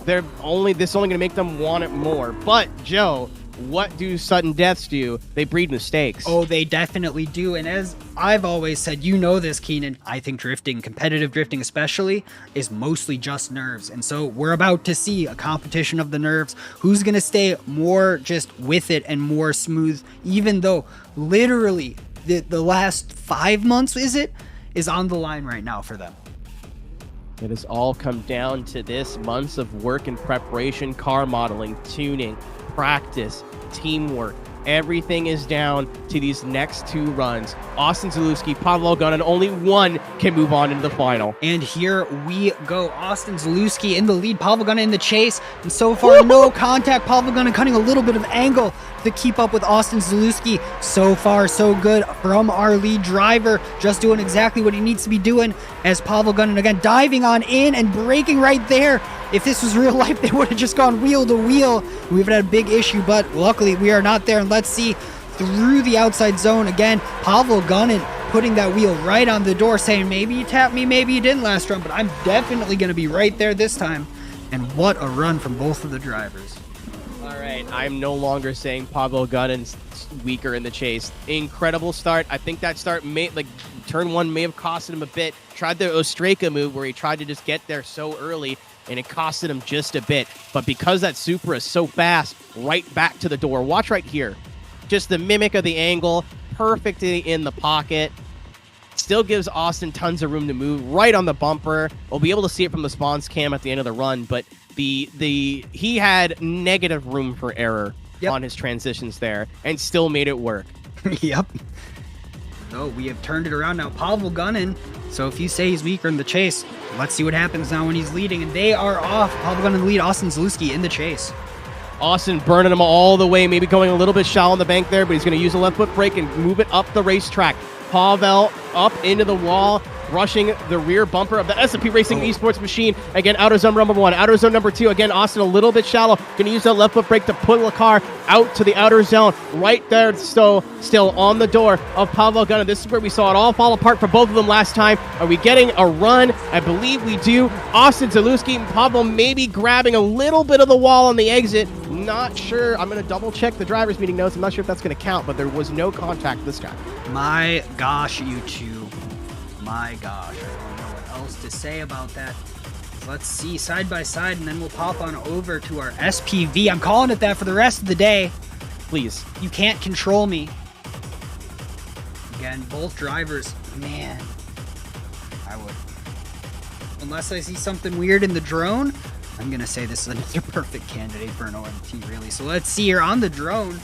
this only going to make them want it more. But Joe, what do sudden deaths do? They breed mistakes. Oh, they definitely do. And as I've always said, you know this, Keenan, I think drifting, competitive drifting especially, is mostly just nerves. And so we're about to see a competition of the nerves. Who's going to stay more just with it and more smooth, even though literally the last 5 months, is on the line right now for them. It has all come down to this: months of work and preparation, car modeling, tuning, practice, teamwork. Everything is down to these next two runs. Austin Zalewski, Pavel Gunnin, only one can move on into the final. And here we go. Austin Zalewski in the lead, Pavel Gunnin in the chase. And so far, no contact. Pavel Gunnin cutting a little bit of angle to keep up with Austin Zalewski. So far, so good from our lead driver. Just doing exactly what he needs to be doing, as Pavel Gunnin again diving on in and braking right there. If this was real life, they would have just gone wheel to wheel. We would have had a big issue, but luckily we are not there. And let's see, through the outside zone again, Pavel Gunnin putting that wheel right on the door, saying maybe you tapped me, maybe you didn't last run, but I'm definitely going to be right there this time. And what a run from both of the drivers. All right, I'm no longer saying Pavel Gunnin's weaker in the chase. Incredible start. I think that start turn one may have costed him a bit. Tried the Ostraka move where he tried to just get there so early, and it costed him just a bit. But because that Supra is so fast, right back to the door. Watch right here. Just the mimic of the angle, perfectly in the pocket. Still gives Austin tons of room to move right on the bumper. We'll be able to see it from the spawns cam at the end of the run, but he had negative room for error on his transitions there and still made it work. Yep. So we have turned it around now. Pavel Gunnin. So if you say he's weaker in the chase, let's see what happens now when he's leading. And they are off. Pavel Gunnin in the lead. Austin Zalewski in the chase. Austin burning him all the way, maybe going a little bit shallow on the bank there, but he's going to use a left foot brake and move it up the racetrack. Pavel up into the wall, rushing the rear bumper of the S&P Racing Esports machine. Again, outer zone number 1, outer zone number 2. Again, Austin a little bit shallow. Going to use that left foot brake to pull the car out to the outer zone. Right there, still on the door of Pavel Gunnin. This is where we saw it all fall apart for both of them last time. Are we getting a run? I believe we do. Austin Zalewski and Pavel maybe grabbing a little bit of the wall on the exit. Not sure. I'm going to double check the driver's meeting notes. I'm not sure if that's going to count, but there was no contact this time. My gosh, you two. My gosh, I don't know what else to say about that. Let's see side by side, and then we'll pop on over to our SPV. I'm calling it that for the rest of the day. Please. You can't control me. Again, both drivers. Man, I would. Unless I see something weird in the drone, I'm going to say this is another perfect candidate for an OMT, really. So let's see here on the drone.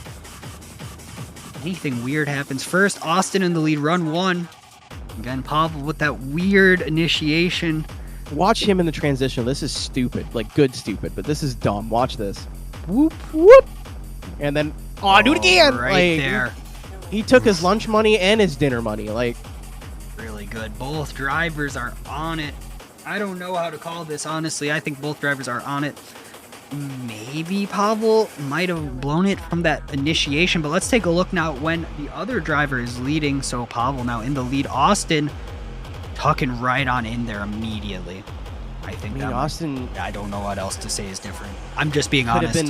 Anything weird happens first. Austin in the lead, run 1. Again, Pavel with that weird initiation. Watch him in the transition. This is stupid. Like, good stupid, but this is dumb. Watch this. Whoop, whoop. And then, do it again. Right there. He took his lunch money and his dinner money. Like, really good. Both drivers are on it. I don't know how to call this, honestly. I think both drivers are on it. Maybe Pavel might have blown it from that initiation, but let's take a look now when the other driver is leading. So Pavel now in the lead. Austin tucking right on in there immediately. I think Austin, I don't know what else to say is different. I'm just being honest.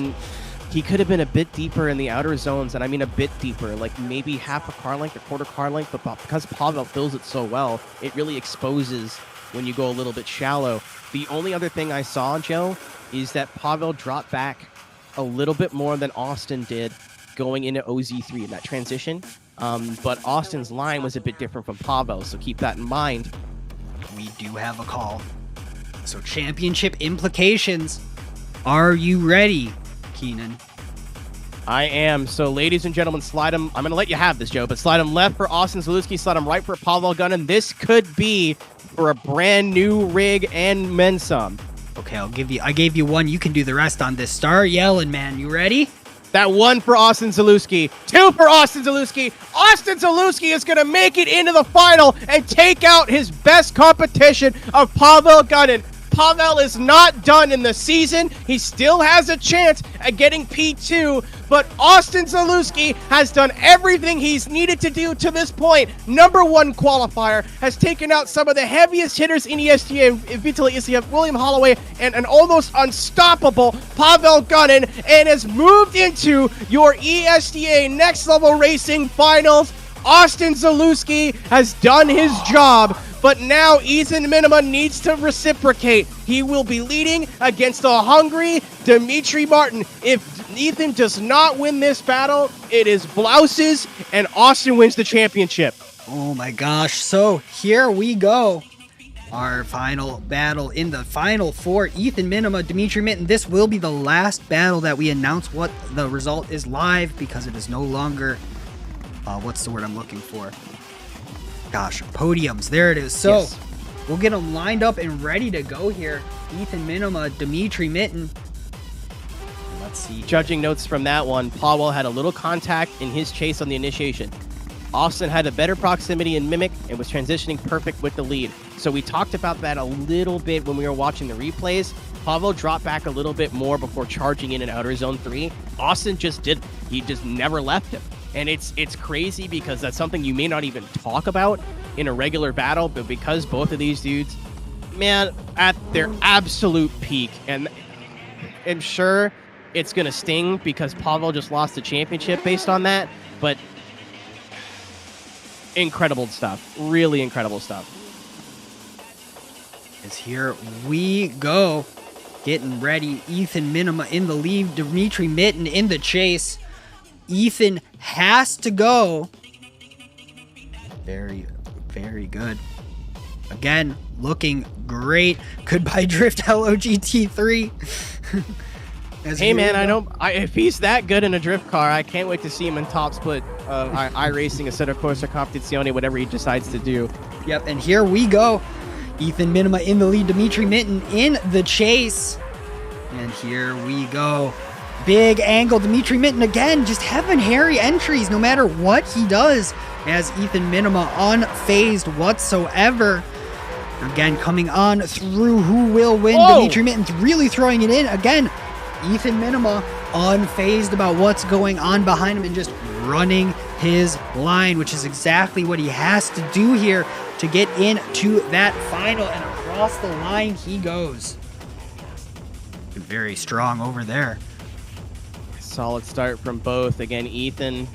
He could have been a bit deeper in the outer zones, and I mean a bit deeper, like maybe half a car length or quarter car length, but because Pavel fills it so well, it really exposes when you go a little bit shallow. The only other thing I saw, Joe, is that Pavel dropped back a little bit more than Austin did going into OZ3 in that transition. But Austin's line was a bit different from Pavel, so keep that in mind. We do have a call. So championship implications. Are you ready, Keenan? I am. So ladies and gentlemen, slide him. I'm going to let you have this, Joe, but slide him left for Austin Zalewski, slide him right for Pavel Gunnin. This could be for a brand new rig and then some. Okay, I gave you one. You can do the rest on this. Start yelling, man. You ready? That 1 for Austin Zalewski. 2 for Austin Zalewski. Austin Zalewski is going to make it into the final and take out his best competition of Pavel Gunnin. Pavel is not done in the season. He still has a chance at getting P2, but Austin Zalewski has done everything he's needed to do to this point. Number 1 qualifier, has taken out some of the heaviest hitters in ESDA, Vitaly Isiev, William Holloway, and an almost unstoppable Pavel Gunnin, and has moved into your ESDA Next Level Racing Finals. Austin Zalewski has done his job, but now Ethan Minima needs to reciprocate. He will be leading against a hungry Dimitri Martin. If Ethan does not win this battle, it is blouses, and Austin wins the championship. Oh my gosh. So here we go. Our final battle in the final 4. Ethan Minima, Dimitri Mitten. This will be the last battle that we announce what the result is live, because it is no longer... what's the word I'm looking for? Gosh, podiums. There it is. So yes. We'll get them lined up and ready to go here. Ethan Minima, Dimitri Mitten. Let's see. Judging notes from that one, Pavel had a little contact in his chase on the initiation. Austin had a better proximity in Mimic and was transitioning perfect with the lead. So we talked about that a little bit when we were watching the replays. Pavel dropped back a little bit more before charging in outer zone 3. Austin just did. He just never left him. And it's crazy because that's something you may not even talk about in a regular battle, but because both of these dudes, man, at their absolute peak, and sure, it's going to sting because Pavel just lost the championship based on that, but incredible stuff. Really incredible stuff. As here we go. Getting ready. Ethan Minima in the lead. Dimitri Mitten in the chase. Ethan has to go. Very Very good. Again, looking great. Goodbye Drift LOGT3. Hey man, if he's that good in a drift car, I can't wait to see him in top split iRacing instead of Corsa Competizione, whatever he decides to do. Yep, and here we go. Ethan Minima in the lead, Dimitri Mitten in the chase. And here we go. Big angle, Dimitri Mitten again, just having hairy entries no matter what he does, as Ethan Minima unfazed whatsoever. Again, coming on through, who will win? Whoa! Dimitri Mitten's really throwing it in. Again, Ethan Minima unfazed about what's going on behind him and just running his line, which is exactly what he has to do here to get into that final, and across the line he goes. Very strong over there. Solid start from both. Again, Ethan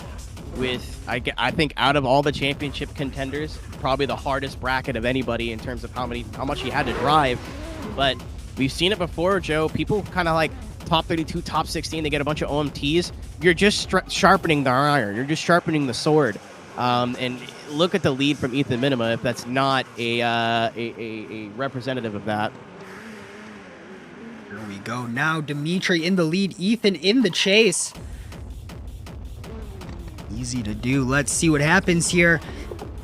with, I think out of all the championship contenders, probably the hardest bracket of anybody in terms of how much he had to drive. But we've seen it before, Joe. People kind of like top 32, top 16, they get a bunch of OMTs. You're just sharpening the iron. You're just sharpening the sword. And look at the lead from Ethan Minima if that's not a representative of that. Here we go. Now Dimitri in the lead, Ethan in the chase. Easy to do. Let's see what happens here.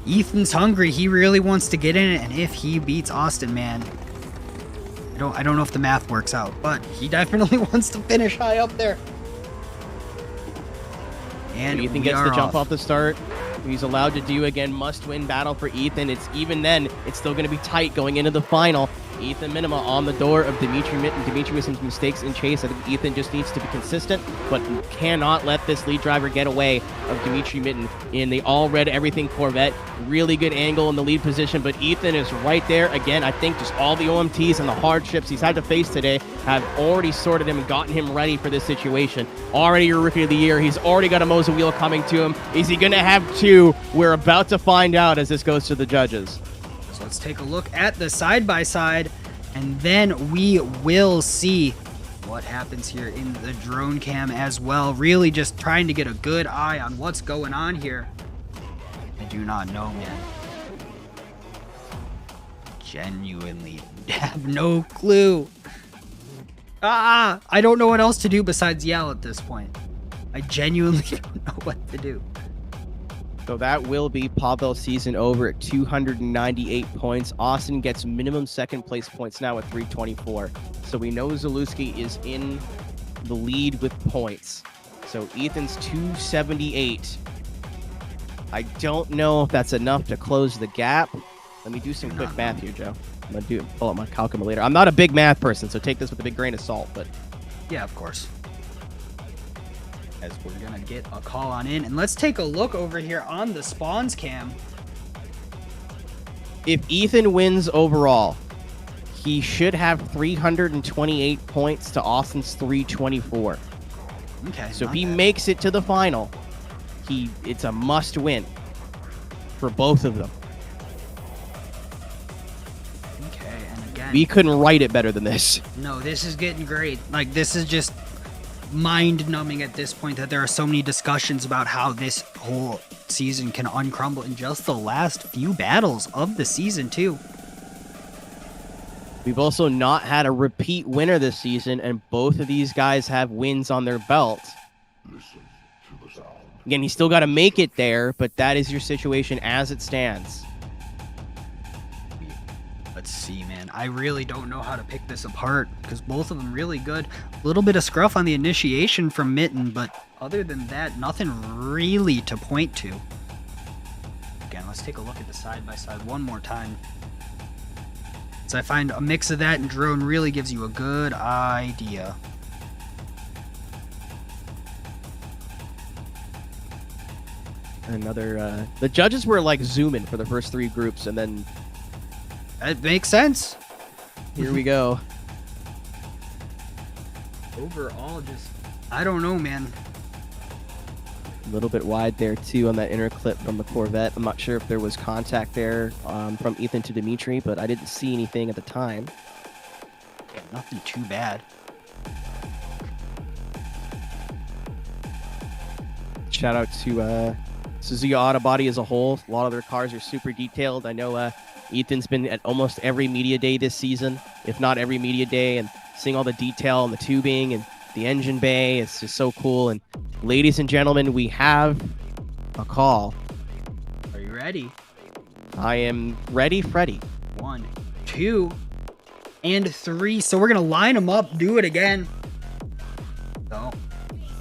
Ethan's hungry. He really wants to get in it, and if he beats Austin, man, I don't know if the math works out, but he definitely wants to finish high up there. And Ethan gets the jump off the start. He's allowed to do, again, must-win battle for Ethan. It's even then, it's still going to be tight going into the final. Ethan Minima on the door of Dimitri Mitten. Dimitri with some mistakes in chase. I think Ethan just needs to be consistent, but cannot let this lead driver get away of Dimitri Mitten in the all-red everything Corvette. Really good angle in the lead position, but Ethan is right there. Again, I think just all the OMTs and the hardships he's had to face today have already sorted him and gotten him ready for this situation. Already your Rookie of the Year. He's already got a Moza wheel coming to him. Is he going to have two? We're about to find out as this goes to the judges. So let's take a look at the side-by-side, and then we will see what happens here in the drone cam as well. Really just trying to get a good eye on what's going on here. I do not know, man. Genuinely have no clue. I don't know what else to do besides yell at this point. I genuinely don't know what to do. So that will be Pavel's season over at 298 points. Austin gets minimum second place points now at 324. So we know Zalewski is in the lead with points. So Ethan's 278. I don't know if that's enough to close the gap. Let me do some quick math here, Joe. I'm going to pull up my calculator. I'm not a big math person, so take this with a big grain of salt. But yeah, of course. As we're going to get a call on in. And let's take a look over here on the spawns cam. If Ethan wins overall, he should have 328 points to Austin's 324. Okay. So if he makes it to the final, it's a must win for both of them. Okay, and again, we couldn't write it better than this. No, this is getting great. Like, this is just mind-numbing at this point that there are so many discussions about how this whole season can uncrumble in just the last few battles of the season too. We've also not had a repeat winner this season, and both of these guys have wins on their belt. Again, he's still got to make it there, but that is your situation as it stands. Let's see, man. I really don't know how to pick this apart because both of them really good. A little bit of scruff on the initiation from Mitten, but other than that, nothing really to point to. Again, let's take a look at the side-by-side one more time. So I find a mix of that and drone really gives you a good idea. Another, the judges were like zooming for the first three groups, and then it makes sense. Here we go. Overall, just, I don't know, man. A little bit wide there, too, on that inner clip from the Corvette. I'm not sure if there was contact there from Ethan to Dimitri, but I didn't see anything at the time. Yeah, nothing too bad. Shout out to Suzuki Auto Body as a whole. A lot of their cars are super detailed. I know Ethan's been at almost every media day this season, if not every media day, and seeing all the detail and the tubing and the engine bay. It's just so cool. And ladies and gentlemen, we have a call. Are you ready? I am ready, Freddy. 1, 2, and 3. So we're going to line them up, do it again. So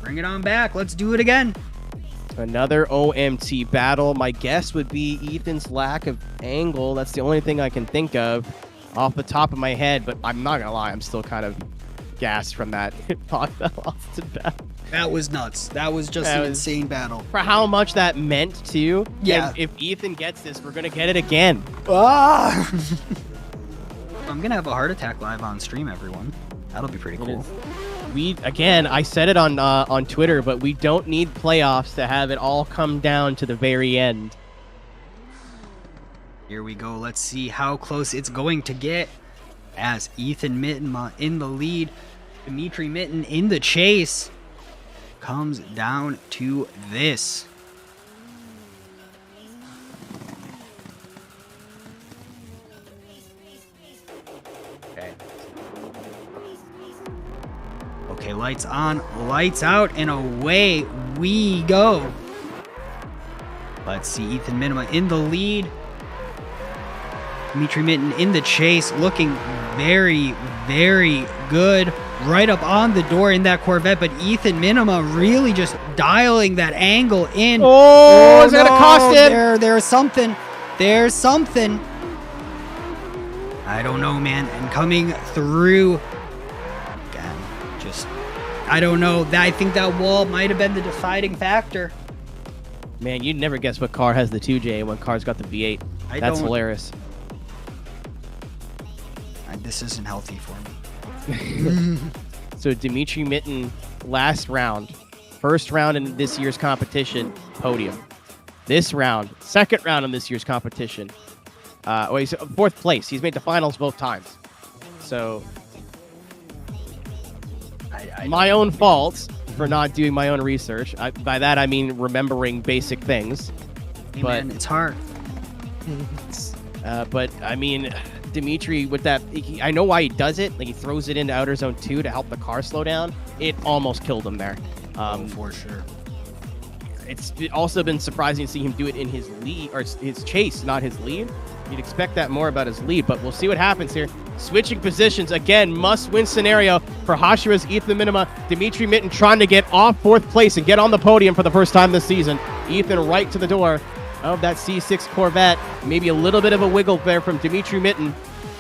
bring it on back. Let's do it again. Another OMT battle. My guess would be Ethan's lack of angle. That's the only thing I can think of off the top of my head, but I'm not going to lie. I'm still kind of gassed from that Austin battle. That was nuts. That was just an insane battle. For how much that meant, too. Yeah. And if Ethan gets this, we're going to get it again. Ah! I'm going to have a heart attack live on stream, everyone. That'll be pretty cool. I said it on Twitter, but we don't need playoffs to have it all come down to the very end. Here we go. Let's see how close it's going to get as Ethan Mitten in the lead. Dimitri Mitten in the chase. Comes down to this. Okay, lights on, lights out, and away we go. Let's see, Ethan Minima in the lead. Dimitri Mitten in the chase, looking very, very good. Right up on the door in that Corvette, but Ethan Minima really just dialing that angle in. Oh, is that gonna cost him? There's something. There's something. I don't know, man. And coming through. Again, just, I don't know. I think that wall might have been the deciding factor. Man, you'd never guess what car has the 2J and what car's got the V8. That's hilarious. This isn't healthy for me. So Dimitri Mitten, last round, first round in this year's competition, podium. This round, second round in this year's competition. He's fourth place. He's made the finals both times. So my own fault for not doing my own research. By that I mean remembering basic things. Hey, man, it's hard. But I mean, Dimitri with that, I know why he does it. Like, he throws it into outer zone 2 to help the car slow down. It almost killed him there. For sure. It's also been surprising to see him do it in his lead, or his chase, not his lead. You'd expect that more about his lead, but we'll see what happens here. Switching positions again, must-win scenario for Hashira's Ethan Minima. Dimitri Mitten trying to get off fourth place and get on the podium for the first time this season. Ethan right to the door of that C6 Corvette. Maybe a little bit of a wiggle there from Dimitri Mitten.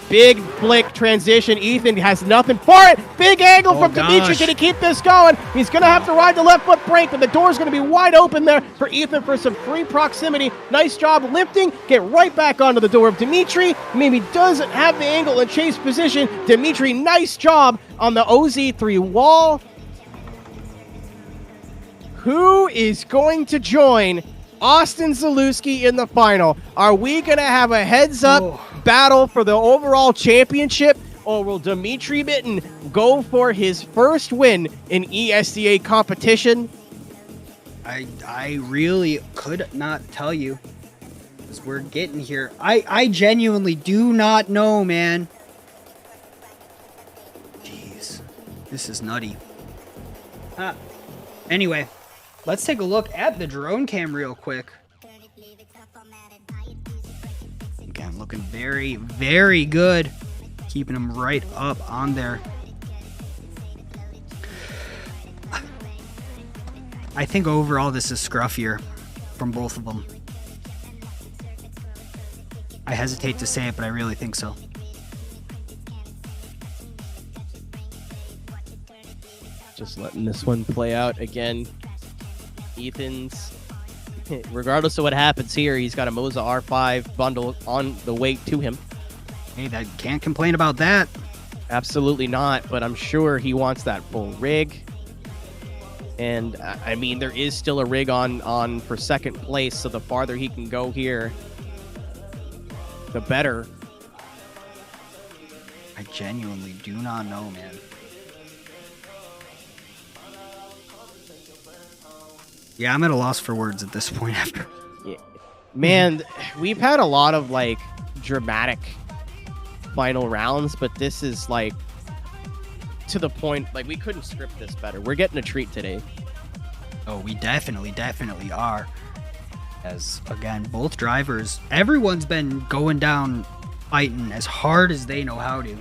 Big flick transition. Ethan has nothing for it. Big angle from Dimitri. Can he keep this going? He's going to have to ride the left foot brake, but the door's going to be wide open there for Ethan for some free proximity. Nice job lifting. Get right back onto the door of Dimitri. Maybe doesn't have the angle and chase position. Dimitri, nice job on the OZ3 wall. Who is going to join Austin Zalewski in the final? Are we going to have a heads-up battle for the overall championship, or will Dimitri Mitten go for his first win in ESDA competition? I really could not tell you, because we're getting here. I genuinely do not know, man. Jeez, this is nutty. Anyway, let's take a look at the drone cam real quick. Again, looking very, very good. Keeping him right up on there. I think overall this is scruffier from both of them. I hesitate to say it, but I really think so. Just letting this one play out again. Ethan's, regardless of what happens here, he's got a Moza R5 bundle on the way to him. Hey, that can't complain about that. Absolutely not, but I'm sure he wants that full rig. And I mean, there is still a rig on for second place, so the farther he can go here, the better. I genuinely do not know, man. Yeah, I'm at a loss for words at this point after. Yeah. Man, we've had a lot of like dramatic final rounds, but this is like to the point, like we couldn't script this better. We're getting a treat today. Oh, we definitely are. As again, both drivers, everyone's been going down fighting as hard as they know how to.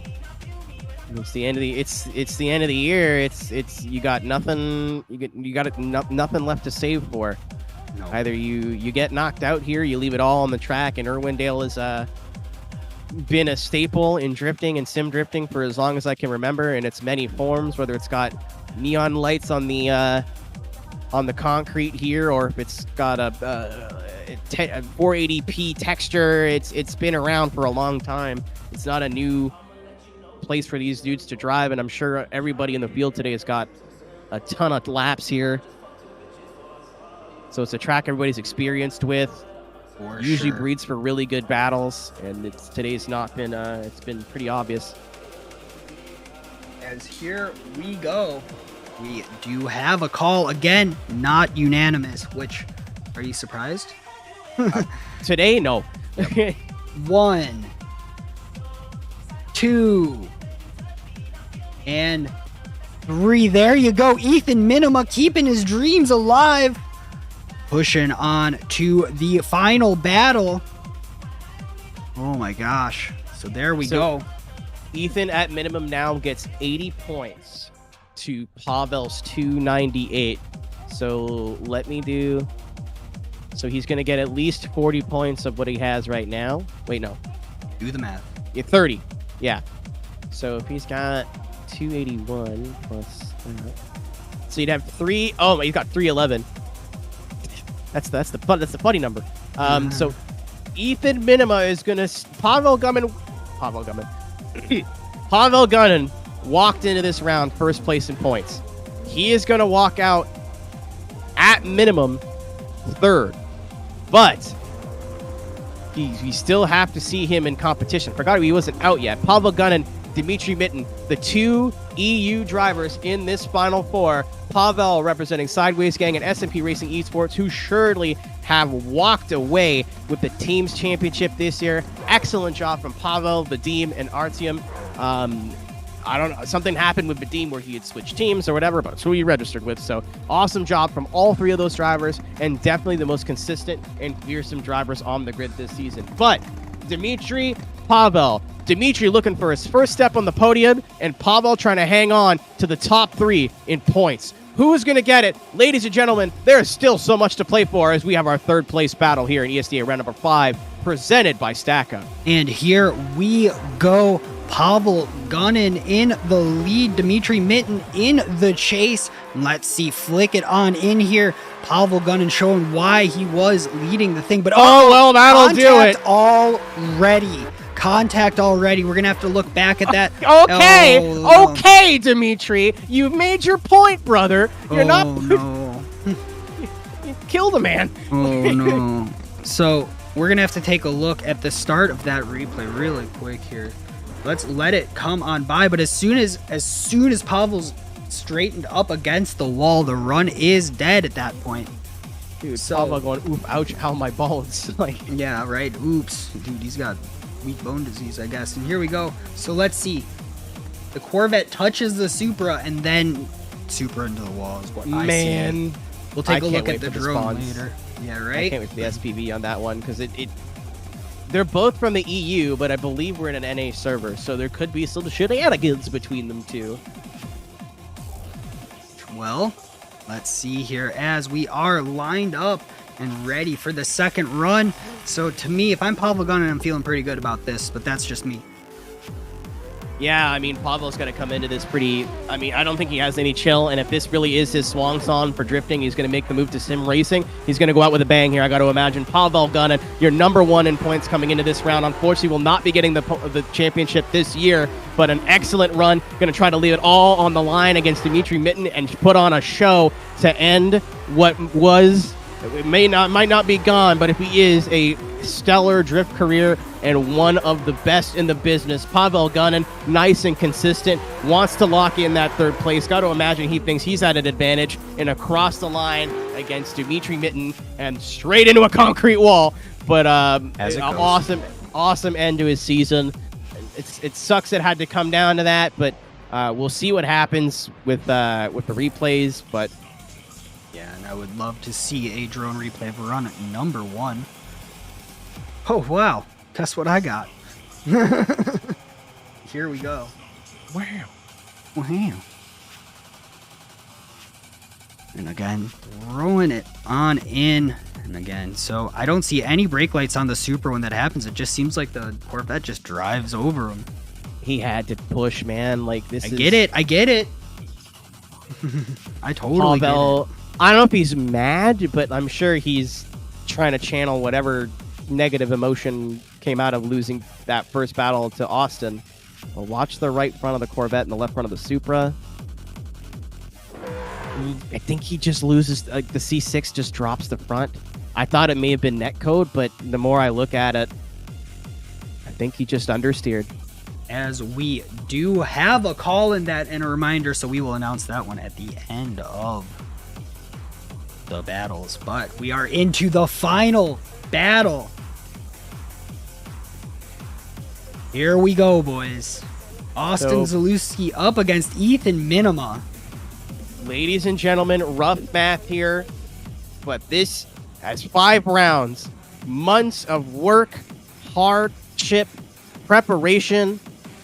It's the end of the it's the end of the year. It's you got nothing nothing left to save for. No. Either you get knocked out here, you leave it all on the track, and Irwindale has been a staple in drifting and sim drifting for as long as I can remember in its many forms, whether it's got neon lights on the concrete here, or if it's got a 480p texture. It's been around for a long time. It's not a new place for these dudes to drive, and I'm sure everybody in the field today has got a ton of laps here. So it's a track everybody's experienced with. Usually breeds for really good battles, and today's not been. It's been pretty obvious. As here we go. We do have a call again, not unanimous, which, are you surprised? Today, no. 1, 2, and 3. There you go. Ethan Minima keeping his dreams alive. Pushing on to the final battle. Oh my gosh. So there we go. Ethan at minimum now gets 80 points to Pavel's 298. So let me do... So he's going to get at least 40 points of what he has right now. Wait, no. Do the math. Yeah, 30. Yeah. So if he's got 281 plus... so you'd have 3... Oh, he's got 311. That's the funny number. So Ethan Minima is going to... Pavel Gunnan walked into this round first place in points. He is going to walk out at minimum third. But we still have to see him in competition. Forgot he wasn't out yet. Pavel Gunnan, Dimitri Mitten, the two EU drivers in this Final Four. Pavel representing Sideways Gang and S&P Racing Esports, who surely have walked away with the team's championship this year. Excellent job from Pavel, Vadim, and Artyom. I don't know, something happened with Vadim where he had switched teams or whatever, but it's who he registered with. So awesome job from all three of those drivers, and definitely the most consistent and fearsome drivers on the grid this season. But Dimitri, Pavel. Dimitri looking for his first step on the podium, and Pavel trying to hang on to the top 3 in points. Who is going to get it? Ladies and gentlemen, there is still so much to play for as we have our third place battle here in ESDA round number 5, presented by Stacka. And here we go. Pavel Gunnan in the lead. Dimitri Mitten in the chase. Let's see, flick it on in here. Pavel Gunnan showing why he was leading the thing. But well, that'll do it. Contact already. We're going to have to look back at that. Okay, Dimitri. You've made your point, brother. You're not... No. You killed a man. Oh, no. So, we're going to have to take a look at the start of that replay really quick here. Let's let it come on by. But as soon as Pavel's straightened up against the wall, the run is dead at that point. Dude, so, Pavel going, oof, ouch, ow, my bones. Yeah, right. Oops. Dude, he's got weak bone disease, I guess. And here we go. So let's see. The Corvette touches the Supra and then Supra into the wall is what I see. We'll take a look at the drone later. Yeah, right? I can't wait for the SPV on that one because they're both from the EU, but I believe we're in an NA server, so there could be some shenanigans between them two. Well, let's see here as we are lined up and ready for the second run. So to me, if I'm Pavel Gunnan, I'm feeling pretty good about this, but that's just me. Yeah, I mean, Pavel's going to come into this pretty... I mean, I don't think he has any chill, and if this really is his swan song for drifting, he's going to make the move to sim racing. He's going to go out with a bang here, I got to imagine. Pavel Gunnan, your number 1 in points coming into this round. Unfortunately, will not be getting the championship this year, but an excellent run. Going to try to leave it all on the line against Dimitri Mitten and put on a show to end what was... It might not be gone, but if he is a stellar drift career and one of the best in the business. Pavel Gunnin, nice and consistent, wants to lock in that third place. Got to imagine he thinks he's at an advantage, and across the line against Dmitry Mitten and straight into a concrete wall. But awesome end to his season. It sucks it had to come down to that, but we'll see what happens with the replays. But yeah, and I would love to see a drone replay of a run at number 1. Oh, wow. Guess what I got? Here we go. Wow. And again, throwing it on in. And again, so I don't see any brake lights on the Supra when that happens. It just seems like the Corvette just drives over him. He had to push, man. Like this. I get it. I totally get it. I don't know if he's mad, but I'm sure he's trying to channel whatever negative emotion came out of losing that first battle to Austin. Well, watch the right front of the Corvette and the left front of the Supra. I think he just loses, like the C6 just drops the front. I thought it may have been netcode, but the more I look at it, I think he just understeered. As we do have a call in that and a reminder, so we will announce that one at the end of the battles. But we are into the final battle. Here we go, boys. Austin Zalewski up against Ethan Minima. Ladies and gentlemen, rough math here, but this has 5 rounds, months of work, hardship, preparation,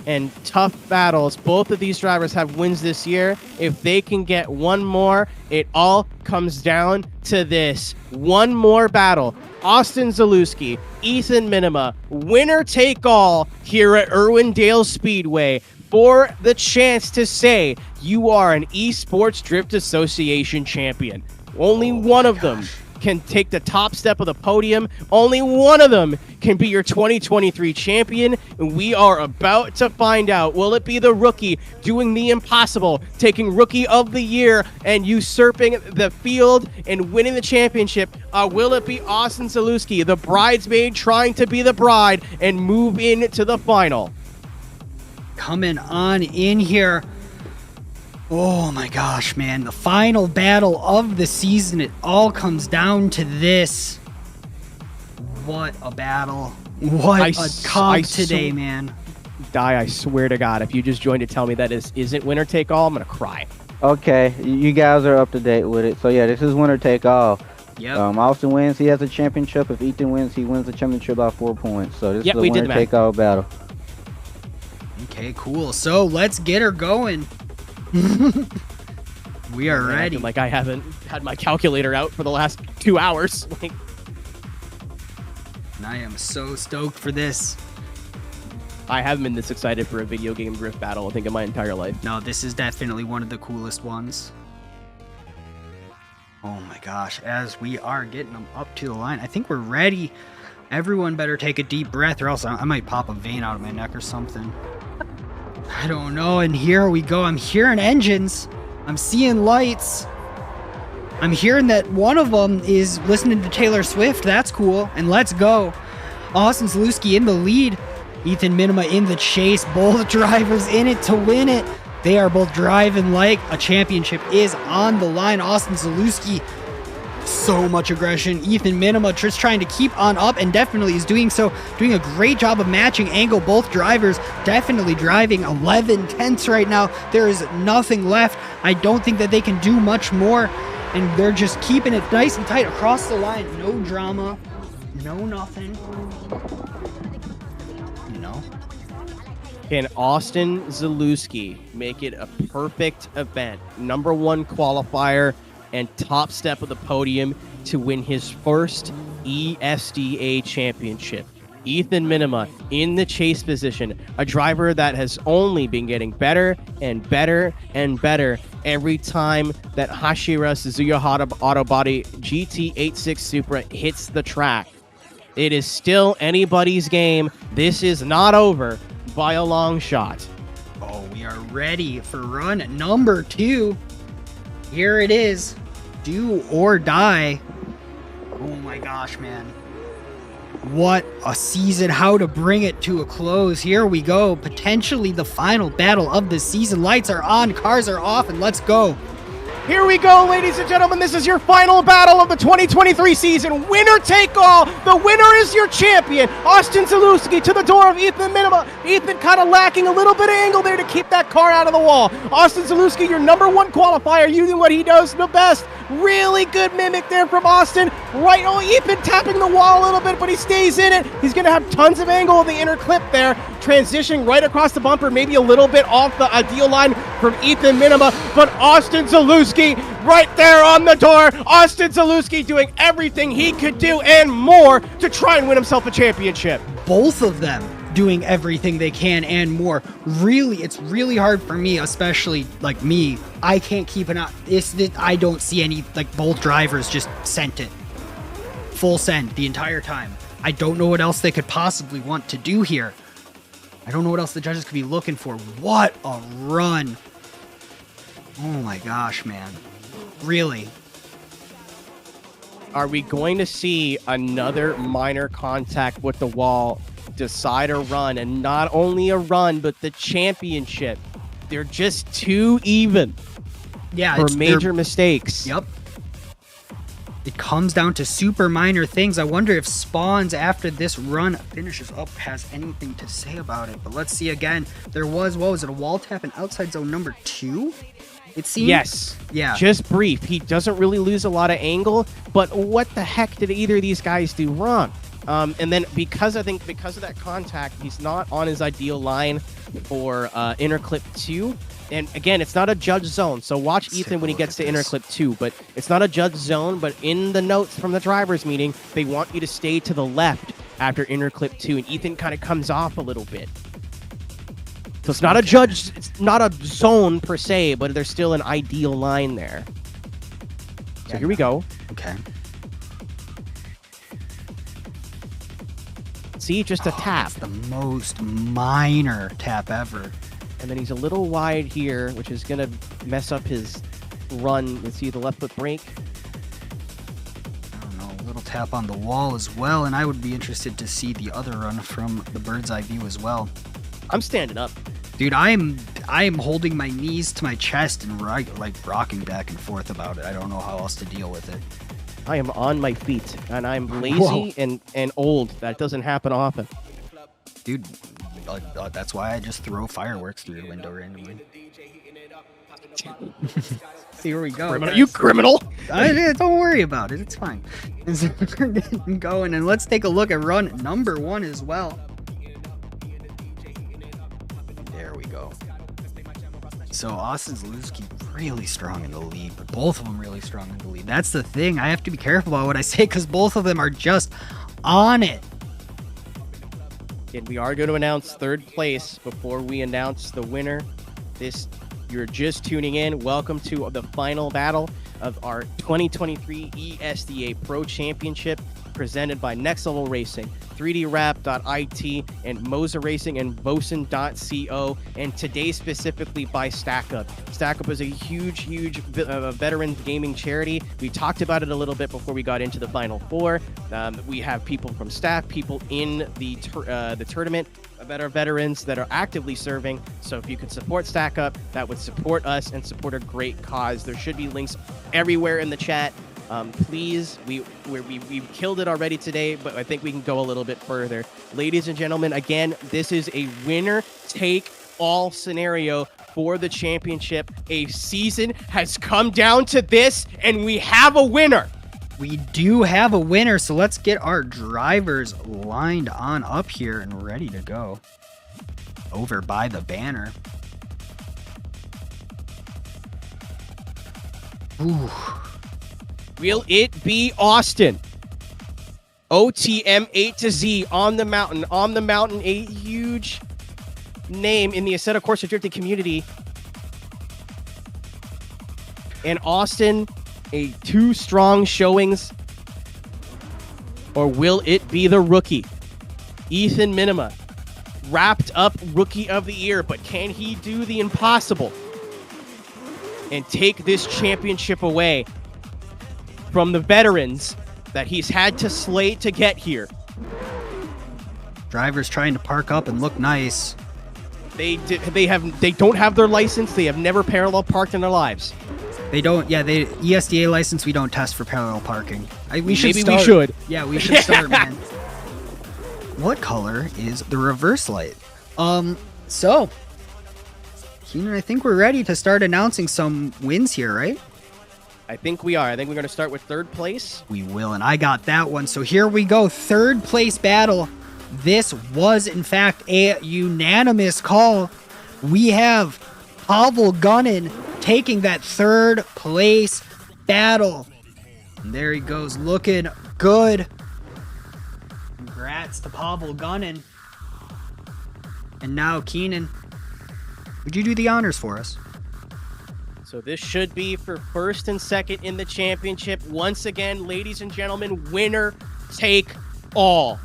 and tough battles. Both of these drivers have wins this year. If they can get one more, it all comes down to this. One more battle. Austin Zalewski, Ethan Minima, winner take all here at Irwindale Speedway for the chance to say you are an Esports Drift Association champion. Only one of them can take the top step of the podium. Only one of them can be your 2023 champion. And we are about to find out. Will it be the rookie doing the impossible, taking Rookie of the Year and usurping the field and winning the championship? Will it be Austin Zalewski, the bridesmaid trying to be the bride and move into the final? Coming on in here. Oh my gosh, man. The final battle of the season. It all comes down to this. What a battle. What a comp today, man. I swear to God, if you just joined to tell me that isn't winner take all, I'm going to cry. Okay, you guys are up to date with it. So yeah, this is winner take all. Yep. Austin wins, he has a championship. If Ethan wins, he wins the championship by 4 points. So this is a winner take all battle. Okay, cool. So let's get her going. We are ready. Like I haven't had my calculator out for the last 2 hours. And I am so stoked for this. I haven't been this excited for a video game drift battle, I think, in my entire life. No, this is definitely one of the coolest ones. Oh my gosh, as we are getting them up to the line, I think we're ready. Everyone better take a deep breath or else I might pop a vein out of my neck or something. I don't know, and here we go. I'm hearing engines. I'm seeing lights. I'm hearing that one of them is listening to Taylor Swift. That's cool. And let's go. Austin Zalewski in the lead. Ethan Minima in the chase. Both drivers in it to win it. They are both driving like a championship is on the line. Austin Zalewski, so much aggression. Ethan Minima just trying to keep on up and definitely is doing so. Doing a great job of matching angle. Both drivers definitely driving 11 tenths right now. There is nothing left. I don't think that they can do much more. And they're just keeping it nice and tight across the line. No drama. No nothing. You know? Can Austin Zalewski make it a perfect event? Number 1 qualifier and top step of the podium to win his first ESDA championship. Ethan Minima in the chase position, a driver that has only been getting better and better and better every time that Hashira Suzuya Auto Body GT86 Supra hits the track. It is still anybody's game. This is not over by a long shot. Oh, we are ready for run number 2. Here it is. Do or die. Oh my gosh, man. What a season, how to bring it to a close. Here we go, potentially the final battle of the season. Lights are on, cars are off, and let's go. Here we go, ladies and gentlemen. This is your final battle of the 2023 season. Winner take all. The winner is your champion. Austin Zalewski to the door of Ethan Minima. Ethan kind of lacking a little bit of angle there to keep that car out of the wall. Austin Zalewski, your number one qualifier, using what he does the best. Really good mimic there from Austin. Right, oh, Ethan tapping the wall a little bit, but he stays in it. He's going to have tons of angle of the inner clip there. Transitioning right across the bumper, maybe a little bit off the ideal line from Ethan Minima, but Austin Zalewski right there on the door. Austin Zalewski doing everything he could do and more to try and win himself a championship. Both of them doing everything they can and more. Really, it's really hard for me, especially like me. I can't keep an eye. I don't see any, like both drivers just sent it. Full send the entire time. I don't know what else they could possibly want to do here. I don't know what else the judges could be looking for. What a run. Oh my gosh, man. Really? Are we going to see another minor contact with the wall decide a run, and not only a run, but the championship? They're just too even. Yeah, for major mistakes. Yep. It comes down to super minor things. I wonder if Spawns, after this run finishes up, has anything to say about it. But let's see again. There was, what was it, a wall tap in outside zone number 2? It seems? Yes. Yeah. Just brief. He doesn't really lose a lot of angle, but what the heck did either of these guys do wrong? And then because of that contact, he's not on his ideal line for inner clip 2. And again, it's not a judge zone, so watch Ethan when he gets to inner clip 2. But it's not a judge zone, but in the notes from the drivers meeting, they want you to stay to the left after inner clip 2, and Ethan kind of comes off a little bit. So it's not a judge, it's not a zone per se, but there's still an ideal line there. So here we go. Okay. See, just a tap. That's the most minor tap ever. And then he's a little wide here, which is going to mess up his run. Let's see the left foot brake. I don't know, a little tap on the wall as well, and I would be interested to see the other run from the bird's eye view as well. I'm standing up. Dude, I am holding my knees to my chest and rocking back and forth about it. I don't know how else to deal with it. I am on my feet, and I'm lazy and old. That doesn't happen often. Dude, that's why I just throw fireworks through the window randomly. Here we go. Criminal. You criminal! Don't worry about it. It's fine. We're getting going, and let's take a look at run number 1 as well. There we go. So Austin Zalewski really strong in the lead, but both of them really strong in the lead. That's the thing. I have to be careful about what I say because both of them are just on it. And we are going to announce third place before we announce the winner. You're just tuning in. Welcome to the final battle of our 2023 ESDA Pro Championship presented by Next Level Racing, 3DRap.it, and Moza Racing and Vosan.co, and today specifically by StackUp. StackUp is a huge veteran gaming charity. We talked about it a little bit before we got into the Final Four. We have people from staff, people in the tournament that are veterans that are actively serving. So if you could support StackUp, that would support us and support a great cause. There should be links everywhere in the chat. Please, we've killed it already today, but I think we can go a little bit further. Ladies and gentlemen, again, this is a winner-take-all scenario for the championship. A season has come down to this, and we have a winner. We do have a winner, so let's get our drivers lined on up here and ready to go. Over by the banner. Ooh. Will it be Austin? OTM 8 to Z on the mountain. On the mountain, a huge name in the Assetto Corsa drifting community. And Austin, a 2 strong showings. Or will it be the rookie? Ethan Minima, wrapped up Rookie of the Year, but can he do the impossible and take this championship away from the veterans that he's had to slay to get here? Drivers trying to park up and look nice. They don't have their license. They have never parallel parked in their lives. They don't. Yeah, they ESDA license. We don't test for parallel parking. We should. Yeah, we should start, man. What color is the reverse light? So, Keenan, I think we're ready to start announcing some wins here, right? I think we are. I think we're going to start with third place. We will, and I got that one. So here we go. Third place battle. This was, in fact, a unanimous call. We have Pavel Gunnin taking that third place battle. And there he goes, looking good. Congrats to Pavel Gunnin. And now, Keenan, would you do the honors for us? So this should be for first and second in the championship. Once again, ladies and gentlemen, winner take all.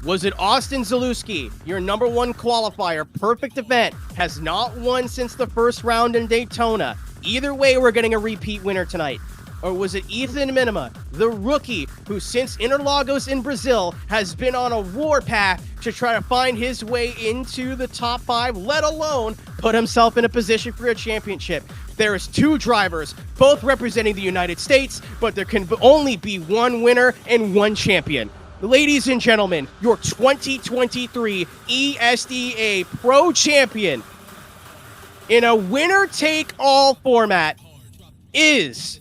Was it Austin Zalewski, your number one qualifier, perfect event, has not won since the first round in Daytona? Either way, we're getting a repeat winner tonight. Or was it Ethan Minima, the rookie, who since Interlagos in Brazil has been on a warpath to try to find his way into the top 5, let alone put himself in a position for a championship? There is 2 drivers, both representing the United States, but there can only be one winner and one champion. Ladies and gentlemen, your 2023 ESDA Pro Champion in a winner-take-all format is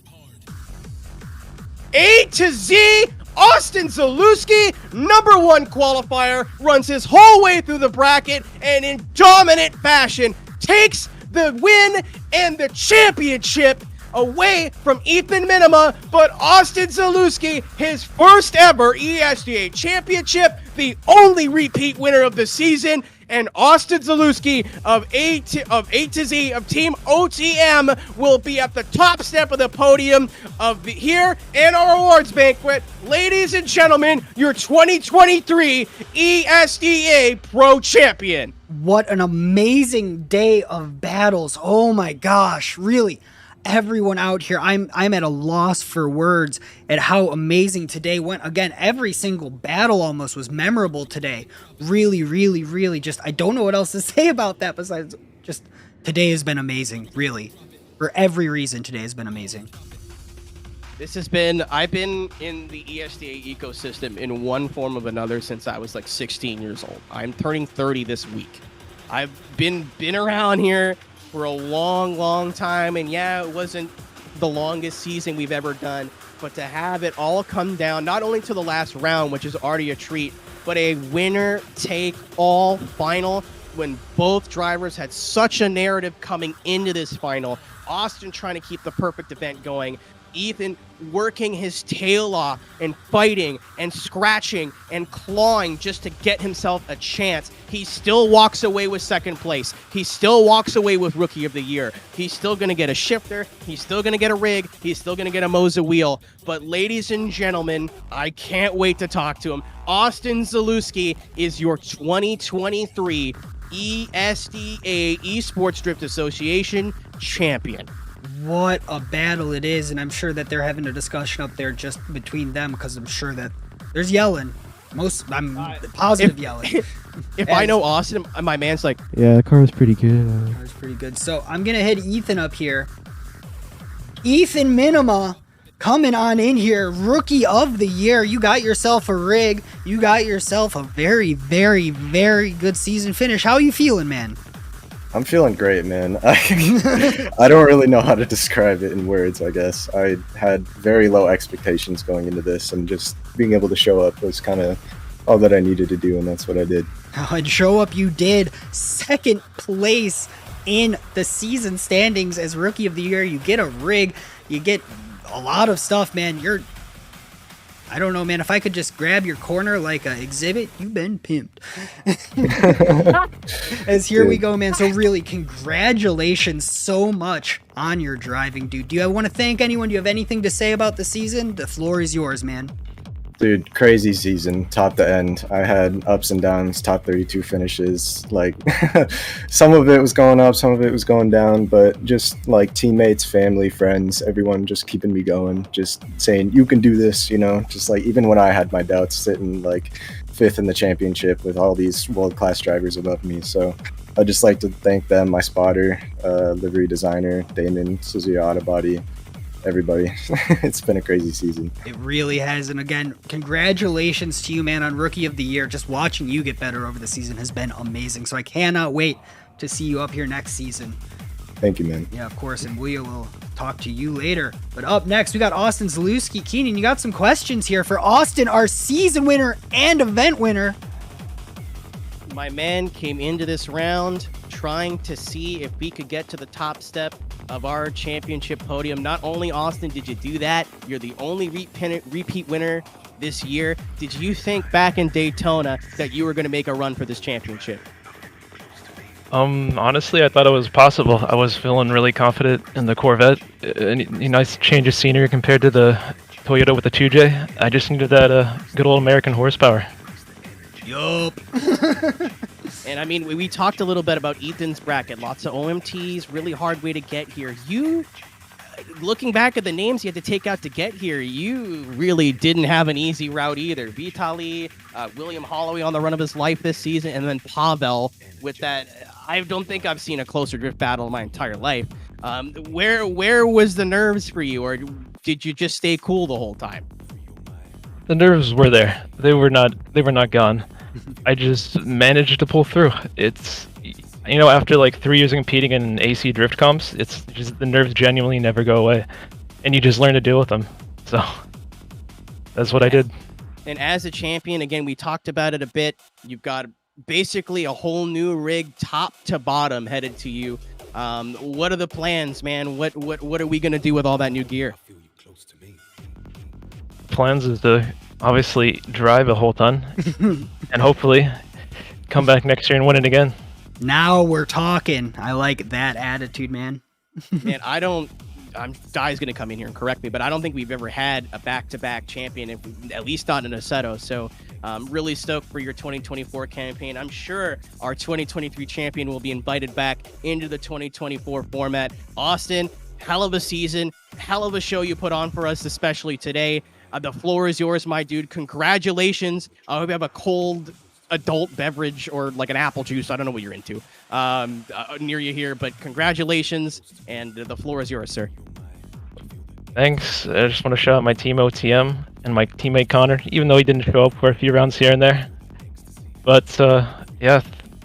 A to Z Austin Zalewski, number one qualifier, runs his whole way through the bracket and in dominant fashion takes the win and the championship away from Ethan Minima, but Austin Zalewski, his first ever ESDA championship, the only repeat winner of the season, and Austin Zalewski of A to Z of Team OTM will be at the top step of the podium of here in our awards banquet. Ladies and gentlemen, your 2023 ESDA Pro Champion. What an amazing day of battles. Oh my gosh, really. Everyone out here, I'm at a loss for words at how amazing today went. Again, every single battle almost was memorable today. Really, really, really just, I don't know what else to say about that besides just today has been amazing, really. For every reason, today has been amazing. I've been in the ESDA ecosystem in one form or another since I was like 16 years old. I'm turning 30 this week. I've been around here for a long time, and yeah, it wasn't the longest season we've ever done, but to have it all come down not only to the last round, which is already a treat, but a winner take all final when both drivers had such a narrative coming into this final. Austin trying to keep the perfect event going, Ethan working his tail off and fighting and scratching and clawing just to get himself a chance. He still walks away with second place. He still walks away with Rookie of the Year. He's still going to get a shifter. He's still going to get a rig. He's still going to get a Moza wheel. But ladies and gentlemen, I can't wait to talk to him. Austin Zalewski is your 2023 ESDA Esports Drift Association champion. What a battle it is, and I'm sure that they're having a discussion up there just between them because I'm sure that there's yelling. I'm positive yelling. If I know Austin, my man's like, yeah, the car was pretty good. The car's pretty good. So I'm going to hit Ethan up here. Ethan Minima coming on in here, Rookie of the Year. You got yourself a rig. You got yourself a very, very, very good season finish. How are you feeling, man? I'm feeling great, man. I don't really know how to describe it in words, I guess. I had very low expectations going into this, and just being able to show up was kind of all that I needed to do, and that's what I did. And show up you did. Second place in the season standings as Rookie of the Year. You get a rig. You get a lot of stuff, man. I don't know, man. If I could just grab your corner like an exhibit, you've been pimped. As here we go, man. So really, congratulations so much on your driving, dude. Do you want to thank anyone? Do you have anything to say about the season? The floor is yours, man. Dude, crazy season, top to end. I had ups and downs, top 32 finishes. Like, some of it was going up, some of it was going down, but just like teammates, family, friends, everyone just keeping me going, just saying, you can do this, you know, just like even when I had my doubts, sitting like 5th in the championship with all these world-class drivers above me. So I'd just like to thank them, my spotter, livery designer, Damon, Suzuki Autobody, everybody. It's been a crazy season. It really has. And again, congratulations to you, man, on Rookie of the Year. Just watching you get better over the season has been amazing. So I cannot wait to see you up here next season. Thank you, man. Yeah, of course. And we will talk to you later. But up next, we got Austin Zalewski. Keenan, you got some questions here for Austin, our season winner and event winner. My man came into this round trying to see if we could get to the top step of our championship podium. Not only, Austin, did you do that, you're the only repeat winner this year. Did you think back in Daytona that you were going to make a run for this championship? Honestly, I thought it was possible. I was feeling really confident in the Corvette. A nice change of scenery compared to the Toyota with the 2J. I just needed that good old American horsepower. Yup. And I mean, we talked a little bit about Ethan's bracket. Lots of OMTs, really hard way to get here. You, looking back at the names you had to take out to get here, you really didn't have an easy route either. Vitali, William Holloway on the run of his life this season, and then Pavel with that. I don't think I've seen a closer drift battle in my entire life. Where was the nerves for you, or did you just stay cool the whole time? The nerves were there. They were not gone. I just managed to pull through. It's, you know, after like 3 years of competing in AC drift comps, it's just the nerves genuinely never go away, and you just learn to deal with them. So that's what I did. And as a champion, again, we talked about it a bit. You've got basically a whole new rig, top to bottom, headed to you. What are the plans, man? What are we gonna do with all that new gear? Plans is to obviously drive a whole ton and hopefully come back next year and win it again. Now we're talking. I like that attitude, man. Man, Dai's gonna come in here and correct me, but I don't think we've ever had a back-to-back champion, at least not in Assetto. So really stoked for your 2024 campaign. I'm sure our 2023 champion will be invited back into the 2024 format. Austin, hell of a season, hell of a show you put on for us, especially today. The floor is yours, my dude. Congratulations. I hope you have a cold adult beverage or like an apple juice. I don't know what you're into near you here, but congratulations. And the floor is yours, sir. Thanks. I just want to shout out my team OTM and my teammate Connor, even though he didn't show up for a few rounds here and there. But yeah,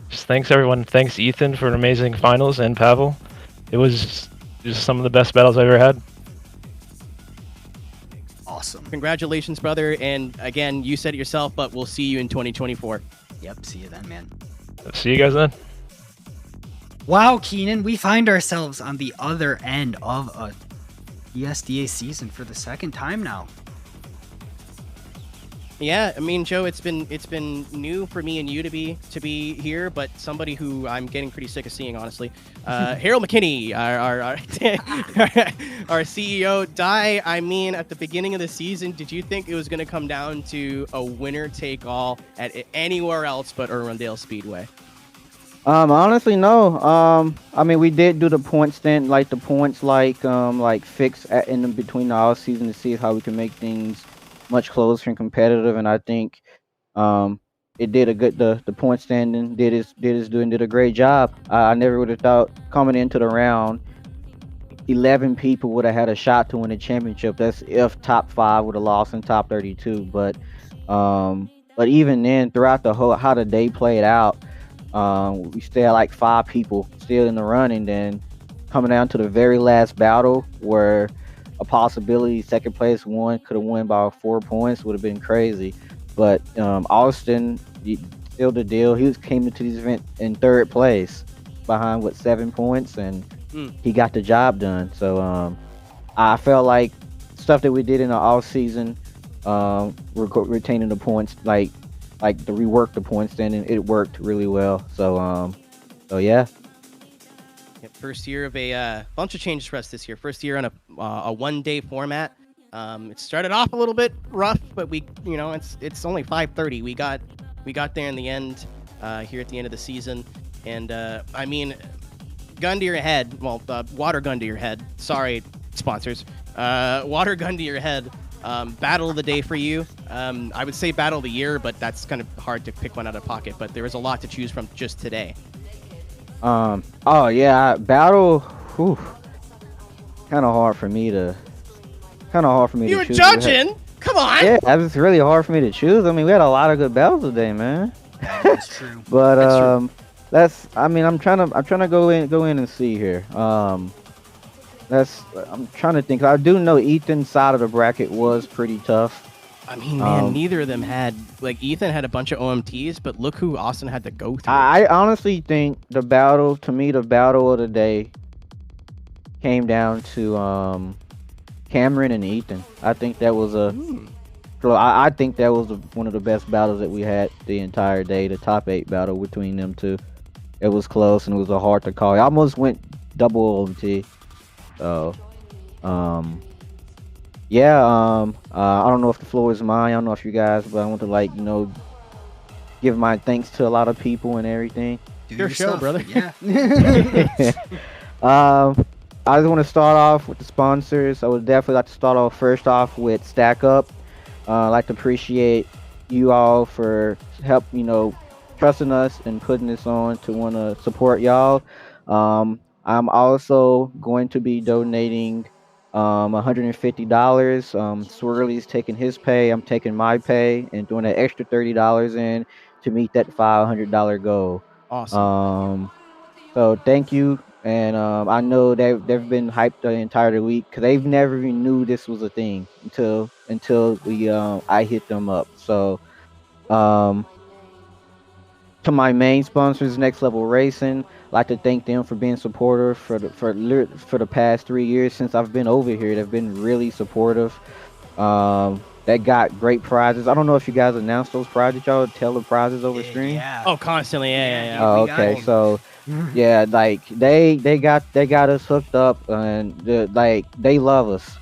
just thanks everyone. Thanks Ethan for an amazing finals, and Pavel. It was just some of the best battles I've ever had. Awesome. Congratulations, brother. And again, you said it yourself, but we'll see you in 2024. Yep, see you then, man. See you guys then. Wow, Keenan, we find ourselves on the other end of a ESDA season for the second time now. Yeah, I mean, Joe, it's been new for me and you to be here, but somebody who I'm getting pretty sick of seeing, honestly. Harold McKinney, our CEO. Dai, I mean, at the beginning of the season, did you think it was going to come down to a winner take all at anywhere else but Irwindale Speedway? Honestly, no. I mean, we did do the point stand, like the points, like fix in between the all season to see how we can make things much closer and competitive, and I think it did a good. The point standing did a great job. I never would have thought coming into the round, 11 people would have had a shot to win the championship. That's if top 5 would have lost in top 32. But even then, throughout the whole how the day played out, we still had like 5 people still in the running. Then coming down to the very last battle where a possibility second place could have won by 4 points, would have been crazy. But Austin sealed the deal. He came into this event in 3rd place behind 7 points, and he got the job done. So I felt like stuff that we did in the off season, retaining the points, like to rework the point standing, it worked really well. So yeah. First year of a bunch of changes for us this year. First year on a one-day format. It started off a little bit rough, but it's only 5:30. We got there in the end, here at the end of the season, and gun to your head. Well, water gun to your head. Sorry, sponsors. Water gun to your head. Battle of the day for you. I would say battle of the year, but that's kind of hard to pick one out of pocket. But there was a lot to choose from just today. Oh yeah, battle. Kind of hard for me to. You were choose. judging. Come on. Yeah, it's really hard for me to choose. I mean, we had a lot of good battles today, man. That's true. But That's true. I'm trying to go in and see here. I'm trying to think. I do know Ethan's side of the bracket was pretty tough. I mean, man, neither of them had, like, Ethan had a bunch of OMTs, but look who Austin had to go through. I honestly think the battle of the day came down to Cameron and Ethan. I think that was I think that was one of the best battles that we had the entire day. The top 8 battle between them two. It was close and it was a hard to call. I almost went double OMT. So, I don't know if the floor is mine. I don't know if you guys, but I want to give my thanks to a lot of people and everything. Do your show, stuff. brother. Yeah. I just want to start off with the sponsors. I would definitely like to start off first off with Stack Up. I'd like to appreciate you all for help, trusting us and putting this on to want to support y'all. I'm also going to be donating $150. Swirly's taking his pay. I'm taking my pay and doing an extra $30 in to meet that $500 goal. Awesome. So thank you. And I know they've been hyped the entire week because they've never even knew this was a thing until we I hit them up. So to my main sponsors, Next Level Racing, I'd like to thank them for being supportive for the past 3 years since I've been over here. They've been really supportive. They got great prizes. I don't know if you guys announced those prizes. Y'all tell the prizes over stream. Yeah. Oh, constantly. Yeah. Oh, okay, so yeah, like they got us hooked up, and they love us.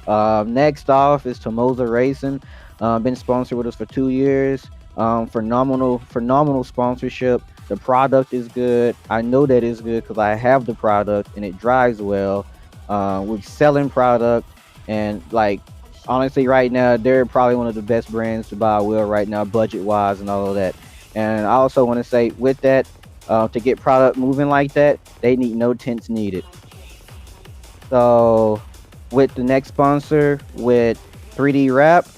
Next off is to Moza Racing. Been sponsored with us for 2 years. Phenomenal sponsorship. The product is good. I know that it's good because I have the product and it drives well. We're selling product, and honestly, right now they're probably one of the best brands to buy a wheel right now, budget wise and all of that. And I also want to say with that, to get product moving like that, they need no tents needed. So with the next sponsor, with 3D Wrap,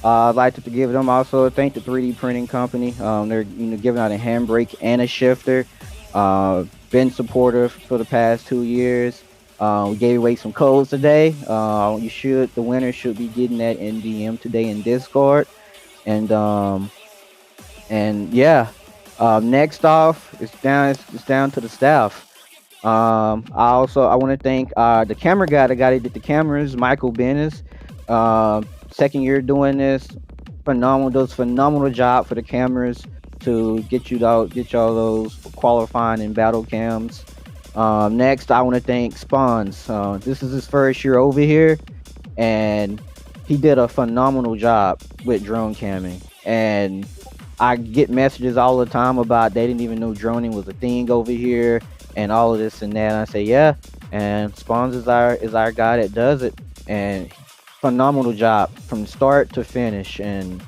I'd like to give them also a thank the 3D printing company. They're giving out a handbrake and a shifter. Been supportive for the past 2 years. We gave away some codes today. The winner should be getting that in DM today in Discord. And next off, it's down to the staff. I want to thank the camera guy that did the cameras, Michael Bennis. Second year doing this, does phenomenal job for the cameras to get y'all those qualifying and battle cams. Next, I want to thank Spawns. This is his first year over here, and he did a phenomenal job with drone camming. And I get messages all the time about they didn't even know droning was a thing over here, and all of this and that. And I say, yeah, and Spawns is our guy that does it, and phenomenal job from start to finish. And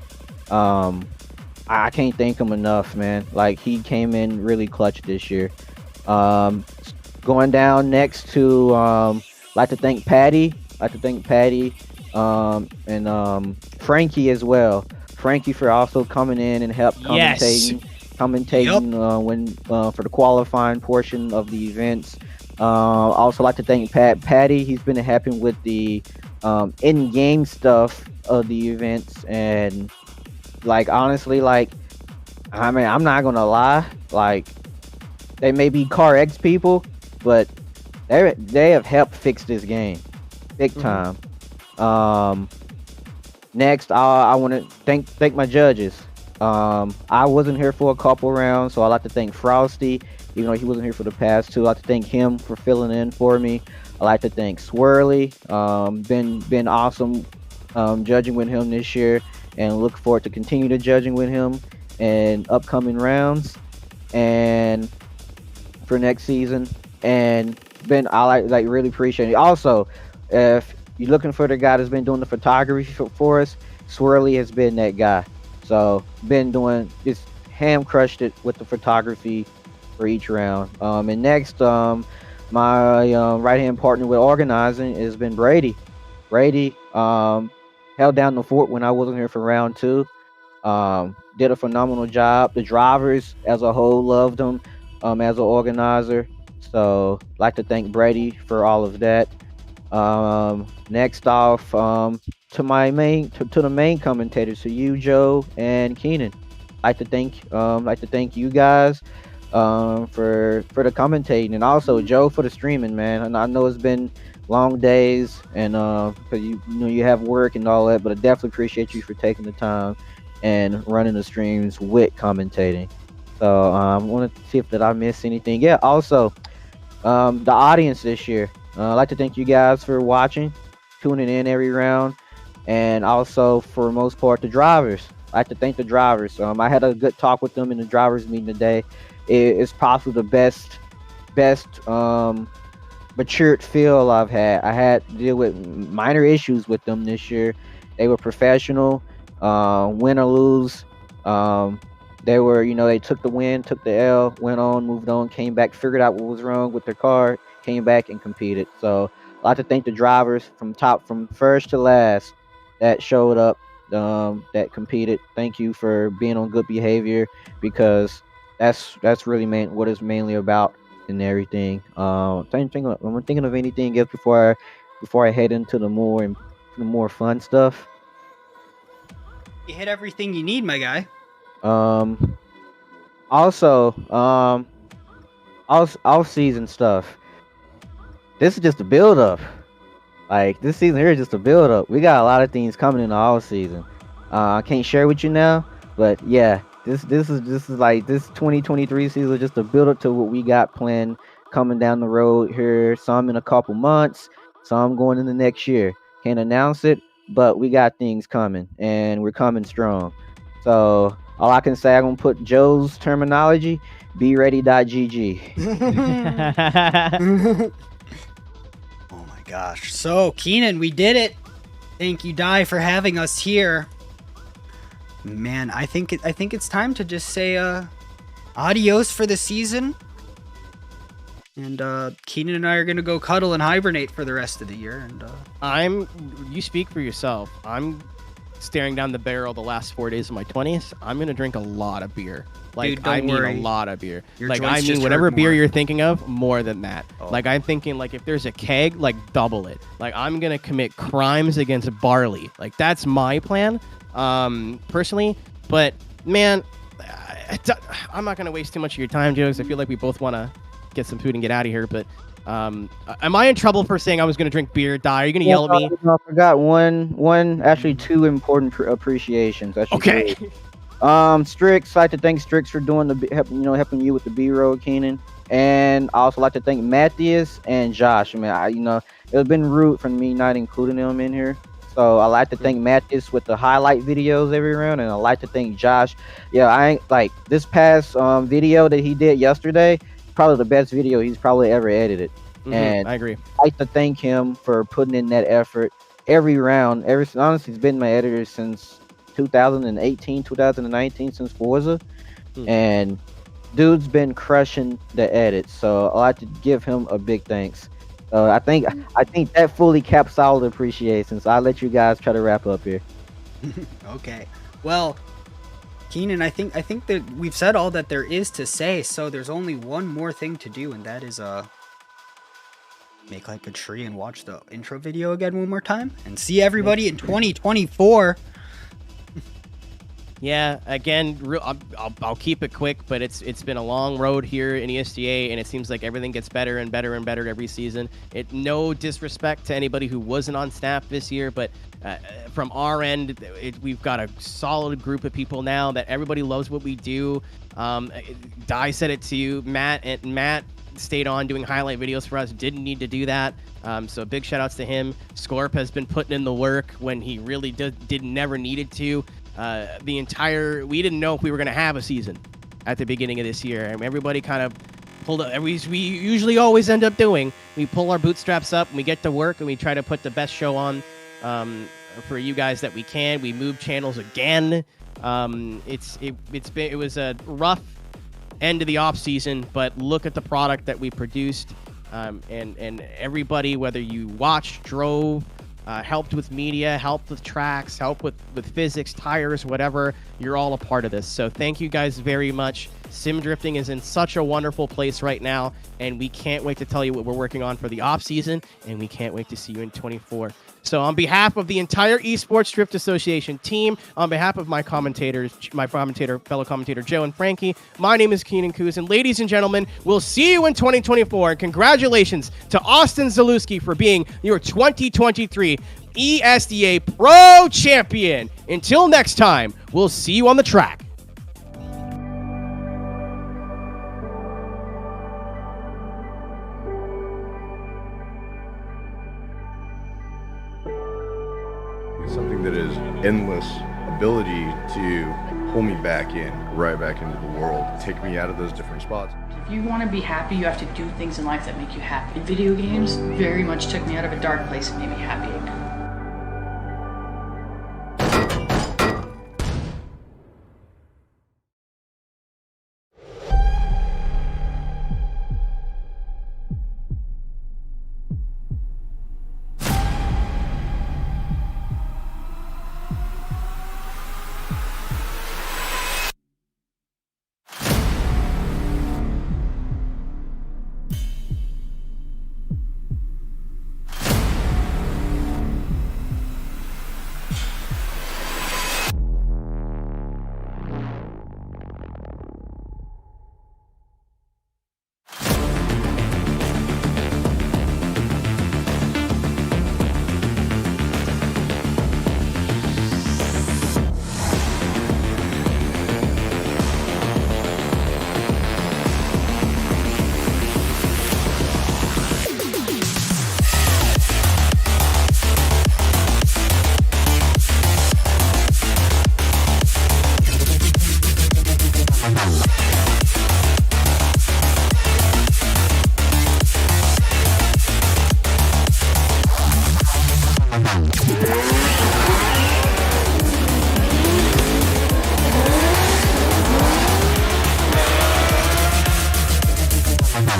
I can't thank him enough, man. He came in really clutch this year. Going down next to like to thank Patty and Frankie as well. Frankie for also coming in and help commentating when for the qualifying portion of the events. Also like to thank Patty. He's been helping with the in-game stuff of the events, and honestly, I'm not gonna lie, they may be Car X people, but they have helped fix this game big time. Next, I want to thank my judges. I wasn't here for a couple rounds, so I'd like to thank Frosty, even though he wasn't here for the past 2. I'd like to thank him for filling in for me. I'd like to thank Swirly. Been awesome judging with him this year, and look forward to continue to judging with him in upcoming rounds and for next season. And Ben, I like really appreciate it. Also, if you're looking for the guy that's been doing the photography for us, Swirly has been that guy. So been doing just ham crushed it with the photography for each round. And next, my right hand partner with organizing has been Brady. Brady held down the fort when I wasn't here for round 2. Did a phenomenal job. The drivers as a whole loved him as an organizer. So like to thank Brady for all of that. Next off, to my main to the main commentators, to you, Joe and Keenan. Like to thank you guys for the commentating, and also Joe for the streaming, man. And I know it's been long days, and because you know you have work and all that, but I definitely appreciate you for taking the time and running the streams with commentating. So I want to see if I missed anything. Yeah, also the audience this year. I'd like to thank you guys for watching, tuning in every round, and also for most part the drivers. I'd like to thank the drivers. I had a good talk with them in the drivers meeting today. It's possibly the best matured feel I've had. I had to deal with minor issues with them this year. They were professional, win or lose. They were, they took the win, took the L, went on, moved on, came back, figured out what was wrong with their car, came back and competed. So I'd like to thank the drivers from first to last that showed up, that competed. Thank you for being on good behavior, because that's really what it's mainly about and everything. I'm thinking of anything else before I head into the more fun stuff. You hit everything you need, my guy. Also, off season stuff. This is just a build up. Like, this season here is just a build up. We got a lot of things coming in the off season. I can't share with you now, but yeah, this is like this 2023 season is just a build up to what we got planned coming down the road here. Some in a couple months, some going in the next year. Can't announce it, but we got things coming, and we're coming strong. So all I can say, I'm gonna put Joe's terminology: be ready.gg. Oh my gosh. So Keenan, we did it. Thank you, Di, for having us here. Man, I think it's time to just say adios for the season. And Keenan and I are gonna go cuddle and hibernate for the rest of the year. And you speak for yourself. I'm staring down the barrel the last 4 days of my 20s. I'm gonna drink a lot of beer. Like, dude, I mean worry. a lot of beer. Your like, joints I mean just whatever hurt beer more. you're thinking of, more than that. Oh. Like, I'm thinking, like, if there's a keg, like, double it. Like, I'm gonna commit crimes against barley. Like, that's my plan, personally. But man, I'm not gonna waste too much of your time, Joe, because I feel like we both want to get some food and get out of here. But am I in trouble for saying I was gonna drink beer? Die? Are you gonna yell at me? I forgot actually two important appreciations. Okay. Strix, I'd like to thank Strix for doing helping you with the B-roll, Keenan, and I also like to thank Matthias and Josh. I mean, it's been rude for me not including them in here. So I like to thank Matthias with the highlight videos every round, and I like to thank Josh. Yeah, I ain't like this past video that he did yesterday. Probably the best video he's probably ever edited. And I agree. I like to thank him for putting in that effort every round. Honestly, he's been my editor since 2018, 2019, since Forza, and dude's been crushing the edits. So I like to give him a big thanks. I think that fully caps all the appreciation. So I'll let you guys try to wrap up here. Okay. Well, Keenan, I think that we've said all that there is to say, so there's only one more thing to do, and that is make like a tree and watch the intro video again one more time and see everybody in 2024. Yeah, again, I'll keep it quick, but it's been a long road here in ESDA, and it seems like everything gets better and better and better every season. No disrespect to anybody who wasn't on staff this year, but from our end, we've got a solid group of people now that everybody loves what we do. Di said it to you, Matt stayed on doing highlight videos for us, didn't need to do that. So big shout outs to him. Scorp has been putting in the work when he really never needed to. We didn't know if we were going to have a season at the beginning of this year, and everybody kind of pulled up. We usually always end up doing. We pull our bootstraps up and we get to work and we try to put the best show on for you guys that we can. We moved channels again. It was a rough end of the off season, but look at the product that we produced, and everybody, whether you watched, drove, helped with media, helped with tracks, helped with physics, tires, whatever, you're all a part of this. So thank you guys very much. Sim drifting is in such a wonderful place right now, and we can't wait to tell you what we're working on for the off season, and we can't wait to see you in 24. So on behalf of the entire Esports Drift Association team, on behalf of my fellow commentator Joe and Frankie, my name is Keenan Kuz, and ladies and gentlemen, we'll see you in 2024. And congratulations to Austin Zalewski for being your 2023 ESDA Pro Champion. Until next time, we'll see you on the track. Something that is endless ability to pull me right back into the world, take me out of those different spots. If you want to be happy, you have to do things in life that make you happy. Video games very much took me out of a dark place and made me happy.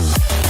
Bye.